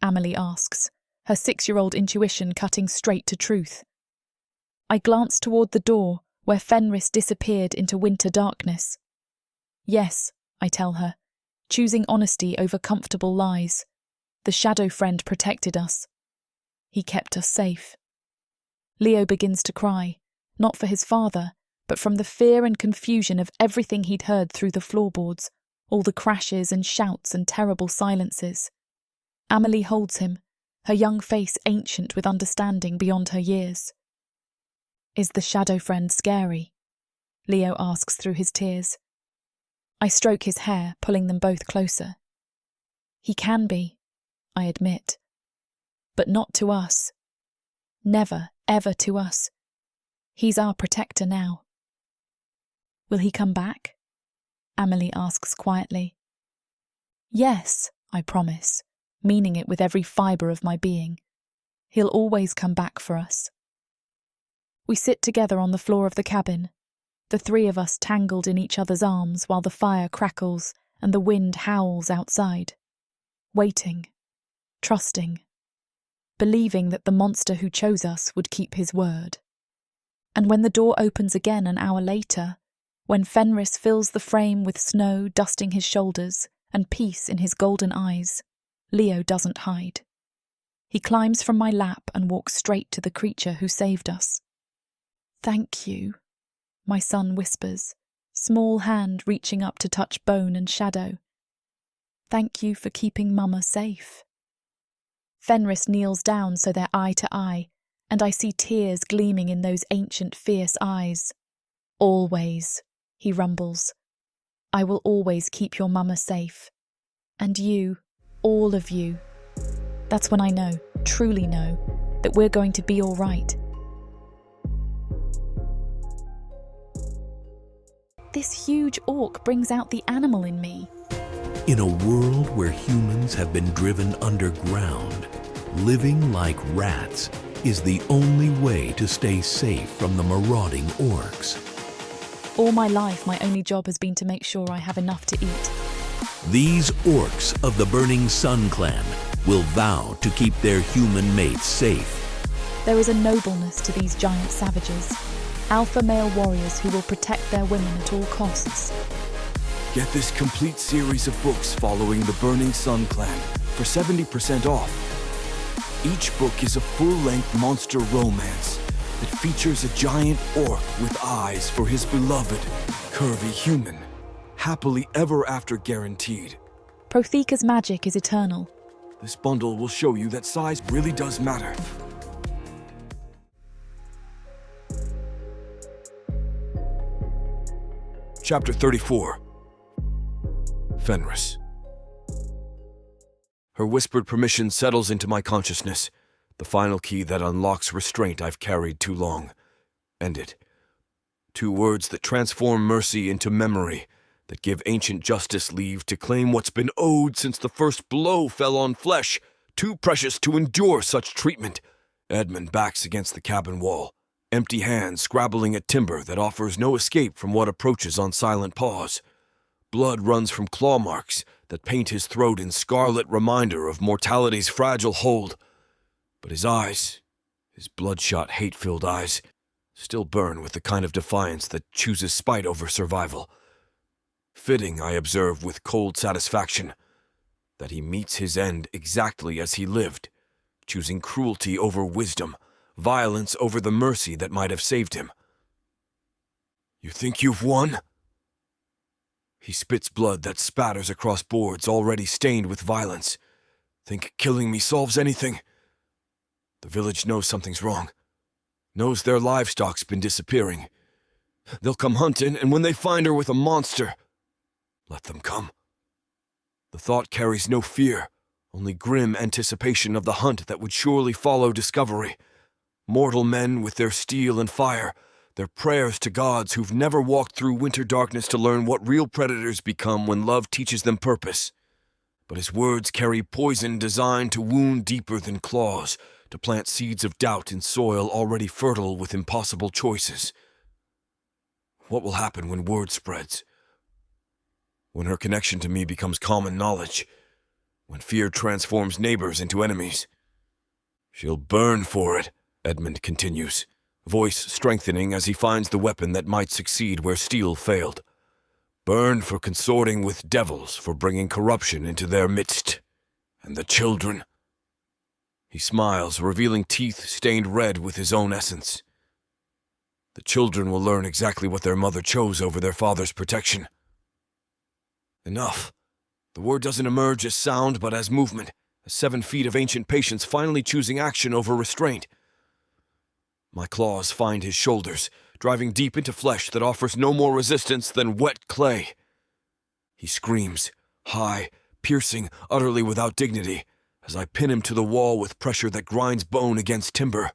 Amelie asks, her 6-year-old intuition cutting straight to truth. I glance toward the door, where Fenris disappeared into winter darkness. Yes, I tell her, choosing honesty over comfortable lies. The shadow friend protected us. He kept us safe. Leo begins to cry, not for his father, but from the fear and confusion of everything he'd heard through the floorboards, all the crashes and shouts and terrible silences. Amelie holds him, her young face ancient with understanding beyond her years. Is the shadow friend scary? Leo asks through his tears. I stroke his hair, pulling them both closer. He can be, I admit. But not to us. Never, ever to us. He's our protector now. Will he come back? Amelie asks quietly. Yes, I promise, meaning it with every fibre of my being. He'll always come back for us. We sit together on the floor of the cabin, the three of us tangled in each other's arms while the fire crackles and the wind howls outside, waiting, trusting, believing that the monster who chose us would keep his word. And when the door opens again an hour later, when Fenris fills the frame with snow dusting his shoulders and peace in his golden eyes, Leo doesn't hide. He climbs from my lap and walks straight to the creature who saved us. "Thank you," my son whispers, small hand reaching up to touch bone and shadow. "Thank you for keeping Mama safe." Fenris kneels down so they're eye to eye, and I see tears gleaming in those ancient fierce eyes. "Always," he rumbles. "I will always keep your Mama safe. And you, all of you." That's when I know, truly know, that we're going to be all right. This huge orc brings out the animal in me. In a world where humans have been driven underground, living like rats is the only way to stay safe from the marauding orcs. All my life, my only job has been to make sure I have enough to eat. These orcs of the Burning Sun clan will vow to keep their human mates safe. There is a nobleness to these giant savages, alpha male warriors who will protect their women at all costs. Get this complete series of books following the Burning Sun clan for 70% off. Each book is a full-length monster romance that features a giant orc with eyes for his beloved, curvy human. Happily ever after guaranteed. Protheka's magic is eternal. This bundle will show you that size really does matter. Chapter 34. Fenris. Her whispered permission settles into my consciousness, the final key that unlocks restraint I've carried too long. End it. 2 words that transform mercy into memory, that give ancient justice leave to claim what's been owed since the first blow fell on flesh, too precious to endure such treatment. Edmund backs against the cabin wall, empty hands scrabbling at timber that offers no escape from what approaches on silent paws. Blood runs from claw marks that paint his throat in scarlet reminder of mortality's fragile hold. But his eyes, his bloodshot, hate-filled eyes, still burn with the kind of defiance that chooses spite over survival. Fitting, I observe with cold satisfaction, that he meets his end exactly as he lived, choosing cruelty over wisdom, violence over the mercy that might have saved him. "You think you've won?" He spits blood that spatters across boards already stained with violence. "Think killing me solves anything?" The village knows something's wrong, knows their livestock's been disappearing. They'll come hunting, and when they find her with a monster, let them come. The thought carries no fear, only grim anticipation of the hunt that would surely follow discovery. Mortal men with their steel and fire, their prayers to gods who've never walked through winter darkness to learn what real predators become when love teaches them purpose. But his words carry poison designed to wound deeper than claws, to plant seeds of doubt in soil already fertile with impossible choices. What will happen when word spreads? When her connection to me becomes common knowledge? When fear transforms neighbors into enemies? "She'll burn for it," Edmund continues, voice strengthening as he finds the weapon that might succeed where steel failed. "Burn for consorting with devils, for bringing corruption into their midst. And the children?" He smiles, revealing teeth stained red with his own essence. "The children will learn exactly what their mother chose over their father's protection." Enough. The word doesn't emerge as sound, but as movement, as 7 feet of ancient patience finally choosing action over restraint. My claws find his shoulders, driving deep into flesh that offers no more resistance than wet clay. He screams, high, piercing, utterly without dignity, as I pin him to the wall with pressure that grinds bone against timber.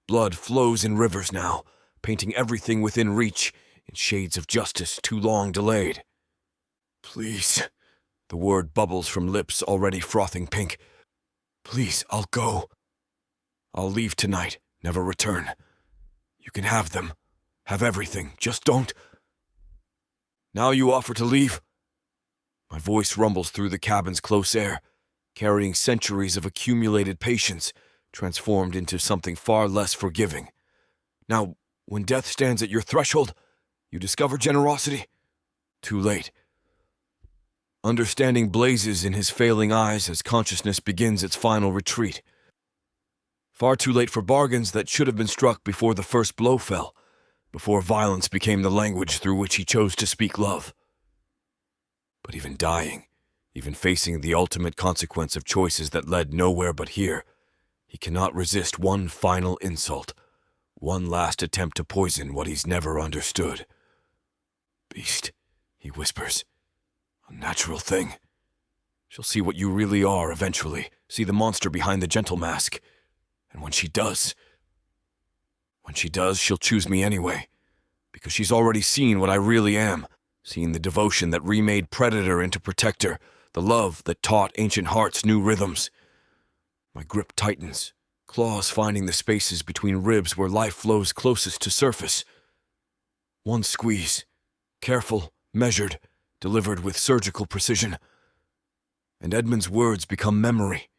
Blood flows in rivers now, painting everything within reach in shades of justice too long delayed. "Please," the word bubbles from lips already frothing pink. "Please, I'll go. I'll leave tonight, never return. You can have them. Have everything. Just don't. Now you offer to leave? My voice rumbles through the cabin's close air, carrying centuries of accumulated patience, transformed into something far less forgiving. Now, when death stands at your threshold, you discover generosity? Too late. Understanding blazes in his failing eyes as consciousness begins its final retreat. Far too late for bargains that should have been struck before the first blow fell, before violence became the language through which he chose to speak love. But even dying, even facing the ultimate consequence of choices that led nowhere but here, he cannot resist one final insult, one last attempt to poison what he's never understood. Beast, he whispers. Unnatural thing. She'll see what you really are eventually, see the monster behind the gentle mask. And when she does, she'll choose me anyway. Because she's already seen what I really am, seen the devotion that remade predator into protector, the love that taught ancient hearts new rhythms. My grip tightens, claws finding the spaces between ribs where life flows closest to surface. One squeeze, careful, measured, delivered with surgical precision. And Edmund's words become memory,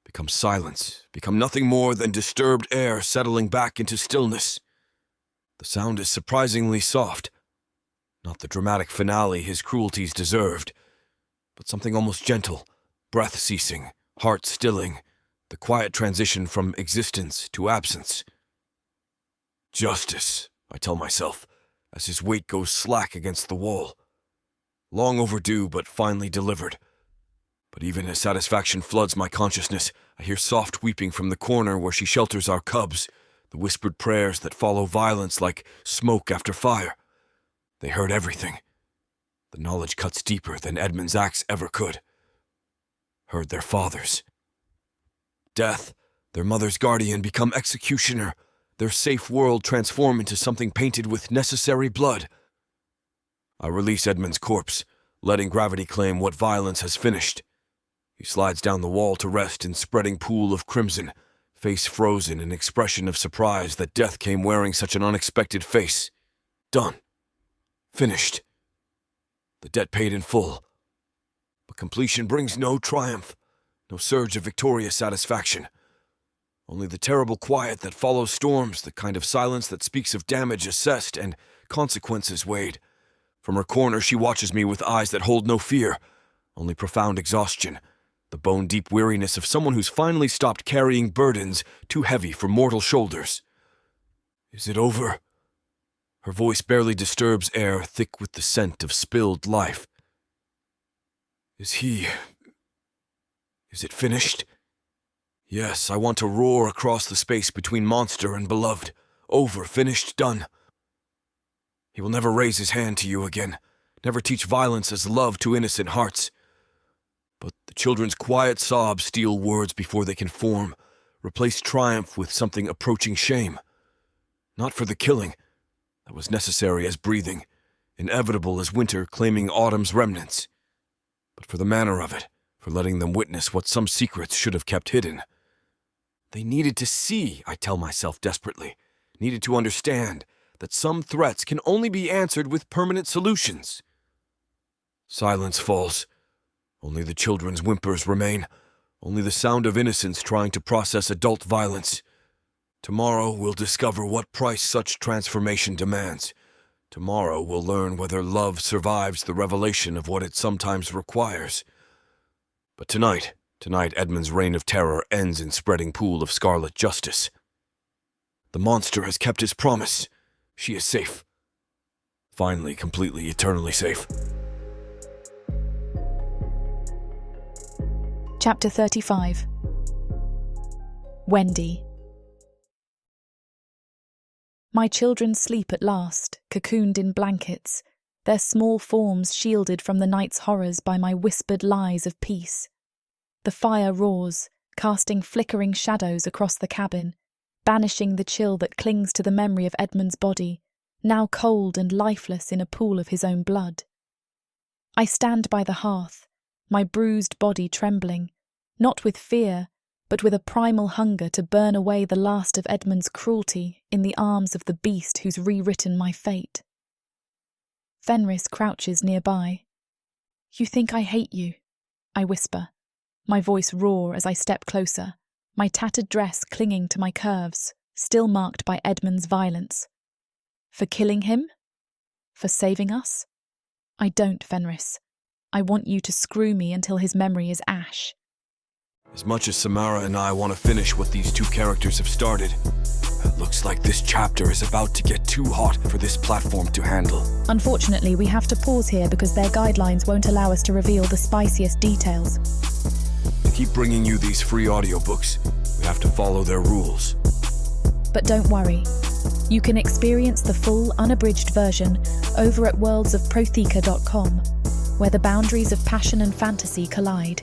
become silence, become nothing more than disturbed air settling back into stillness. The sound is surprisingly soft, not the dramatic finale his cruelties deserved, but something almost gentle, breath ceasing, heart stilling, the quiet transition from existence to absence. Justice, I tell myself, as his weight goes slack against the wall. Long overdue, but finally delivered. But even as satisfaction floods my consciousness, I hear soft weeping from the corner where she shelters our cubs, the whispered prayers that follow violence like smoke after fire. They heard everything. The knowledge cuts deeper than Edmund's axe ever could. Heard their fathers. Death, their mother's guardian, become executioner, their safe world transform into something painted with necessary blood. I release Edmund's corpse, letting gravity claim what violence has finished. He slides down the wall to rest in spreading pool of crimson, face frozen in expression of surprise that death came wearing such an unexpected face. Done. Finished. The debt paid in full. But completion brings no triumph, no surge of victorious satisfaction. Only the terrible quiet that follows storms, the kind of silence that speaks of damage assessed and consequences weighed. From her corner she watches me with eyes that hold no fear, only profound exhaustion, the bone-deep weariness of someone who's finally stopped carrying burdens too heavy for mortal shoulders. Is it over? Her voice barely disturbs air thick with the scent of spilled life. Is it finished? Yes, I want to roar across the space between monster and beloved. Over, finished, done. He will never raise his hand to you again, never teach violence as love to innocent hearts. But the children's quiet sobs steal words before they can form, replace triumph with something approaching shame. Not for the killing, that was necessary as breathing, inevitable as winter claiming autumn's remnants, but for the manner of it, for letting them witness what some secrets should have kept hidden. They needed to see, I tell myself desperately, needed to understand that some threats can only be answered with permanent solutions. Silence falls. Only the children's whimpers remain, only the sound of innocence trying to process adult violence. Tomorrow we'll discover what price such transformation demands. Tomorrow we'll learn whether love survives the revelation of what it sometimes requires. But tonight Edmund's reign of terror ends in spreading pool of scarlet justice. The monster has kept his promise. She is safe. Finally, completely, eternally safe. Chapter 35. Wendy. My children sleep at last, cocooned in blankets, their small forms shielded from the night's horrors by my whispered lies of peace. The fire roars, casting flickering shadows across the cabin, banishing the chill that clings to the memory of Edmund's body, now cold and lifeless in a pool of his own blood. I stand by the hearth, my bruised body trembling, not with fear, but with a primal hunger to burn away the last of Edmund's cruelty in the arms of the beast who's rewritten my fate. Fenris crouches nearby. "You think I hate you?" I whisper, my voice raw as I step closer, my tattered dress clinging to my curves, still marked by Edmund's violence. For killing him? For saving us? I don't, Fenris. I want you to screw me until his memory is ash. As much as Samara and I want to finish what these two characters have started, it looks like this chapter is about to get too hot for this platform to handle. Unfortunately, we have to pause here because their guidelines won't allow us to reveal the spiciest details. To keep bringing you these free audiobooks, we have to follow their rules. But don't worry. You can experience the full, unabridged version over at worldsofprotheka.com, where the boundaries of passion and fantasy collide.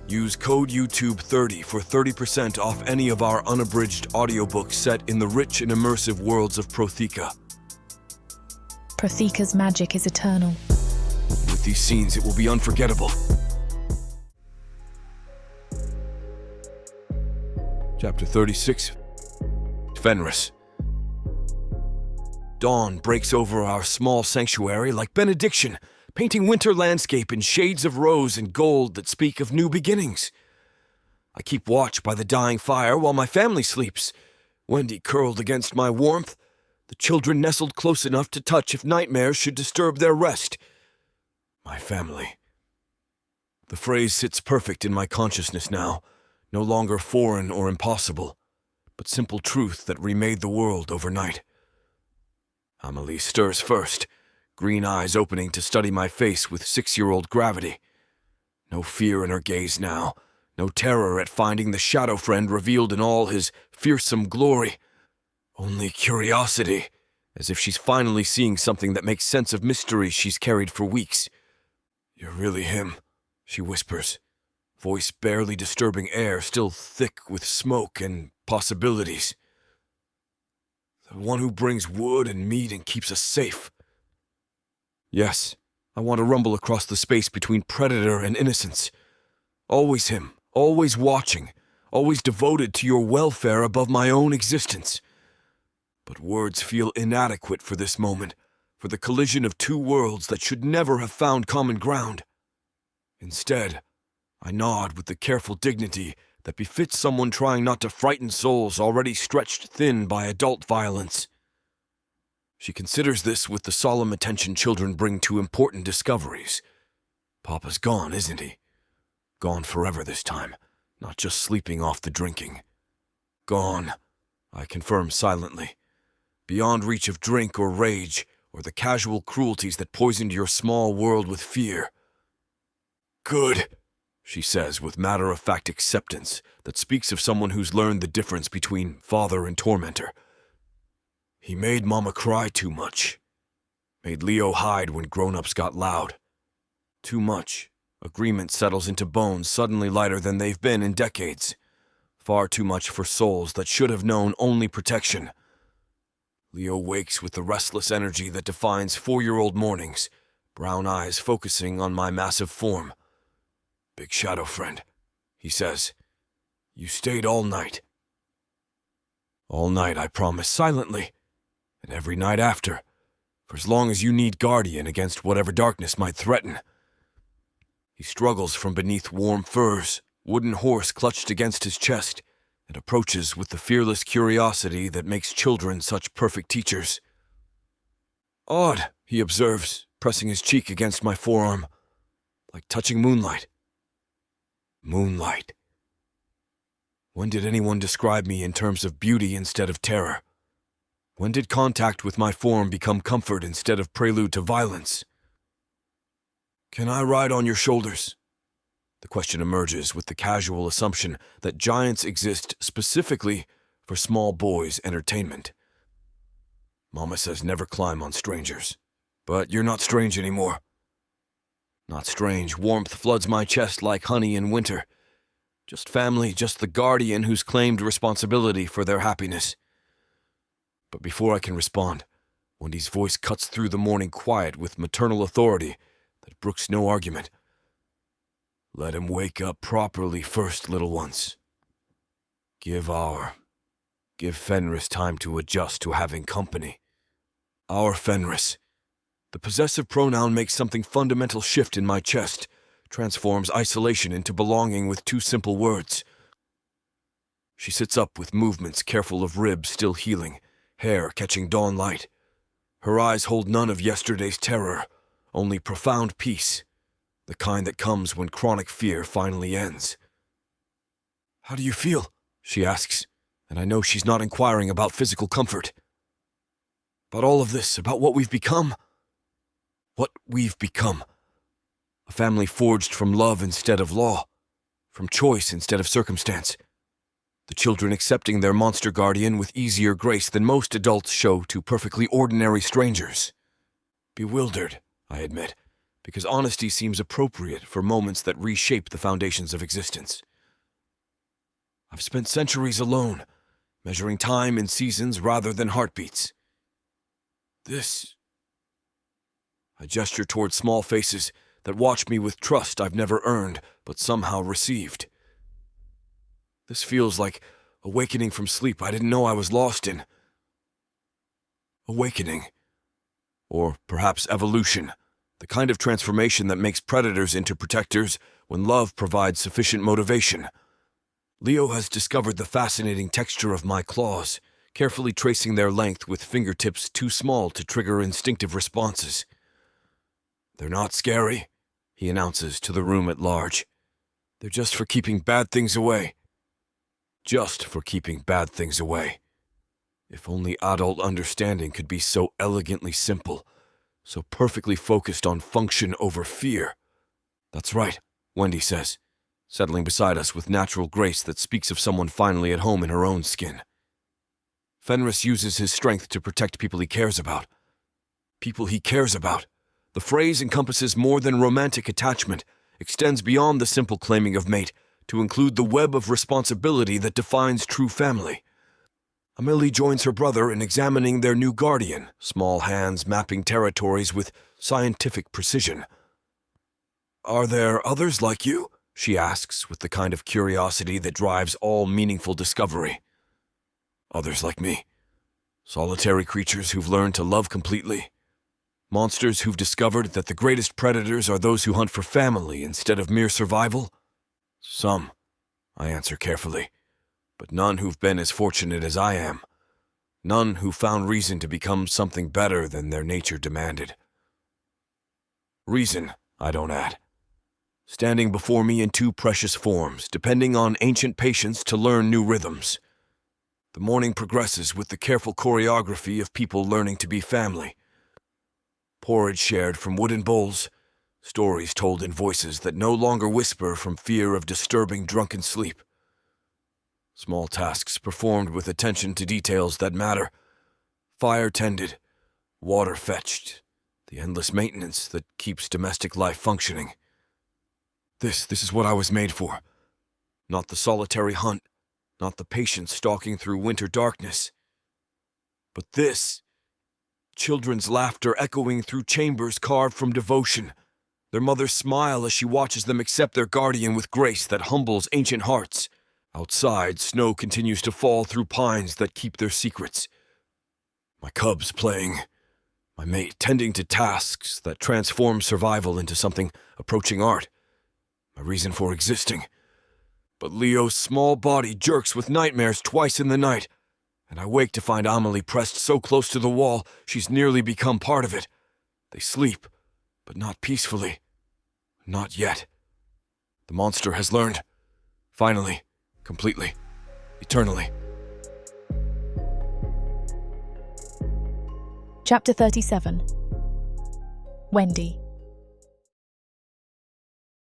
Use code YouTube30 for 30% off any of our unabridged audiobooks set in the rich and immersive worlds of Protheka. Protheka's magic is eternal. With these scenes, it will be unforgettable. Chapter 36. Fenris. Dawn breaks over our small sanctuary like benediction, painting winter landscape in shades of rose and gold that speak of new beginnings. I keep watch by the dying fire while my family sleeps, Wendy curled against my warmth, the children nestled close enough to touch if nightmares should disturb their rest. My family. The phrase sits perfect in my consciousness now, no longer foreign or impossible, but simple truth that remade the world overnight. Amelie stirs first, green eyes opening to study my face with 6-year-old gravity. No fear in her gaze now, no terror at finding the shadow friend revealed in all his fearsome glory. Only curiosity, as if she's finally seeing something that makes sense of mystery she's carried for weeks. "You're really him," she whispers, voice barely disturbing air still thick with smoke and possibilities. "The one who brings wood and meat and keeps us safe." Yes, I want to rumble across the space between predator and innocence. Always him, always watching, always devoted to your welfare above my own existence. But words feel inadequate for this moment, for the collision of two worlds that should never have found common ground. Instead, I nod with the careful dignity that befits someone trying not to frighten souls already stretched thin by adult violence. She considers this with the solemn attention children bring to important discoveries. Papa's gone, isn't he? Gone forever this time, not just sleeping off the drinking. Gone, I confirm silently. Beyond reach of drink or rage, or the casual cruelties that poisoned your small world with fear. Good, she says with matter-of-fact acceptance that speaks of someone who's learned the difference between father and tormentor. He made Mama cry too much. Made Leo hide when grown-ups got loud. Too much. Agreement settles into bones suddenly lighter than they've been in decades. Far too much for souls that should have known only protection. Leo wakes with the restless energy that defines 4-year-old mornings, brown eyes focusing on my massive form. "Big shadow friend," he says. "You stayed all night." All night, I promise, silently. And every night after, for as long as you need guardian against whatever darkness might threaten. He struggles from beneath warm furs, wooden horse clutched against his chest, and approaches with the fearless curiosity that makes children such perfect teachers. "Odd," he observes, pressing his cheek against my forearm, like touching moonlight. Moonlight. When did anyone describe me in terms of beauty instead of terror? When did contact with my form become comfort instead of prelude to violence? "Can I ride on your shoulders?" The question emerges with the casual assumption that giants exist specifically for small boys' entertainment. Mama says never climb on strangers. But you're not strange anymore. Not strange, warmth floods my chest like honey in winter. Just family, just the guardian who's claimed responsibility for their happiness. But before I can respond, Wendy's voice cuts through the morning quiet with maternal authority that brooks no argument. "Let him wake up properly first, little ones. Give Fenris time to adjust to having company. Our Fenris. The possessive pronoun makes something fundamental shift in my chest, transforms isolation into belonging with two simple words. She sits up with movements careful of ribs still healing, hair catching dawn light. Her eyes hold none of yesterday's terror, only profound peace, the kind that comes when chronic fear finally ends. "How do you feel?" she asks, and I know she's not inquiring about physical comfort. About all of this, about what we've become. What we've become. A family forged from love instead of law, from choice instead of circumstance. The children accepting their monster guardian with easier grace than most adults show to perfectly ordinary strangers. Bewildered, I admit, because honesty seems appropriate for moments that reshape the foundations of existence. I've spent centuries alone, measuring time in seasons rather than heartbeats. I gesture toward small faces that watch me with trust I've never earned, but somehow received. This feels like awakening from sleep I didn't know I was lost in. Awakening. Or perhaps evolution, the kind of transformation that makes predators into protectors when love provides sufficient motivation. Leo has discovered the fascinating texture of my claws, carefully tracing their length with fingertips too small to trigger instinctive responses. "They're not scary," he announces to the room at large. "They're just for keeping bad things away. Just for keeping bad things away. If only adult understanding could be so elegantly simple, so perfectly focused on function over fear." "That's right," Wendy says, settling beside us with natural grace that speaks of someone finally at home in her own skin. Fenris uses his strength to protect people he cares about. People he cares about. The phrase encompasses more than romantic attachment, extends beyond the simple claiming of mate, to include the web of responsibility that defines true family. Amelie joins her brother in examining their new guardian, small hands mapping territories with scientific precision. "Are there others like you?" she asks with the kind of curiosity that drives all meaningful discovery. "Others like me. Solitary creatures who've learned to love completely. Monsters who've discovered that the greatest predators are those who hunt for family instead of mere survival. Some," I answer carefully, "but none who've been as fortunate as I am. None who found reason to become something better than their nature demanded. Reason, I don't add. Standing before me in two precious forms, depending on ancient patience to learn new rhythms. The morning progresses with the careful choreography of people learning to be family. Porridge shared from wooden bowls, stories told in voices that no longer whisper from fear of disturbing drunken sleep. Small tasks performed with attention to details that matter. Fire tended, water fetched, the endless maintenance that keeps domestic life functioning. This is what I was made for. Not the solitary hunt, not the patient stalking through winter darkness. But this, children's laughter echoing through chambers carved from devotion, their mother's smile as she watches them accept their guardian with grace that humbles ancient hearts. Outside, snow continues to fall through pines that keep their secrets. My cubs playing, my mate tending to tasks that transform survival into something approaching art, my reason for existing. But Leo's small body jerks with nightmares twice in the night, and I wake to find Amelie pressed so close to the wall she's nearly become part of it. They sleep, but not peacefully. Not yet. The monster has learned. Finally. Completely. Eternally. Chapter 37. Wendy.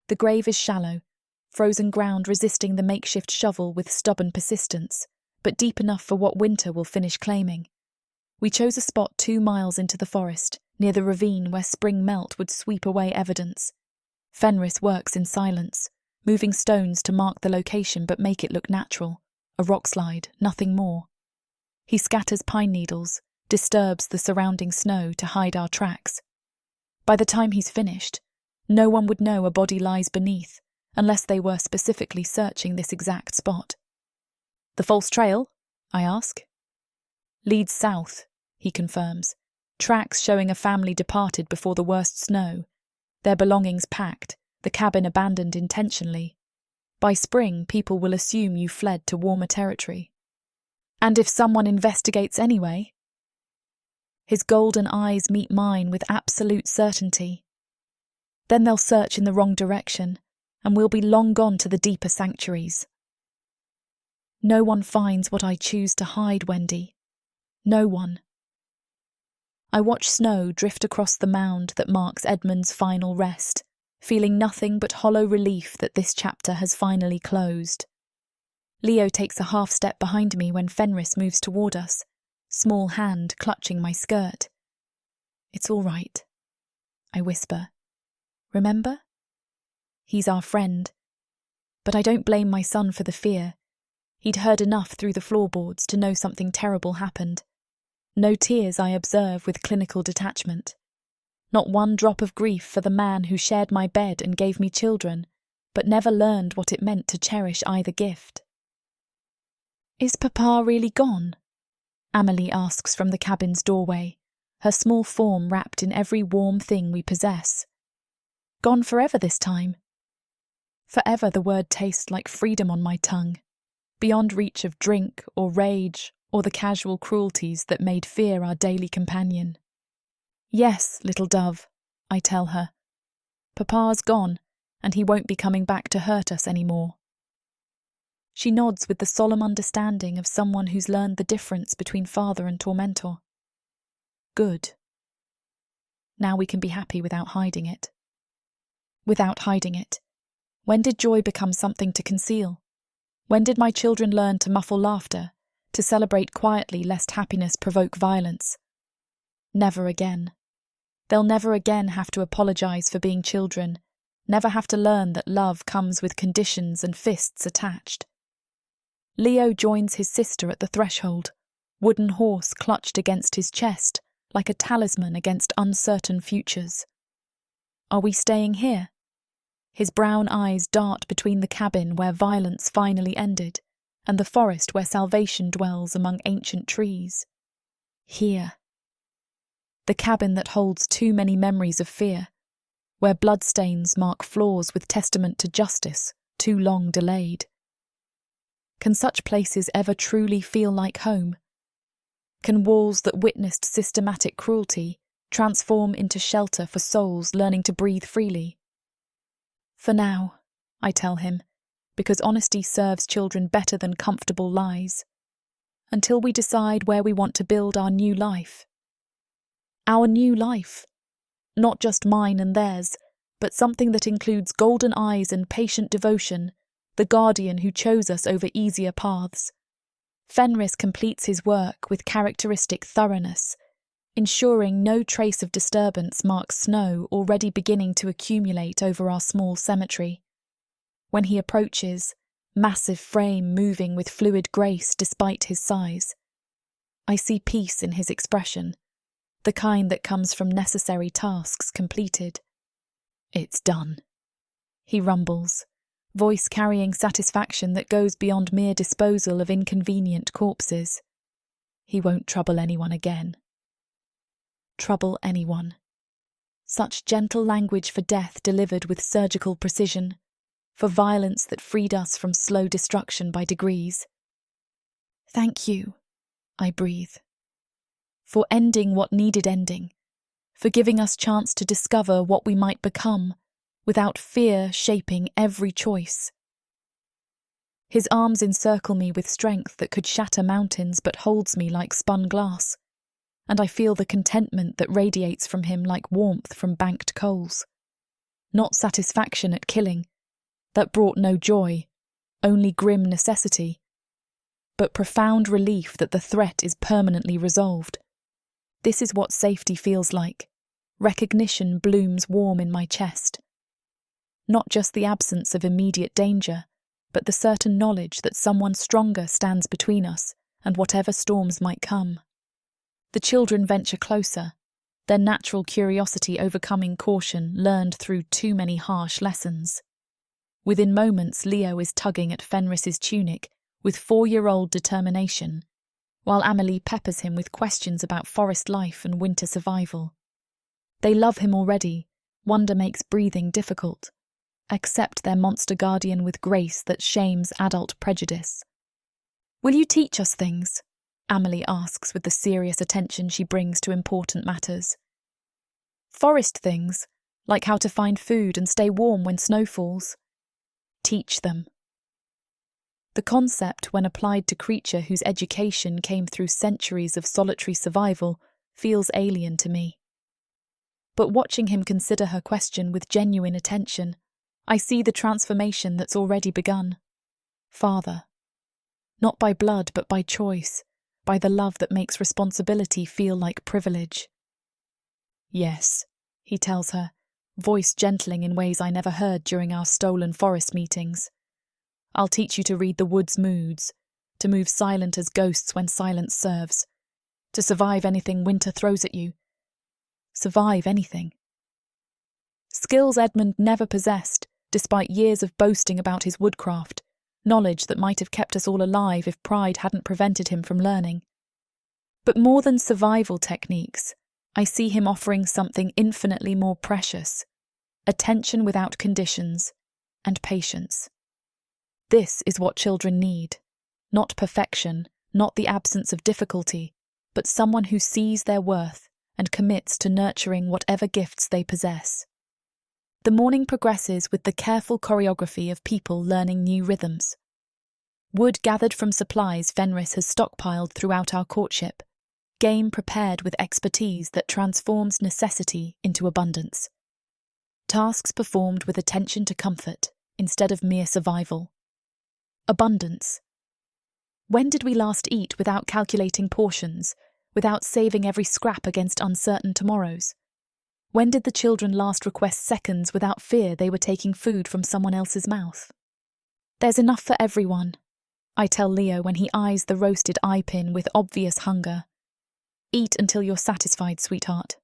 The grave is shallow, frozen ground resisting the makeshift shovel with stubborn persistence, but deep enough for what winter will finish claiming. We chose a spot 2 miles into the forest, near the ravine where spring melt would sweep away evidence. Fenris works in silence, moving stones to mark the location but make it look natural. A rock slide, nothing more. He scatters pine needles, disturbs the surrounding snow to hide our tracks. By the time he's finished, no one would know a body lies beneath, unless they were specifically searching this exact spot. The false trail? I ask. Leads south, he confirms. Tracks showing a family departed before the worst snow. Their belongings packed, the cabin abandoned intentionally. By spring, people will assume you fled to warmer territory. And if someone investigates anyway? His golden eyes meet mine with absolute certainty. Then they'll search in the wrong direction, and we'll be long gone to the deeper sanctuaries. No one finds what I choose to hide, Wendy. No one. I watch snow drift across the mound that marks Edmund's final rest, feeling nothing but hollow relief that this chapter has finally closed. Leo takes a half step behind me when Fenris moves toward us, small hand clutching my skirt. It's all right, I whisper. Remember? He's our friend. But I don't blame my son for the fear. He'd heard enough through the floorboards to know something terrible happened. No tears, I observe with clinical detachment. Not one drop of grief for the man who shared my bed and gave me children, but never learned what it meant to cherish either gift. Is Papa really gone? Amelie asks from the cabin's doorway, her small form wrapped in every warm thing we possess. Gone forever this time. Forever, the word tastes like freedom on my tongue, beyond reach of drink or rage or the casual cruelties that made fear our daily companion. Yes, little dove, I tell her. Papa's gone, and he won't be coming back to hurt us anymore. She nods with the solemn understanding of someone who's learned the difference between father and tormentor. Good. Now we can be happy without hiding it. Without hiding it. When did joy become something to conceal? When did my children learn to muffle laughter, to celebrate quietly lest happiness provoke violence? Never again. They'll never again have to apologize for being children, never have to learn that love comes with conditions and fists attached. Leo joins his sister at the threshold, wooden horse clutched against his chest like a talisman against uncertain futures. Are we staying here? His brown eyes dart between the cabin where violence finally ended and the forest where salvation dwells among ancient trees. Here. The cabin that holds too many memories of fear, where bloodstains mark floors with testament to justice too long delayed. Can such places ever truly feel like home? Can walls that witnessed systematic cruelty transform into shelter for souls learning to breathe freely? For now, I tell him, because honesty serves children better than comfortable lies. Until we decide where we want to build our new life. Our new life. Not just mine and theirs, but something that includes golden eyes and patient devotion, the guardian who chose us over easier paths. Fenris completes his work with characteristic thoroughness, ensuring no trace of disturbance marks snow already beginning to accumulate over our small cemetery. When he approaches, massive frame moving with fluid grace despite his size, I see peace in his expression, the kind that comes from necessary tasks completed. It's done, he rumbles, voice carrying satisfaction that goes beyond mere disposal of inconvenient corpses. He won't trouble anyone again. Trouble anyone. Such gentle language for death delivered with surgical precision, for violence that freed us from slow destruction by degrees. Thank you, I breathe, for ending what needed ending, for giving us chance to discover what we might become, without fear shaping every choice. His arms encircle me with strength that could shatter mountains but holds me like spun glass, and I feel the contentment that radiates from him like warmth from banked coals. Not satisfaction at killing, that brought no joy, only grim necessity, but profound relief that the threat is permanently resolved. This is what safety feels like. Recognition blooms warm in my chest. Not just the absence of immediate danger, but the certain knowledge that someone stronger stands between us and whatever storms might come. The children venture closer, their natural curiosity overcoming caution learned through too many harsh lessons. Within moments, Leo is tugging at Fenris's tunic with 4-year-old determination, while Amelie peppers him with questions about forest life and winter survival. They love him already. Wonder makes breathing difficult. Accept their monster guardian with grace that shames adult prejudice. "Will you teach us things?" Amelie asks with the serious attention she brings to important matters. "Forest things, like how to find food and stay warm when snow falls." "Teach them." The concept, when applied to creature whose education came through centuries of solitary survival, feels alien to me. But watching him consider her question with genuine attention, I see the transformation that's already begun. Father. Not by blood, but by choice, by the love that makes responsibility feel like privilege. "Yes," he tells her, voice gentling in ways I never heard during our stolen forest meetings. "I'll teach you to read the wood's moods, to move silent as ghosts when silence serves, to survive anything winter throws at you. Survive anything." Skills Edmund never possessed, despite years of boasting about his woodcraft, knowledge that might have kept us all alive if pride hadn't prevented him from learning. But more than survival techniques, I see him offering something infinitely more precious: attention without conditions and patience. This is what children need. Not perfection, not the absence of difficulty, but someone who sees their worth and commits to nurturing whatever gifts they possess. The morning progresses with the careful choreography of people learning new rhythms. Wood gathered from supplies Fenris has stockpiled throughout our courtship. Game prepared with expertise that transforms necessity into abundance. Tasks performed with attention to comfort instead of mere survival. Abundance. When did we last eat without calculating portions, without saving every scrap against uncertain tomorrows? When did the children last request seconds without fear they were taking food from someone else's mouth? "There's enough for everyone," I tell Leo when he eyes the roasted eye-pin with obvious hunger. "Eat until you're satisfied, sweetheart."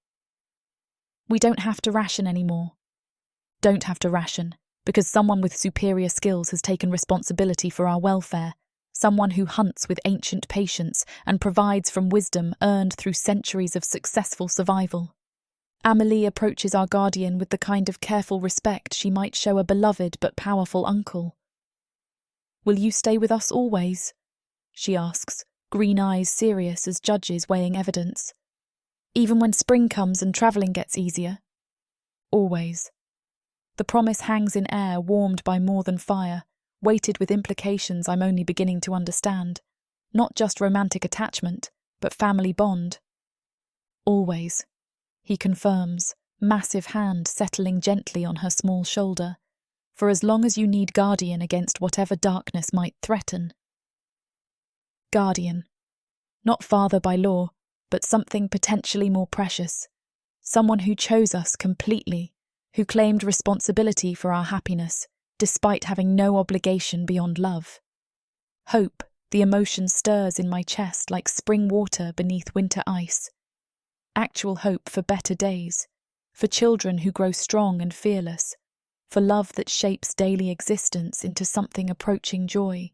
We don't have to ration anymore. Don't have to ration, because someone with superior skills has taken responsibility for our welfare, someone who hunts with ancient patience and provides from wisdom earned through centuries of successful survival. Amelie approaches our guardian with the kind of careful respect she might show a beloved but powerful uncle. "Will you stay with us always?" she asks, green eyes serious as judges weighing evidence. "Even when spring comes and travelling gets easier?" "Always." The promise hangs in air warmed by more than fire, weighted with implications I'm only beginning to understand. Not just romantic attachment, but family bond. "Always," he confirms, massive hand settling gently on her small shoulder, "for as long as you need guardian against whatever darkness might threaten." Guardian. Not father by law, but something potentially more precious. Someone who chose us completely, who claimed responsibility for our happiness, despite having no obligation beyond love. Hope, the emotion stirs in my chest like spring water beneath winter ice. Actual hope for better days, for children who grow strong and fearless, for love that shapes daily existence into something approaching joy.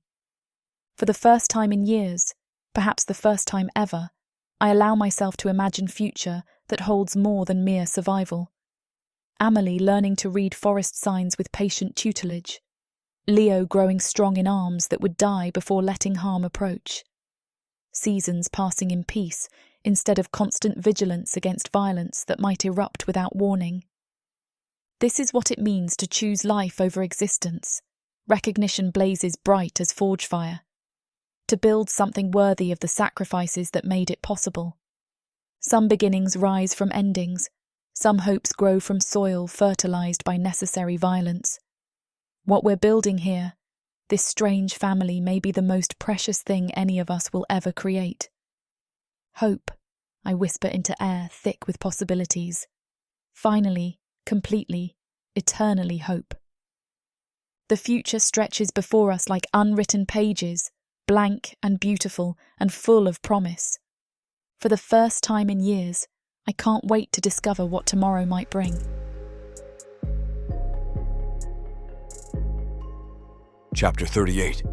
For the first time in years, perhaps the first time ever, I allow myself to imagine future that holds more than mere survival. Amelie learning to read forest signs with patient tutelage. Leo growing strong in arms that would die before letting harm approach. Seasons passing in peace instead of constant vigilance against violence that might erupt without warning. This is what it means to choose life over existence. Recognition blazes bright as forge fire. To build something worthy of the sacrifices that made it possible. Some beginnings rise from endings. Some hopes grow from soil fertilized by necessary violence. What we're building here, this strange family, may be the most precious thing any of us will ever create. Hope, I whisper into air thick with possibilities. Finally, completely, eternally hope. The future stretches before us like unwritten pages, blank and beautiful and full of promise. For the first time in years, I can't wait to discover what tomorrow might bring. Chapter 38.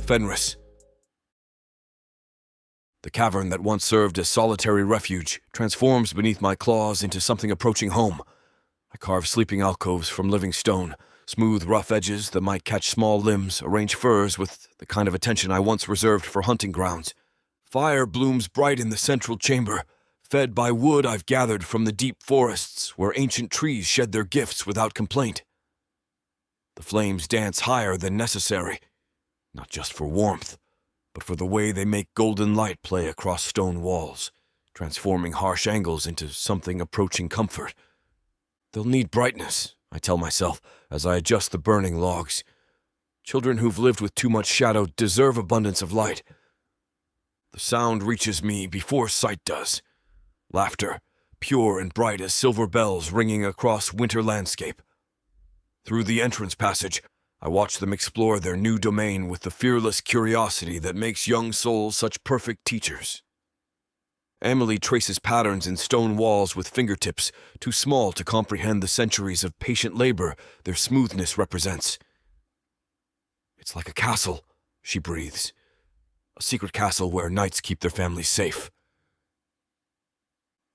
Fenris. The cavern that once served as solitary refuge transforms beneath my claws into something approaching home. I carve sleeping alcoves from living stone, smooth rough edges that might catch small limbs, arrange furs with the kind of attention I once reserved for hunting grounds. Fire blooms bright in the central chamber, fed by wood I've gathered from the deep forests where ancient trees shed their gifts without complaint. The flames dance higher than necessary, not just for warmth, but for the way they make golden light play across stone walls, transforming harsh angles into something approaching comfort. They'll need brightness, I tell myself, as I adjust the burning logs. Children who've lived with too much shadow deserve abundance of light. The sound reaches me before sight does. Laughter, pure and bright as silver bells ringing across winter landscape. Through the entrance passage, I watch them explore their new domain with the fearless curiosity that makes young souls such perfect teachers. Emily traces patterns in stone walls with fingertips too small to comprehend the centuries of patient labor their smoothness represents. It's like a castle, she breathes. A secret castle where knights keep their families safe.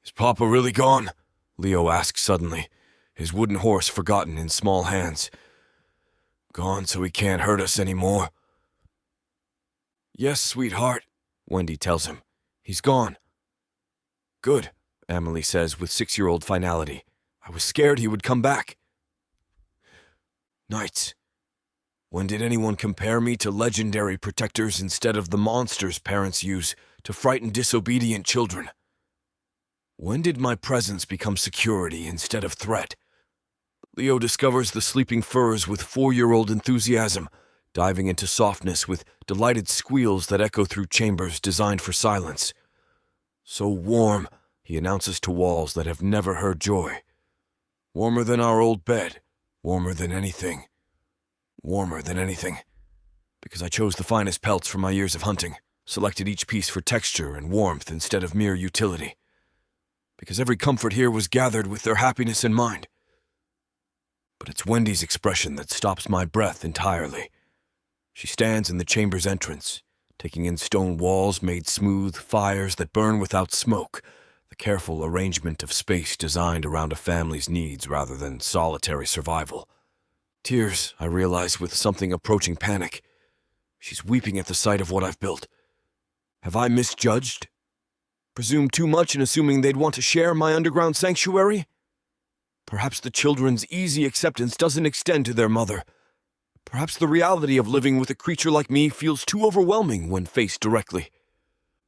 Is Papa really gone? Leo asks suddenly, his wooden horse forgotten in small hands. Gone so he can't hurt us anymore? Yes, sweetheart, Wendy tells him. He's gone. Good, Emily says with 6-year-old finality. I was scared he would come back. Knights. When did anyone compare me to legendary protectors instead of the monsters parents use to frighten disobedient children? When did my presence become security instead of threat? Leo discovers the sleeping firs with 4-year-old enthusiasm, diving into softness with delighted squeals that echo through chambers designed for silence. So warm, he announces to walls that have never heard joy. Warmer than our old bed, warmer than anything. Warmer than anything. Because I chose the finest pelts from my years of hunting, selected each piece for texture and warmth instead of mere utility. Because every comfort here was gathered with their happiness in mind. But it's Wendy's expression that stops my breath entirely. She stands in the chamber's entrance, taking in stone walls made smooth, fires that burn without smoke, the careful arrangement of space designed around a family's needs rather than solitary survival. Tears, I realize with something approaching panic. She's weeping at the sight of what I've built. Have I misjudged? Presumed too much in assuming they'd want to share my underground sanctuary? Perhaps the children's easy acceptance doesn't extend to their mother. Perhaps the reality of living with a creature like me feels too overwhelming when faced directly.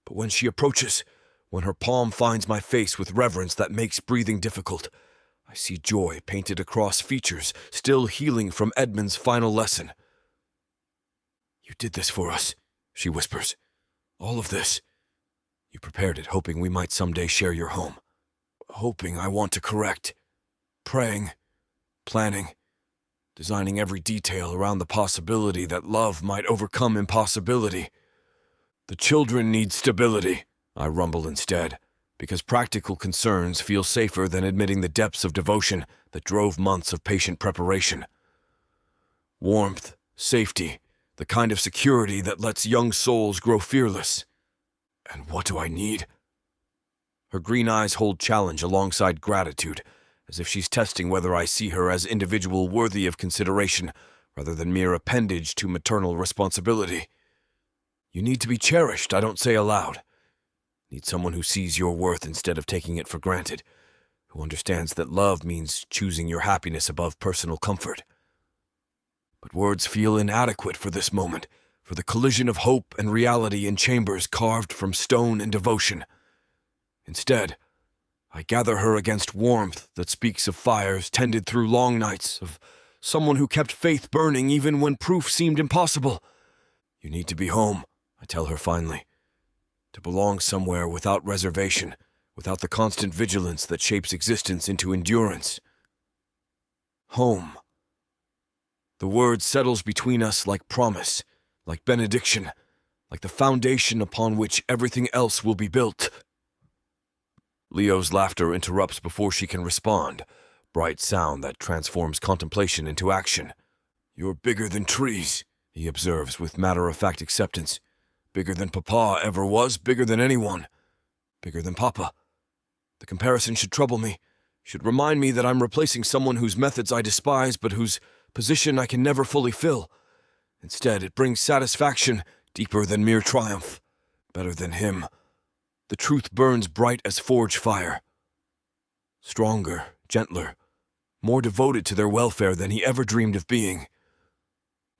But when she approaches, when her palm finds my face with reverence that makes breathing difficult, I see joy painted across features still healing from Edmund's final lesson. You did this for us, she whispers. All of this. You prepared it hoping we might someday share your home. Hoping I want to correct. Praying, planning, designing every detail around the possibility that love might overcome impossibility. The children need stability, I rumble instead, because practical concerns feel safer than admitting the depths of devotion that drove months of patient preparation. Warmth, safety, the kind of security that lets young souls grow fearless. And what do I need? Her green eyes hold challenge alongside gratitude, as if she's testing whether I see her as individual worthy of consideration rather than mere appendage to maternal responsibility. You need to be cherished, I don't say aloud. Need someone who sees your worth instead of taking it for granted, who understands that love means choosing your happiness above personal comfort. But words feel inadequate for this moment, for the collision of hope and reality in chambers carved from stone and devotion. Instead, I gather her against warmth that speaks of fires tended through long nights, of someone who kept faith burning even when proof seemed impossible. You need to be home, I tell her finally. To belong somewhere without reservation, without the constant vigilance that shapes existence into endurance. Home. The word settles between us like promise, like benediction, like the foundation upon which everything else will be built. Leo's laughter interrupts before she can respond, bright sound that transforms contemplation into action. You're bigger than trees, he observes with matter-of-fact acceptance. Bigger than Papa ever was, bigger than anyone. Bigger than Papa. The comparison should trouble me, should remind me that I'm replacing someone whose methods I despise but whose position I can never fully fill. Instead, it brings satisfaction deeper than mere triumph. Better than him. The truth burns bright as forge fire. Stronger, gentler, more devoted to their welfare than he ever dreamed of being.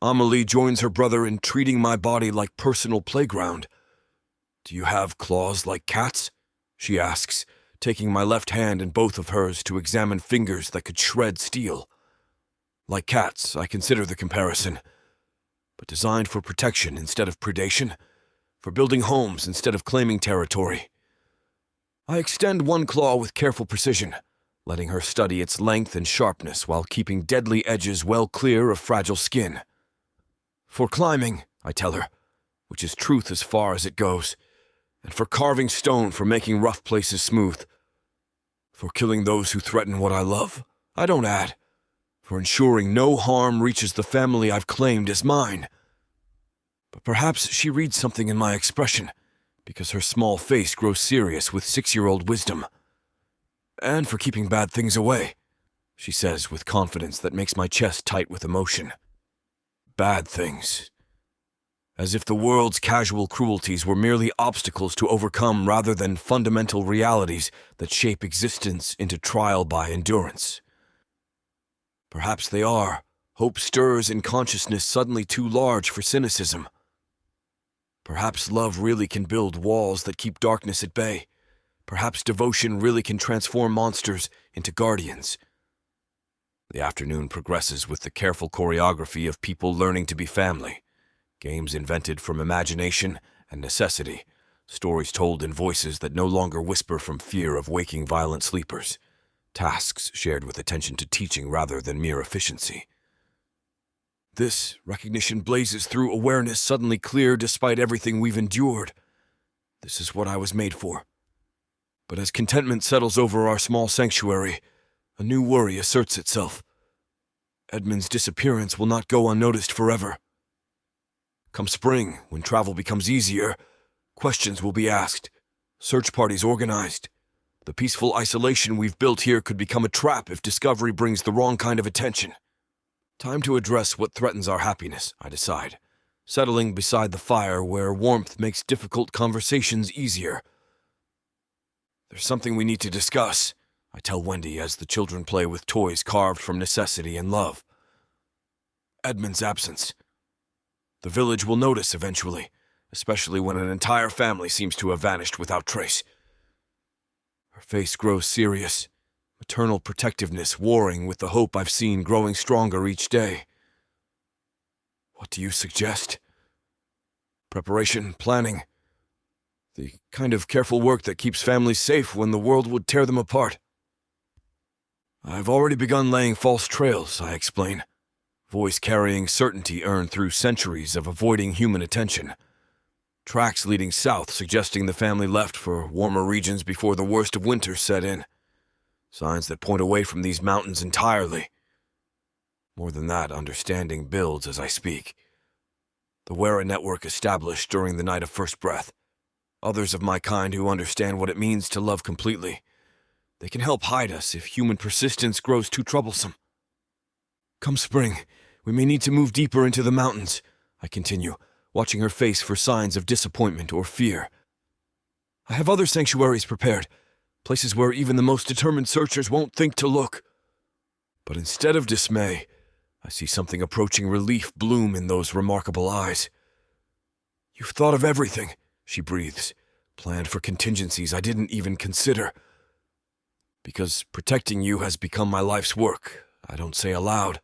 Amelie joins her brother in treating my body like personal playground. "Do you have claws like cats?" she asks, taking my left hand in both of hers to examine fingers that could shred steel. Like cats, I consider the comparison, but designed for protection instead of predation, for building homes instead of claiming territory. I extend one claw with careful precision, letting her study its length and sharpness while keeping deadly edges well clear of fragile skin. For climbing, I tell her, which is truth as far as it goes, and for carving stone for making rough places smooth. For killing those who threaten what I love, I don't add. For ensuring no harm reaches the family I've claimed as mine. But perhaps she reads something in my expression, because her small face grows serious with 6-year-old wisdom. "And for keeping bad things away," she says with confidence that makes my chest tight with emotion. Bad things. As if the world's casual cruelties were merely obstacles to overcome rather than fundamental realities that shape existence into trial by endurance. Perhaps they are. Hope stirs in consciousness suddenly too large for cynicism. Perhaps love really can build walls that keep darkness at bay. Perhaps devotion really can transform monsters into guardians. The afternoon progresses with the careful choreography of people learning to be family. Games invented from imagination and necessity. Stories told in voices that no longer whisper from fear of waking violent sleepers. Tasks shared with attention to teaching rather than mere efficiency. This recognition blazes through awareness suddenly clear despite everything we've endured. This is what I was made for. But as contentment settles over our small sanctuary, a new worry asserts itself. Edmund's disappearance will not go unnoticed forever. Come spring, when travel becomes easier, questions will be asked, search parties organized. The peaceful isolation we've built here could become a trap if discovery brings the wrong kind of attention. Time to address what threatens our happiness, I decide, settling beside the fire where warmth makes difficult conversations easier. "There's something we need to discuss," I tell Wendy as the children play with toys carved from necessity and love. Edmund's absence. The village will notice eventually, especially when an entire family seems to have vanished without trace. Her face grows serious, maternal protectiveness warring with the hope I've seen growing stronger each day. "What do you suggest?" "Preparation, planning. The kind of careful work that keeps families safe when the world would tear them apart." "I've already begun laying false trails," I explain, voice carrying certainty earned through centuries of avoiding human attention. Tracks leading south suggesting the family left for warmer regions before the worst of winter set in. Signs that point away from these mountains entirely. More than that, understanding builds as I speak. The Wera network established during the night of first breath. Others of my kind who understand what it means to love completely. They can help hide us if human persistence grows too troublesome. "Come spring, we may need to move deeper into the mountains," I continue, watching her face for signs of disappointment or fear. "I have other sanctuaries prepared, places where even the most determined searchers won't think to look." But instead of dismay, I see something approaching relief bloom in those remarkable eyes. "You've thought of everything," she breathes, "planned for contingencies I didn't even consider. Because protecting you has become my life's work, I don't say aloud.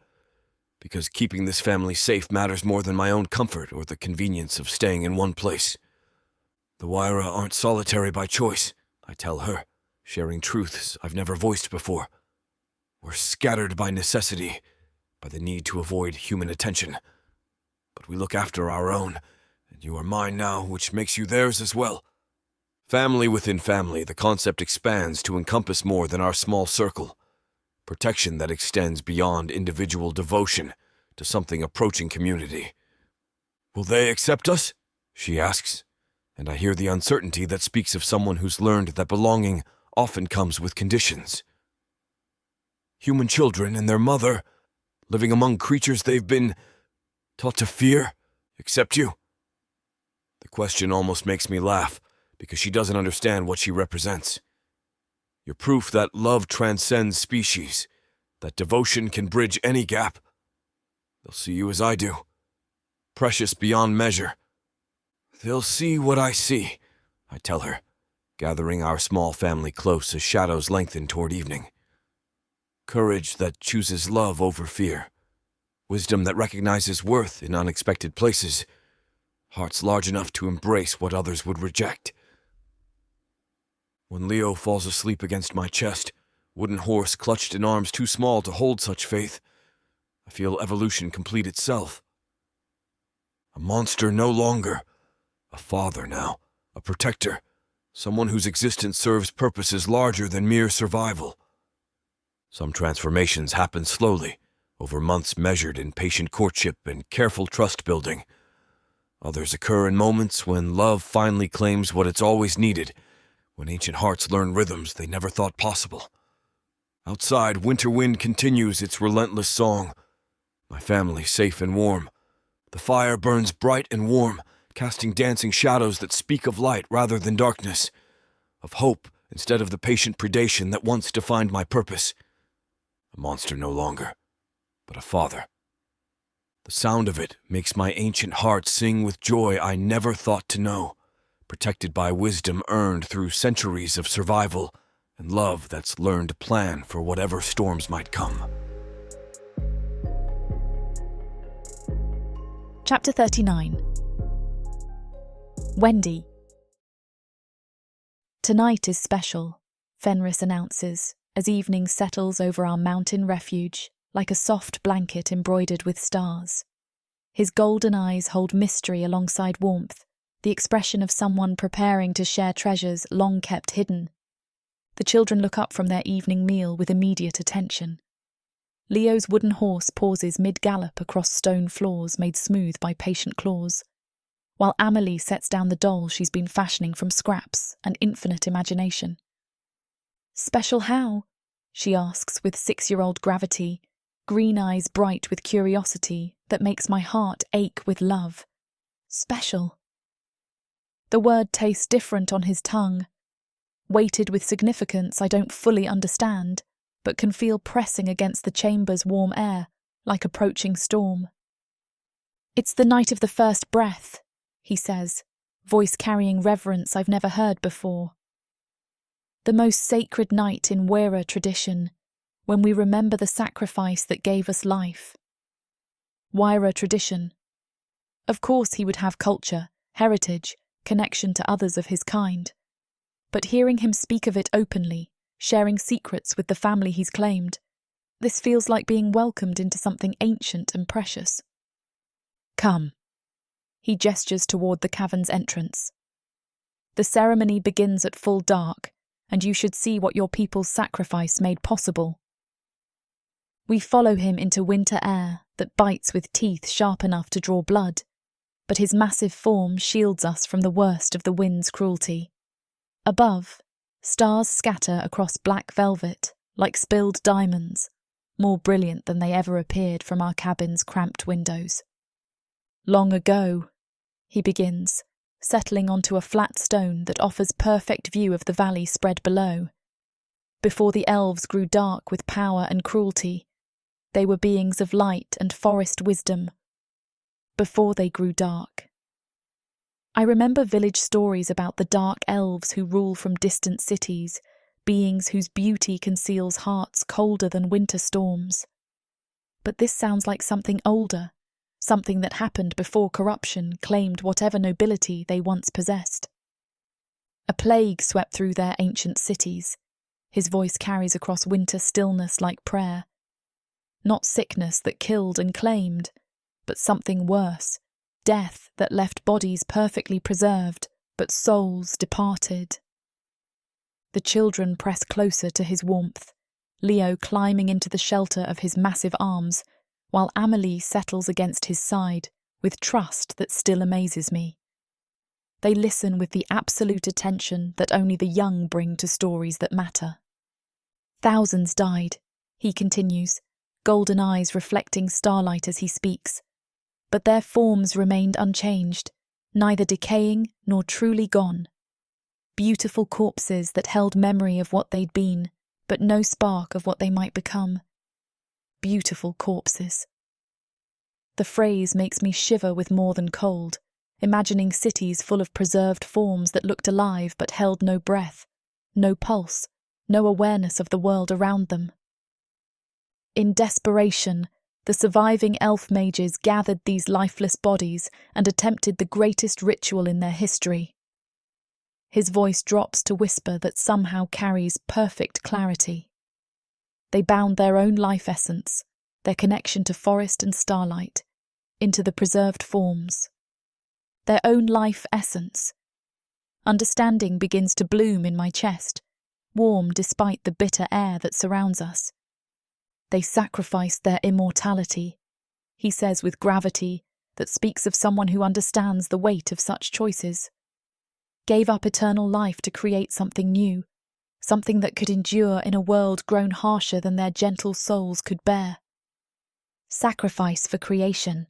Because keeping this family safe matters more than my own comfort or the convenience of staying in one place. The Wira aren't solitary by choice," I tell her, sharing truths I've never voiced before. "We're scattered by necessity, by the need to avoid human attention. But we look after our own, and you are mine now, which makes you theirs as well." Family within family, the concept expands to encompass more than our small circle. Protection that extends beyond individual devotion to something approaching community. Will they accept us? She asks, and I hear the uncertainty that speaks of someone who's learned that belonging often comes with conditions. Human children and their mother, living among creatures they've been taught to fear, accept you? The question almost makes me laugh, because she doesn't understand what she represents. You're proof that love transcends species, that devotion can bridge any gap. They'll see you as I do, precious beyond measure. They'll see what I see, I tell her, gathering our small family close as shadows lengthen toward evening. Courage that chooses love over fear, wisdom that recognizes worth in unexpected places, hearts large enough to embrace what others would reject. When Leo falls asleep against my chest, wooden horse clutched in arms too small to hold such faith, I feel evolution complete itself. A monster no longer, a father now, a protector, someone whose existence serves purposes larger than mere survival. Some transformations happen slowly, over months measured in patient courtship and careful trust-building. Others occur in moments when love finally claims what it's always needed, when ancient hearts learn rhythms they never thought possible. Outside, winter wind continues its relentless song. My family safe and warm. The fire burns bright and warm, casting dancing shadows that speak of light rather than darkness, of hope instead of the patient predation that once defined my purpose. A monster no longer, but a father. The sound of it makes my ancient heart sing with joy I never thought to know, protected by wisdom earned through centuries of survival and love that's learned to plan for whatever storms might come. Chapter 39. Wendy. Tonight is special, Fenris announces, as evening settles over our mountain refuge like a soft blanket embroidered with stars. His golden eyes hold mystery alongside warmth, the expression of someone preparing to share treasures long kept hidden. The children look up from their evening meal with immediate attention. Leo's wooden horse pauses mid-gallop across stone floors made smooth by patient claws, while Amelie sets down the doll she's been fashioning from scraps and infinite imagination. "Special how?" she asks with 6-year-old gravity, green eyes bright with curiosity that makes my heart ache with love. Special. The word tastes different on his tongue, weighted with significance I don't fully understand, but can feel pressing against the chamber's warm air, like approaching storm. "It's the night of the first breath," he says, voice carrying reverence I've never heard before. The most sacred night in Wera tradition, when we remember the sacrifice that gave us life. Wira tradition. Of course he would have culture, heritage, connection to others of his kind. But hearing him speak of it openly, sharing secrets with the family he's claimed, this feels like being welcomed into something ancient and precious. "Come." He gestures toward the cavern's entrance. "The ceremony begins at full dark, and you should see what your people's sacrifice made possible." We follow him into winter air that bites with teeth sharp enough to draw blood, but his massive form shields us from the worst of the wind's cruelty. Above, stars scatter across black velvet like spilled diamonds, more brilliant than they ever appeared from our cabin's cramped windows. "Long ago," he begins, settling onto a flat stone that offers perfect view of the valley spread below. "Before the elves grew dark with power and cruelty, they were beings of light and forest wisdom. Before they grew dark." I remember village stories about the dark elves who rule from distant cities, beings whose beauty conceals hearts colder than winter storms. But this sounds like something older, something that happened before corruption claimed whatever nobility they once possessed. A plague swept through their ancient cities. His voice carries across winter stillness like prayer. Not sickness that killed and claimed, but something worse, death that left bodies perfectly preserved, but souls departed. The children press closer to his warmth, Leo climbing into the shelter of his massive arms, while Amelie settles against his side, with trust that still amazes me. They listen with the absolute attention that only the young bring to stories that matter. Thousands died, he continues, golden eyes reflecting starlight as he speaks, but their forms remained unchanged, neither decaying nor truly gone. Beautiful corpses that held memory of what they'd been, but no spark of what they might become. Beautiful corpses. The phrase makes me shiver with more than cold, imagining cities full of preserved forms that looked alive but held no breath, no pulse, no awareness of the world around them. In desperation, the surviving elf mages gathered these lifeless bodies and attempted the greatest ritual in their history. His voice drops to whisper that somehow carries perfect clarity. They bound their own life essence, their connection to forest and starlight, into the preserved forms. Their own life essence. Understanding begins to bloom in my chest, warm despite the bitter air that surrounds us. They sacrificed their immortality, he says with gravity that speaks of someone who understands the weight of such choices. Gave up eternal life to create something new, something that could endure in a world grown harsher than their gentle souls could bear. Sacrifice for creation,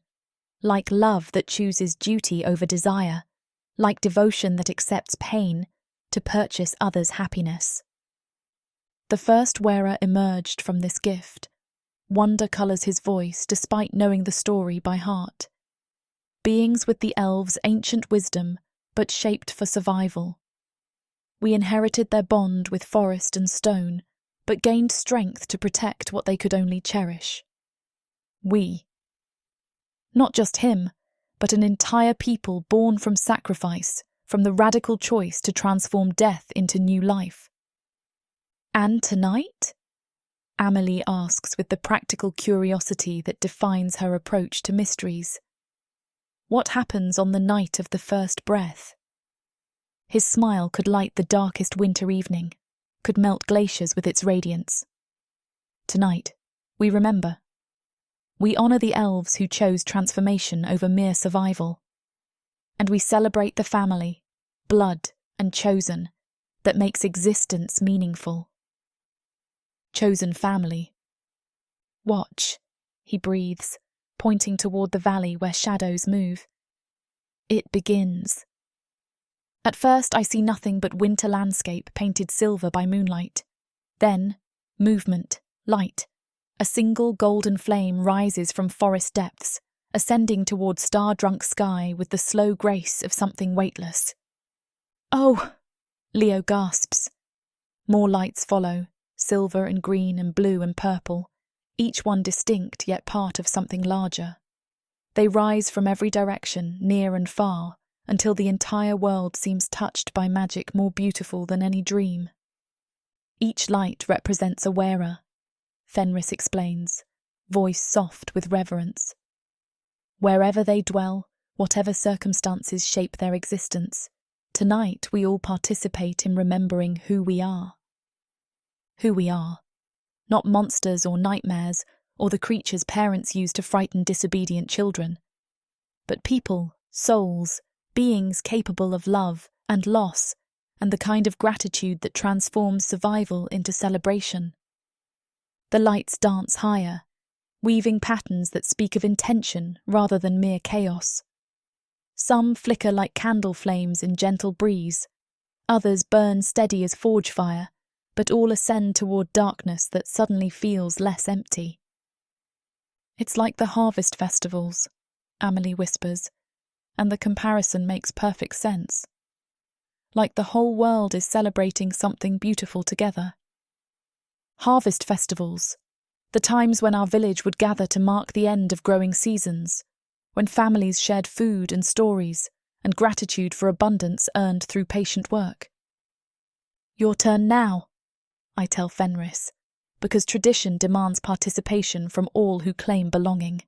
like love that chooses duty over desire, like devotion that accepts pain to purchase others' happiness. The first wearer emerged from this gift. Wonder colours his voice despite knowing the story by heart. Beings with the elves' ancient wisdom, but shaped for survival. We inherited their bond with forest and stone, but gained strength to protect what they could only cherish. We. Not just him, but an entire people born from sacrifice, from the radical choice to transform death into new life. And tonight? Amelie asks with the practical curiosity that defines her approach to mysteries. What happens on the night of the first breath? His smile could light the darkest winter evening, could melt glaciers with its radiance. Tonight, we remember. We honour the elves who chose transformation over mere survival. And we celebrate the family, blood and chosen, that makes existence meaningful. Chosen family. Watch, he breathes, pointing toward the valley where shadows move. It begins. At first I see nothing but winter landscape painted silver by moonlight. Then, movement, light. A single golden flame rises from forest depths, ascending toward star-drunk sky with the slow grace of something weightless. Oh! Leo gasps. More lights follow, silver and green and blue and purple, each one distinct yet part of something larger. They rise from every direction, near and far, until the entire world seems touched by magic more beautiful than any dream. Each light represents a wearer, Fenris explains, voice soft with reverence. Wherever they dwell, whatever circumstances shape their existence, tonight we all participate in remembering who we are. Who we are. Not monsters or nightmares, or the creatures parents use to frighten disobedient children, but people, souls, beings capable of love and loss, and the kind of gratitude that transforms survival into celebration. The lights dance higher, weaving patterns that speak of intention rather than mere chaos. Some flicker like candle flames in gentle breeze, others burn steady as forge fire, but all ascend toward darkness that suddenly feels less empty. It's like the harvest festivals, Amelie whispers, and the comparison makes perfect sense. Like the whole world is celebrating something beautiful together. Harvest festivals, the times when our village would gather to mark the end of growing seasons, when families shared food and stories, and gratitude for abundance earned through patient work. Your turn now, I tell Fenris, because tradition demands participation from all who claim belonging.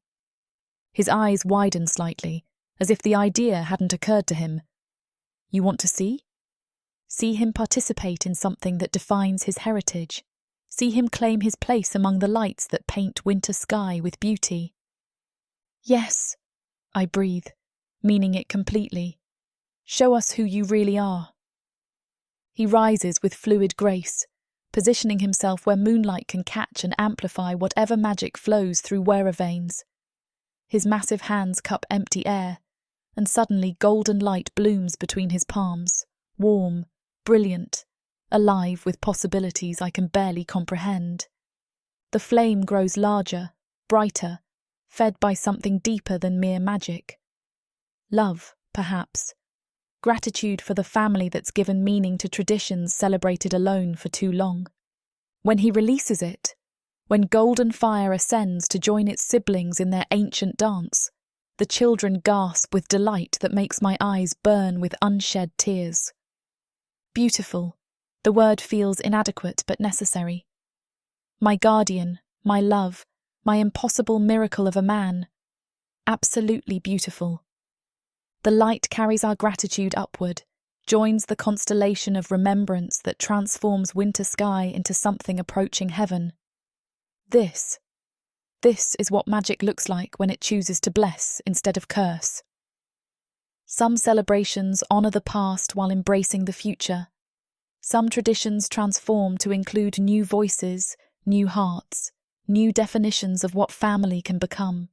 His eyes widen slightly, as if the idea hadn't occurred to him. You want to see? See him participate in something that defines his heritage. See him claim his place among the lights that paint winter sky with beauty. Yes, I breathe, meaning it completely. Show us who you really are. He rises with fluid grace, positioning himself where moonlight can catch and amplify whatever magic flows through wearer veins. His massive hands cup empty air, and suddenly golden light blooms between his palms, warm, brilliant, alive with possibilities I can barely comprehend. The flame grows larger, brighter, fed by something deeper than mere magic. Love, perhaps. Gratitude for the family that's given meaning to traditions celebrated alone for too long. When he releases it, when golden fire ascends to join its siblings in their ancient dance, the children gasp with delight that makes my eyes burn with unshed tears. Beautiful. The word feels inadequate but necessary. My guardian, my love, my impossible miracle of a man. Absolutely beautiful. The light carries our gratitude upward, joins the constellation of remembrance that transforms winter sky into something approaching heaven. This is what magic looks like when it chooses to bless instead of curse. Some celebrations honor the past while embracing the future. Some traditions transform to include new voices, new hearts, new definitions of what family can become.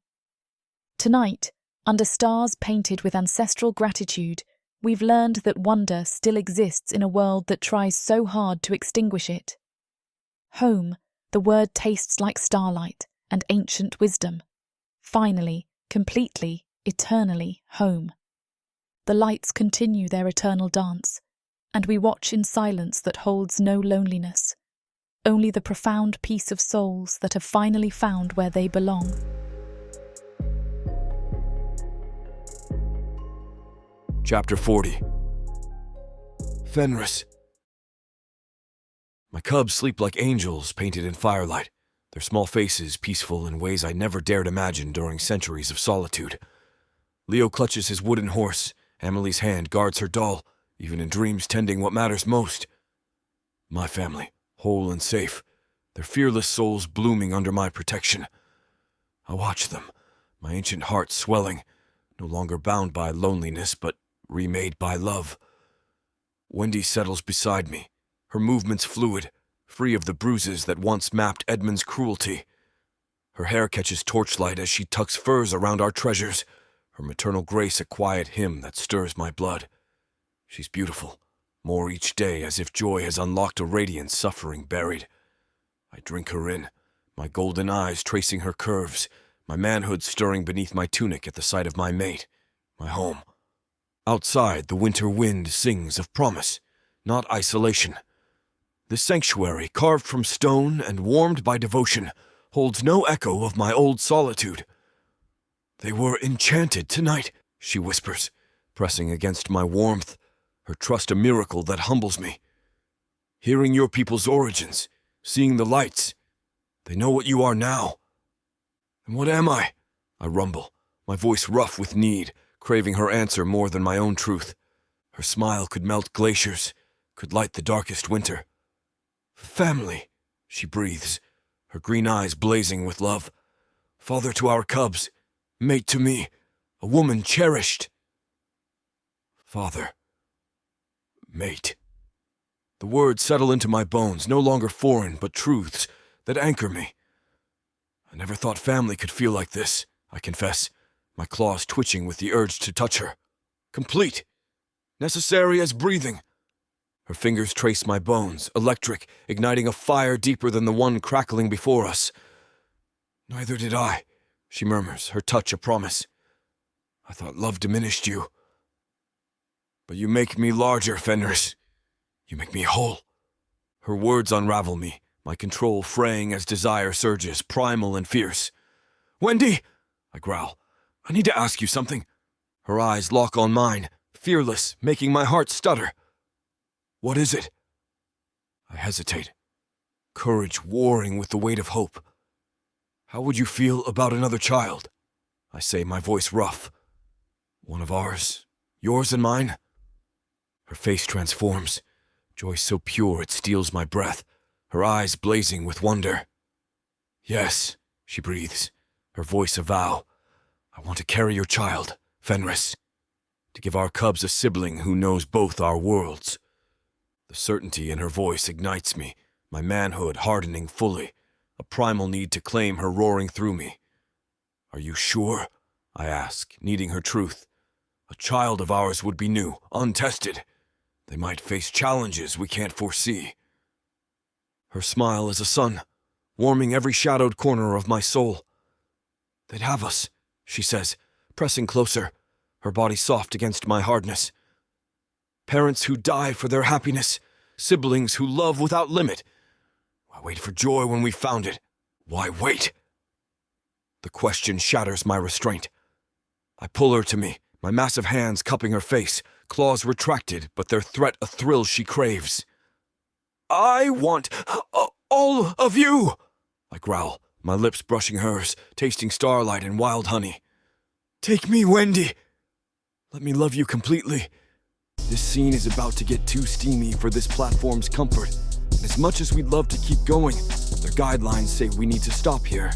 Tonight, under stars painted with ancestral gratitude, we've learned that wonder still exists in a world that tries so hard to extinguish it. Home, the word tastes like starlight and ancient wisdom. Finally, completely, eternally home. The lights continue their eternal dance, and we watch in silence that holds no loneliness, only the profound peace of souls that have finally found where they belong. Chapter 40. Fenris. My cubs sleep like angels painted in firelight, their small faces peaceful in ways I never dared imagine during centuries of solitude. Leo clutches his wooden horse, Emily's hand guards her doll, even in dreams tending what matters most. My family, whole and safe, their fearless souls blooming under my protection. I watch them, my ancient heart swelling, no longer bound by loneliness but remade by love. Wendy settles beside me, her movements fluid, free of the bruises that once mapped Edmund's cruelty. Her hair catches torchlight as she tucks furs around our treasures, her maternal grace a quiet hymn that stirs my blood. She's beautiful, more each day as if joy has unlocked a radiance suffering buried. I drink her in, my golden eyes tracing her curves, my manhood stirring beneath my tunic at the sight of my mate, my home. Outside, the winter wind sings of promise, not isolation. This sanctuary, carved from stone and warmed by devotion, holds no echo of my old solitude. They were enchanted tonight, she whispers, pressing against my warmth, her trust a miracle that humbles me. Hearing your people's origins, seeing the lights, they know what you are now. And what am I? I rumble, my voice rough with need, craving her answer more than my own truth. Her smile could melt glaciers, could light the darkest winter. Family, she breathes, her green eyes blazing with love. Father to our cubs, mate to me, a woman cherished. Father, mate. The words settle into my bones, no longer foreign, but truths that anchor me. I never thought family could feel like this, I confess, my claws twitching with the urge to touch her. Complete, necessary as breathing. Her fingers trace my bones, electric, igniting a fire deeper than the one crackling before us. Neither did I, she murmurs, her touch a promise. I thought love diminished you. But you make me larger, Fenris. You make me whole. Her words unravel me, my control fraying as desire surges, primal and fierce. Wendy, I growl. I need to ask you something. Her eyes lock on mine, fearless, making my heart stutter. What is it? I hesitate, courage warring with the weight of hope. How would you feel about another child? I say, my voice rough. One of ours, yours and mine? Her face transforms, joy so pure it steals my breath, her eyes blazing with wonder. Yes, she breathes, her voice a vow. I want to carry your child, Fenris, to give our cubs a sibling who knows both our worlds. The certainty in her voice ignites me, my manhood hardening fully, a primal need to claim her roaring through me. Are you sure? I ask, needing her truth. A child of ours would be new, untested. They might face challenges we can't foresee. Her smile is a sun, warming every shadowed corner of my soul. They'd have us, she says, pressing closer, her body soft against my hardness. Parents who die for their happiness, siblings who love without limit. Why wait for joy when we found it? Why wait? The question shatters my restraint. I pull her to me, my massive hands cupping her face, claws retracted, but their threat a thrill she craves. I want all of you, I growl, my lips brushing hers, tasting starlight and wild honey. Take me, Wendy. Let me love you completely. This scene is about to get too steamy for this platform's comfort. And as much as we'd love to keep going, their guidelines say we need to stop here.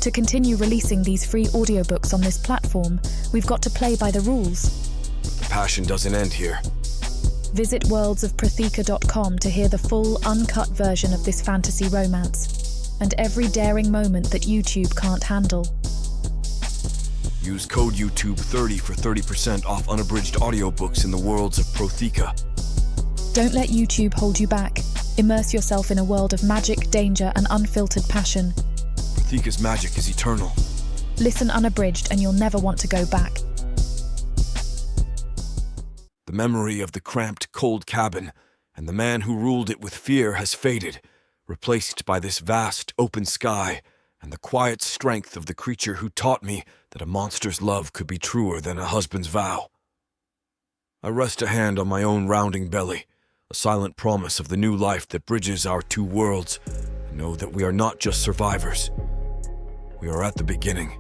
To continue releasing these free audiobooks on this platform, we've got to play by the rules. The passion doesn't end here. Visit worldsofprotheka.com to hear the full, uncut version of this fantasy romance, and every daring moment that YouTube can't handle. Use code YouTube30 for 30% off unabridged audiobooks in the Worlds of Protheka. Don't let YouTube hold you back. Immerse yourself in a world of magic, danger, and unfiltered passion. Protheka's magic is eternal. Listen unabridged and you'll never want to go back. The memory of the cramped, cold cabin and the man who ruled it with fear has faded, replaced by this vast, open sky and the quiet strength of the creature who taught me that a monster's love could be truer than a husband's vow. I rest a hand on my own rounding belly, a silent promise of the new life that bridges our two worlds, and know that we are not just survivors. We are at the beginning.